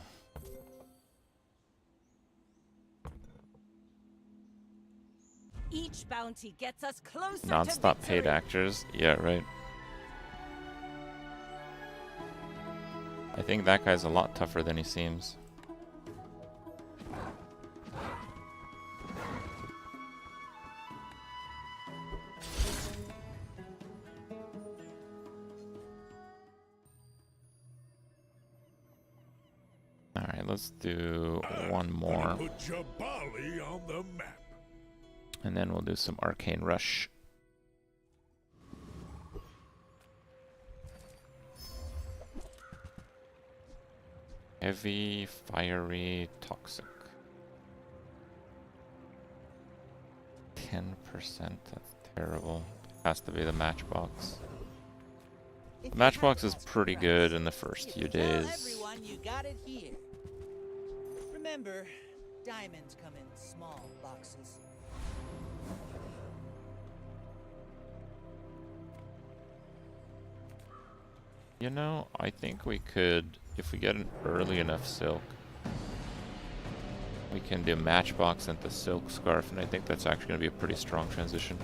Each bounty gets us closer Non-stop to paid victory. actors? Yeah, right. I think that guy's a lot tougher than he seems. Alright, let's do one more. Put Jabali on the map. And then we'll do some ArcaneRush. Heavy, fiery, toxic. 10%, that's terrible. Has to be the matchbox. The matchbox is pretty good in the first few days. Everyone, you got it here. Remember, diamonds come in small boxes. You know, I think we could, if we get an early enough silk, we can do matchbox into silk scarf, and I think that's actually going to be a pretty strong transition.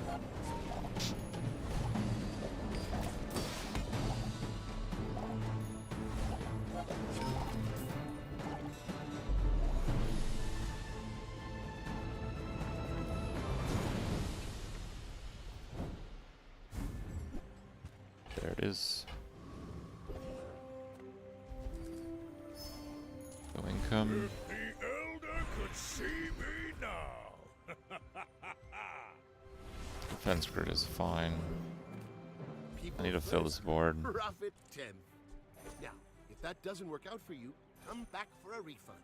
There it is. No income. If the Elder could see me now. Defense grid is fine. I need to fill this board. Profit 10. Now, if that doesn't work out for you, come back for a refund.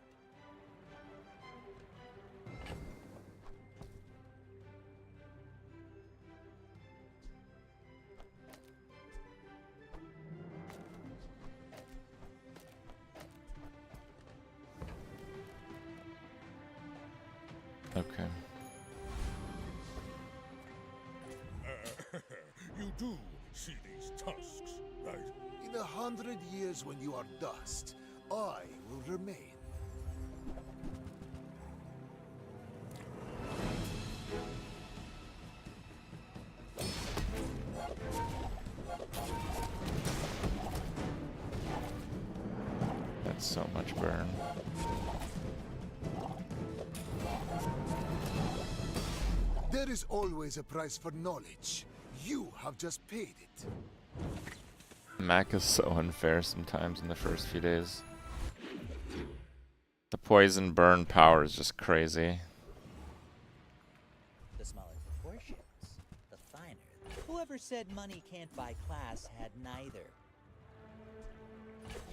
Okay. You do see these tusks, right? In 100 years when you are dust, I will remain. So much burn. There is always a price for knowledge. You have just paid it. Mac is so unfair sometimes in the first few days. The poison burn power is just crazy. The smaller proportions, the finer. Whoever said money can't buy class had neither.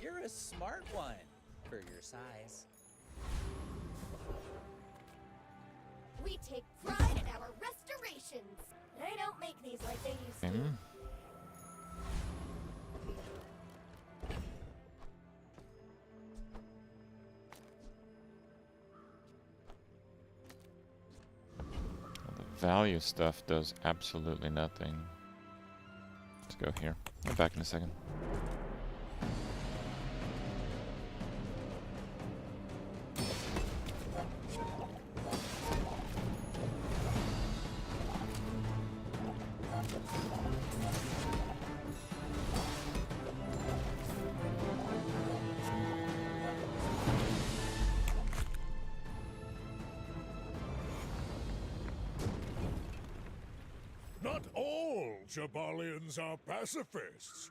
You're a smart one for your size. We take pride in our restorations. They don't make these like they used to. Well, the value stuff does absolutely nothing. Let's go here. I'm back in a second. Not all Jabalians are pacifists.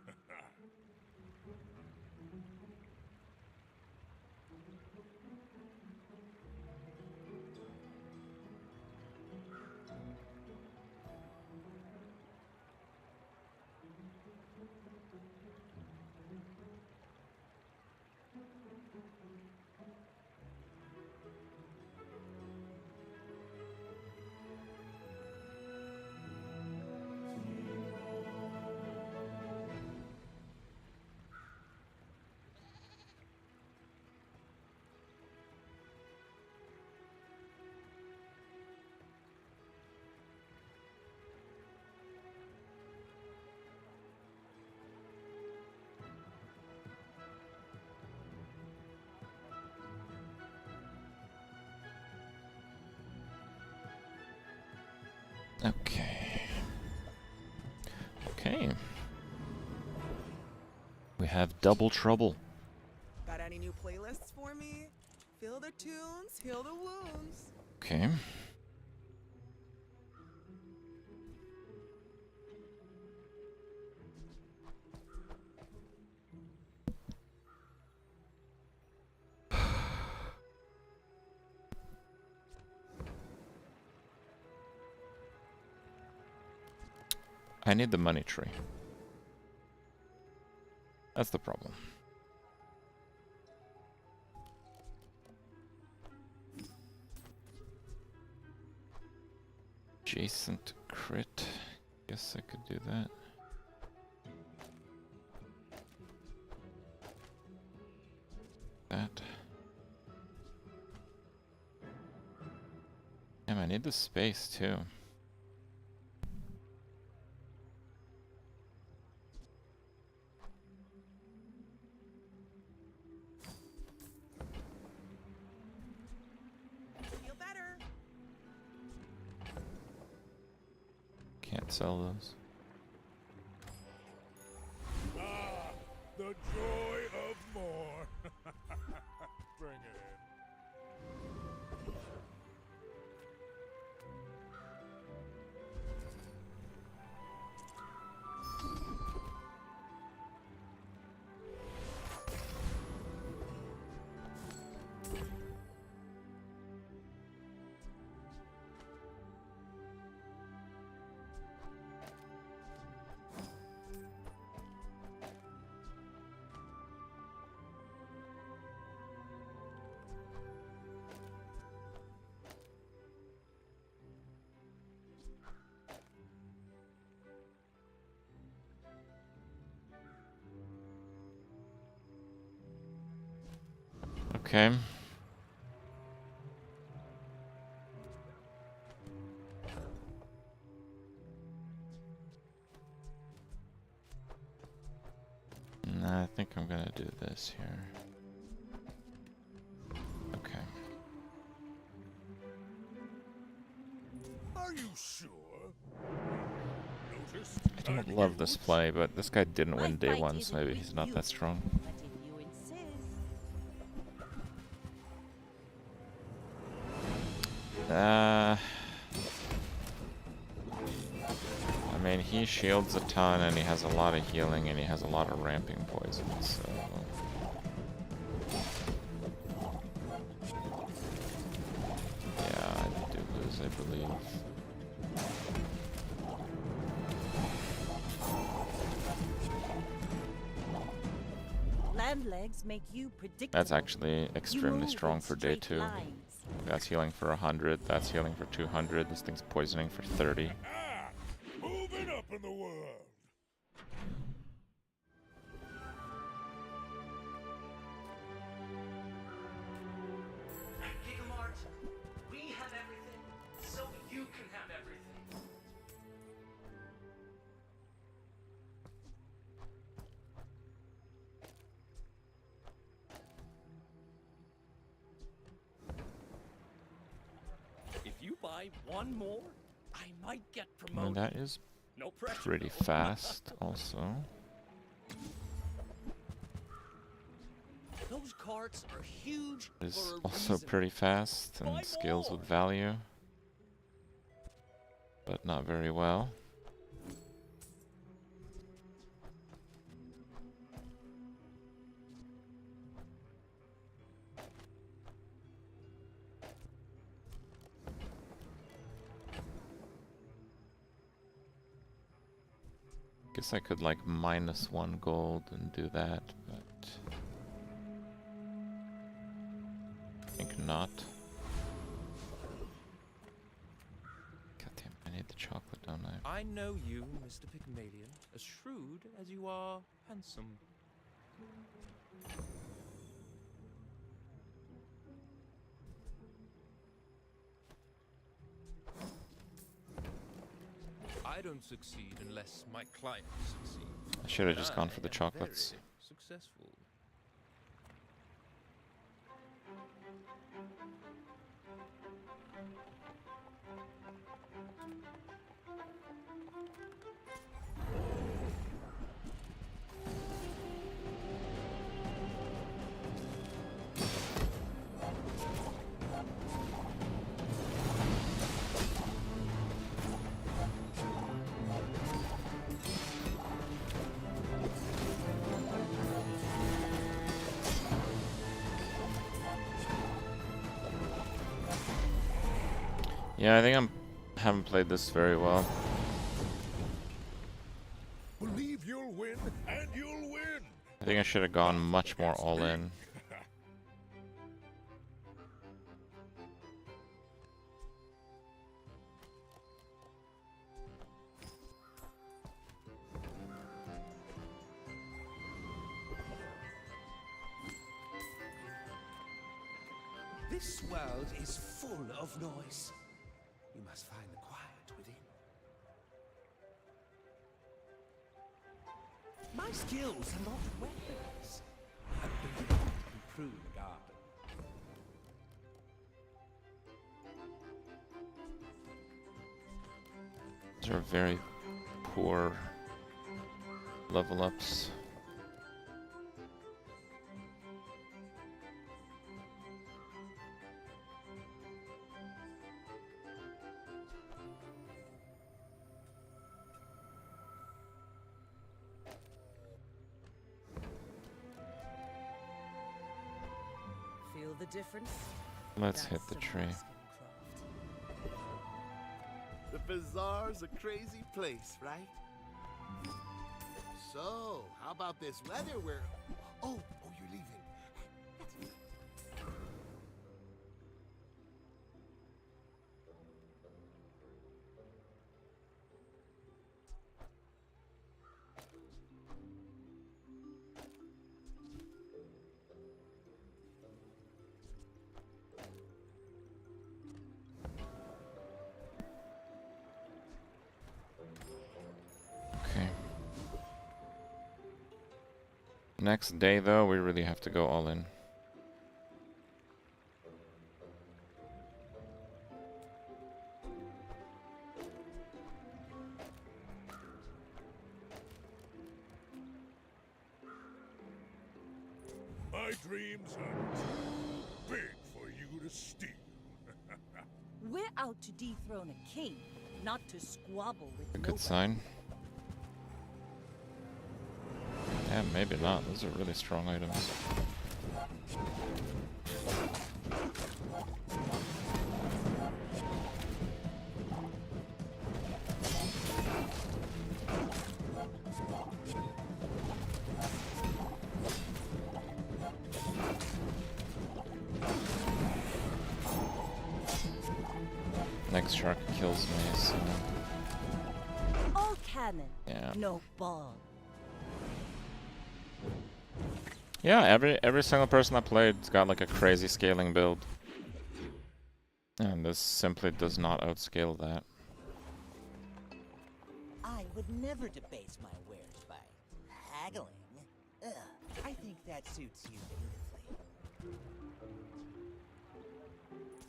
Okay. Okay. We have double trouble. Got any new playlists for me? Feel the tunes, heal the wounds. Okay. I need the money tree. That's the problem. Adjacent crit. Guess I could do that. That. Damn, I need the space too. Can't sell those. Ah, the joy of more. Bring it in. Okay. Nah, I think I'm gonna do this here. Okay. Are you sure? Noticed? I don't love this play, but this guy didn't win day one, so maybe he's not that strong. But if you insist, he shields a ton, and he has a lot of healing, and he has a lot of ramping poison, so... Yeah, I do lose, I believe. Land legs make you predictable. That's actually extremely strong for day 2. That's healing for 100, that's healing for 200, this thing's poisoning for 30. Moving up in the world. Gigamart, we have everything, so you can have everything. If you buy one more, I might get promoted. And that is No pressure, pretty though. fast, also. Those carts are huge. Is for a also reason. pretty fast and Buy scales more. with value, but not very well. Guess I could like -1 gold and do that, but I think not. Goddamn, I need the chocolate, don't I? I know you, Mr. Pygmalion, as shrewd as you are handsome. I don't succeed unless my clients succeed. I should have just And gone for the I am chocolates. very successful. Yeah, I think haven't played this very well. Believe you'll win, and you'll win. I think I should have gone much more all in. This world is full of noise. You must find the quiet within. My skills are not weapons. Ability to improve the garden. These are very poor level ups. Feel the difference? Let's hit That's the some tree. masking craft. The Bazaar's a crazy place, right? So, how about this weather where... Oh, you're leaving. Okay. Next day, though, we really have to go all in. My dreams are too big for you to steal. We're out to dethrone a king, not to squabble with A nobody. good sign. Yeah, maybe not. Those are really strong items. Next shark kills me, so... All cannon, yeah. no ball. Yeah, every single person I played's got like a crazy scaling build. And this simply does not outscale that. I would never debase my wares by haggling. Ugh, I think that suits you beautifully.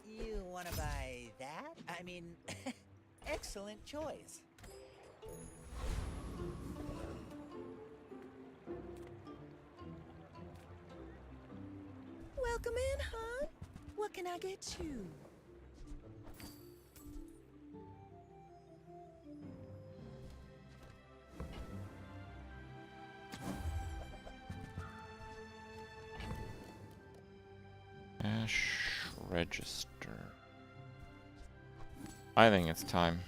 You want to buy that? I mean, excellent choice. Welcome in, hon. What can I get you? Cash register. I think it's time.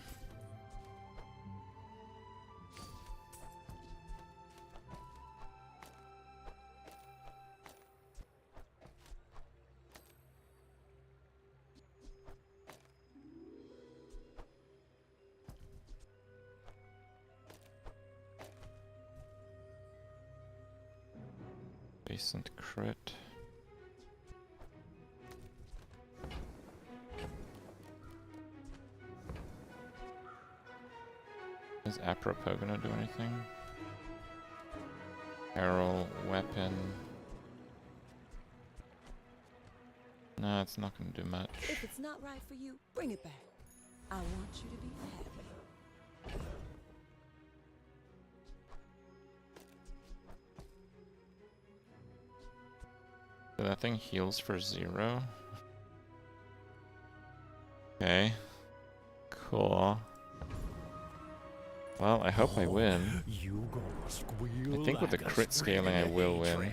Decent crit. Is apropos gonna do anything? Arrow, weapon. No, it's not gonna do much. If it's not right for you, bring it back. I want you to be happy. So that thing heals for 0. Okay. Cool. Well, I hope I win. I think with the crit scaling I will win.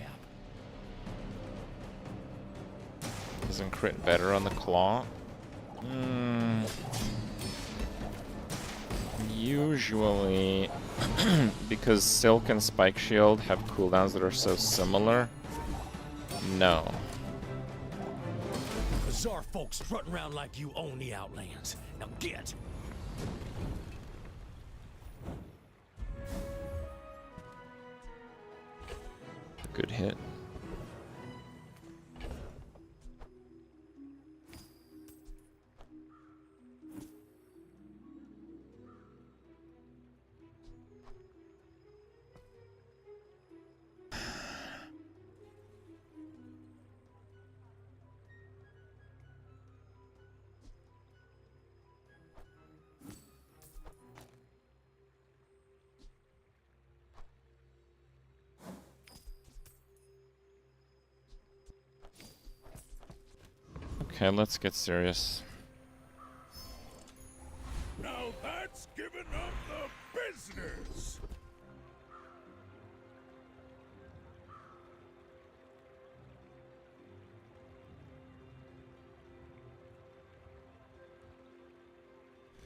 Isn't crit better on the claw? Usually, because Silk and Spike Shield have cooldowns that are so similar, no. Bazaar folks strutting around like you own the Outlands. Now get! Good hit. Okay, let's get serious. Now that's giving up the business!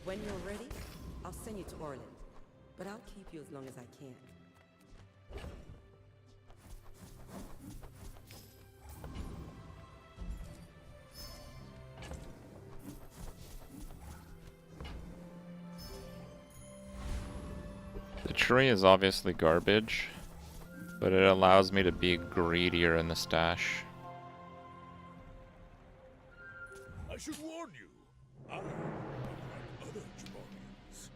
When you're ready, I'll send you to Orland. But I'll keep you as long as I can. The tree is obviously garbage, but it allows me to be greedier in the stash. I should warn you, I don't like other Jabarians.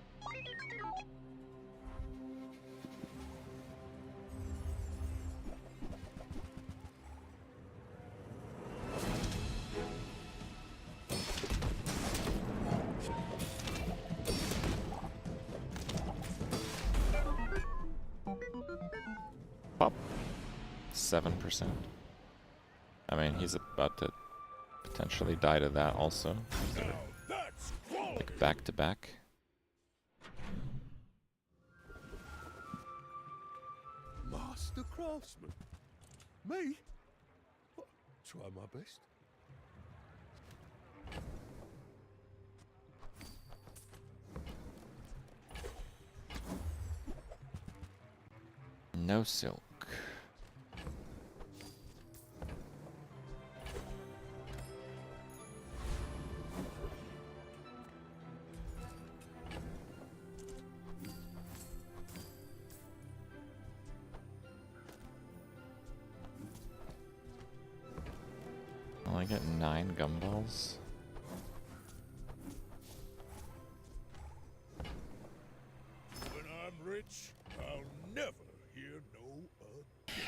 Pop. 7%. I mean, he's about to potentially die to that also. Like back to back. Master. the craftsman. Me? Try my best. No silk. I get 9 gumballs. When I'm rich, I'll never hear no again.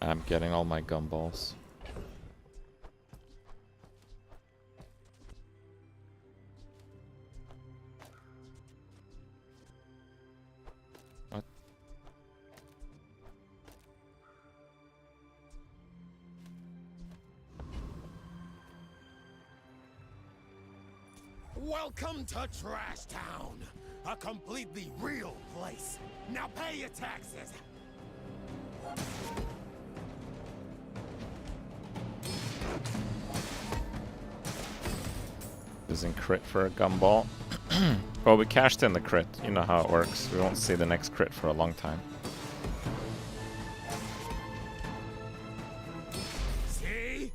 I'm getting all my gumballs. What? Welcome to Trash Town, a completely real place. Now pay your taxes. Isn't crit for a gumball? Well, we cashed in the crit. You know how it works. We won't see the next crit for a long time. See?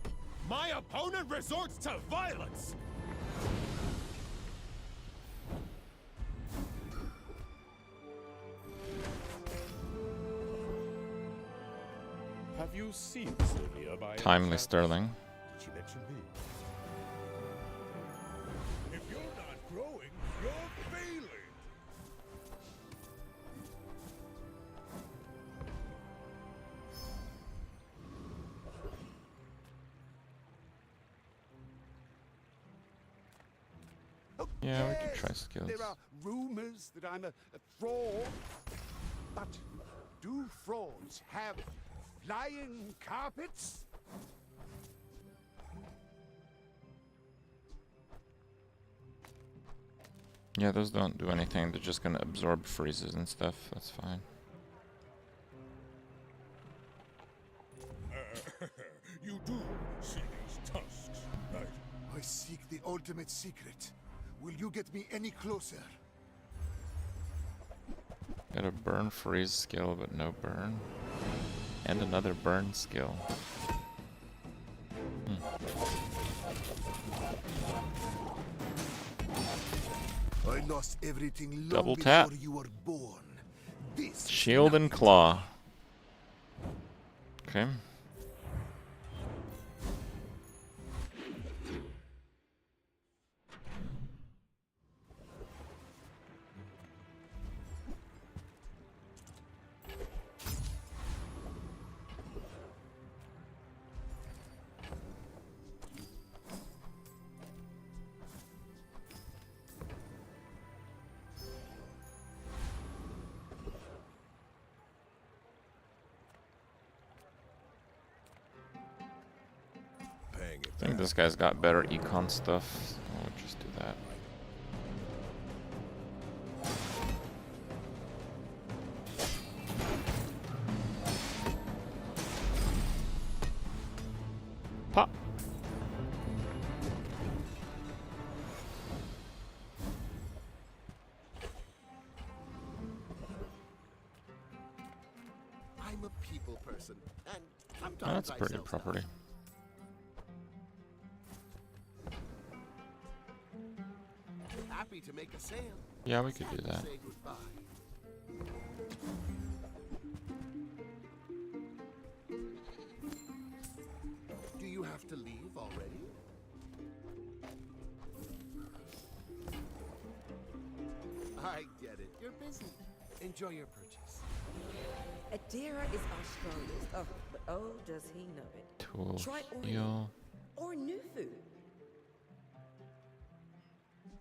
My opponent resorts to violence. Have you seen Sylvia by any Timely chance? Sterling. Did she mention me? If you're not growing, you're failing. Yeah, we can try skills. There are rumors that I'm a fraud. But do frauds have flying carpets? Yeah, those don't do anything. They're just gonna absorb freezes and stuff. That's fine. You do see these tusks, right? I seek the ultimate secret. Will you get me any closer? Got a burn freeze skill, but no burn. And another burn skill. I lost everything long Double before tap. you were born. This Shield and claw. Okay. I think this guy's got better econ stuff, so we'll just do that. Pop! I'm a people person, and Oh, sometimes that's I pretty sell property. stuff. Happy to make a sale. Yeah, we could do Sad to that. say goodbye. Do you have to leave already? I get it. You're busy. Enjoy your purchase. Adira is our strongest. Oh, but oh, does he know it? Tool, Try heal, or new food.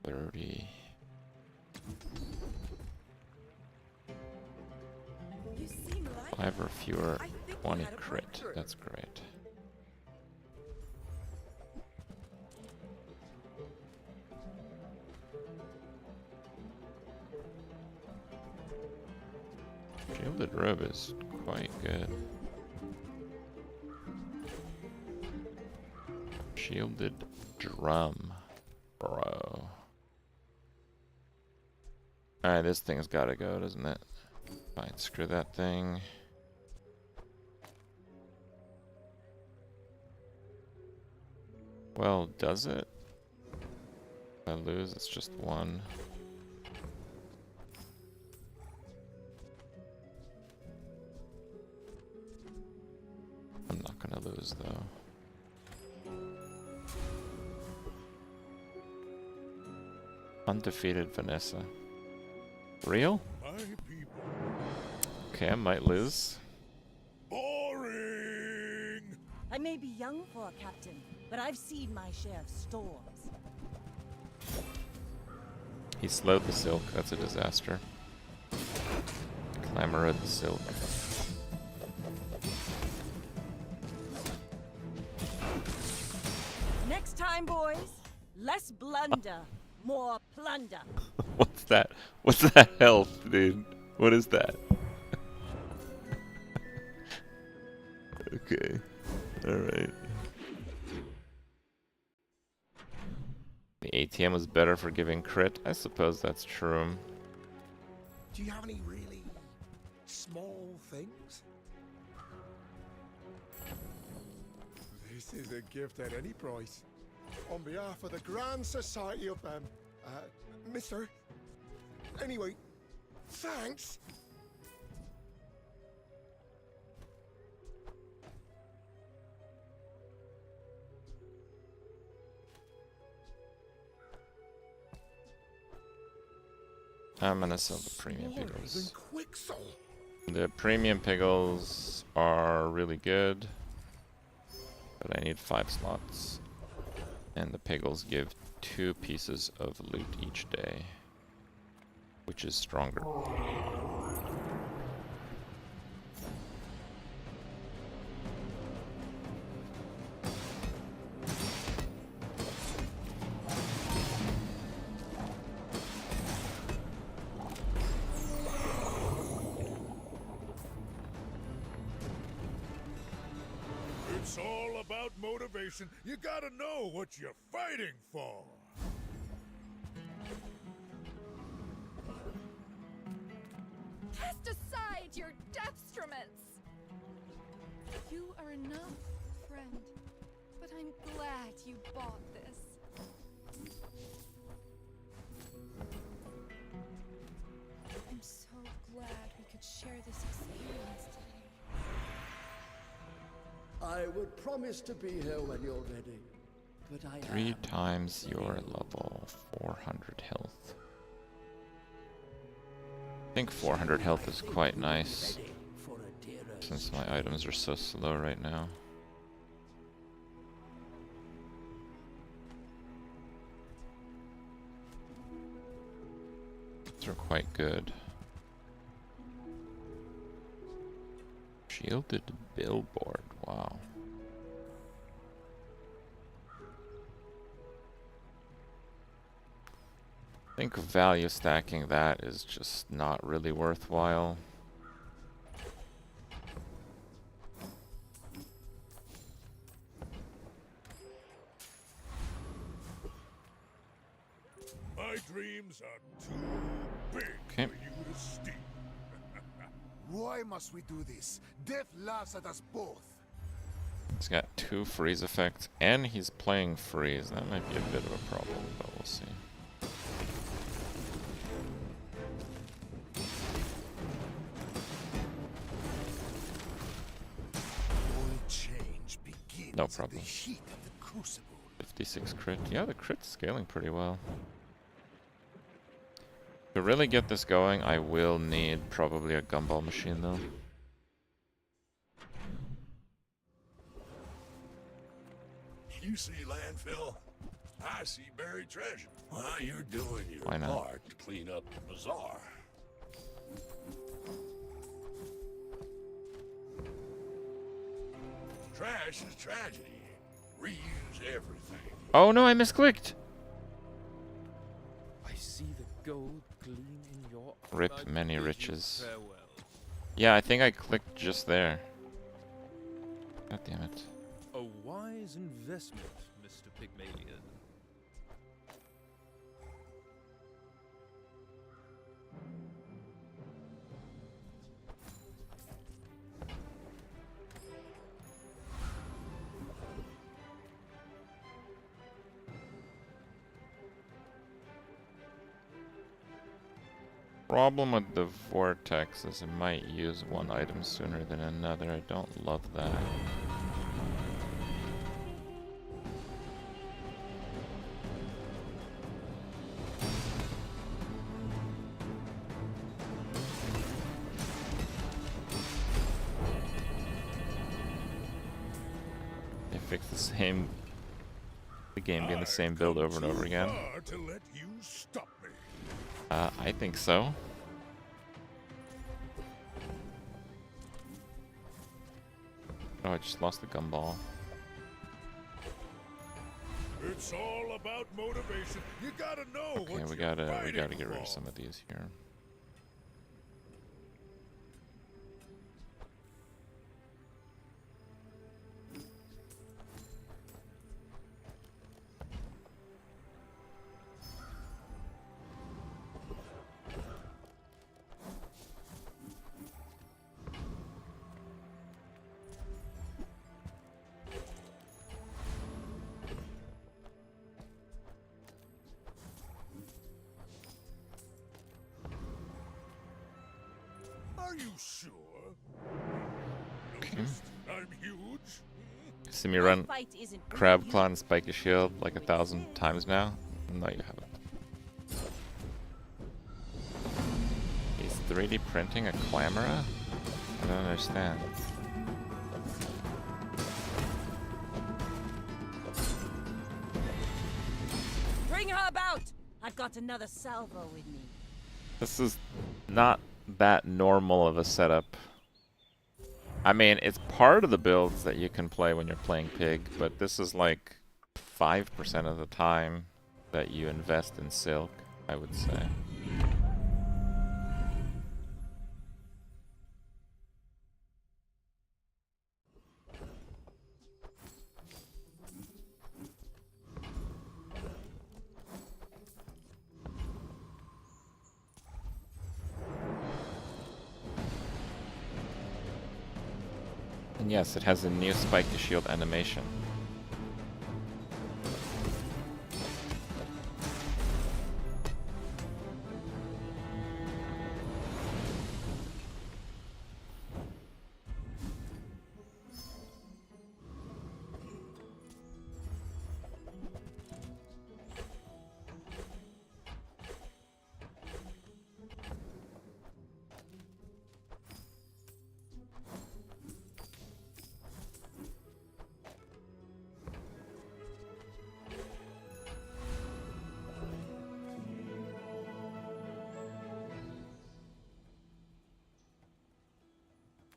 30. You seem like 5 or fewer, I think we 20 had a crit. breakthrough. That's great. Shielded robe is quite good. Shielded drum, bro. Alright, this thing's gotta go, doesn't it? Fine, screw that thing. Well, does it? If I lose, it's just one. I'm not gonna lose though. Undefeated Vanessa. Real? Okay, I might lose. Boring! I may be young for a captain, but I've seen my share of storms. He slowed the silk, that's a disaster. Clamor the silk. Next time, boys, less blunder, more plunder. What's that? What's that health, dude? What is that? Okay. Alright. The ATM was better for giving crit. I suppose that's true. Do you have any really small things? This is a gift at any price. On behalf of the Grand Society of Mister. Anyway, thanks. I'm gonna sell the premium pickles. Quixel. The premium pickles are really good, but I need 5 slots. And the pickles give 2 pieces of loot each day, which is stronger. It's all about motivation. You gotta know what you're fighting for. Cast aside your deathstruments! You are enough, friend. But I'm glad you bought this. I'm so glad we could share this experience today. I would promise to be here when you're ready, but I 3 times your level, 400 health. I think 400 health is quite nice, since my items are so slow right now. These are quite good. Shielded billboard, wow. I think value stacking that is just not really worthwhile. My dreams are too big Okay. for you to steal. Why must we do this? Death laughs at us both. He's got 2 freeze effects, and he's playing freeze. That might be a bit of a problem, but we'll see. No problem. 56 crit. Yeah, the crit's scaling pretty well. To really get this going, I will need probably a gumball machine though. You see landfill, I see buried treasure. Well, you're doing your Why not? part to clean up the bazaar. Trash is tragedy. Reuse everything. Oh no, I misclicked! I see the gold gleam in your Rip many riches. Yeah, I think I clicked just there. God damn it. A wise investment, Mr. Pygmalion. Problem with the vortex is it might use one item sooner than another. I don't love that. They fix the game being the same build over and over again. To let you stop me. I think so. Oh, I just lost the gumball. It's all about motivation. You gotta know Okay, what we you're gotta fighting get rid of for. some of these here. Are you sure? Okay. Noticed I'm huge? See me run fight isn't Crab Claw and Spike a Shield like 1,000 times now? No, you haven't. He's 3D printing a Clamora? I don't understand. Bring her about! I've got another salvo with me. This is not that normal of a setup. I mean, it's part of the builds that you can play when you're playing Pig, but this is like 5% of the time that you invest in Silk, I would say. And yes, it has a new Spike to Shield animation.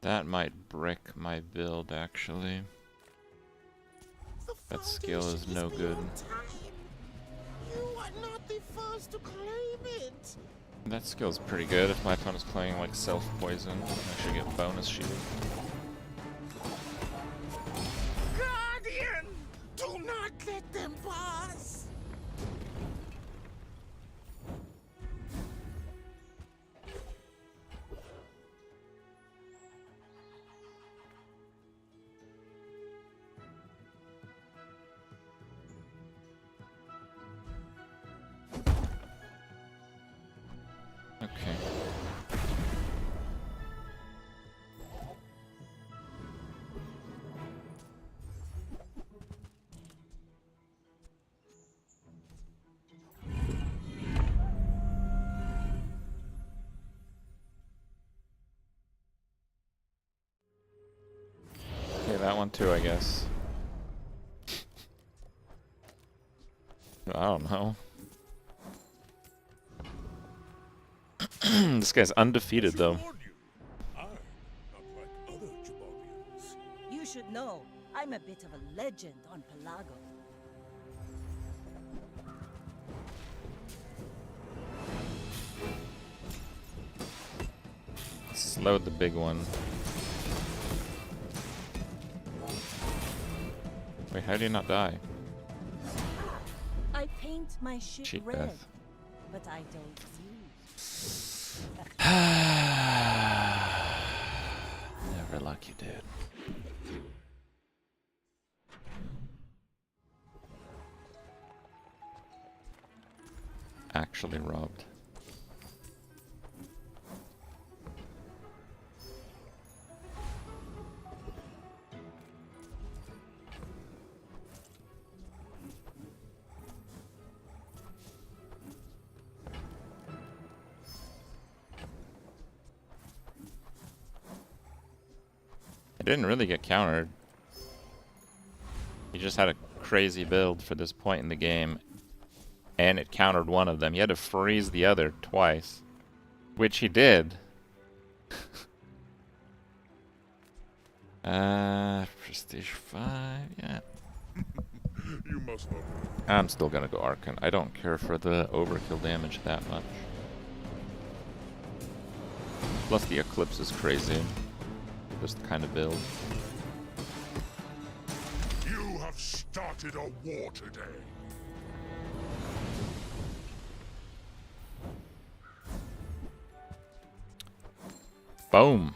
That might brick my build, actually. That skill is no good. You are not the first to claim it. That skill's pretty good if my opponent's playing like self-poison. I should get bonus shield. Guardian, do not let them pass. Okay. Okay, that one too, I guess. I don't know. This guy's undefeated, though. You should know, I'm a bit of a legend on Pelago. Load the big one. Wait, how do you not die? I paint my ship Cheat red, death. but I don't use. Never lucky, dude. Actually robbed. It didn't really get countered. He just had a crazy build for this point in the game, and it countered one of them. He had to freeze the other twice, which he did. Prestige 5, yeah. You must not. I'm still gonna go Arcane. I don't care for the overkill damage that much. Plus the Eclipse is crazy. Just the kind of build. You have started a war today. Boom.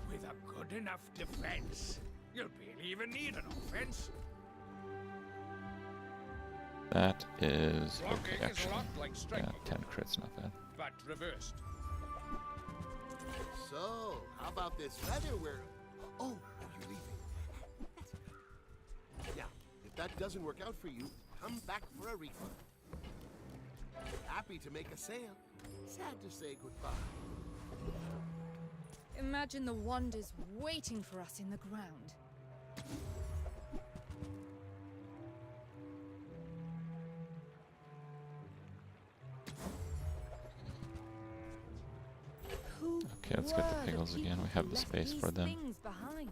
With a good enough defense, you'll barely even need an offense. That is Blocking okay, is a actually. lot like Yeah, striking, 10 crits, not bad. but reversed. So, how about this weather we're... Oh, are you leaving? Now, if that doesn't work out for you, come back for a refund. Happy to make a sale. Sad to say goodbye. Imagine the wonders waiting for us in the ground. Okay, let's get the pickles again. We have the space for them. Things behind.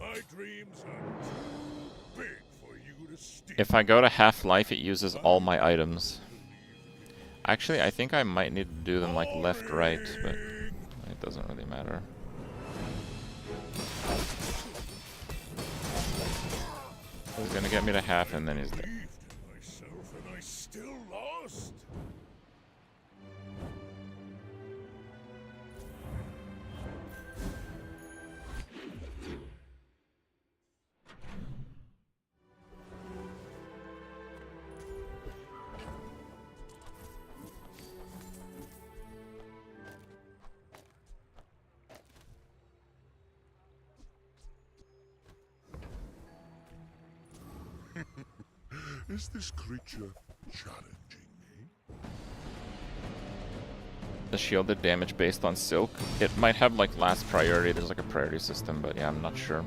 My dreams are too big for you to steal. If I go to half-life, it uses all my items. Actually, I think I might need to do them like left-right, but it doesn't really matter. He's gonna get me to half and then he's dead. Myself and I still lost. Is this creature challenging me? The shielded damage based on silk. It might have like last priority. There's like a priority system, but yeah, I'm not sure.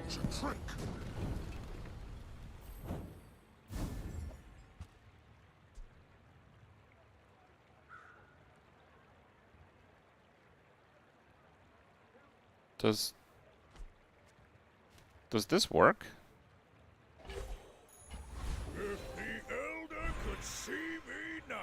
It's a trick. Does this work? If the Elder could see me now.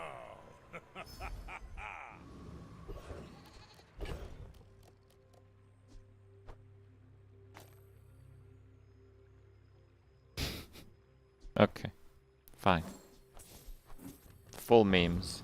Okay. Fine. Full memes.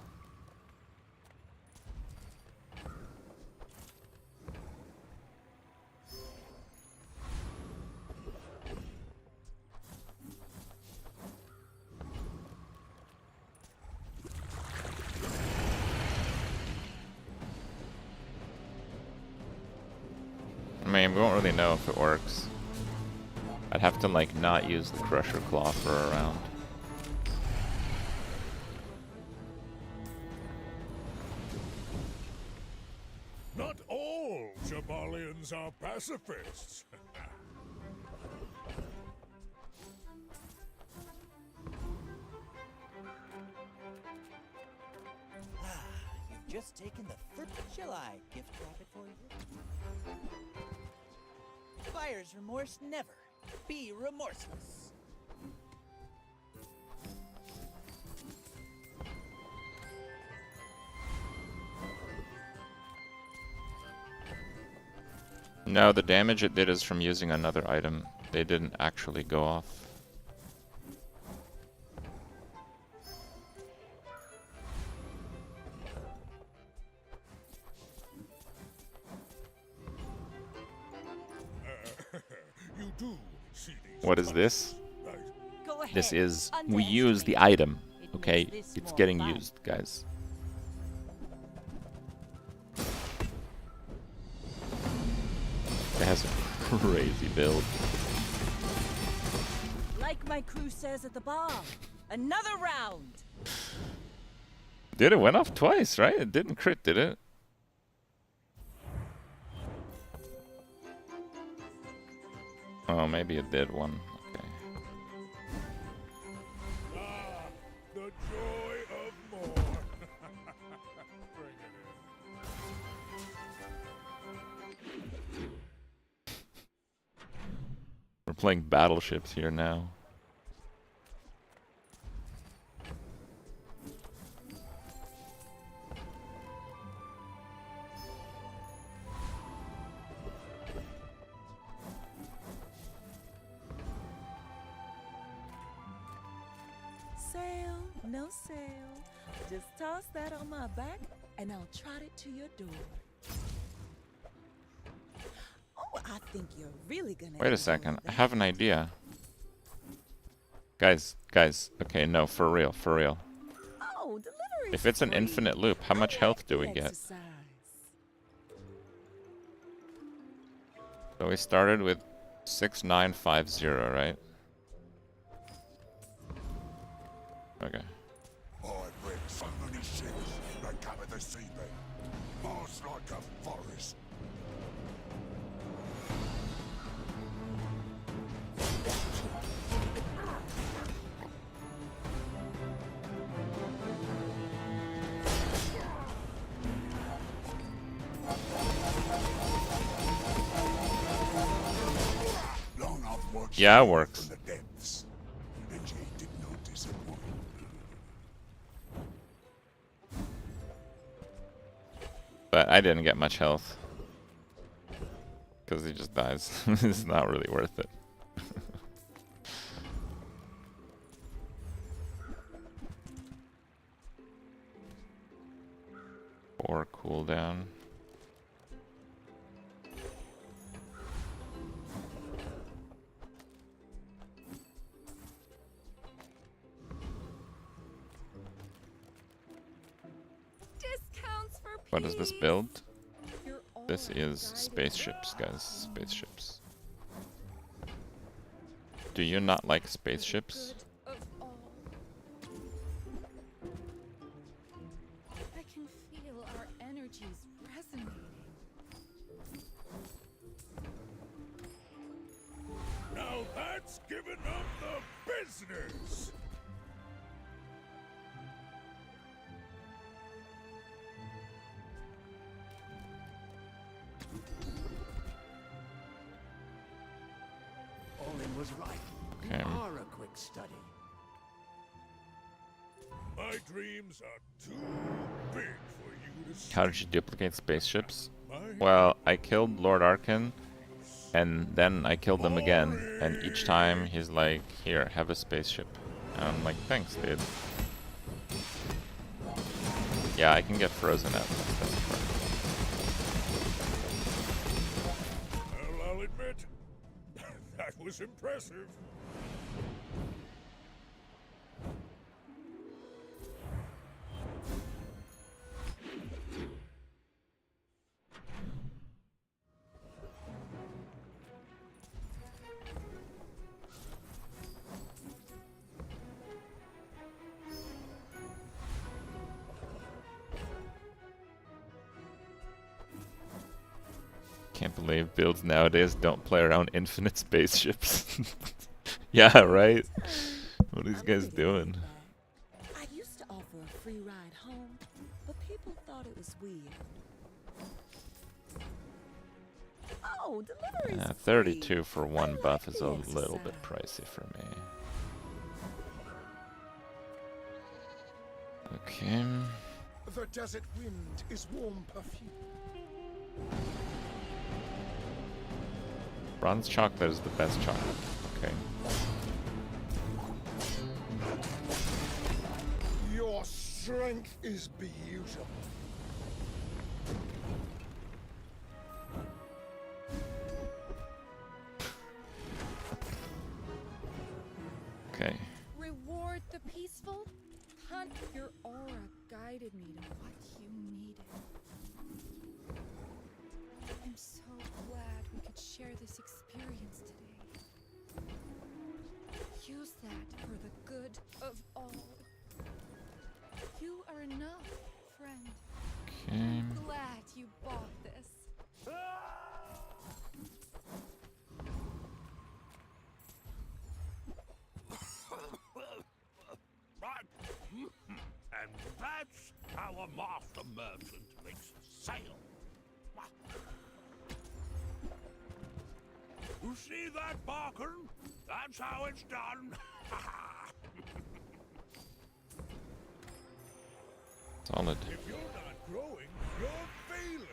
I mean, we won't really know if it works. I'd have to, like, not use the Crusher Claw for a round. Not all Jabalians are pacifists. just taken the first. Shall I gift wrap it for you? Buyer's remorse never. Be remorseless. No, the damage it did is from using another item. They didn't actually go off. You do see these What is this? Go ahead. This is, we use the item, okay? It's getting used, guys. It has a crazy build. Like my crew says at the bar, another round. Did it went off twice, right? It didn't crit, did it? Oh, maybe it did one. Okay. Ah, the joy of more. Bring it in. We're playing battleships here now. Sail, no sail. Just toss that on my back and I'll trot it to your door. Oh, I think you're really gonna. Wait a second, I have an idea. Guys, okay, no, for real, for real. Oh, delivery. If it's an infinite loop, how much health do we get? So we started with 6950, right? Okay. I wreck so many ships that cover the seabed. Mars like a forest. Yeah, it works. But I didn't get much health. Because he just dies. It's not really worth it. Or cooldown. What is this build? This is spaceships, guys. Spaceships. Do you not like spaceships? I can feel our energies resonating. Now that's giving up the business. Olin was right. Okay. You are a quick study. My dreams are too big for you to see. How did you duplicate spaceships? Well, I killed Lord Arcan, and then I killed them again. And each time he's like, here, have a spaceship. And I'm like, thanks, dude. Yeah, I can get frozen out. Well, I'll admit, that was impressive. Can't believe builds nowadays don't play around infinite spaceships. Yeah, right? What are these guys doing? I used to offer a free ride home, but people thought it was weird. Oh, delivery's free. 32 for one buff is a little bit pricey for me. Okay. The desert wind is warm perfume. Bronze chocolate is the best chocolate. Okay. Your strength is beautiful. Okay. Reward the peaceful? Hunt your aura guided me to what you needed. I'm so glad we could share this experience today. Use that for the good of all. You are enough, friend. Okay. Glad you bought this. Right. And that's how a master merchant makes a sale. You see that, Barker? That's how it's done. Solid. If you're not growing, you're failing.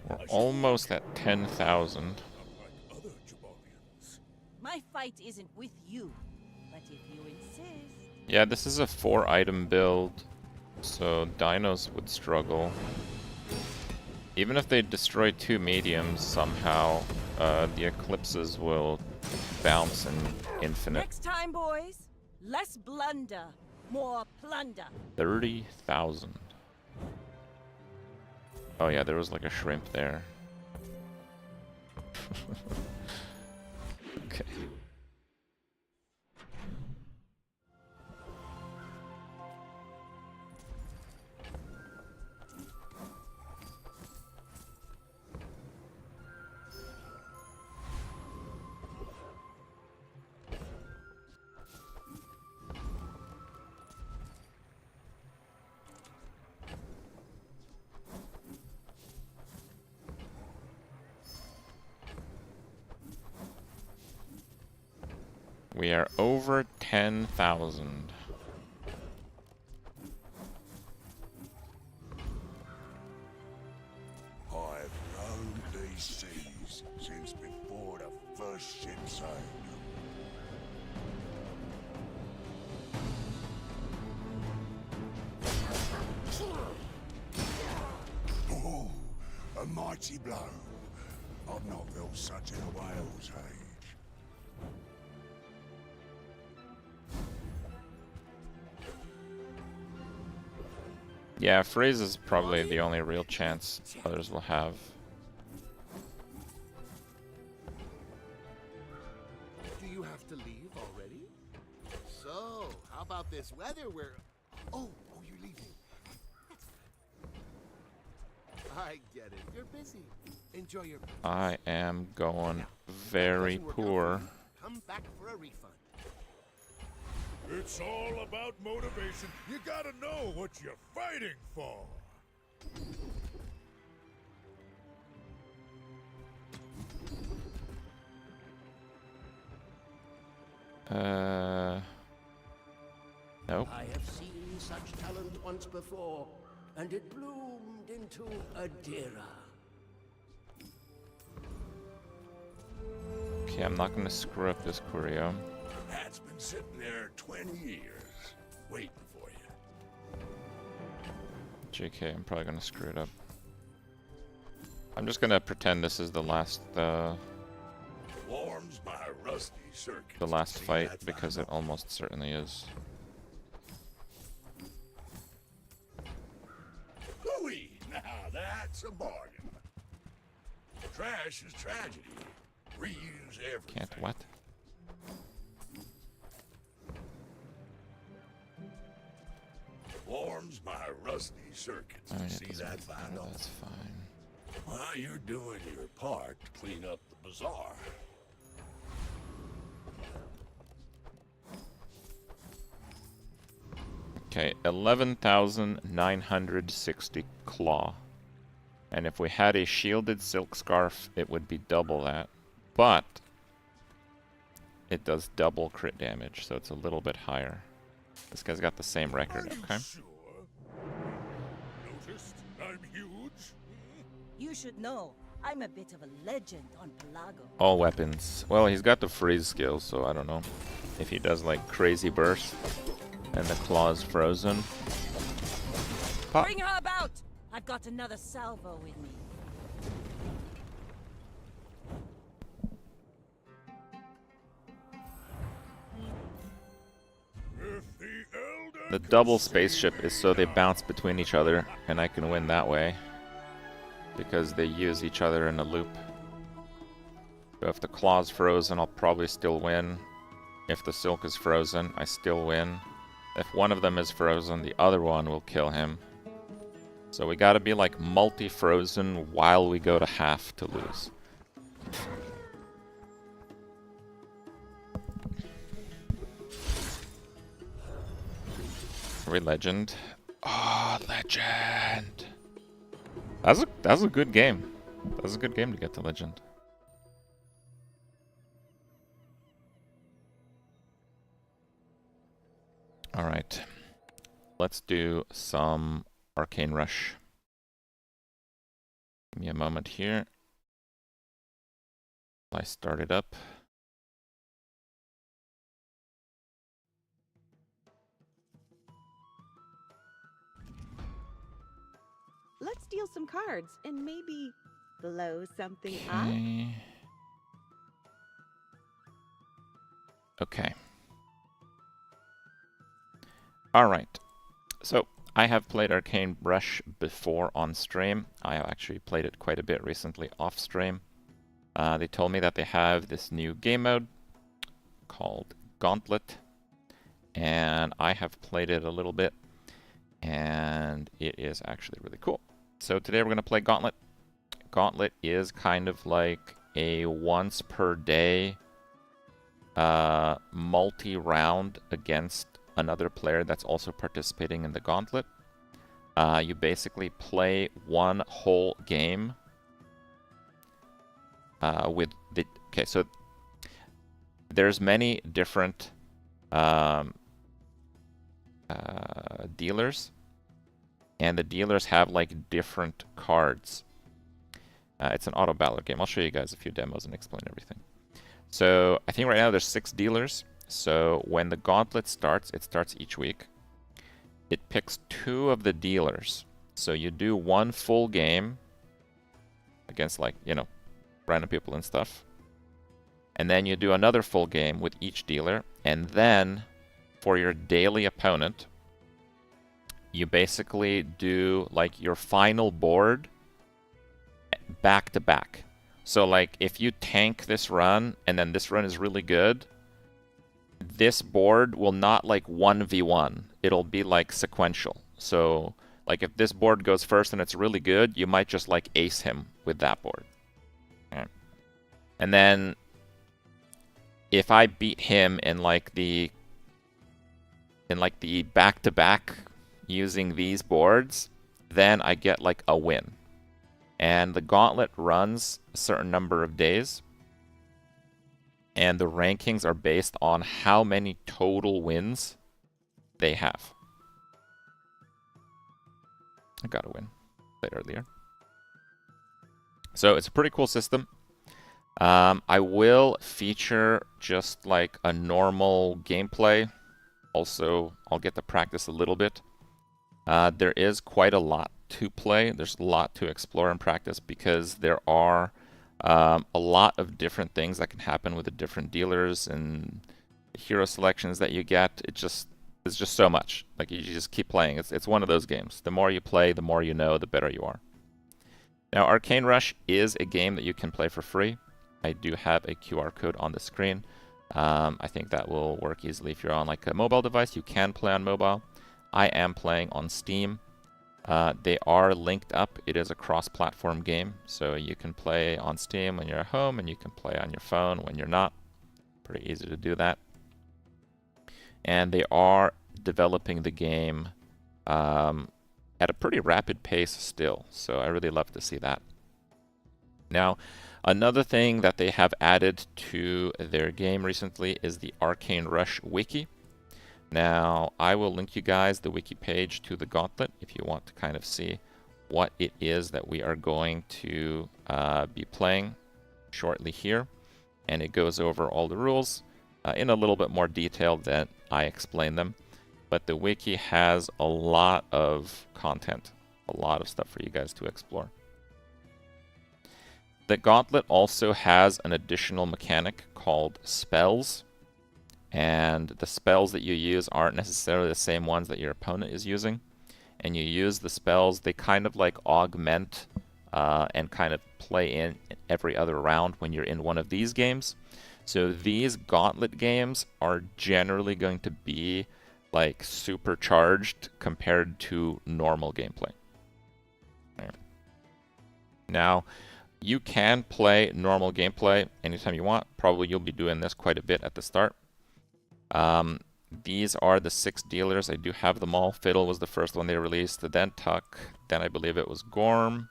We're almost at 10,000. My fight isn't with you, but if you insist. Yeah, this is a 4-item build, so dinos would struggle. Even if they destroy 2 mediums somehow, the eclipses will bounce in infinite. Next time, boys, less blunder, more plunder. 30,000. Oh yeah, there was like a shrimp there. Okay. We are over 10,000. I've roamed these seas since before the first ship sailed. Oh, a mighty blow. I've not felt such in a whale's age. Yeah, Phrase is probably the only real chance others will have. Do you have to leave already? So, how about this weather where... Oh, you're leaving. I get it. You're busy. Enjoy your... I am going very poor. Come back for a refund. It's all about motivation. You gotta know what you're fighting for. Nope. I have seen such talent once before, and it bloomed into a Dira. Okay, I'm not gonna screw up this Curio. That's been sitting there 20 years, waiting for you. JK, I'm probably gonna screw it up. I'm just gonna pretend this is the last, Warms my rusty circuit. the last fight, because it almost certainly is. Hooey! Now that's a bargain. Trash is tragedy. Reuse everything. Can't what? Warms my rusty circuits. Oh, yeah, See that, Final? That's fine. Well, you're doing your part to clean up the Bazaar. Okay, 11,960 claw. And if we had a shielded silk scarf, it would be double that. But it does double crit damage, so it's a little bit higher. This guy's got the same record, okay? Noticed I'm huge? You should know, I'm a bit of a legend on Pelago. All weapons. Well, he's got the freeze skill, so I don't know. If he does like crazy burst and the claw's frozen. Pop. Bring her about! I've got another salvo with me. The double spaceship is so they bounce between each other, and I can win that way. Because they use each other in a loop. So if the claw's frozen, I'll probably still win. If the silk is frozen, I still win. If one of them is frozen, the other one will kill him. So we gotta be like multi-frozen while we go to half to lose. Are we legend? Oh, legend! That was a good game. That was a good game to get to legend. Alright. Let's do some ArcaneRush. Give me a moment here. I start it up. Let's deal some cards and maybe blow something up. Okay. Alright. So, I have played ArcaneRush before on stream. I have actually played it quite a bit recently off stream. They told me that they have this new game mode called Gauntlet. And I have played it a little bit. And it is actually really cool. So today we're going to play Gauntlet. Gauntlet is kind of like a once per day multi-round against another player that's also participating in the Gauntlet. You basically play one whole game with the... Okay, so there's many different dealers. And the dealers have like different cards. It's an auto battler game. I'll show you guys a few demos and explain everything. So I think right now there's 6 dealers. So when the Gauntlet starts, it starts each week. It picks 2 of the dealers. So you do one full game against like, you know, random people and stuff. And then you do another full game with each dealer. And then for your daily opponent, you basically do like your final board back to back. So like if you tank this run and then this run is really good, this board will not like 1v1. It'll be like sequential. So like if this board goes first and it's really good, you might just like ace him with that board. Okay. And then if I beat him in like the back to back using these boards, then I get like a win. And the Gauntlet runs a certain number of days. And the rankings are based on how many total wins they have. I got a win. Played earlier. So it's a pretty cool system. I will feature just like a normal gameplay. Also, I'll get to practice a little bit. There is quite a lot to play. There's a lot to explore and practice because there are a lot of different things that can happen with the different dealers and hero selections that you get. It's just so much. Like you just keep playing. It's one of those games. The more you play, the more you know, the better you are. Now, ArcaneRush is a game that you can play for free. I do have a QR code on the screen. I think that will work easily if you're on like a mobile device. You can play on mobile. I am playing on Steam. They are linked up. It is a cross-platform game, so you can play on Steam when you're at home, and you can play on your phone when you're not. Pretty easy to do that. And they are developing the game at a pretty rapid pace still, so I really love to see that. Now, another thing that they have added to their game recently is the ArcaneRush wiki. Now, I will link you guys the wiki page to the Gauntlet if you want to kind of see what it is that we are going to be playing shortly here. And it goes over all the rules in a little bit more detail than I explain them. But the wiki has a lot of content, a lot of stuff for you guys to explore. The Gauntlet also has an additional mechanic called spells. And the spells that you use aren't necessarily the same ones that your opponent is using. And you use the spells, they kind of like augment and kind of play in every other round when you're in one of these games. So these Gauntlet games are generally going to be like supercharged compared to normal gameplay. Right. Now, you can play normal gameplay anytime you want. Probably you'll be doing this quite a bit at the start. These are the 6 dealers. I do have them all. Fiddle was the first one they released, then Tuck, then I believe it was Gorm,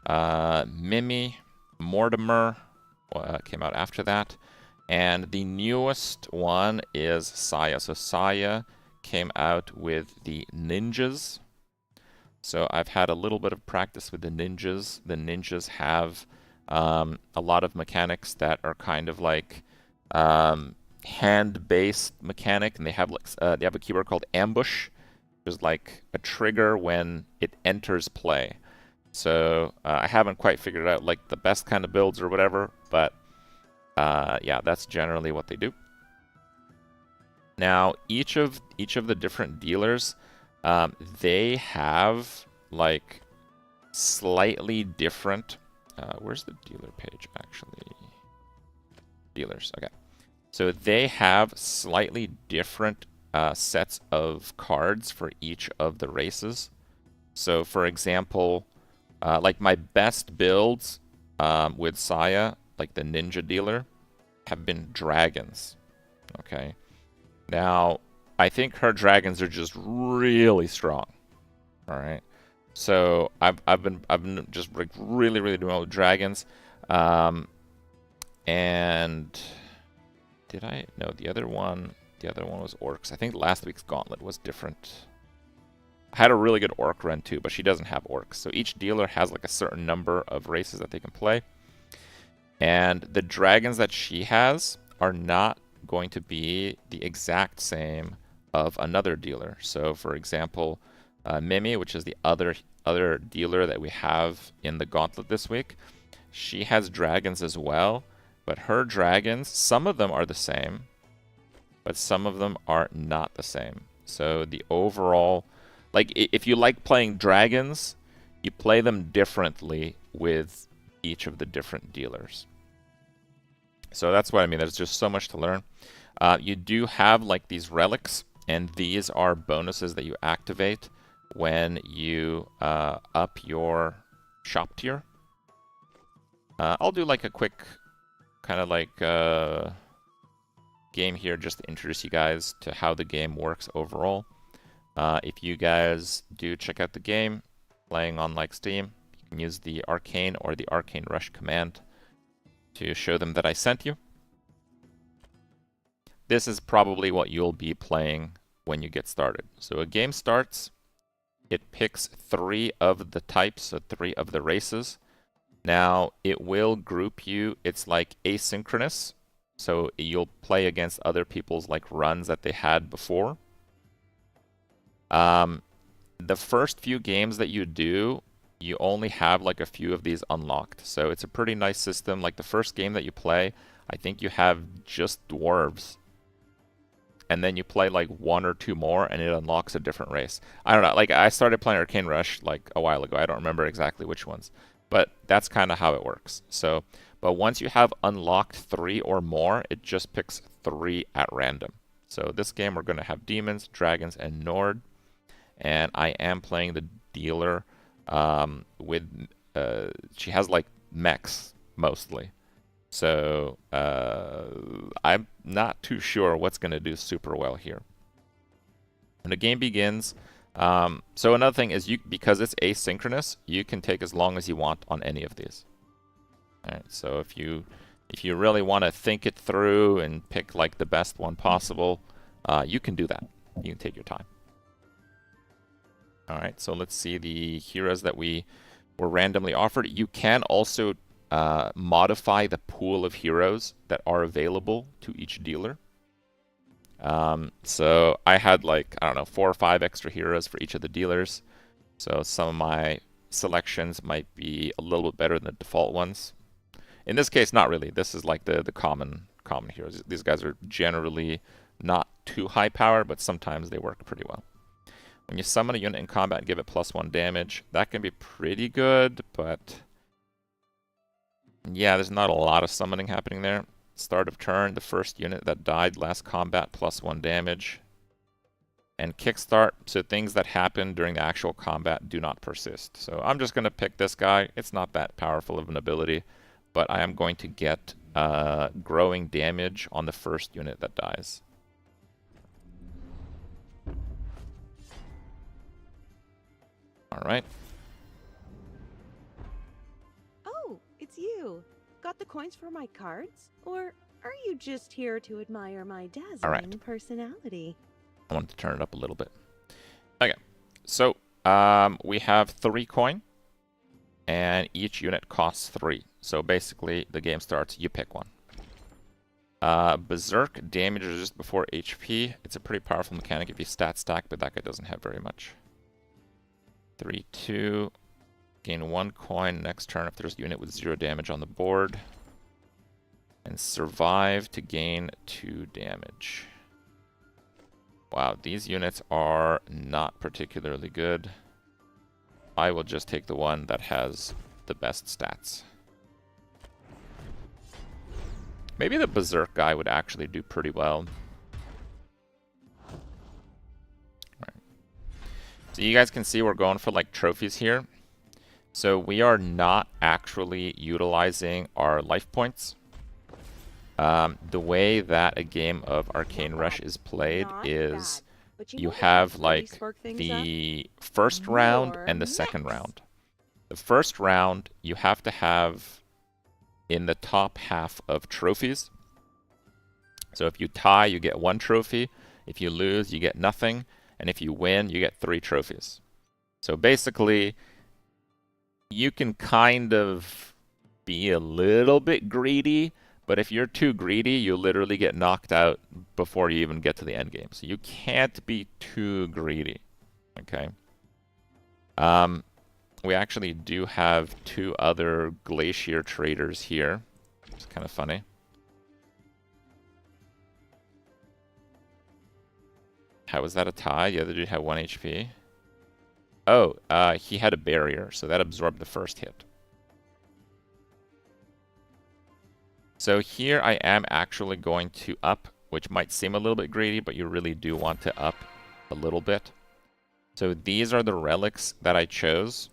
Mimi, Mortimer came out after that, and the newest one is Saya. So Saya came out with the ninjas. So I've had a little bit of practice with the ninjas. The ninjas have a lot of mechanics that are kind of like hand-based mechanic, and they have like they have a keyword called ambush. There's like a trigger when it enters play. So I haven't quite figured out like the best kind of builds or whatever, but yeah, that's generally what they do. Now, each of the different dealers, they have like slightly different. Where's the dealer page actually? Dealers. Okay. So they have slightly different sets of cards for each of the races. So for example, like my best builds with Saya, like the ninja dealer, have been dragons. Okay. Now, I think her dragons are just really strong. All right. So I've been just like really doing well with dragons. And did I? No, the other one was orcs. I think last week's gauntlet was different. I had a really good orc run too, but she doesn't have orcs. So each dealer has like a certain number of races that they can play. And the dragons that she has are not going to be the exact same of another dealer. So for example, Mimi, which is the other dealer that we have in the gauntlet this week, she has dragons as well. But her dragons, some of them are the same, but some of them are not the same. So the overall, like if you like playing dragons, you play them differently with each of the different dealers. So that's what I mean. There's just so much to learn. You do have like these relics, and these are bonuses that you activate when you up your shop tier. I'll do like a quick kind of like game here just to introduce you guys to how the game works overall. If you guys do check out the game playing on like Steam, you can use the Arcane or the ArcaneRush command to show them that I sent you. This is probably what you'll be playing when you get started. So a game starts, it picks 3 of the types, so 3 of the races. Now, it will group you. It's like asynchronous, so you'll play against other people's like runs that they had before. The first few games that you do, you only have like a few of these unlocked. So it's a pretty nice system. Like the first game that you play, I think you have just dwarves. And then you play like 1 or 2 more, and it unlocks a different race. I don't know. Like I started playing ArcaneRush like a while ago. I don't remember exactly which ones. But that's kind of how it works. So, but once you have unlocked 3 or more, it just picks 3 at random. So this game we're going to have demons, dragons, and Nord. And I am playing the dealer with she has like mechs mostly. So I'm not too sure what's going to do super well here. When the game begins, so another thing is because it's asynchronous, you can take as long as you want on any of these. All right, so if you really want to think it through and pick like the best one possible, you can do that. You can take your time. All right, so let's see the heroes that we were randomly offered. You can also modify the pool of heroes that are available to each dealer. So I had like, I don't know, 4 or 5 extra heroes for each of the dealers. So some of my selections might be a little bit better than the default ones. In this case, not really. This is like the common heroes. These guys are generally not too high power, but sometimes they work pretty well. When you summon a unit in combat and give it +1 damage, that can be pretty good, but yeah, there's not a lot of summoning happening there. Start of turn, the first unit that died last combat, +1 damage. And kickstart, so things that happen during the actual combat do not persist. So I'm just going to pick this guy. It's not that powerful of an ability, but I am going to get growing damage on the first unit that dies. Alright. Oh, it's you. Got the coins for my cards? Or are you just here to admire my dazzling personality? I wanted to turn it up a little bit. Okay, so we have 3 coin, and each unit costs 3. So basically, the game starts, you pick one. Berserk damages just before HP. It's a pretty powerful mechanic if you stat stack, but that guy doesn't have very much. 3/2. Gain 1 coin next turn if there's a unit with 0 damage on the board. And survive to gain 2 damage. Wow, these units are not particularly good. I will just take the one that has the best stats. Maybe the Berserk guy would actually do pretty well. Right. So you guys can see we're going for like trophies here. So we are not actually utilizing our life points. The way that a game of ArcaneRush is played is you have like the first round and the second round. The first round you have to have in the top half of trophies. So if you tie, you get 1 trophy. If you lose, you get nothing. And if you win, you get 3 trophies. So basically, you can kind of be a little bit greedy, but if you're too greedy, you literally get knocked out before you even get to the end game. So you can't be too greedy, okay? We actually do have 2 other Glacier traders here. It's kind of funny. How was that a tie? The other dude had 1 HP. Oh, he had a barrier, so that absorbed the first hit. So here I am actually going to up, which might seem a little bit greedy, but you really do want to up a little bit. So these are the relics that I chose.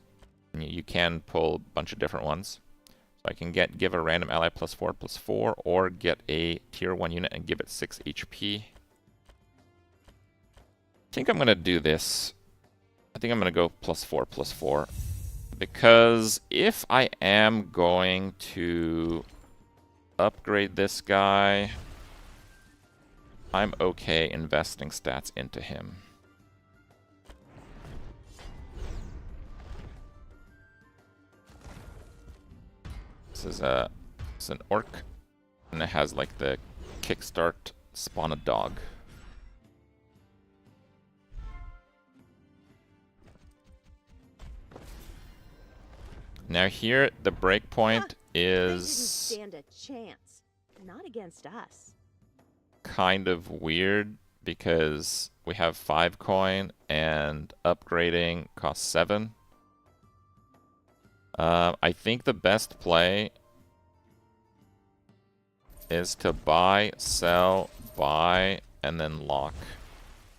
You can pull a bunch of different ones. So I can give a random ally +4/+4, or get a tier 1 unit and give it 6 HP. I think I'm going to do this. I think I'm going to go +4/+4. Because if I am going to upgrade this guy, I'm okay investing stats into him. This is an orc, and it has like the kickstart spawn a dog. Now here, the breakpoint is They didn't stand a chance. Not against us. kind of weird because we have 5 coin and upgrading costs 7. I think the best play is to buy, sell, buy, and then lock.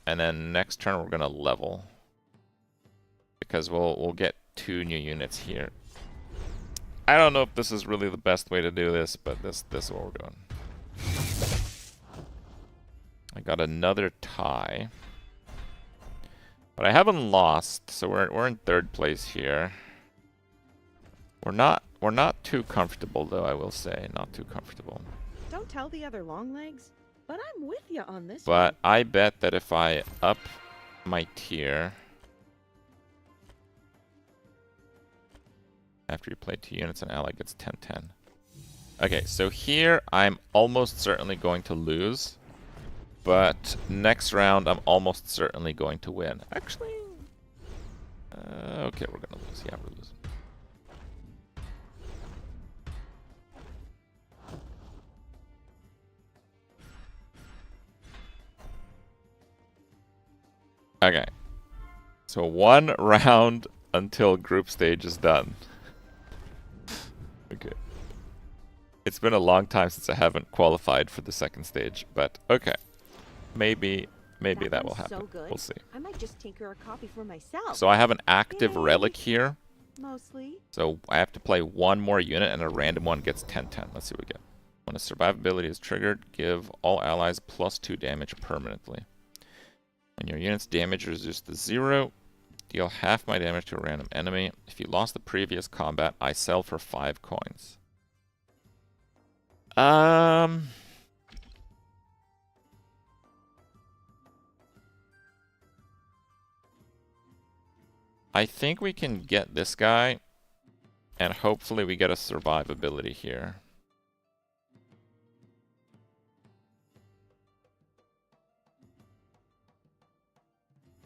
And then next turn we're going to level. because we'll get 2 new units here. I don't know if this is really the best way to do this, but this is what we're doing. I got another tie. But I haven't lost, so we're in 3rd place here. We're not too comfortable though, I will say. Not too comfortable. Don't tell the other longlegs, but I'm with you on this But one. I bet that if I up my tier after you play 2 units, an ally gets 10-10. Okay, so here I'm almost certainly going to lose. But next round, I'm almost certainly going to win. Actually, okay, we're gonna lose. Yeah, we're losing. Okay, so 1 round until group stage is done. Okay. It's been a long time since I haven't qualified for the 2nd stage, but okay. Maybe that will happen. So good. We'll see. I might just tinker a copy for myself. So I have an active relic here. Mostly. So I have to play 1 more unit and a random one gets 10-10. Let's see what we get. When a survivability is triggered, give all allies +2 damage permanently. When your unit's damage is reduced to 0, deal half my damage to a random enemy. If you lost the previous combat, I sell for 5 coins. I think we can get this guy, and hopefully we get a survivability here.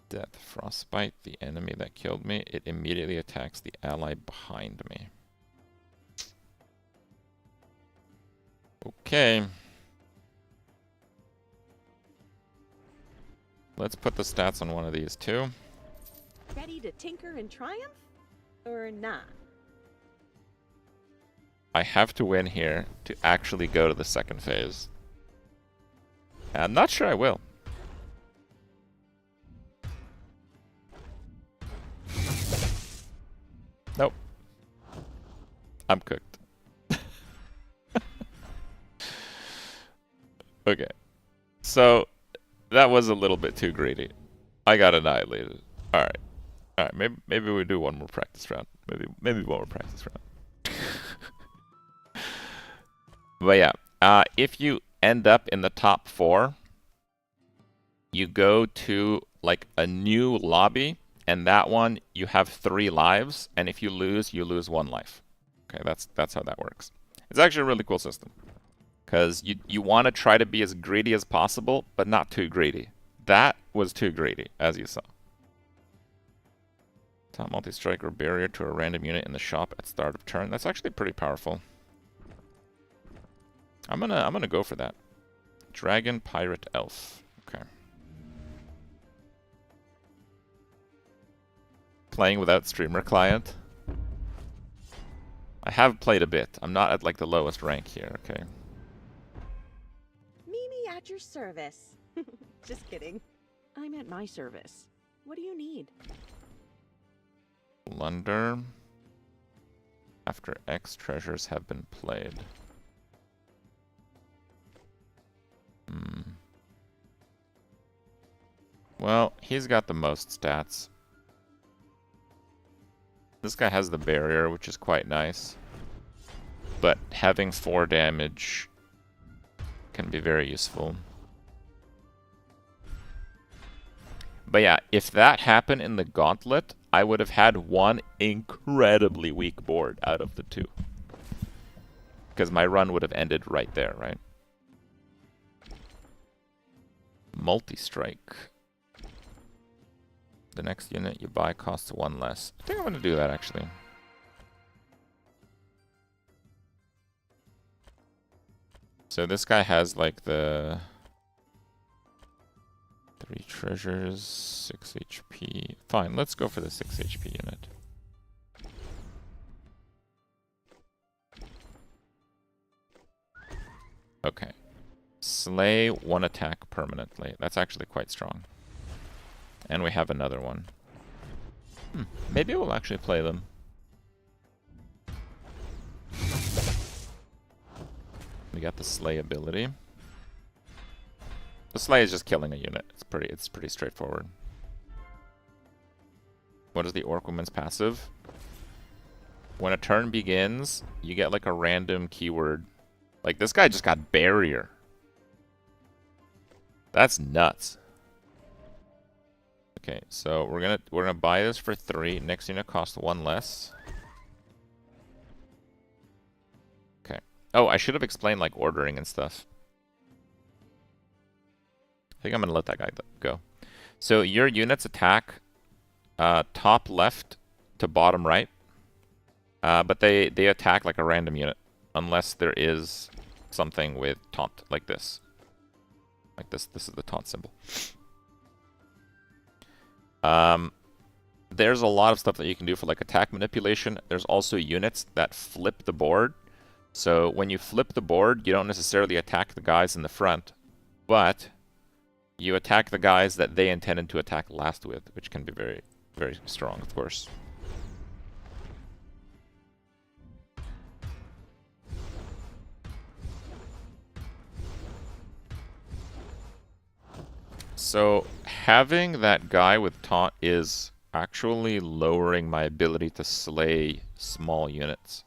Death. Frostbite, the enemy that killed me. It immediately attacks the ally behind me. Okay. Let's put the stats on one of these too. Ready to tinker and triumph? Or not? I have to win here to actually go to the 2nd phase. I'm not sure I will. Nope. I'm cooked. Okay. So, that was a little bit too greedy. I got annihilated. Alright. Alright, maybe we do one more practice round. Maybe one more practice round. But yeah, if you end up in the top 4, you go to like a new lobby, and that one you have 3 lives, and if you lose 1 life. Okay, that's how that works. It's actually a really cool system, because you want to try to be as greedy as possible, but not too greedy. That was too greedy, as you saw. Top multi-strike or barrier to a random unit in the shop at start of turn. That's actually pretty powerful. I'm gonna go for that. Dragon, pirate, elf. Okay. Playing without streamer client. I have played a bit. I'm not at like the lowest rank here, okay? Mimi at your service. Just kidding. I'm at my service. What do you need? Plunder. After X treasures have been played. Well, he's got the most stats. This guy has the barrier, which is quite nice. But having 4 damage can be very useful. But yeah, if that happened in the gauntlet, I would have had 1 incredibly weak board out of the 2. Because my run would have ended right there, right? Multi-strike. The next unit you buy costs 1 less. I think I'm going to do that, actually. So this guy has, like, the 3 treasures, 6 HP. Fine, let's go for the 6 HP unit. Okay. Slay 1 attack permanently. That's actually quite strong. And we have another one. Maybe we'll actually play them. We got the slay ability. The slay is just killing a unit. It's pretty straightforward. What is the Orc Woman's passive? When a turn begins, you get like a random keyword. Like this guy just got barrier. That's nuts. Okay, so we're gonna buy this for 3. Next unit costs 1 less. Okay. Oh, I should have explained like ordering and stuff. I think I'm gonna let that guy go. So your units attack top left to bottom right, but they attack like a random unit unless there is something with taunt like this. Like this. This is the taunt symbol. There's a lot of stuff that you can do for like attack manipulation. There's also units that flip the board. So when you flip the board, you don't necessarily attack the guys in the front, but you attack the guys that they intended to attack last with, which can be very, very strong, of course. So having that guy with taunt is actually lowering my ability to slay small units.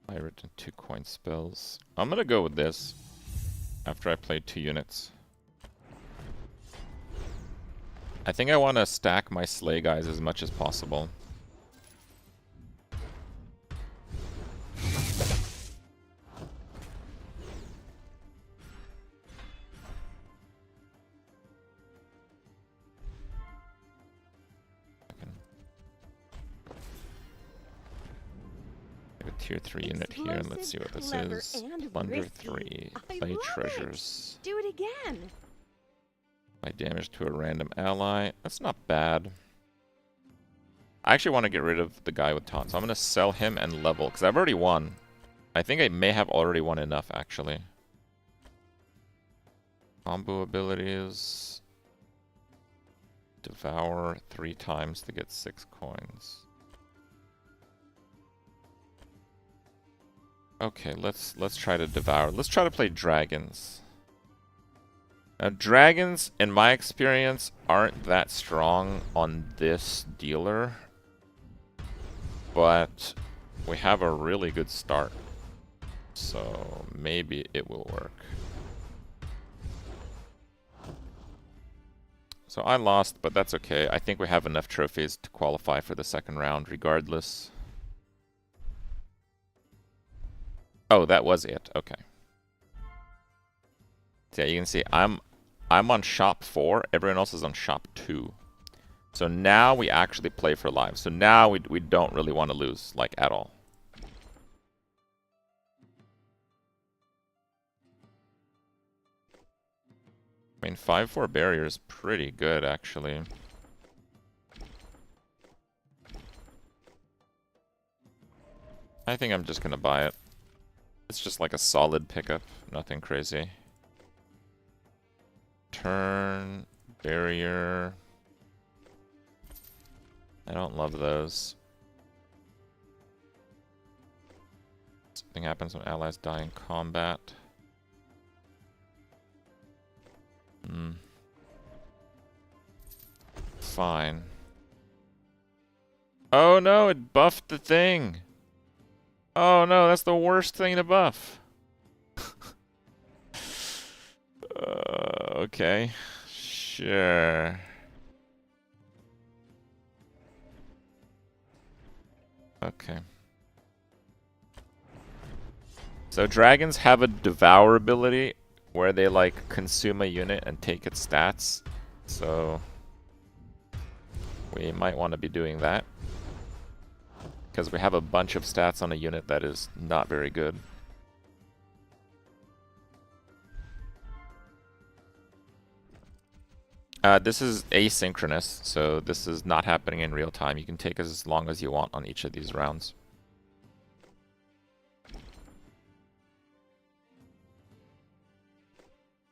I written 2 coin spells. I'm gonna go with this after I played 2 units. I think I want to stack my slay guys as much as possible. Tier 3 unit here, and let's see what this is. Plunder 3. Play treasures. Do it again. My damage to a random ally. That's not bad. I actually want to get rid of the guy with taunt, so I'm going to sell him and level, because I've already won. I think I may have already won enough, actually. Combo abilities. Devour 3 times to get 6 coins. Okay, let's try to devour. Let's try to play dragons. Now, dragons, in my experience, aren't that strong on this dealer, but we have a really good start, so maybe it will work. So I lost, but that's okay. I think we have enough trophies to qualify for the second round regardless. Oh, that was it. Okay. So yeah, you can see I'm on shop 4. Everyone else is on shop 2. So now we actually play for lives. So now we don't really want to lose, like, at all. I mean, 5-4 barrier is pretty good, actually. I think I'm just gonna buy it. It's just like a solid pickup, nothing crazy. Turn, barrier. I don't love those. Something happens when allies die in combat. Fine. Oh no, it buffed the thing! Oh no, that's the worst thing to buff. Okay. Sure. Okay. So dragons have a devour ability where they like consume a unit and take its stats. So we might want to be doing that, because we have a bunch of stats on a unit that is not very good. This is asynchronous, so this is not happening in real time. You can take as long as you want on each of these rounds.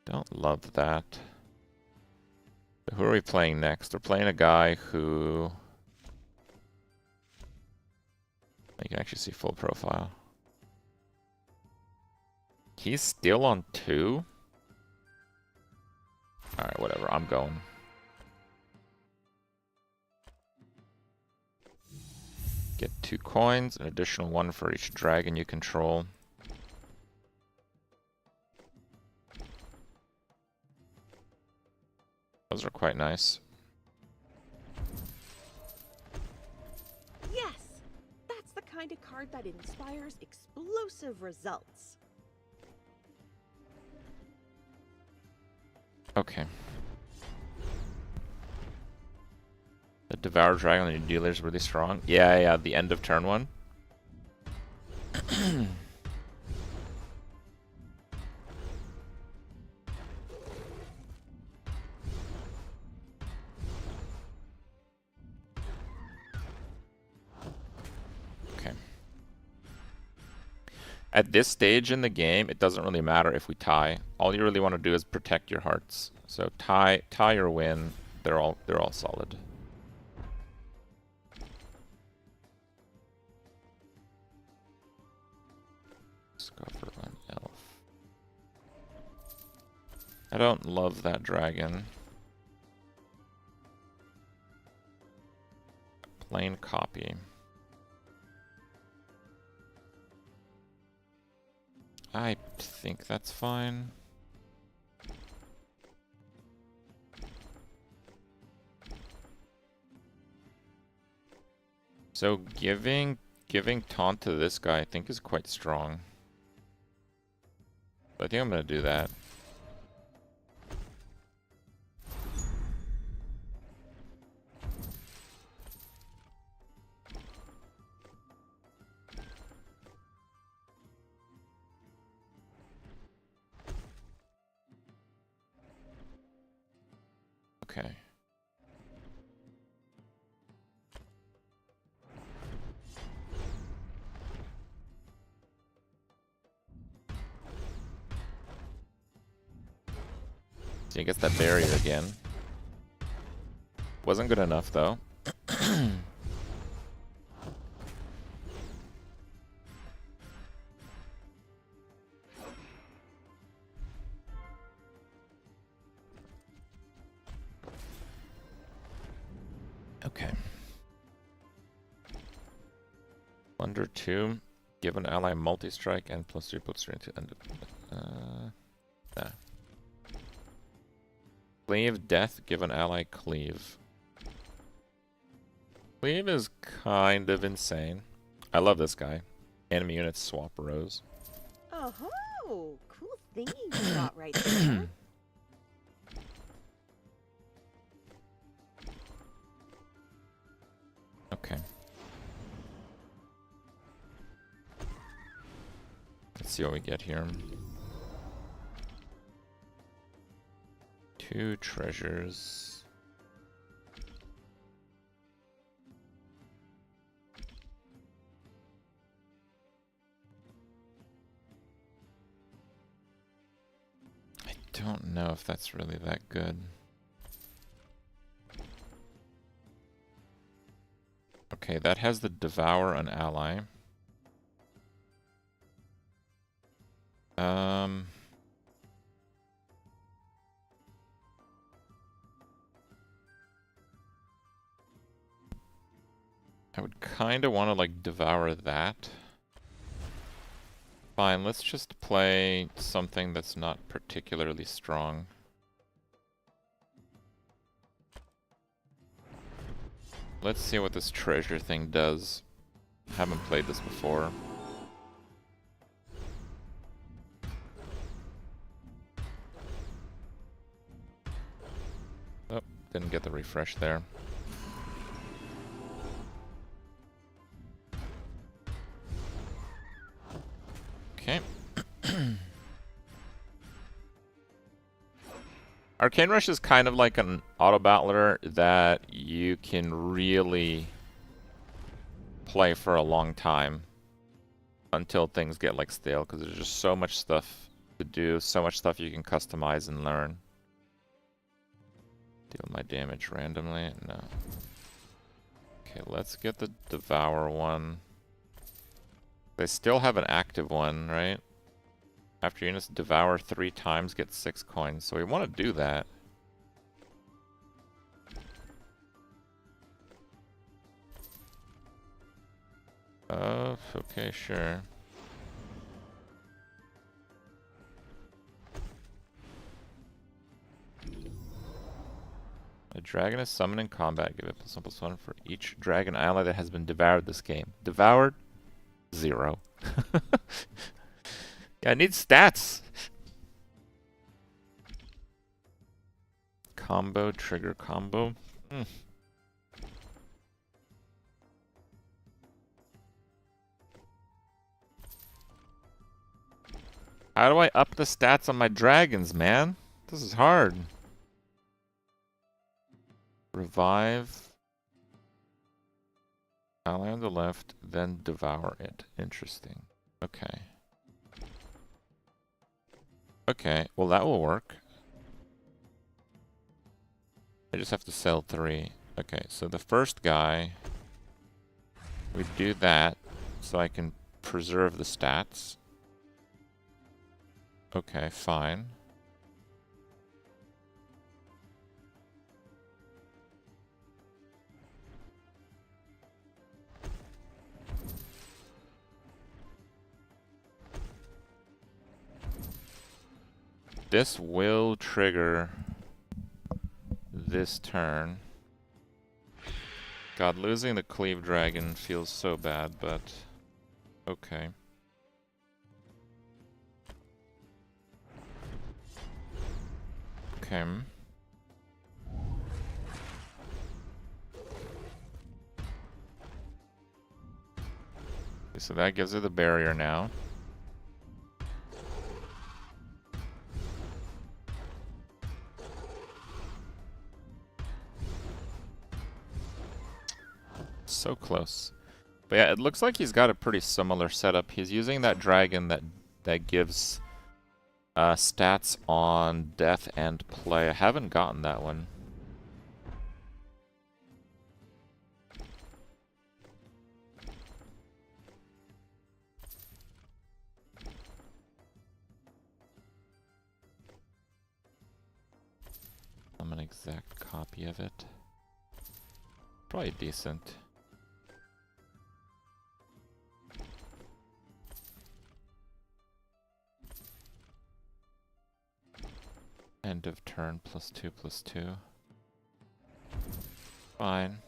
Don't love that. So who are we playing next? We're playing a guy who... You can actually see full profile. He's still on 2? Alright, whatever. I'm going. Get 2 coins, an additional 1 for each dragon you control. Those are quite nice. Yes! That's the kind of card that inspires explosive results. Okay. The Devour Dragon on your dealer is really strong. Yeah, the end of turn 1. Okay. At this stage in the game, it doesn't really matter if we tie. All you really want to do is protect your hearts. So tie or win, they're all solid. Let's go for an elf. I don't love that dragon. Plain copy. I think that's fine. So giving taunt to this guy I think is quite strong. I think I'm gonna do that. Okay. So he gets that barrier again. Wasn't good enough though. Okay. Under 2, give an ally multi-strike and +3/+3 to end it. Nah. Cleave death, give an ally cleave. Cleave is kind of insane. I love this guy. Enemy units swap rows. Oh, cool thing you got right there. Okay. Let's see what we get here. 2 treasures. I don't know if that's really that good. Okay, that has the Devour an ally. I would kind of want to like devour that. Fine, let's just play something that's not particularly strong. Let's see what this treasure thing does. Haven't played this before. Oh, didn't get the refresh there. Okay. ArcaneRush is kind of like an auto battler that you can really play for a long time until things get like stale, because there's just so much stuff to do, so much stuff you can customize and learn. Deal my damage randomly? No. Okay, let's get the Devour one. They still have an active one, right? After units devour 3 times, get 6 coins. So we want to do that. Okay, sure. A dragon is summoned in combat. Give it +1/+1 for each dragon ally that has been devoured this game. Devoured? 0. Yeah, I need stats. Combo, trigger combo. How do I up the stats on my dragons, man? This is hard. Revive. Ally on the left, then devour it. Interesting. Okay. Okay, well that will work. I just have to sell 3. Okay, so the first guy, we do that so I can preserve the stats. Okay, fine. This will trigger this turn. God, losing the Cleave Dragon feels so bad, but okay. Okay. So that gives her the barrier now. So close. But yeah, it looks like he's got a pretty similar setup. He's using that dragon that gives stats on death and play. I haven't gotten that one. I'm an exact copy of it. Probably decent. End of turn +2/+2. Fine.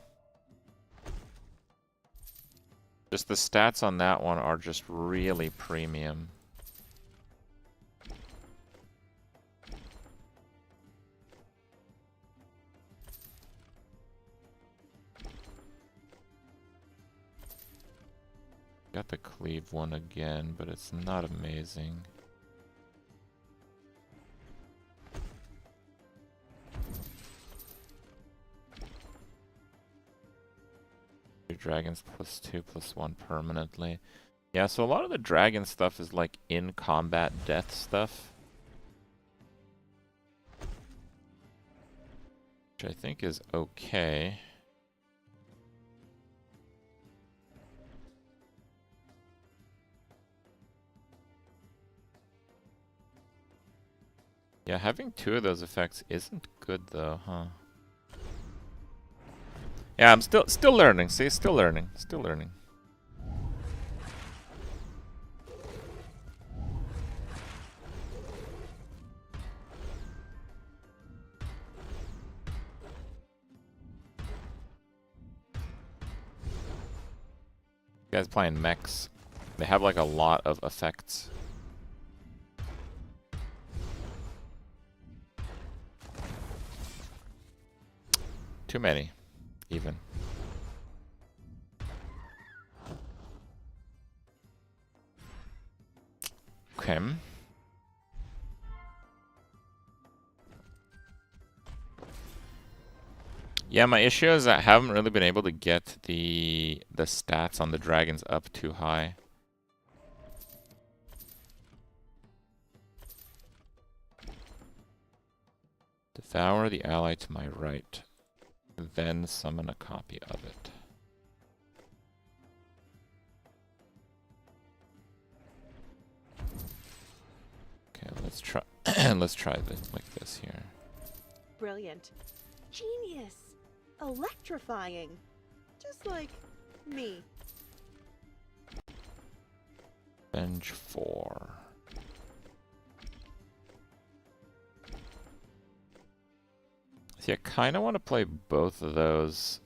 Just the stats on that one are just really premium. Got the cleave one again, but it's not amazing. Dragons +2/+1 permanently. Yeah, so a lot of the dragon stuff is like in combat death stuff, which I think is okay. Yeah, having 2 of those effects isn't good though, huh? Yeah, I'm still learning. See, still learning. Still learning. You guys playing mechs? They have like a lot of effects. Too many. Even. Okay. Yeah, my issue is I haven't really been able to get the stats on the dragons up too high. Devour the ally to my right, then summon a copy of it. Okay, let's try. Let's try this like this here. Brilliant. Genius. Electrifying. Just like me. Bench 4. See, I kind of want to play both of those,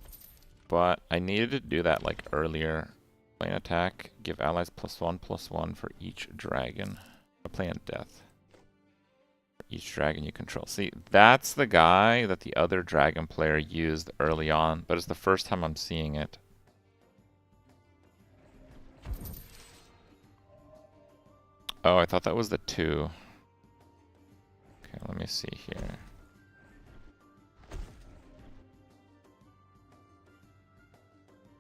but I needed to do that like earlier. Play an attack, give allies +1/+1 for each dragon. I'm playing death. For each dragon you control. See, that's the guy that the other dragon player used early on, but it's the first time I'm seeing it. Oh, I thought that was the 2. Okay, let me see here.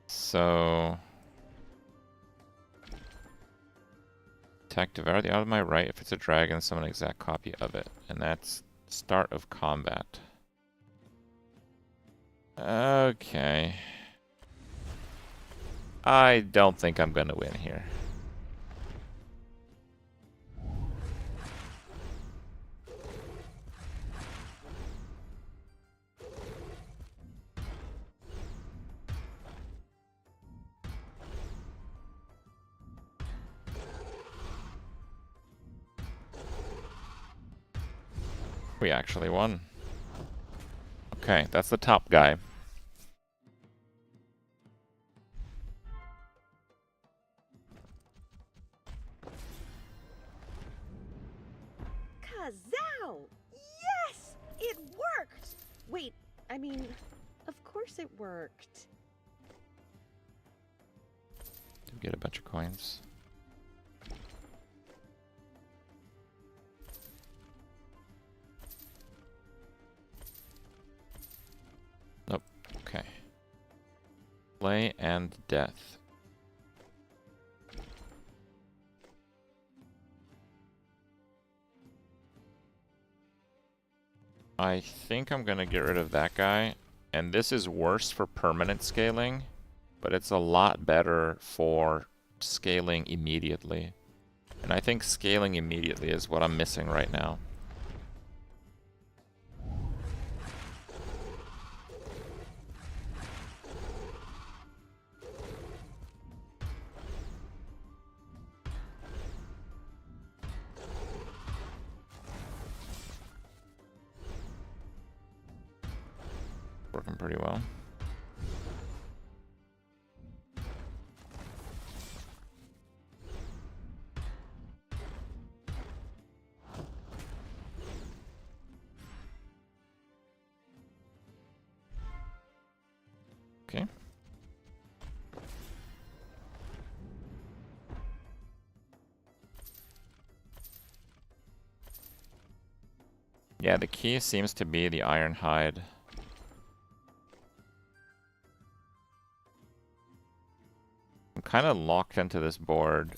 So, attack devour the out of my right. If it's a dragon, summon an exact copy of it. And that's start of combat. Okay. I don't think I'm gonna win here. We actually won. Okay, that's the top guy. Kazow! Yes! It worked! Wait, I mean, of course it worked. Get a bunch of coins. Nope. Okay. Play and death. I think I'm gonna get rid of that guy, and this is worse for permanent scaling, but it's a lot better for scaling immediately. And I think scaling immediately is what I'm missing right now. Working pretty well. Okay. Yeah, the key seems to be the iron hide. I'm kind of locked into this board.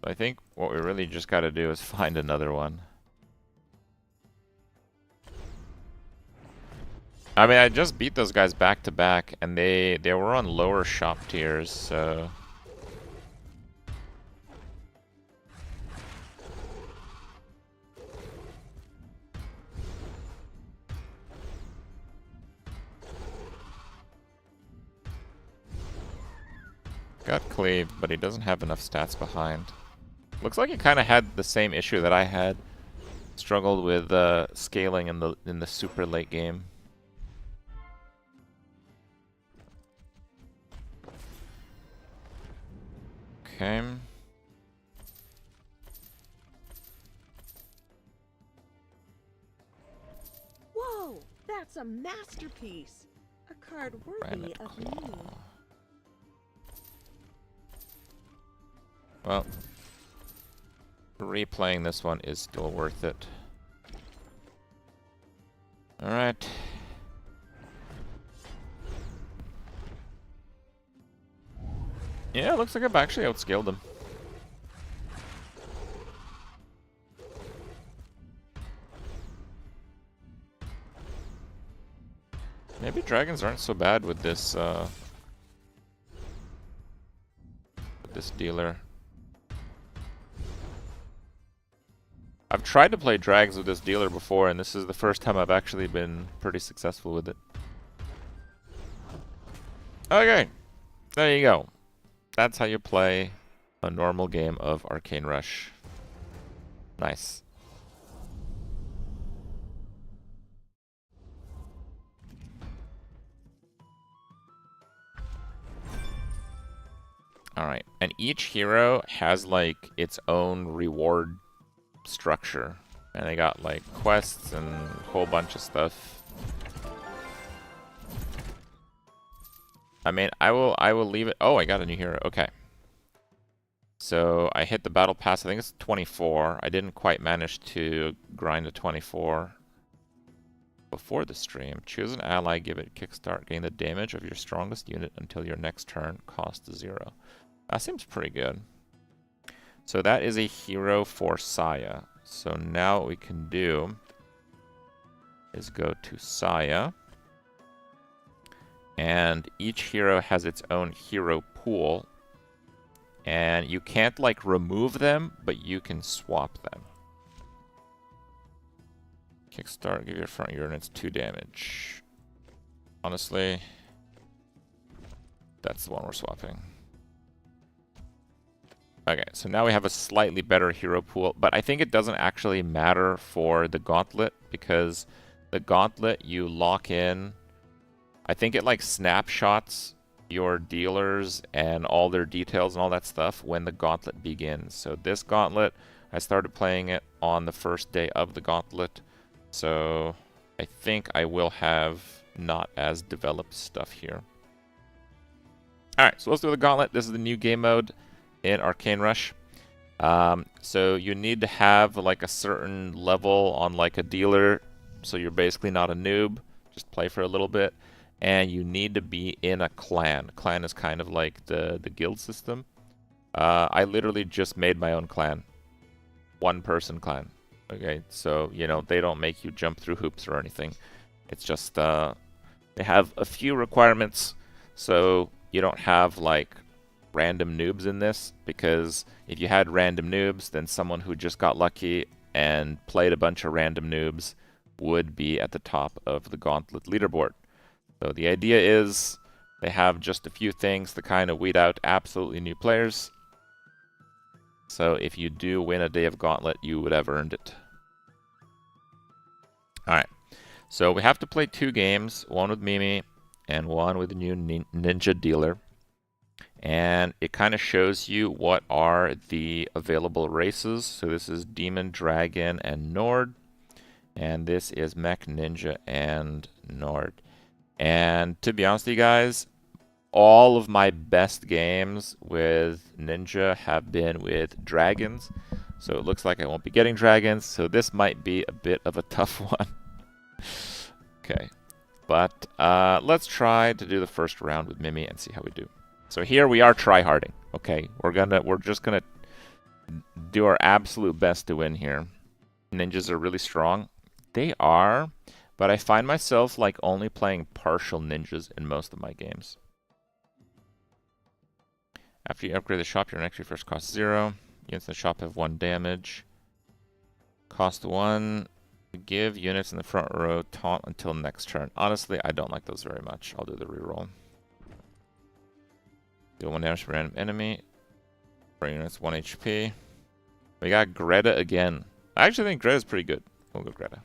I think what we really just got to do is find another one. I mean, I just beat those guys back to back, and they were on lower shop tiers, so... Got cleave, but he doesn't have enough stats behind. Looks like he kind of had the same issue that I had. Struggled with scaling in the super late game. Okay. Whoa, that's a masterpiece. A card worthy of me. Well, replaying this one is still worth it. Alright. Yeah, it looks like I've actually outscaled him. Maybe dragons aren't so bad with this dealer. I've tried to play drags with this dealer before, and this is the first time I've actually been pretty successful with it. Okay, there you go. That's how you play a normal game of ArcaneRush. Nice. Alright, and each hero has like its own reward structure. And they got like quests and a whole bunch of stuff. I mean, I will leave it. Oh, I got a new hero. Okay. So I hit the battle pass. I think it's 24. I didn't quite manage to grind to 24 before the stream. Choose an ally, give it kickstart, gain the damage of your strongest unit until your next turn, cost 0. That seems pretty good. So that is a hero for Saya. So now what we can do is go to Saya. And each hero has its own hero pool. And you can't like remove them, but you can swap them. Kickstart, give your front units 2 damage. Honestly, that's the one we're swapping. Okay, so now we have a slightly better hero pool, but I think it doesn't actually matter for the gauntlet, because the gauntlet you lock in, I think it like snapshots your dealers and all their details and all that stuff when the gauntlet begins. So this gauntlet, I started playing it on the first day of the gauntlet, so I think I will have not as developed stuff here. Alright, so let's do the gauntlet. This is the new game mode in ArcaneRush. So you need to have like a certain level on like a dealer, so you're basically not a noob, just play for a little bit, and you need to be in a clan. Clan is kind of like the guild system. I literally just made my own clan. 1-person clan. Okay, so you know, they don't make you jump through hoops or anything. It's just they have a few requirements, so you don't have like random noobs in this, because if you had random noobs, then someone who just got lucky and played a bunch of random noobs would be at the top of the gauntlet leaderboard. So the idea is they have just a few things to kind of weed out absolutely new players. So if you do win a day of gauntlet, you would have earned it. Alright, so we have to play 2 games, one with Mimi and one with the new ninja dealer. And it kind of shows you what are the available races. So this is Demon, Dragon, and Nord. And this is Mech, Ninja, and Nord. And to be honest with you guys, all of my best games with Ninja have been with Dragons. So it looks like I won't be getting Dragons. So this might be a bit of a tough one. Okay. But let's try to do the first round with Mimi and see how we do. So here we are tryharding, okay? We're just gonna do our absolute best to win here. Ninjas are really strong. They are, but I find myself like only playing partial ninjas in most of my games. After you upgrade the shop, your next first costs 0. Units in the shop have 1 damage. Cost 1. Give units in the front row taunt until next turn. Honestly, I don't like those very much. I'll do the reroll. Deal 1 damage to random enemy. For units 1 HP. We got Greta again. I actually think Greta's pretty good. We'll go Greta.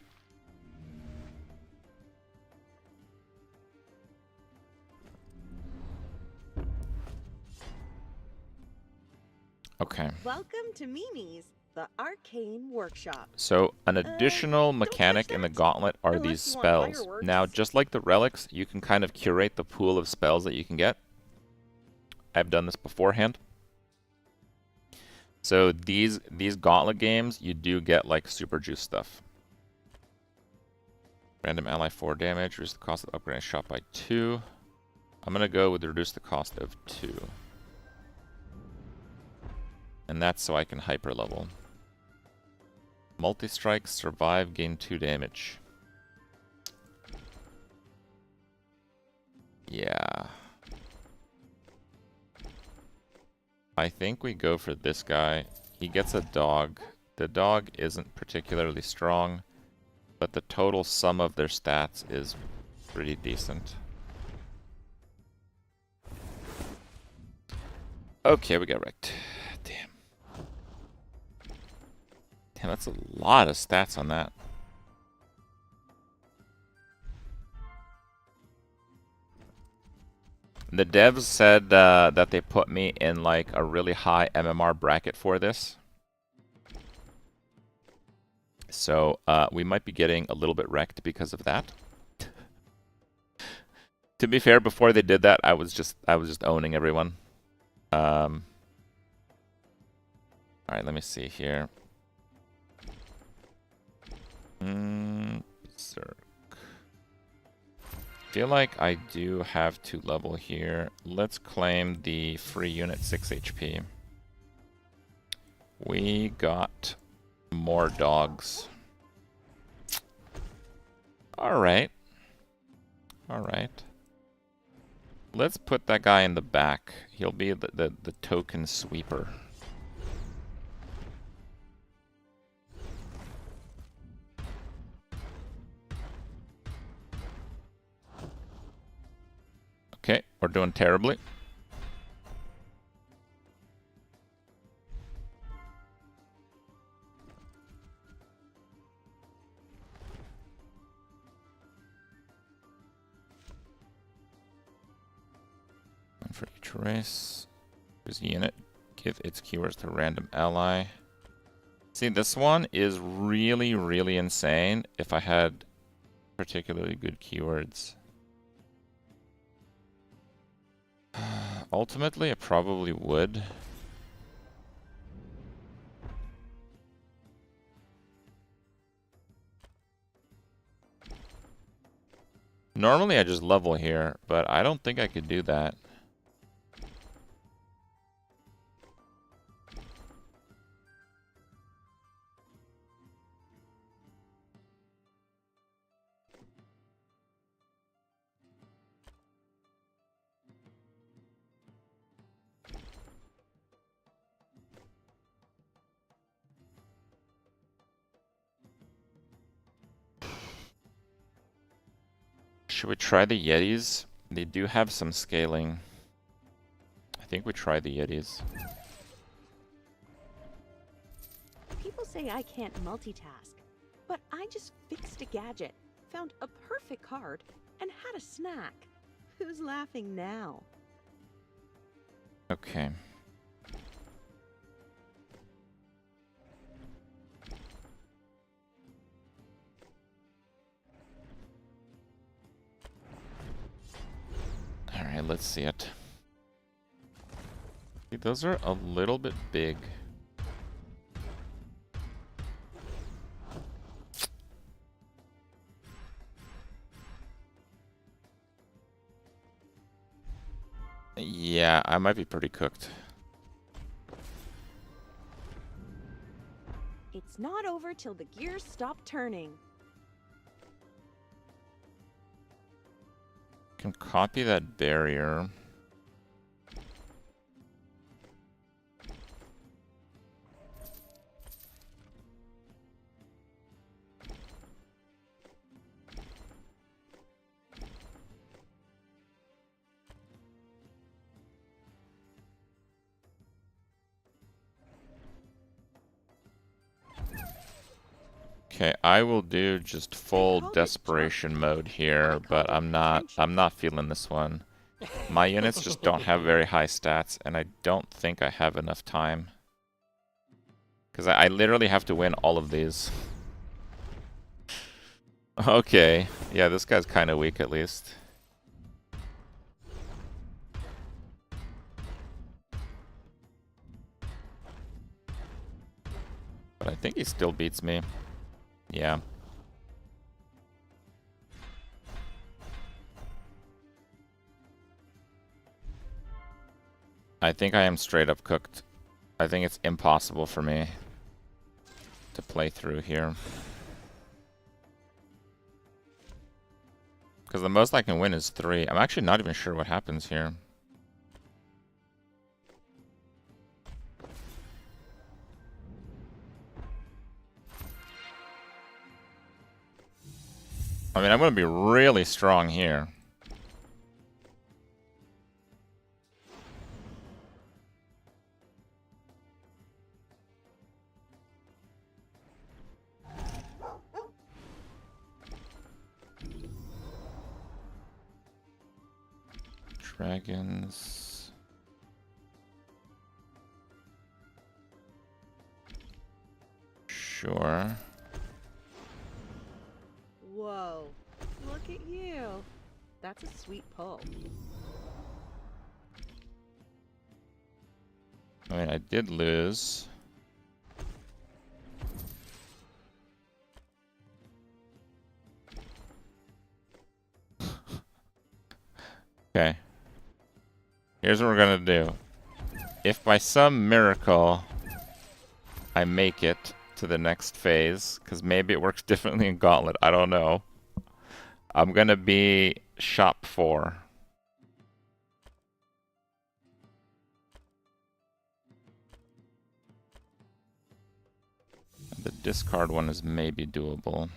Okay. Welcome to Mimi's, the Arcane Workshop. So an additional mechanic in the gauntlet are these spells. Now, just like the relics, you can kind of curate the pool of spells that you can get. I've done this beforehand. So these gauntlet games, you do get like super juice stuff. Random ally 4 damage, reduce the cost of upgrading a shot by 2. I'm gonna go with reduce the cost of 2. And that's so I can hyper level. Multi-strike, survive, gain 2 damage. Yeah. I think we go for this guy. He gets a dog. The dog isn't particularly strong, but the total sum of their stats is pretty decent. Okay, we got wrecked. Damn. Damn, that's a lot of stats on that. The devs said that they put me in like a really high MMR bracket for this. So we might be getting a little bit wrecked because of that. To be fair, before they did that, I was just owning everyone. All right, let me see here. Berserk. Feel like I do have to level here. Let's claim the free unit 6 HP. We got more dogs. Alright. Alright. Let's put that guy in the back. He'll be the token sweeper. Okay, we're doing terribly. And for each race, choose a unit, give its keywords to random ally. See, this one is really, really insane if I had particularly good keywords. Ultimately, I probably would. Normally, I just level here, but I don't think I could do that. Should we try the Yetis? They do have some scaling. I think we try the Yetis. People say I can't multitask, but I just fixed a gadget, found a perfect card, and had a snack. Who's laughing now? Okay. Alright, let's see it. See, those are a little bit big. Yeah, I might be pretty cooked. It's not over till the gears stop turning. Can copy that barrier. Okay, I will do just full desperation mode here, but I'm not feeling this one. My units just don't have very high stats, and I don't think I have enough time. Because I literally have to win all of these. Okay, yeah, this guy's kind of weak at least. I think he still beats me. Yeah. I think I am straight up cooked. I think it's impossible for me to play through here. Because the most I can win is 3. I'm actually not even sure what happens here. I mean, I'm going to be really strong here. Dragons. Sure. Whoa, look at you. That's a sweet pull. I mean, I did lose. Okay. Here's what we're gonna do. If by some miracle I make it to the next phase, because maybe it works differently in Gauntlet, I don't know. I'm gonna be shop 4. The discard one is maybe doable.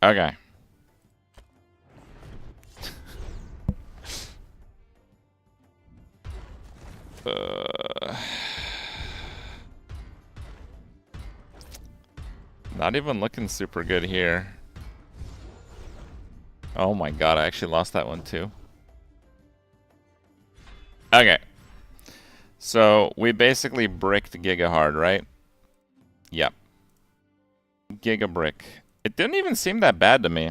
Okay. Not even looking super good here. Oh my god, I actually lost that one too. Okay. So, we basically bricked Giga hard, right? Yep. Giga brick. It didn't even seem that bad to me.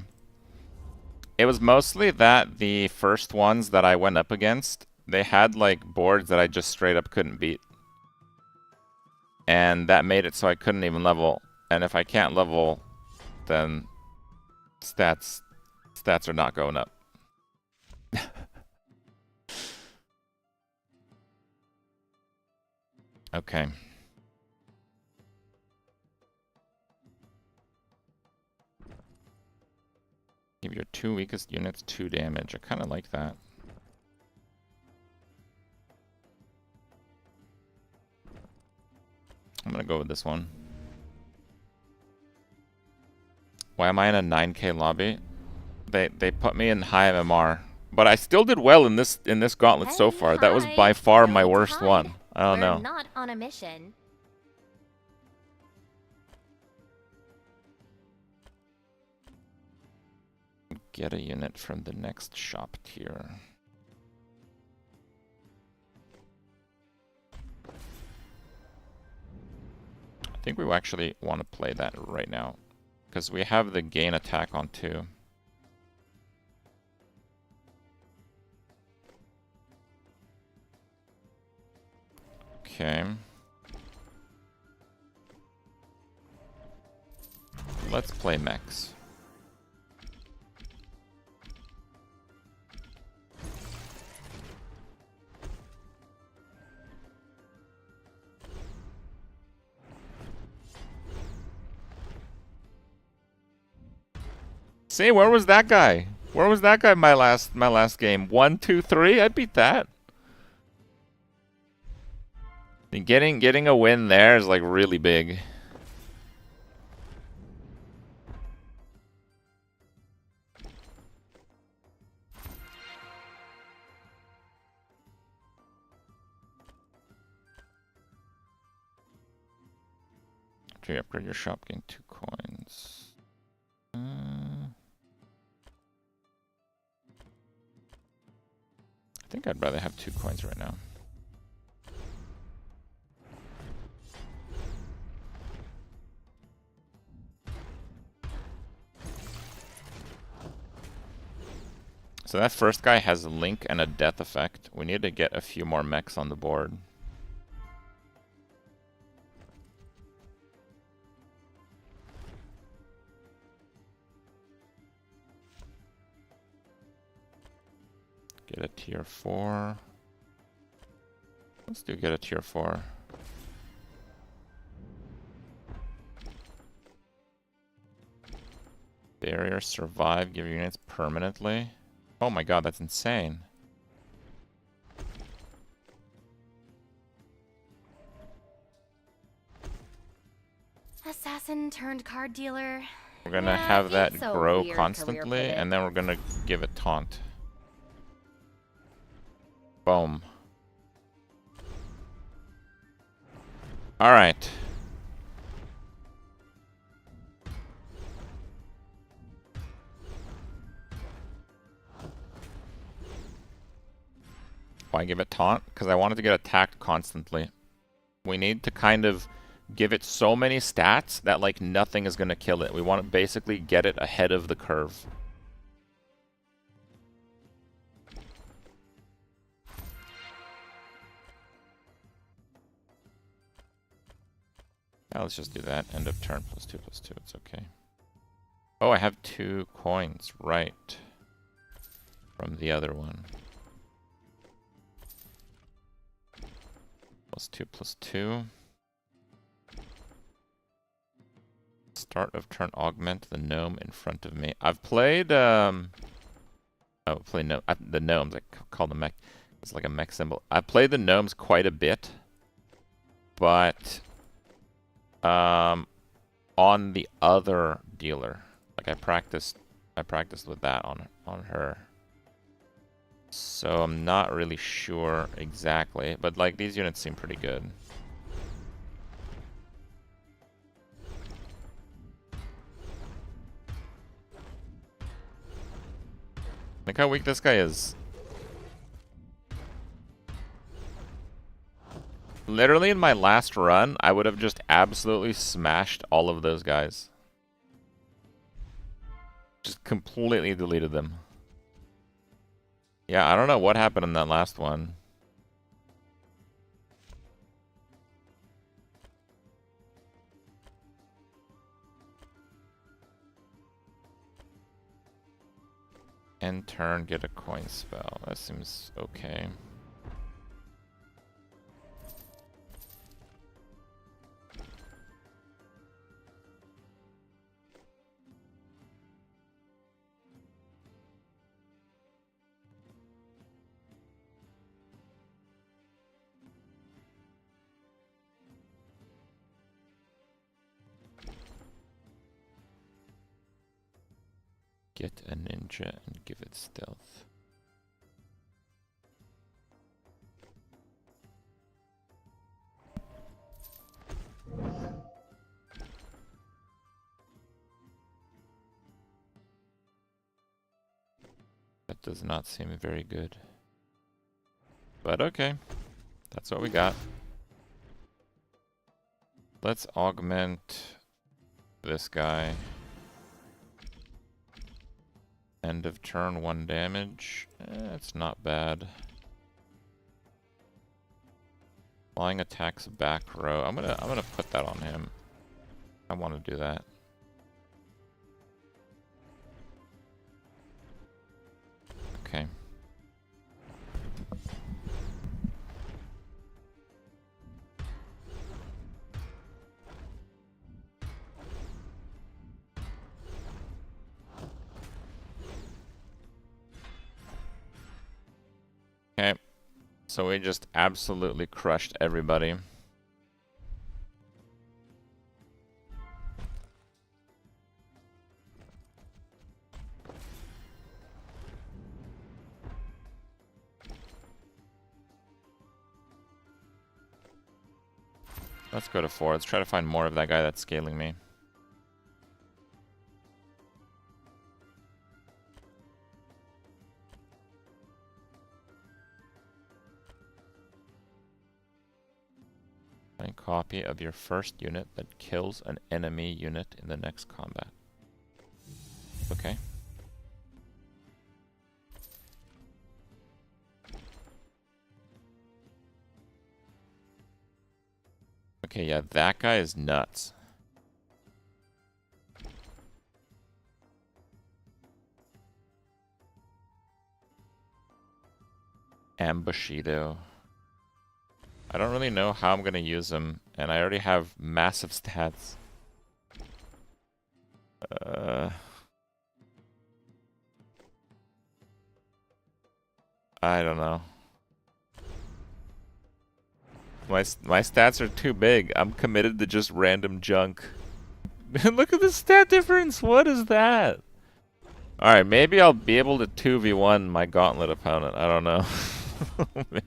It was mostly that the first ones that I went up against, they had like boards that I just straight up couldn't beat. And that made it so I couldn't even level. And if I can't level, then stats are not going up. Okay. Give your 2 weakest units 2 damage. I kind of like that. I'm gonna go with this one. Why am I in a 9k lobby? They put me in high MMR, but I still did well in this gauntlet so far. That was by far my worst one. I don't know. We're not on a mission. Get a unit from the next shop tier. I think we actually want to play that right now, because we have the gain attack on 2. Okay. Let's play mechs. See, where was that guy? Where was that guy my last game? 1, 2, 3? I beat that. And getting a win there is like really big. After you upgrade your shop, gain 2 coins. I think I'd rather have 2 coins right now. So that first guy has a link and a death effect. We need to get a few more mechs on the board. Get a tier 4. Let's do get a tier 4. Barrier, survive, give units permanently. Oh my god, that's insane. Assassin turned card dealer. We're gonna Yeah, have that it's a grow weird constantly, career pivot. and then we're gonna give it taunt. Boom. Alright. Why give it taunt? Because I wanted to get attacked constantly. We need to kind of give it so many stats that like nothing is going to kill it. We want to basically get it ahead of the curve. Yeah, let's just do that. End of turn +2/+2. It's okay. Oh, I have 2 coins. Right. From the other one. +2/+2. Start of turn, augment the gnome in front of me. I've played the gnomes. I call them mech. It's like a mech symbol. I played the gnomes quite a bit, but on the other dealer, like I practiced with that on her. So I'm not really sure exactly, but like these units seem pretty good. Look how weak this guy is. Literally in my last run, I would have just absolutely smashed all of those guys. Just completely deleted them. Yeah, I don't know what happened in that last one. End turn, get a coin spell. That seems okay. Get a ninja and give it stealth. That does not seem very good. But okay. That's what we got. Let's augment this guy. End of turn, 1 damage. It's not bad. Flying attacks back row. I'm gonna put that on him. I want to do that. Okay. Okay, so we just absolutely crushed everybody. Let's go to 4. Let's try to find more of that guy that's scaling me. A copy of your first unit that kills an enemy unit in the next combat. Okay. Okay, yeah, that guy is nuts. Ambushido. I don't really know how I'm gonna use him, and I already have massive stats. I don't know. My stats are too big. I'm committed to just random junk. Look at the stat difference. What is that? All right, maybe I'll be able to 2v1 my gauntlet opponent. I don't know. Maybe.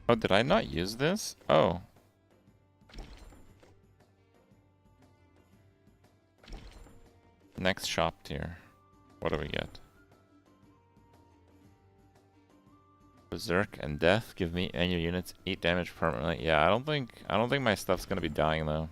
Oh, did I not use this? Oh. Next shop tier. What do we get? Berserk and Death give me and your units 8 damage permanently. Yeah, I don't think my stuff's gonna be dying though.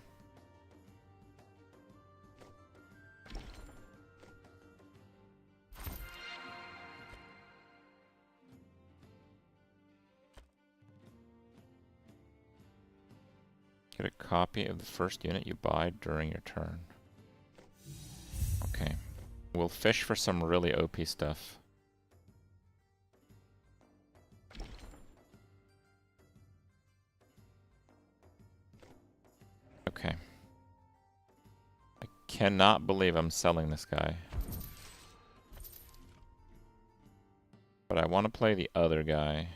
Get a copy of the first unit you buy during your turn. Okay. We'll fish for some really OP stuff. Okay. I cannot believe I'm selling this guy. But I want to play the other guy.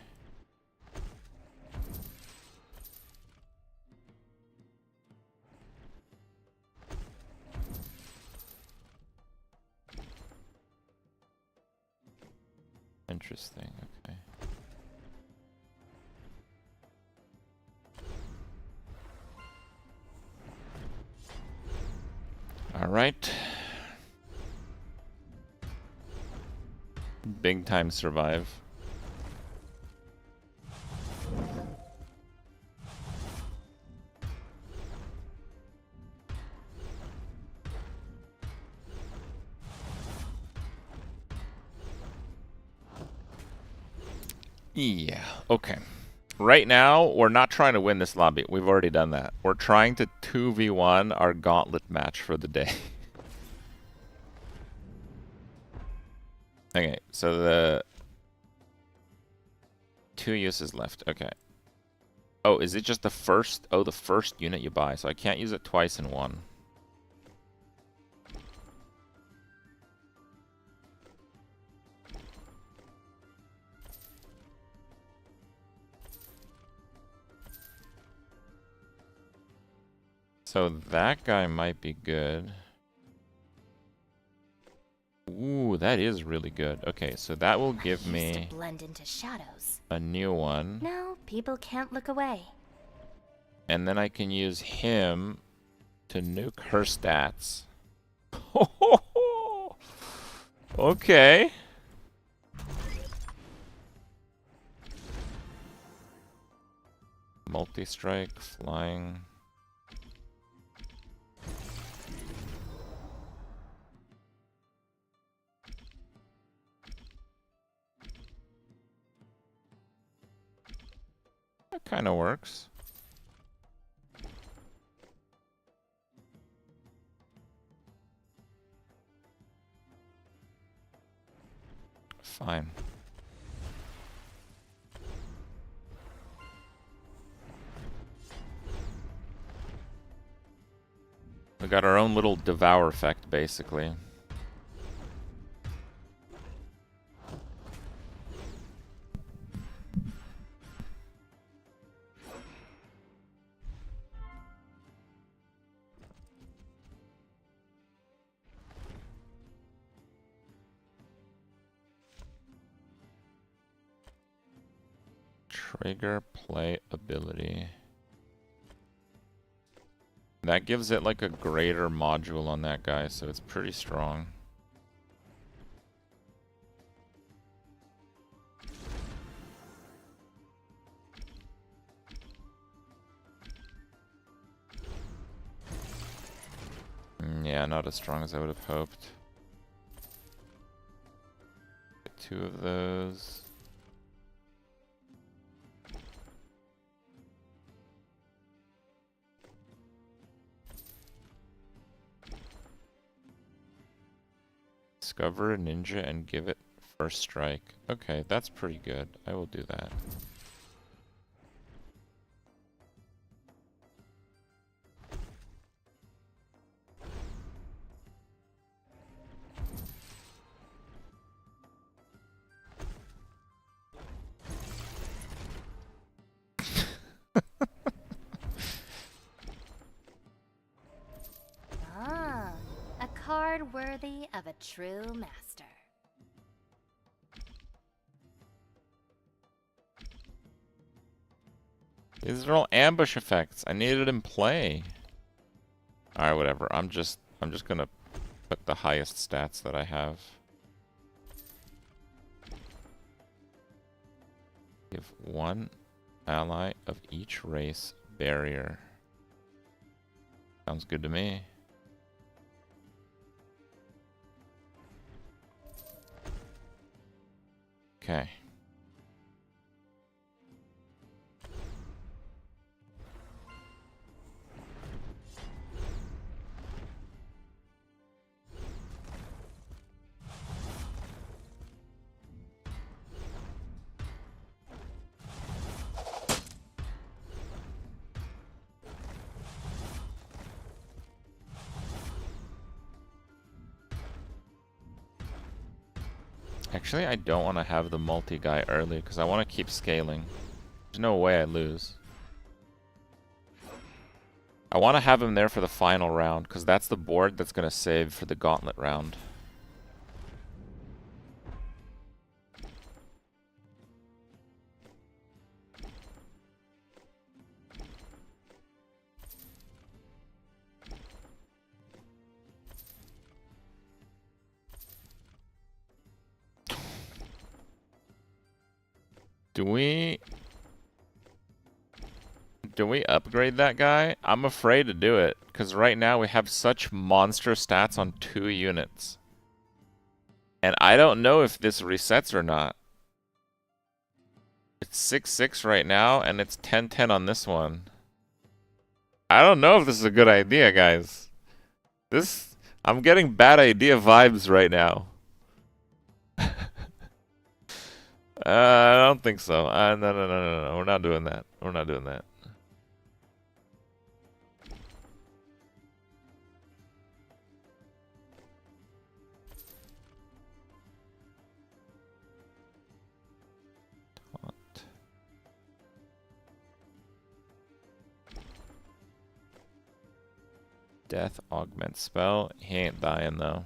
Interesting, okay. All right. Big time survive. Yeah, okay. Right now, we're not trying to win this lobby. We've already done that. We're trying to 2v1 our gauntlet match for the day. Okay, so the 2 uses left. Okay. Oh, is it just the first? Oh, the first unit you buy. So I can't use it twice in one. So that guy might be good. Ooh, that is really good. Okay, so that will give me blend into shadows. a new one. No, people can't look away. And then I can use him to nuke her stats. Okay. Multi-strike, flying. That kind of works. Fine. We got our own little devour effect, basically. Trigger play ability. That gives it like a greater module on that guy, so it's pretty strong. Yeah, not as strong as I would have hoped. Get 2 of those. Discover a ninja and give it first strike. Okay, that's pretty good. I will do that. Ah, a card worthy of a true master. These are all ambush effects. I need it in play. Alright, whatever. I'm just gonna put the highest stats that I have. Give 1 ally of each race barrier. Sounds good to me. Okay. Actually, I don't want to have the multi-guy early because I want to keep scaling. There's no way I lose. I want to have him there for the final round because that's the board that's going to save for the gauntlet round. Do we upgrade that guy? I'm afraid to do it, because right now we have such monster stats on 2 units. And I don't know if this resets or not. It's 6-6 right now, and it's 10-10 on this one. I don't know if this is a good idea, guys. I'm getting bad idea vibes right now. I don't think so. No. We're not doing that. We're not doing that. Death augment spell. He ain't dying though.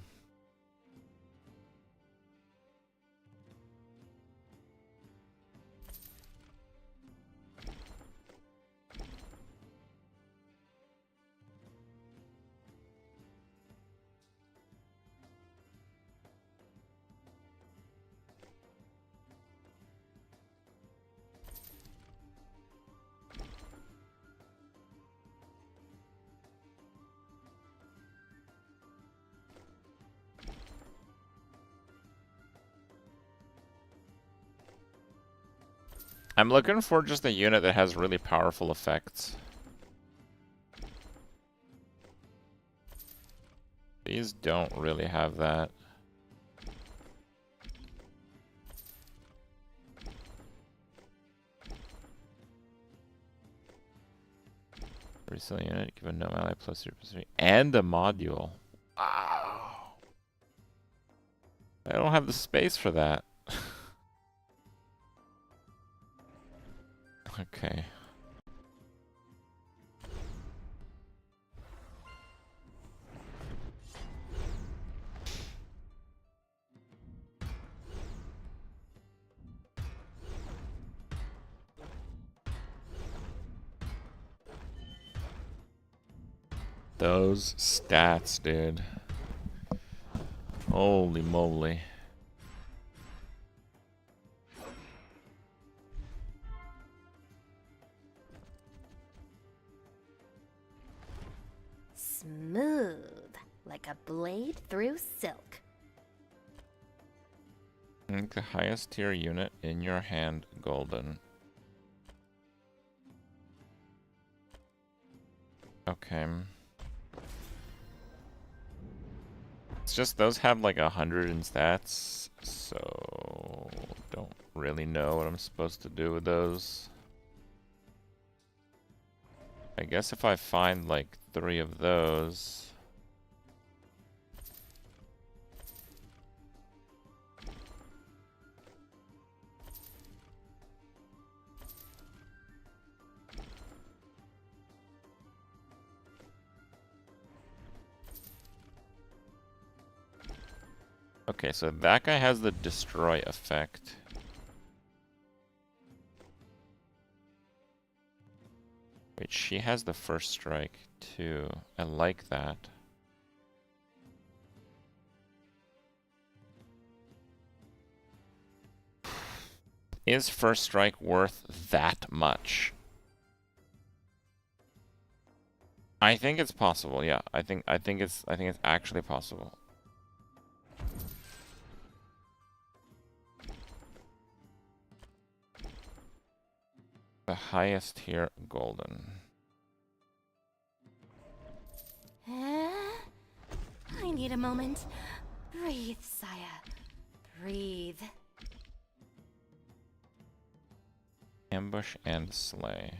I'm looking for just a unit that has really powerful effects. These don't really have that. Recently unit, give a no ally plus 3/3 and a module. Wow. I don't have the space for that. Okay. Those stats, dude. Holy moly. Smooth, like a blade through silk. Make the highest tier unit in your hand golden. Okay. It's just those have like 100 in stats, so don't really know what I'm supposed to do with those. I guess if I find like 3 of those. Okay, so that guy has the destroy effect. Wait, she has the first strike too. I like that. Is first strike worth that much? I think it's possible, yeah. I think it's actually possible. The highest here, golden. I need a moment. Breathe, Saya. Breathe. Ambush and slay.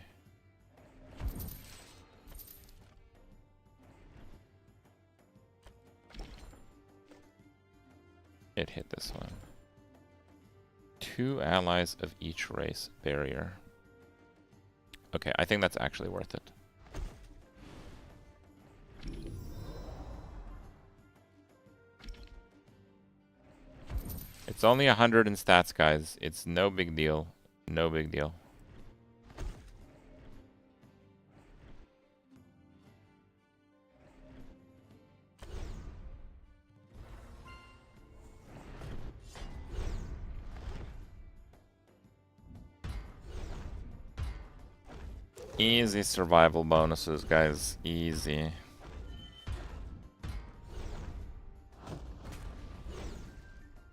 It hit this one. 2 allies of each race barrier. Okay, I think that's actually worth it. It's only 100 in stats, guys. It's no big deal. No big deal. Easy survival bonuses, guys. Easy.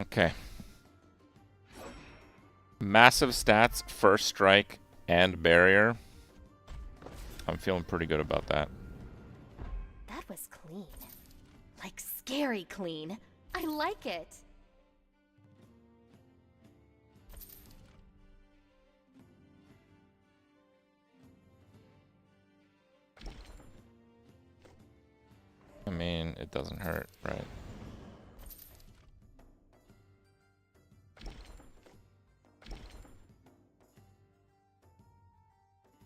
Okay. Massive stats, first strike, and barrier. I'm feeling pretty good about that. That was clean. Like scary clean. I like it. I mean, it doesn't hurt, right?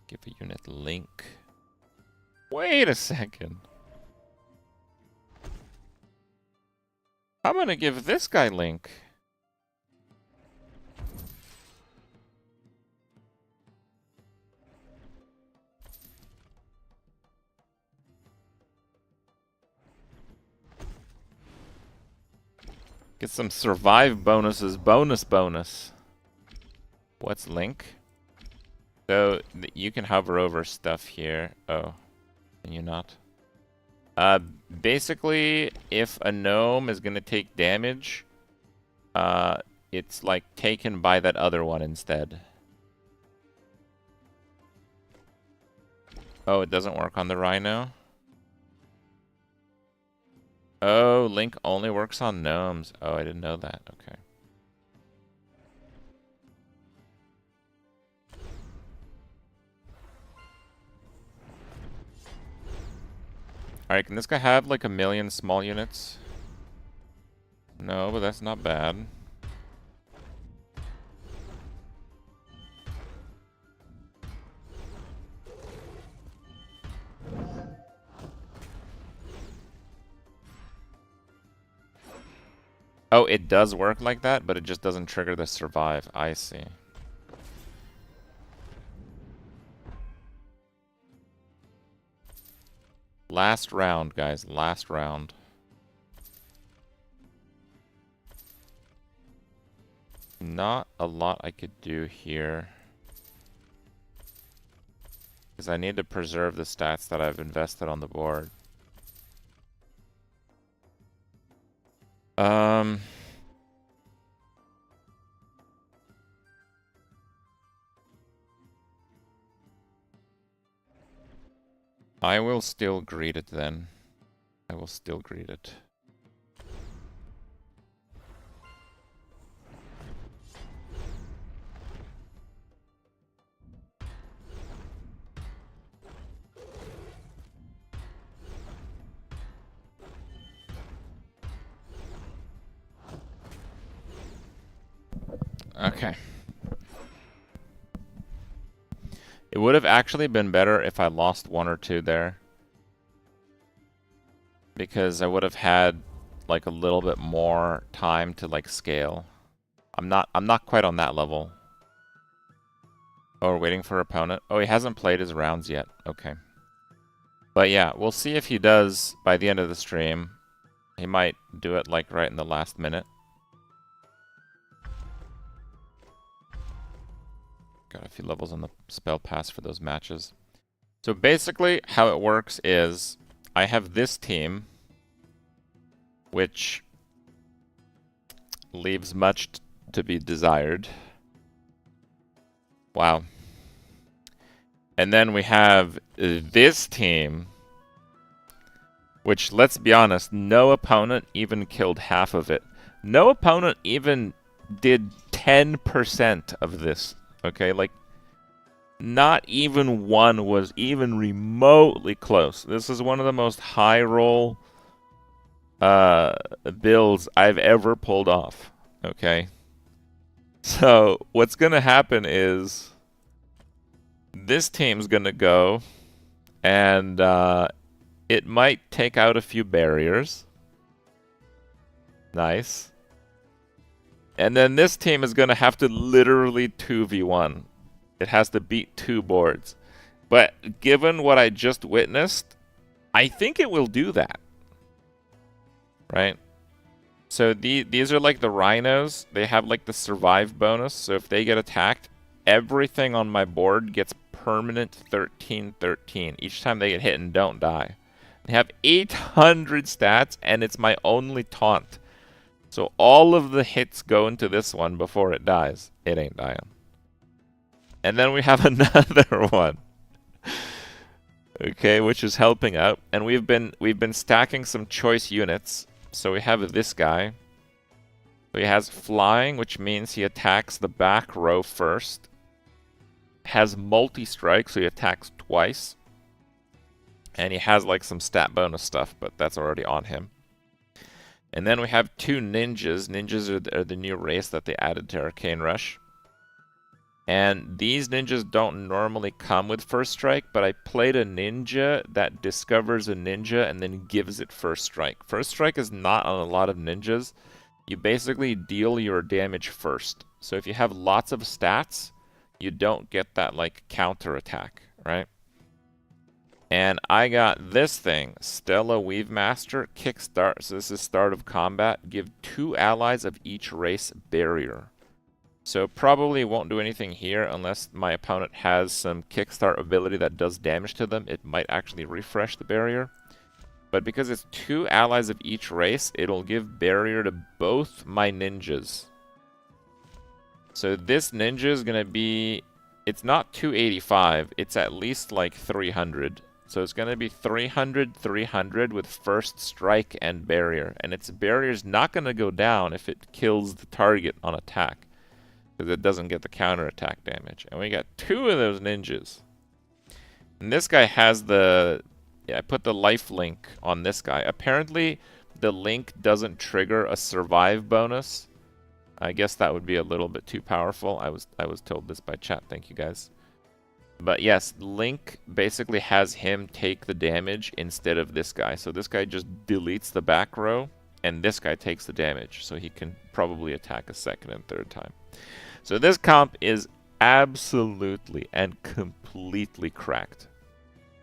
Give a unit link. Wait a second. I'm gonna give this guy link. Get some survive bonuses. Bonus. What's link? So you can hover over stuff here. Oh, can you not? Basically, if a gnome is gonna take damage, it's like taken by that other one instead. Oh, it doesn't work on the rhino? Oh, link only works on gnomes. Oh, I didn't know that. Okay. Alright, can this guy have like 1,000,000 small units? No, but that's not bad. Oh, it does work like that, but it just doesn't trigger the survive. I see. Last round, guys. Last round. Not a lot I could do here. Because I need to preserve the stats that I've invested on the board. I will still greet it then. I will still greet it. Okay. It would have actually been better if I lost 1 or 2 there. Because I would have had like a little bit more time to like scale. I'm not quite on that level. Oh, we're waiting for opponent. Oh, he hasn't played his rounds yet. Okay. But yeah, we'll see if he does by the end of the stream. He might do it like right in the last minute. Got a few levels on the spell pass for those matches. So basically, how it works is I have this team, which leaves much to be desired. Wow. And then we have this team, which, let's be honest, no opponent even killed half of it. No opponent even did 10% of this. Okay, like, not even one was even remotely close. This is one of the most high roll builds I've ever pulled off. Okay, so what's gonna happen is this team's gonna go and it might take out a few barriers. Nice. And then this team is going to have to literally 2v1. It has to beat 2 boards. But given what I just witnessed, I think it will do that. Right? So these are like the rhinos. They have like the survive bonus. So if they get attacked, everything on my board gets permanent 13-13 each time they get hit and don't die. They have 800 stats and it's my only taunt. So all of the hits go into this one before it dies. It ain't dying. And then we have another one. Okay, which is helping out. And we've been stacking some choice units. So we have this guy. So he has flying, which means he attacks the back row first. Has multi-strike, so he attacks twice. And he has like some stat bonus stuff, but that's already on him. And then we have 2 ninjas. Ninjas are the new race that they added to ArcaneRush. And these ninjas don't normally come with first strike, but I played a ninja that discovers a ninja and then gives it first strike. First strike is not on a lot of ninjas. You basically deal your damage first. So if you have lots of stats, you don't get that like counter attack, right? And I got this thing, Stella Weave Master, Kickstart. So this is start of combat. Give 2 allies of each race barrier. So probably won't do anything here unless my opponent has some Kickstart ability that does damage to them. It might actually refresh the barrier. But because it's 2 allies of each race, it'll give barrier to both my ninjas. So this ninja is going to be... It's not 285, it's at least like 300. So it's going to be 300, 300 with first strike and barrier. And its barrier is not going to go down if it kills the target on attack. Because it doesn't get the counter attack damage. And we got 2 of those ninjas. And this guy has the... Yeah, I put the life link on this guy. Apparently, the link doesn't trigger a survive bonus. I guess that would be a little bit too powerful. I was told this by chat. Thank you, guys. But yes, Link basically has him take the damage instead of this guy. So this guy just deletes the back row, and this guy takes the damage. So he can probably attack a second and third time. So this comp is absolutely and completely cracked.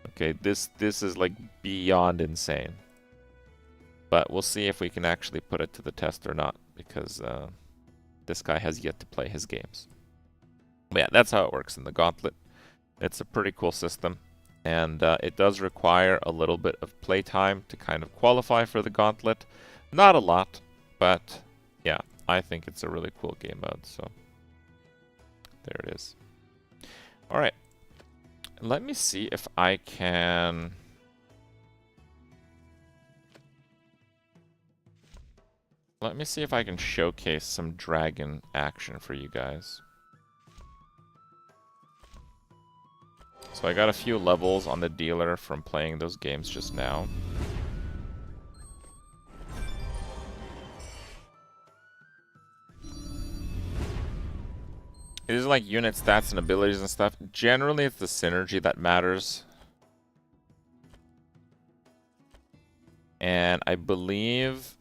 Okay, this is like beyond insane. But we'll see if we can actually put it to the test or not, because this guy has yet to play his games. But yeah, that's how it works in the Gauntlet. It's a pretty cool system, and it does require a little bit of playtime to kind of qualify for the Gauntlet. Not a lot, but I think it's a really cool game mode, so there it is. Alright. Let me see if I can... Let me see if I can showcase some dragon action for you guys. So I got a few levels on the dealer from playing those games just now. These are like unit stats and abilities and stuff. Generally, it's the synergy that matters. And I believe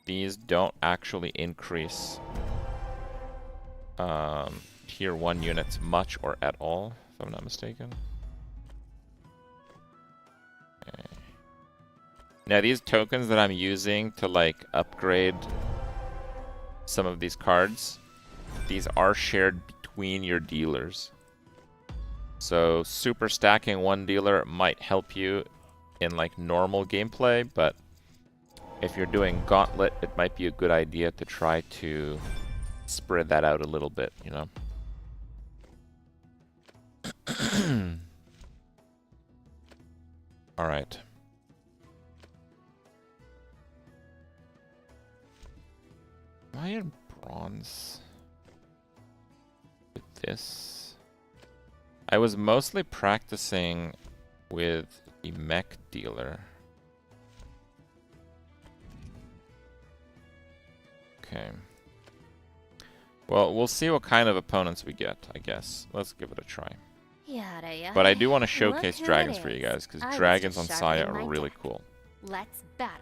these don't actually increase tier 1 units much or at all, if I'm not mistaken. Okay. Now these tokens that I'm using to like upgrade some of these cards, these are shared between your dealers. So super stacking one dealer might help you in like normal gameplay, but if you're doing Gauntlet, it might be a good idea to try to spread that out a little bit, you know? Alright. Am I in bronze with this? I was mostly practicing with the mech dealer. Okay. Well, we'll see what kind of opponents we get, I guess. Let's give it a try. Yada yada. But I do want to showcase Look who dragons it for you is. guys, because I was dragons just on Saya sharpening are my really deck. cool. Let's battle.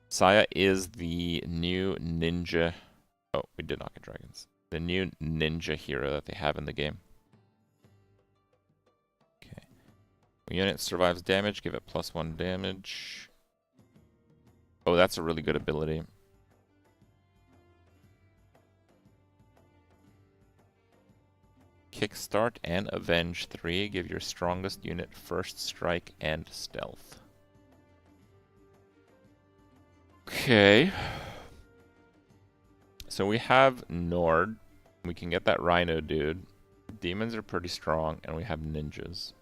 Saya is the new ninja... Oh, we did not get dragons. The new ninja hero that they have in the game. Okay. When unit survives damage, give it +1 damage. Oh, that's a really good ability. Kickstart and Avenge 3. Give your strongest unit first strike and stealth. Okay. So we have Nord. We can get that Rhino dude. Demons are pretty strong, and we have ninjas.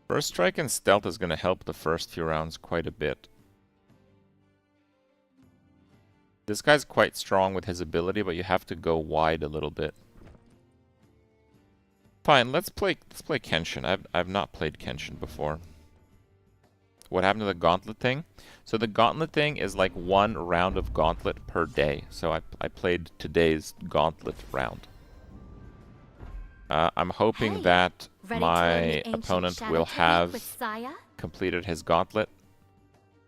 First strike and stealth is going to help the first few rounds quite a bit. This guy's quite strong with his ability, but you have to go wide a little bit. Fine, let's play Kenshin. I've not played Kenshin before. What happened to the Gauntlet thing? So the Gauntlet thing is like 1 round of Gauntlet per day. So I played today's Gauntlet round. I'm hoping that my opponent will have completed his Gauntlet.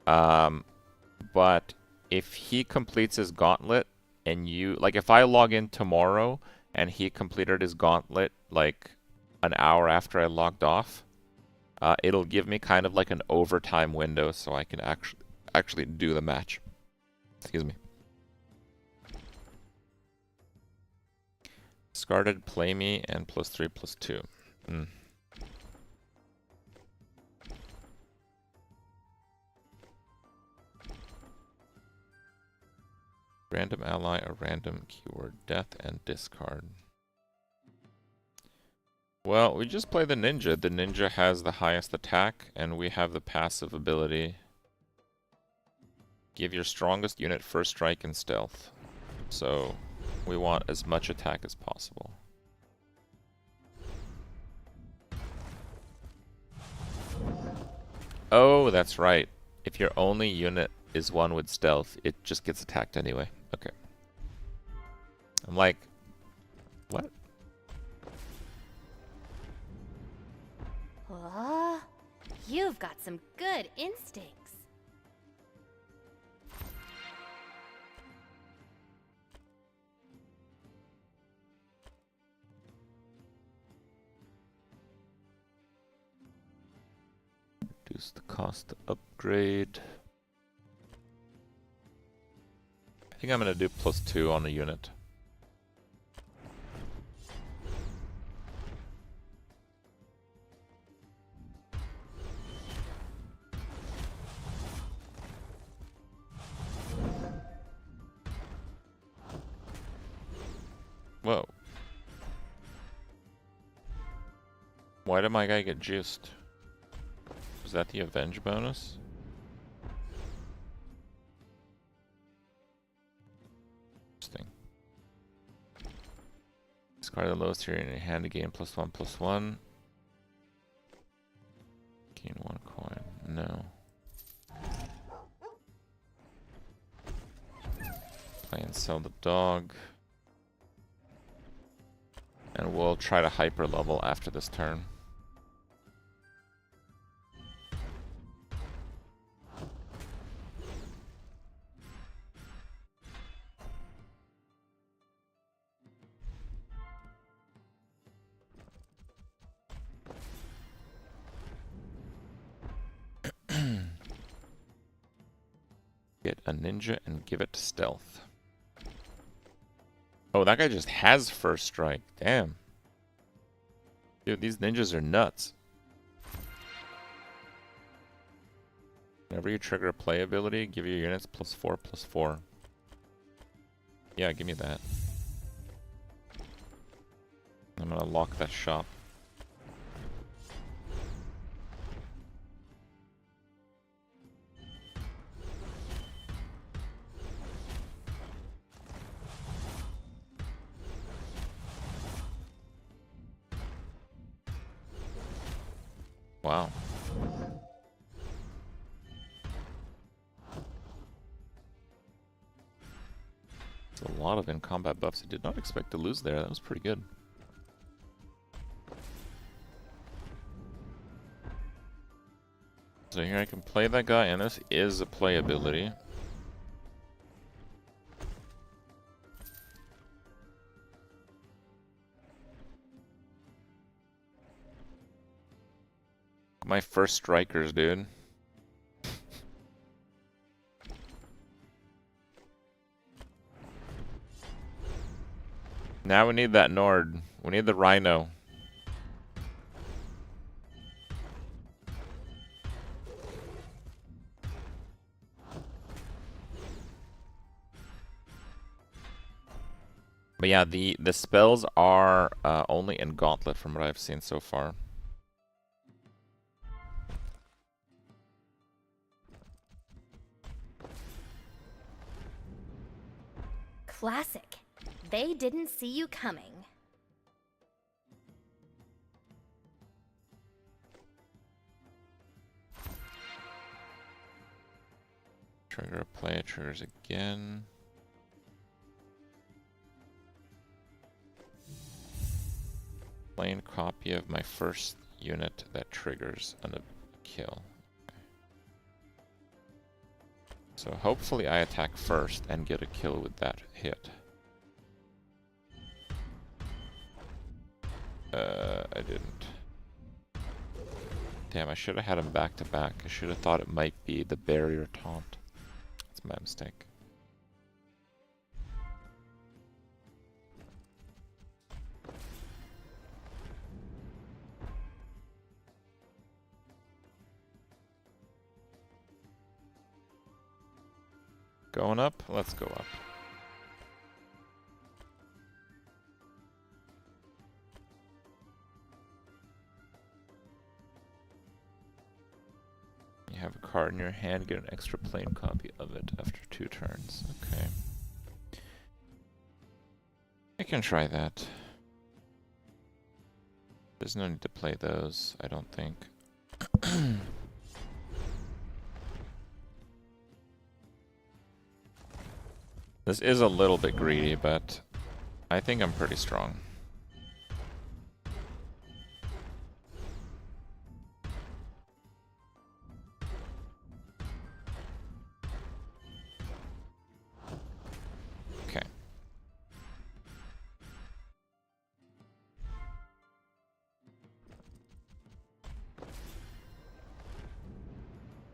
But if he completes his Gauntlet and you... Like if I log in tomorrow and he completed his Gauntlet like an hour after I logged off, it'll give me kind of like an overtime window so I can actually do the match. Excuse me. Discarded, play me, and +3/+2. Random ally, a random keyword, death, and discard. Well, we just play the ninja. The ninja has the highest attack, and we have the passive ability. Give your strongest unit first strike and stealth. So, we want as much attack as possible. Oh, that's right. If your only unit is one with stealth, it just gets attacked anyway. Okay. I'm like, what? Oh, you've got some good instincts. Reduce the cost to upgrade. I think I'm gonna do +2 on a unit. Why did my guy get juiced? Was that the avenge bonus? Interesting. Discard the lowest tier in your hand to gain +1/+1. Gain 1 coin. No. Play and sell the dog. And we'll try to hyper level after this turn. Get a ninja and give it stealth. Oh, that guy just has first strike. Damn. Dude, these ninjas are nuts. Whenever you trigger a play ability, give your units +4/+4. Yeah, give me that. I'm gonna lock that shop. Wow. That's a lot of in-combat buffs. I did not expect to lose there. That was pretty good. So here I can play that guy, and this is a play ability. My first strikers, dude. Now we need that Nord. We need the Rhino. But yeah, the spells are only in Gauntlet from what I've seen so far. Classic. They didn't see you coming. Trigger a play, it triggers again. Plain copy of my first unit that triggers a kill. Okay. So hopefully I attack first and get a kill with that hit. I didn't. Damn, I should have had him back to back. I should have thought it might be the barrier taunt. That's my mistake. Going up? Let's go up. You have a card in your hand, get an extra plain copy of it after 2 turns. Okay. I can try that. There's no need to play those, I don't think. This is a little bit greedy, but I think I'm pretty strong. Okay.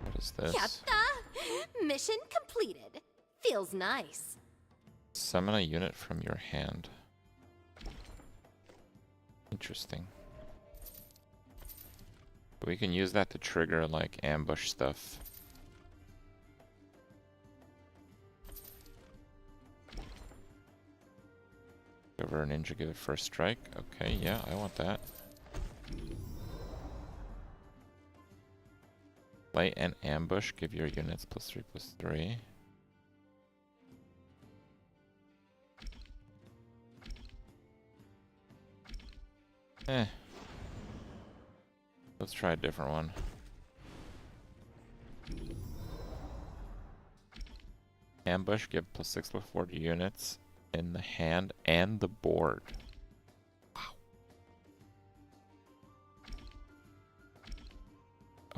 What is this? Yatta! Mission completed. Feels nice. Summon a unit from your hand. Interesting. We can use that to trigger, like, ambush stuff. Give her a ninja, give it first strike. Okay, yeah, I want that. Play an ambush. Give your units +3/+3. Let's try a different one. Ambush, give +6/+4 to units in the hand and the board. Wow.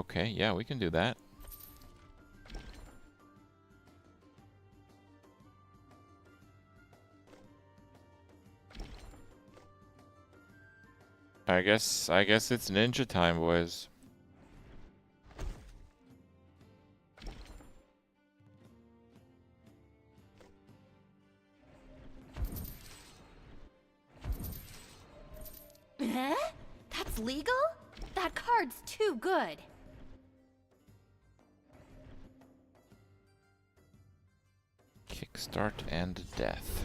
Okay, yeah, we can do that. I guess it's ninja time, boys. Eh? That's legal? That card's too good. Kickstart and death.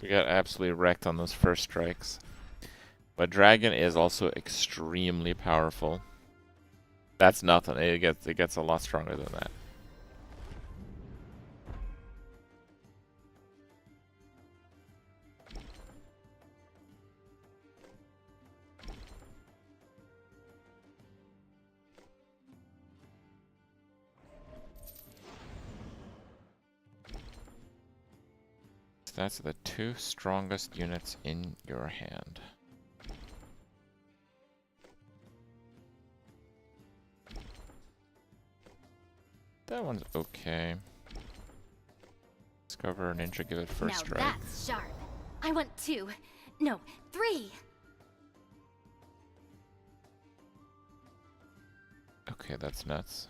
We got absolutely wrecked on those first strikes. But Dragon is also extremely powerful. That's nothing. It gets a lot stronger than that. That's the 2 strongest units in your hand. That one's okay. Discover ninja, give it first strike. Now that's sharp. I want 2. No, 3. Okay, that's nuts.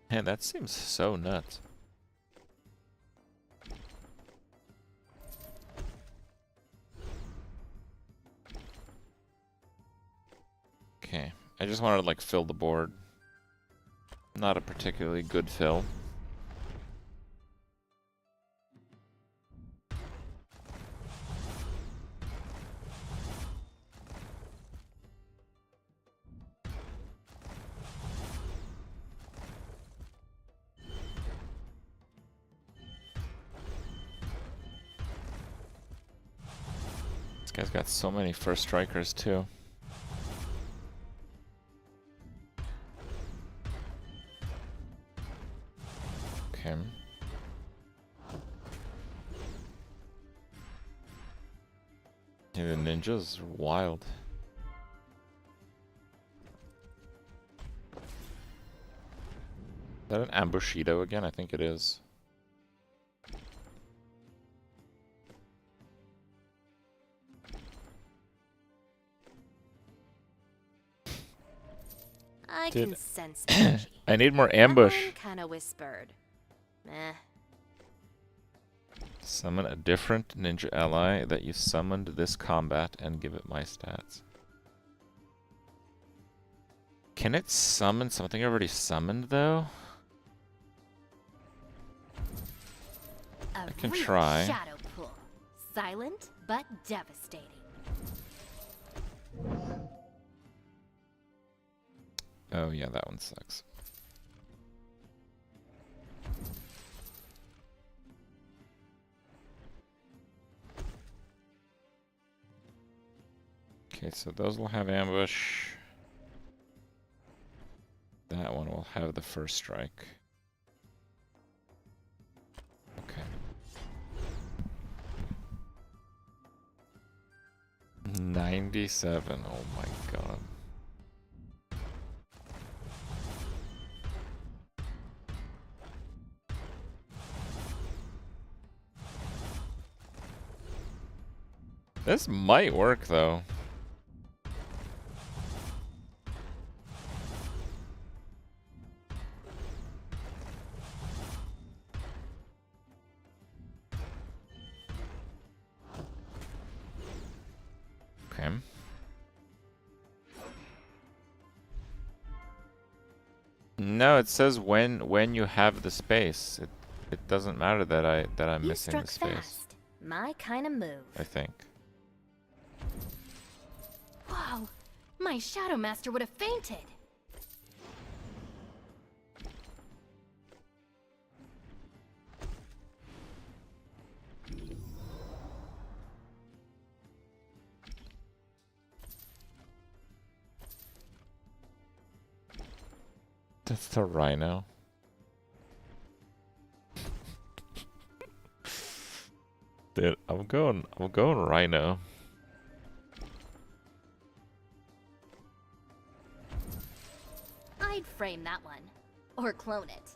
Man, that seems so nuts. Okay, I just wanted to like fill the board. Not a particularly good fill. This guy's got so many first strikers too. Okay. Yeah, the ninjas are wild. Is that an Ambushido again? I think it is. I Dude, can sense energy. I need more ambush. Kind of whispered. Meh. Summon a different ninja ally that you summoned this combat and give it my stats. Can it summon something already summoned though? I can try. Shadow pull. Silent but devastating. Oh yeah, that one sucks. Okay, so those will have ambush. That one will have the first strike. Okay. 97. Oh my god. This might work though. Okay. No, it says when you have the space. It doesn't matter that I'm You missing struck the space. fast. My kind of move. I think. Whoa! My Shadow Master would have fainted. That's the rhino. Dude, I'm going rhino. I'd frame that one. Or clone it.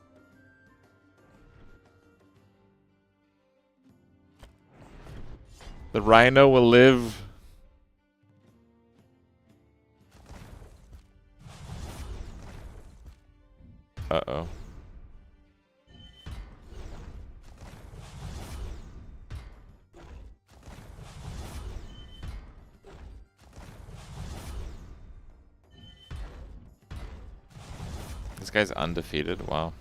The rhino will live. Uh-oh. This guy's undefeated. Wow.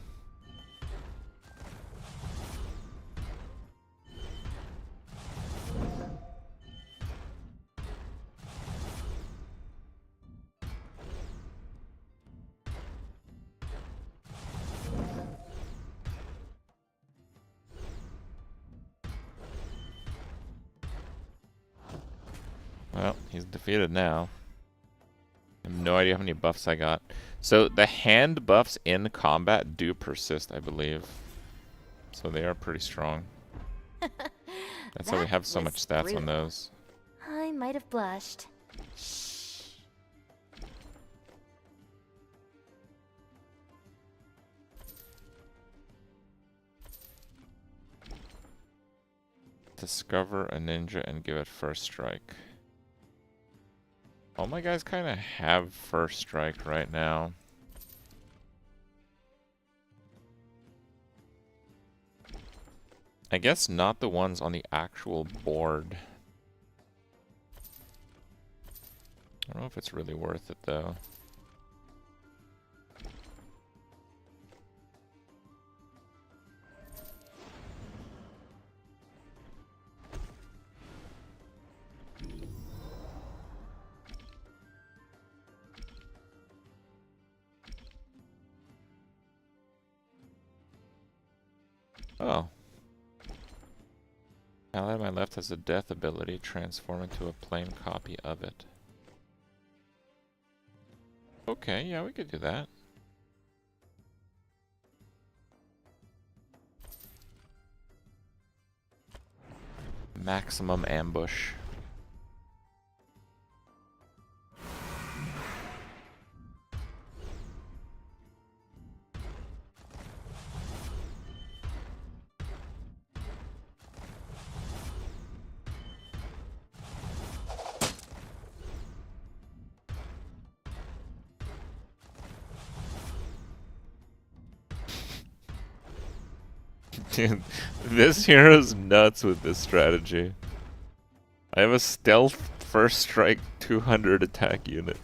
Well, he's defeated now. I have no idea how many buffs I got. So the hand buffs in combat do persist, I believe. So they are pretty strong. That's how we have so much stats on those. I might have blushed. Discover a ninja and give it first strike. All my guys kind of have first strike right now. I guess not the ones on the actual board. I don't know if it's really worth it though. Oh. Ally on my left has a death ability, transform into a plain copy of it. Okay, yeah, we could do that. Maximum ambush. Dude, this hero's nuts with this strategy. I have a stealth first strike 200 attack unit.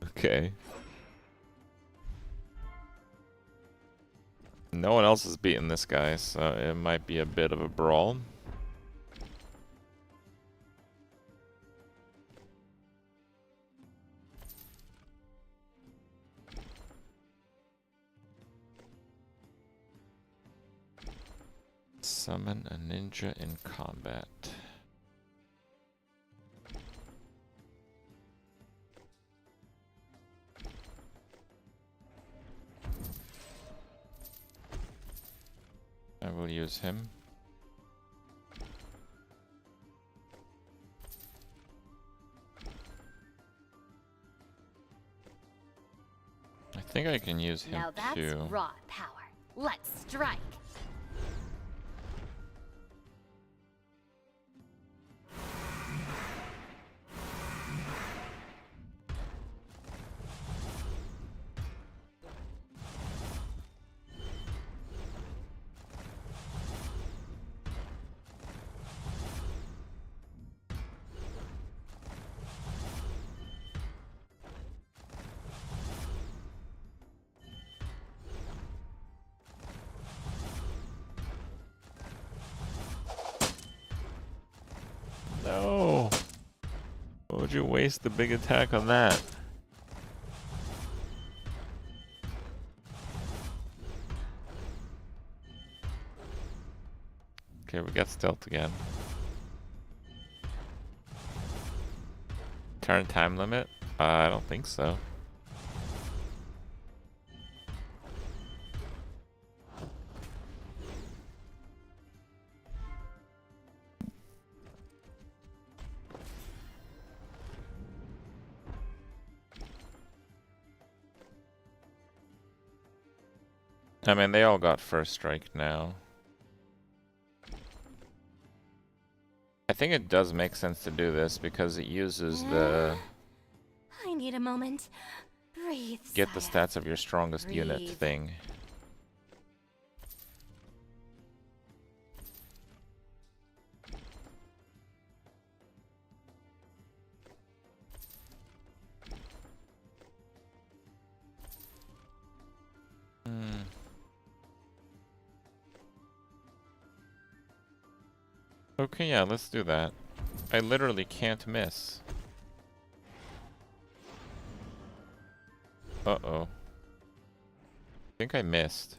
Okay. No one else is beating this guy, so it might be a bit of a brawl. Summon a ninja in combat. I will use him. think I can use him Now that's too. raw power. Let's strike. No! Why would you waste the big attack on that? Okay, we got stealth again. Turn time limit? I don't think so. I mean, they all got first strike now. I think it does make sense to do this because it uses the I need a moment. Breathe. get the stats of your strongest unit Breathe. thing. Okay, yeah, let's do that. I literally can't miss. Uh-oh. I think I missed.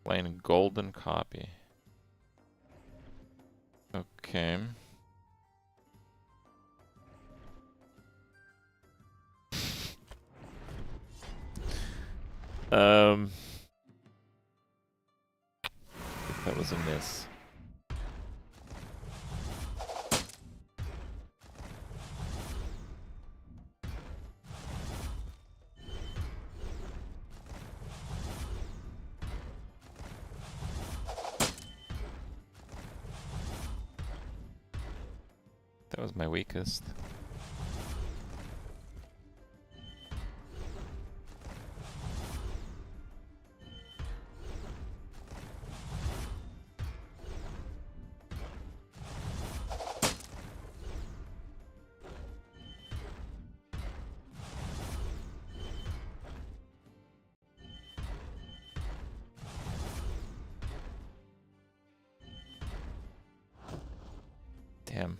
Plain golden copy. Okay. That was a miss. That was my weakest. Damn.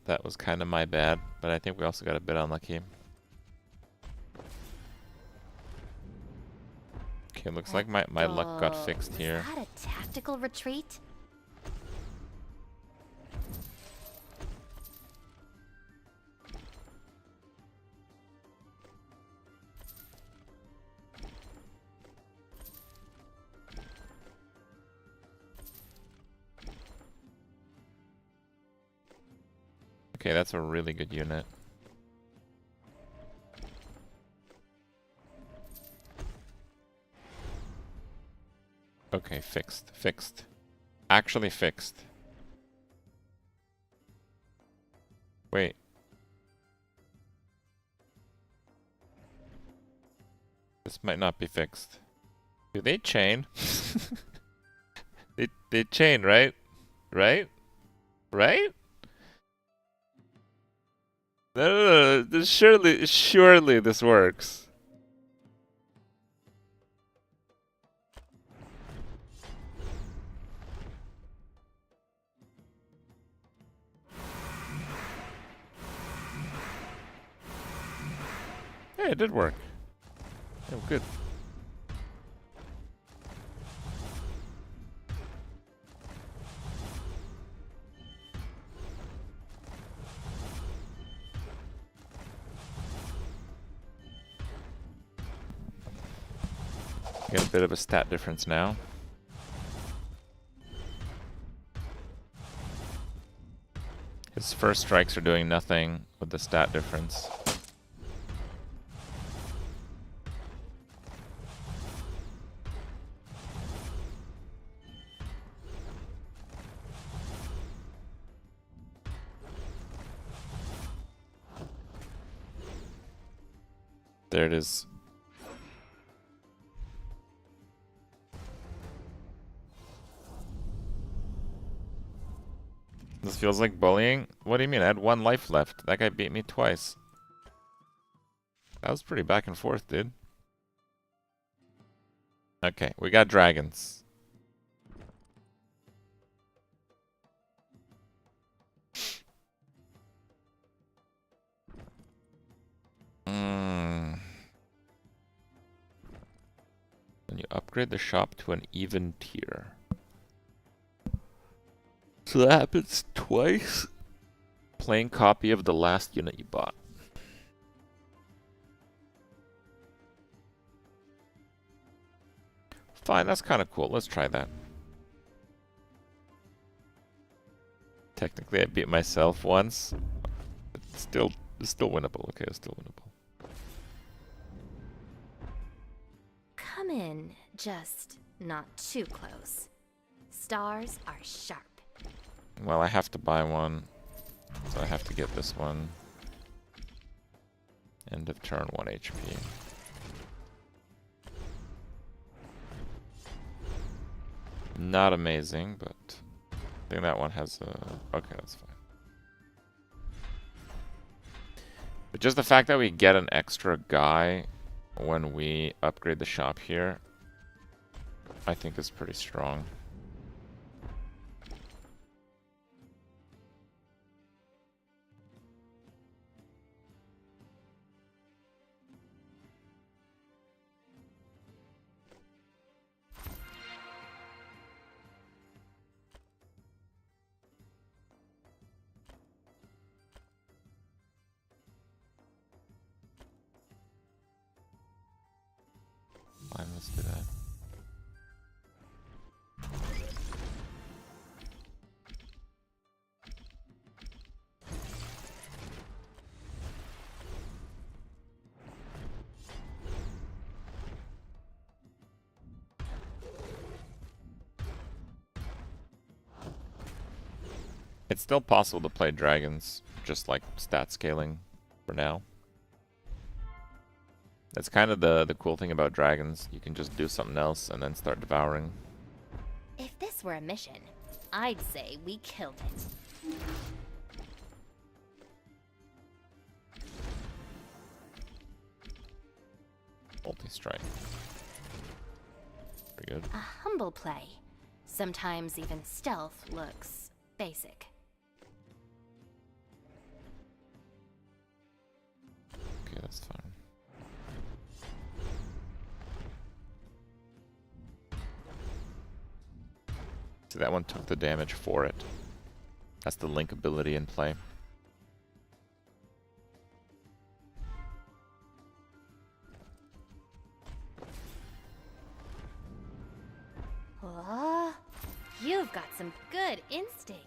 That was kind of my bad, but I think we also got a bit unlucky. Okay, looks like my luck got fixed here. Was that a tactical retreat? Okay, that's a really good unit. Okay, fixed. Fixed. Actually fixed. Wait. This might not be fixed. Do they chain? They chain, right? Right? Right? No. Surely this works. Hey, it did work. Oh, good. Get a bit of a stat difference now. His first strikes are doing nothing with the stat difference. There it is. This feels like bullying? What do you mean? I had 1 life left. That guy beat me twice. That was pretty back and forth, dude. Okay, we got dragons. When you upgrade the shop to an even tier. So that happens twice? Plain copy of the last unit you bought. Fine, that's kind of cool. Let's try that. Technically, I beat myself once. But it's still winnable. Okay, it's still winnable. Come in, just not too close. Stars are sharp. Well, I have to buy one. So I have to get this one. End of turn, 1 HP. Not amazing, but I think that one has a... Okay, that's fine. But just the fact that we get an extra guy when we upgrade the shop here, I think is pretty strong. Fine, let's do that. It's still possible to play dragons, just like stat scaling for now. That's kind of the cool thing about dragons. You can just do something else and then start devouring. If this were a mission, I'd say we killed it. Multi-strike. Pretty good. A humble play. Sometimes even stealth looks basic. Okay, that's fine. See, that one took the damage for it. That's the link ability in play. Oh, you've got some good instincts.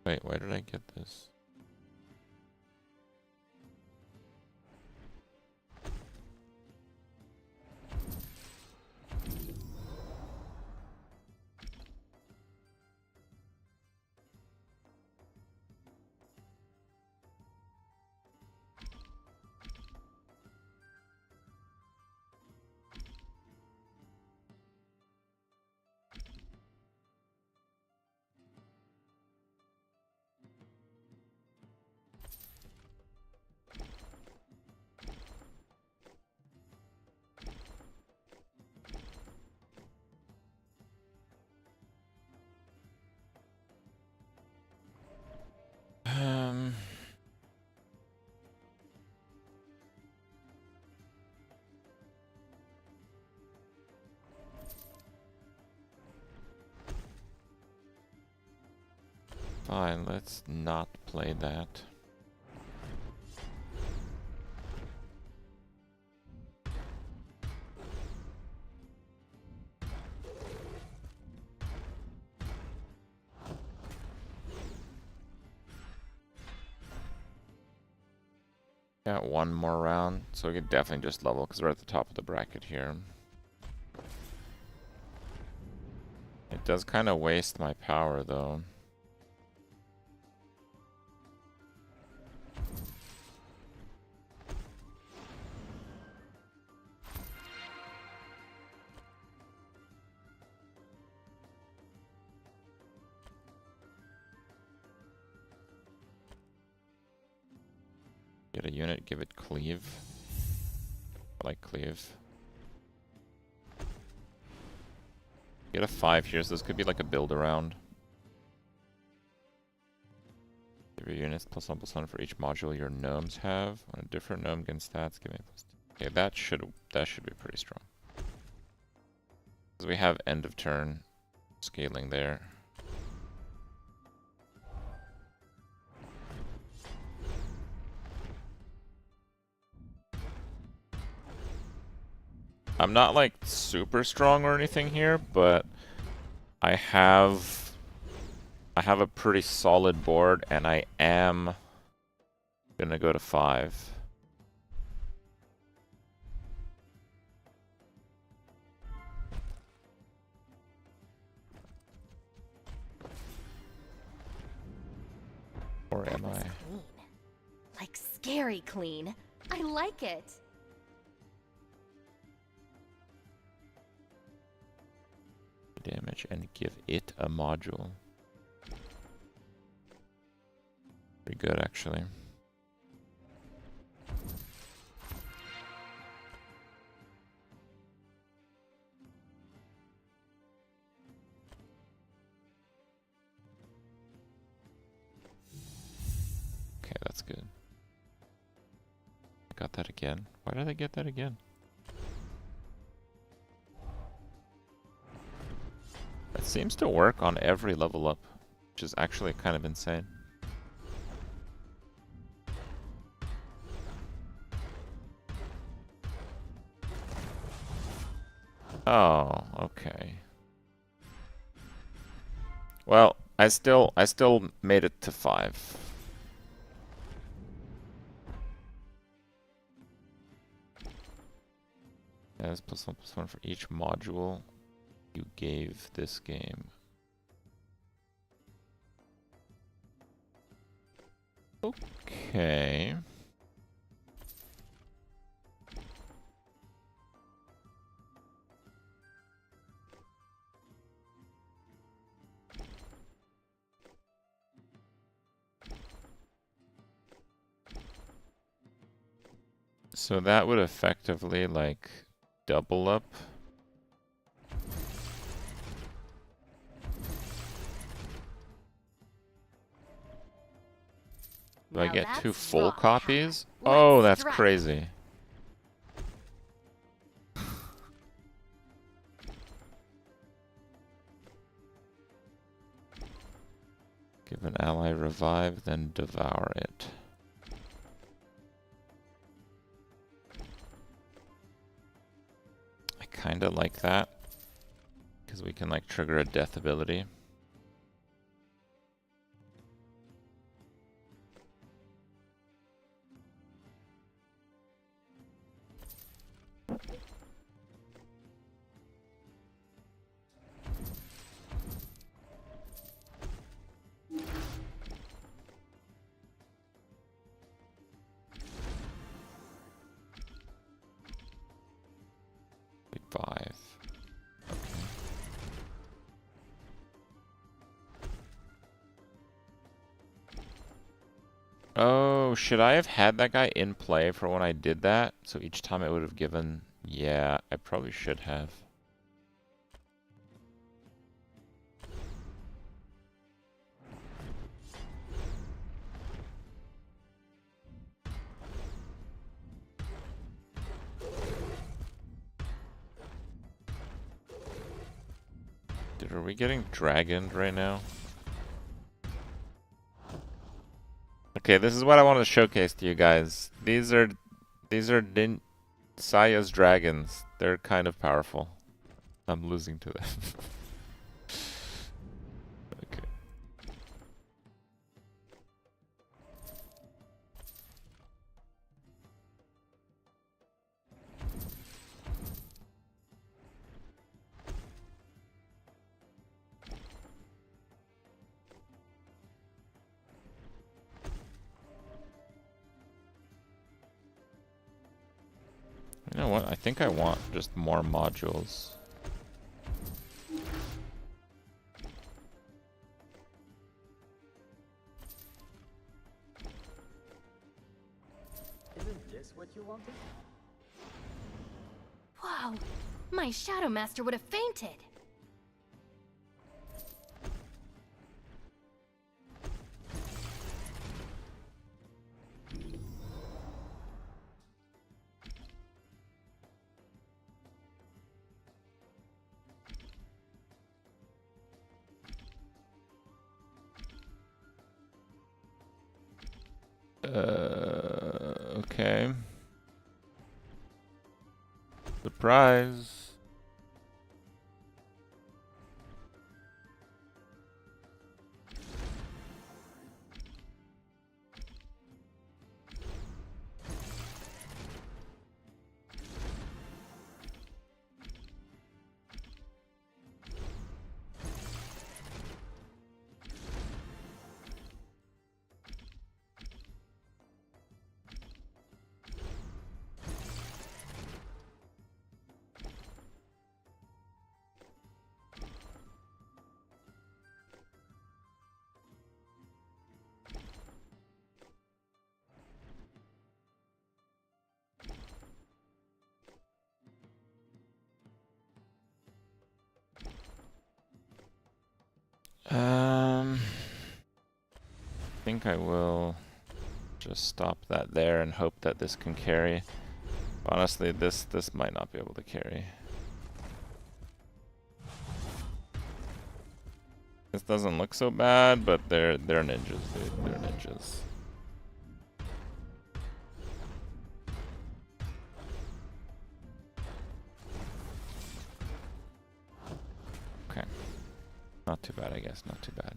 Wait, where did I get this? Fine, let's not play that. Got one more round, so we could definitely just level because we're at the top of the bracket here. It does kind of waste my power though. Get a unit, give it cleave. I like cleave. Get a 5 here, so this could be like a build around. Give your units +1/+1 for each module your gnomes have. On a different gnome gain stats, give me +2. Okay, that should be pretty strong. Because we have end of turn scaling there. I'm not like super strong or anything here, but I have a pretty solid board and I am gonna go to 5. Or am I? Clean. Like scary clean. I like it. Damage and give it a module. Pretty good, actually. Okay, that's good. Got that again. Why did I get that again? That seems to work on every level up, which is actually kind of insane. Oh, okay. Well, I still made it to 5. Yeah, that's +1/+1 for each module you gave this game. Okay. So that would effectively like double up. Do I get 2 full copies? Oh, that's crazy. Give an ally revive, then devour it. I kinda like that, because we can like trigger a death ability. Oh, should I have had that guy in play for when I did that? So each time it would have given... Yeah, I probably should have. Dude, are we getting dragoned right now? Okay, this is what I wanted to showcase to you guys. These are Saya's dragons. They're kind of powerful. I'm losing to them. Okay. You know what? I think I want just more modules. Isn't this what you wanted? Whoa! My Shadow Master would have fainted! Okay. Surprise. I think I will just stop that there and hope that this can carry. Honestly, this might not be able to carry. This doesn't look so bad, but they're ninjas, dude. They're ninjas. Okay. Not too bad, I guess. Not too bad.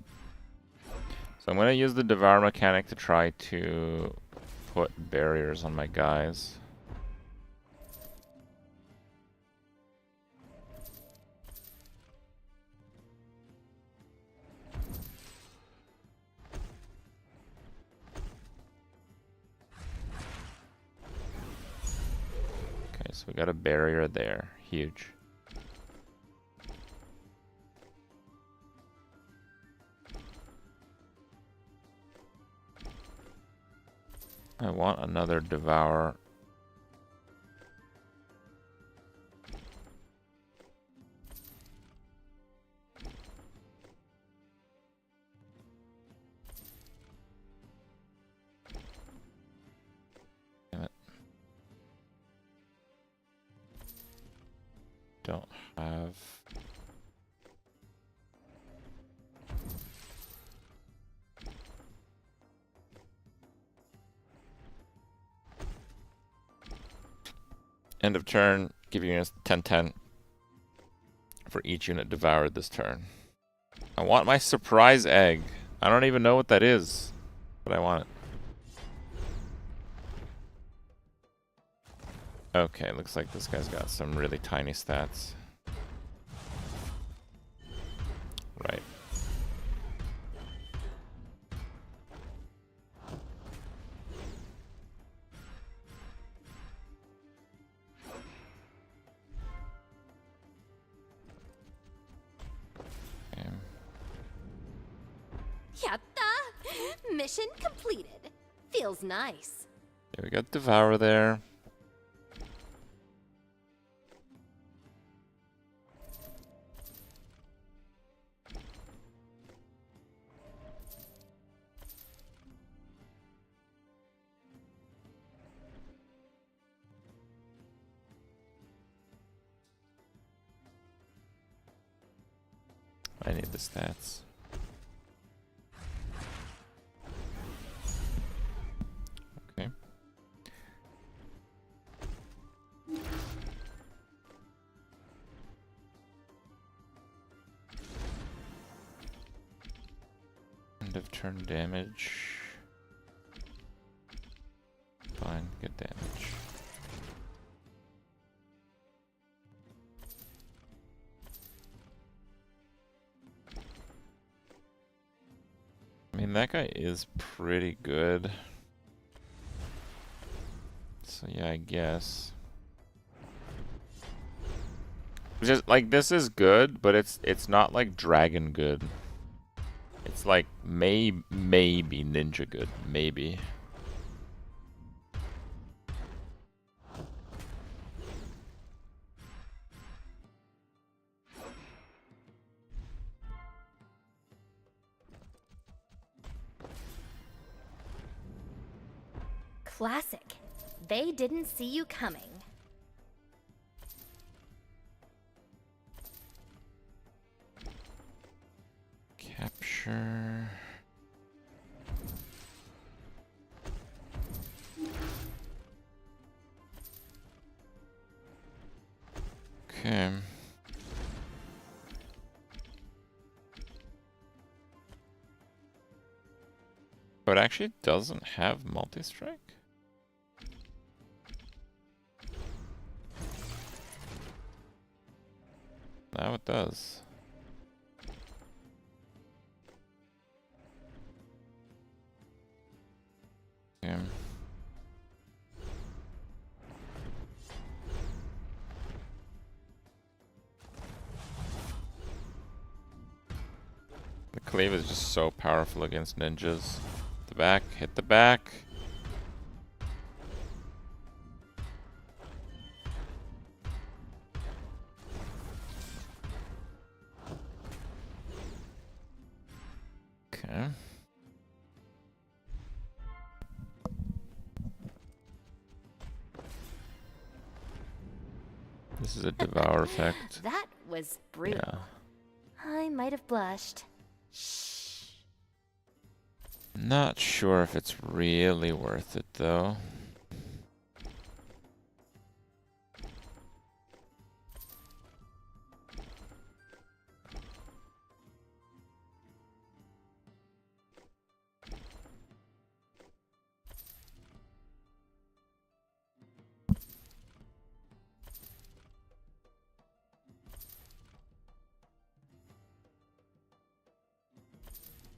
So I'm going to use the Devour mechanic to try to put barriers on my guys. Okay, so we got a barrier there. Huge. I want another Devour. Damn it. Don't have... End of turn, give units 10-10 for each unit devoured this turn. I want my surprise egg. I don't even know what that is, but I want it. Okay, looks like this guy's got some really tiny stats. Right. Yatta! Mission completed. Feels nice. Okay, we got Devour there. I need the stats. 5 turn damage. Fine, good damage. I mean, that guy is pretty good. So yeah, I guess. Just like this is good, but it's not like dragon good. It's like maybe ninja good, maybe. Classic. They didn't see you coming. Capture. Okay. Oh, it actually doesn't have multi-strike? Now it does. Okay. The cleave is just so powerful against ninjas. The back, hit the back. Okay. This is a devour effect. That was brutal. Yeah. I might have blushed. Not sure if it's really worth it though.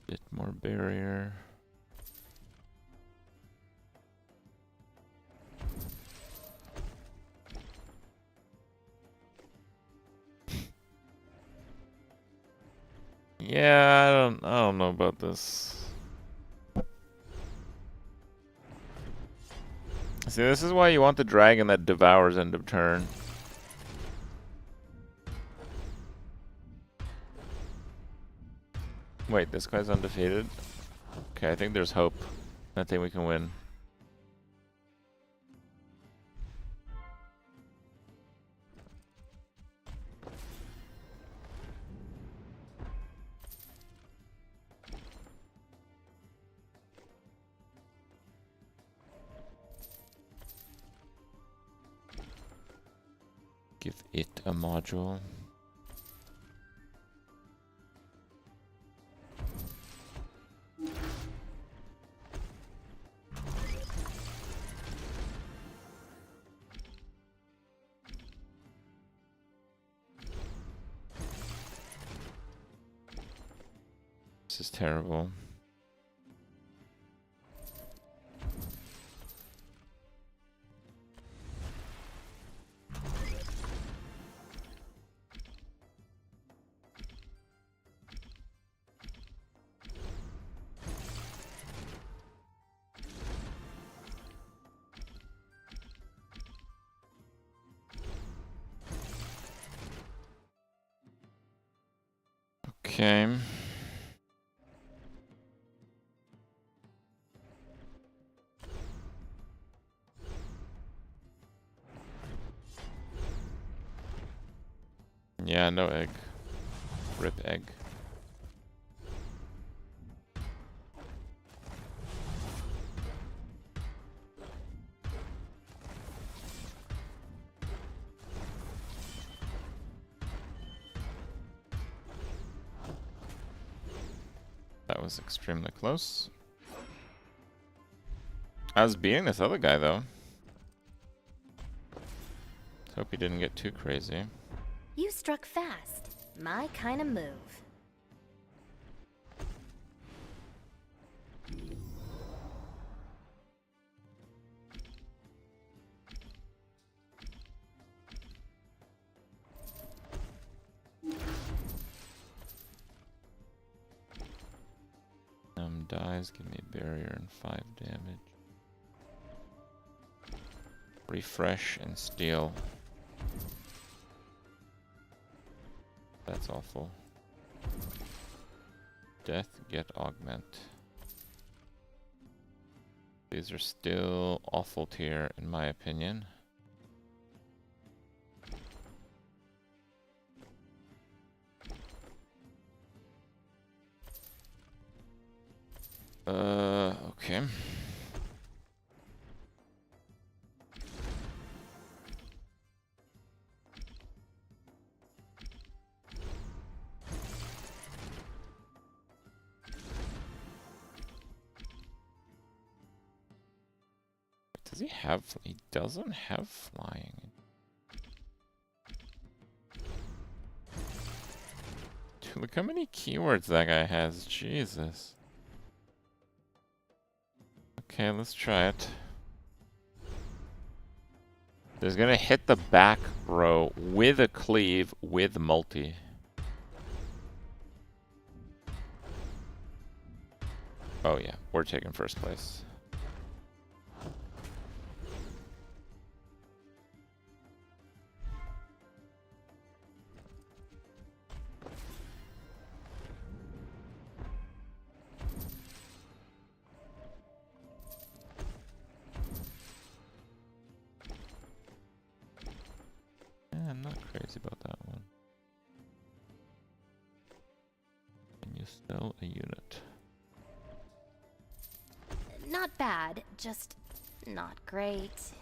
Bit more barrier. Yeah, I don't know about this. See, this is why you want the dragon that devours end of turn. Wait, this guy's undefeated? Okay, I think there's hope. I think we can win. Give it a module. This is terrible. Okay. Yeah, no egg. Rip egg. That was extremely close. I was beating this other guy though. Let's hope he didn't get too crazy. You struck fast. My kind of move. Dies, give me a barrier and 5 damage. Refresh and steal. That's awful. Death, get augment. These are still awful tier in my opinion. Okay. Does he have... He doesn't have flying. Dude, look how many keywords that guy has. Jesus. Okay, let's try it. There's gonna hit the back row with a cleave with multi. Oh yeah, we're taking first place. I'm not crazy about that one. Can you sell a unit? Not bad, just not great.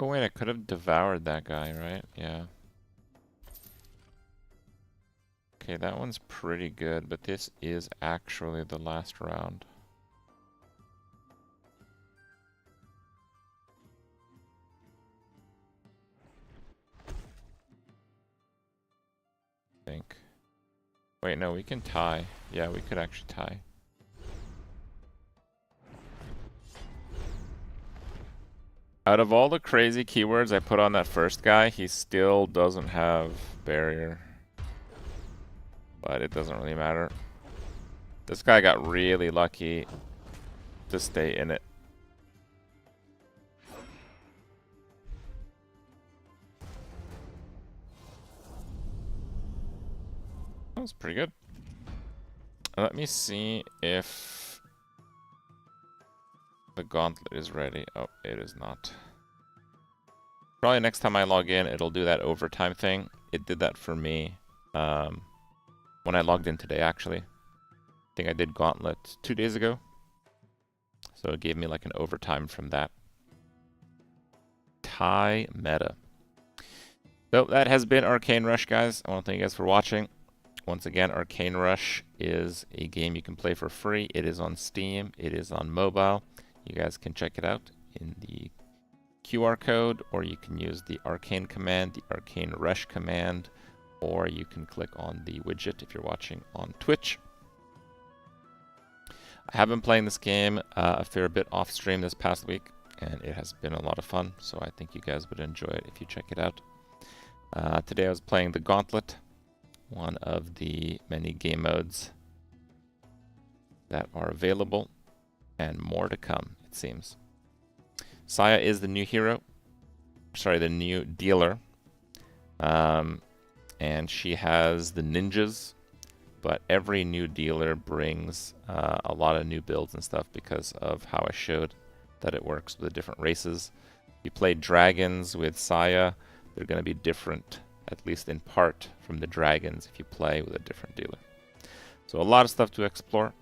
Oh wait, I could have devoured that guy, right? Yeah. Okay, that one's pretty good, but this is actually the last round. I think. Wait, no, we can tie. Yeah, we could actually tie. Out of all the crazy keywords I put on that first guy, he still doesn't have barrier. But it doesn't really matter. This guy got really lucky to stay in it. That was pretty good. Let me see if the gauntlet is ready. Oh, it is not. Probably next time I log in, it'll do that overtime thing. It did that for me when I logged in today, actually. I think I did gauntlet 2 days ago. So it gave me like an overtime from that. Tie meta. So that has been ArcaneRush, guys. I want to thank you guys for watching. Once again, ArcaneRush is a game you can play for free. It is on Steam. It is on mobile. You guys can check it out in the QR code, or you can use the arcane command, the ArcaneRush command, or you can click on the widget if you're watching on Twitch. I have been playing this game a fair bit off stream this past week, and it has been a lot of fun, so I think you guys would enjoy it if you check it out. Today I was playing the Gauntlet, one of the many game modes that are available, and more to come, it seems. Saya is the new hero. Sorry, the new dealer. and she has the ninjas, but every new dealer brings a lot of new builds and stuff because of how I showed that it works with the different races. If you play dragons with Saya, they're going to be different, at least in part, from the dragons if you play with a different dealer. So a lot of stuff to explore.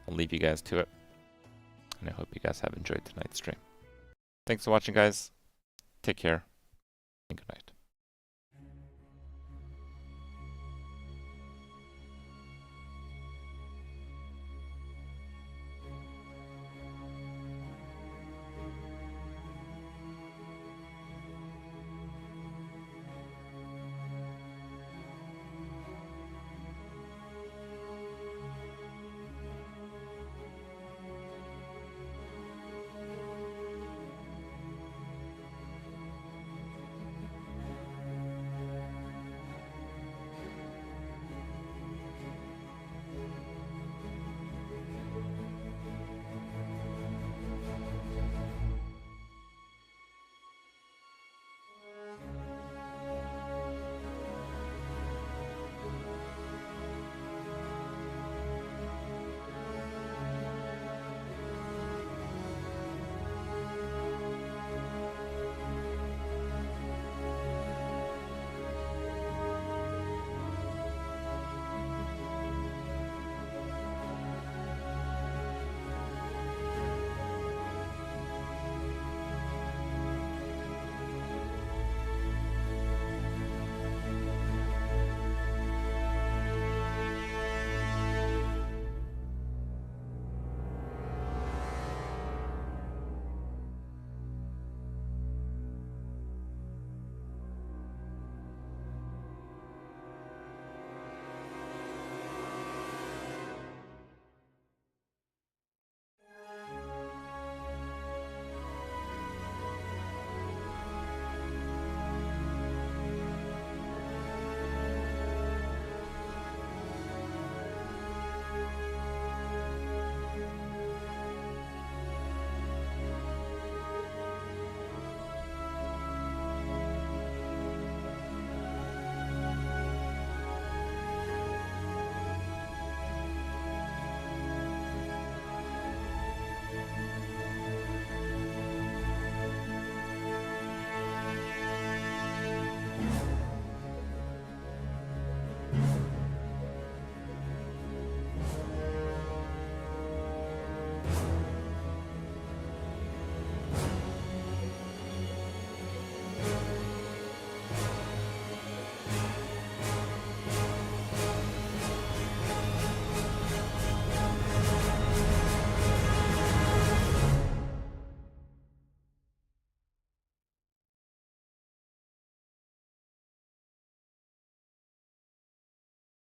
I'll leave you guys to it, and I hope you guys have enjoyed tonight's stream. Thanks for watching, guys. Take care, and good night.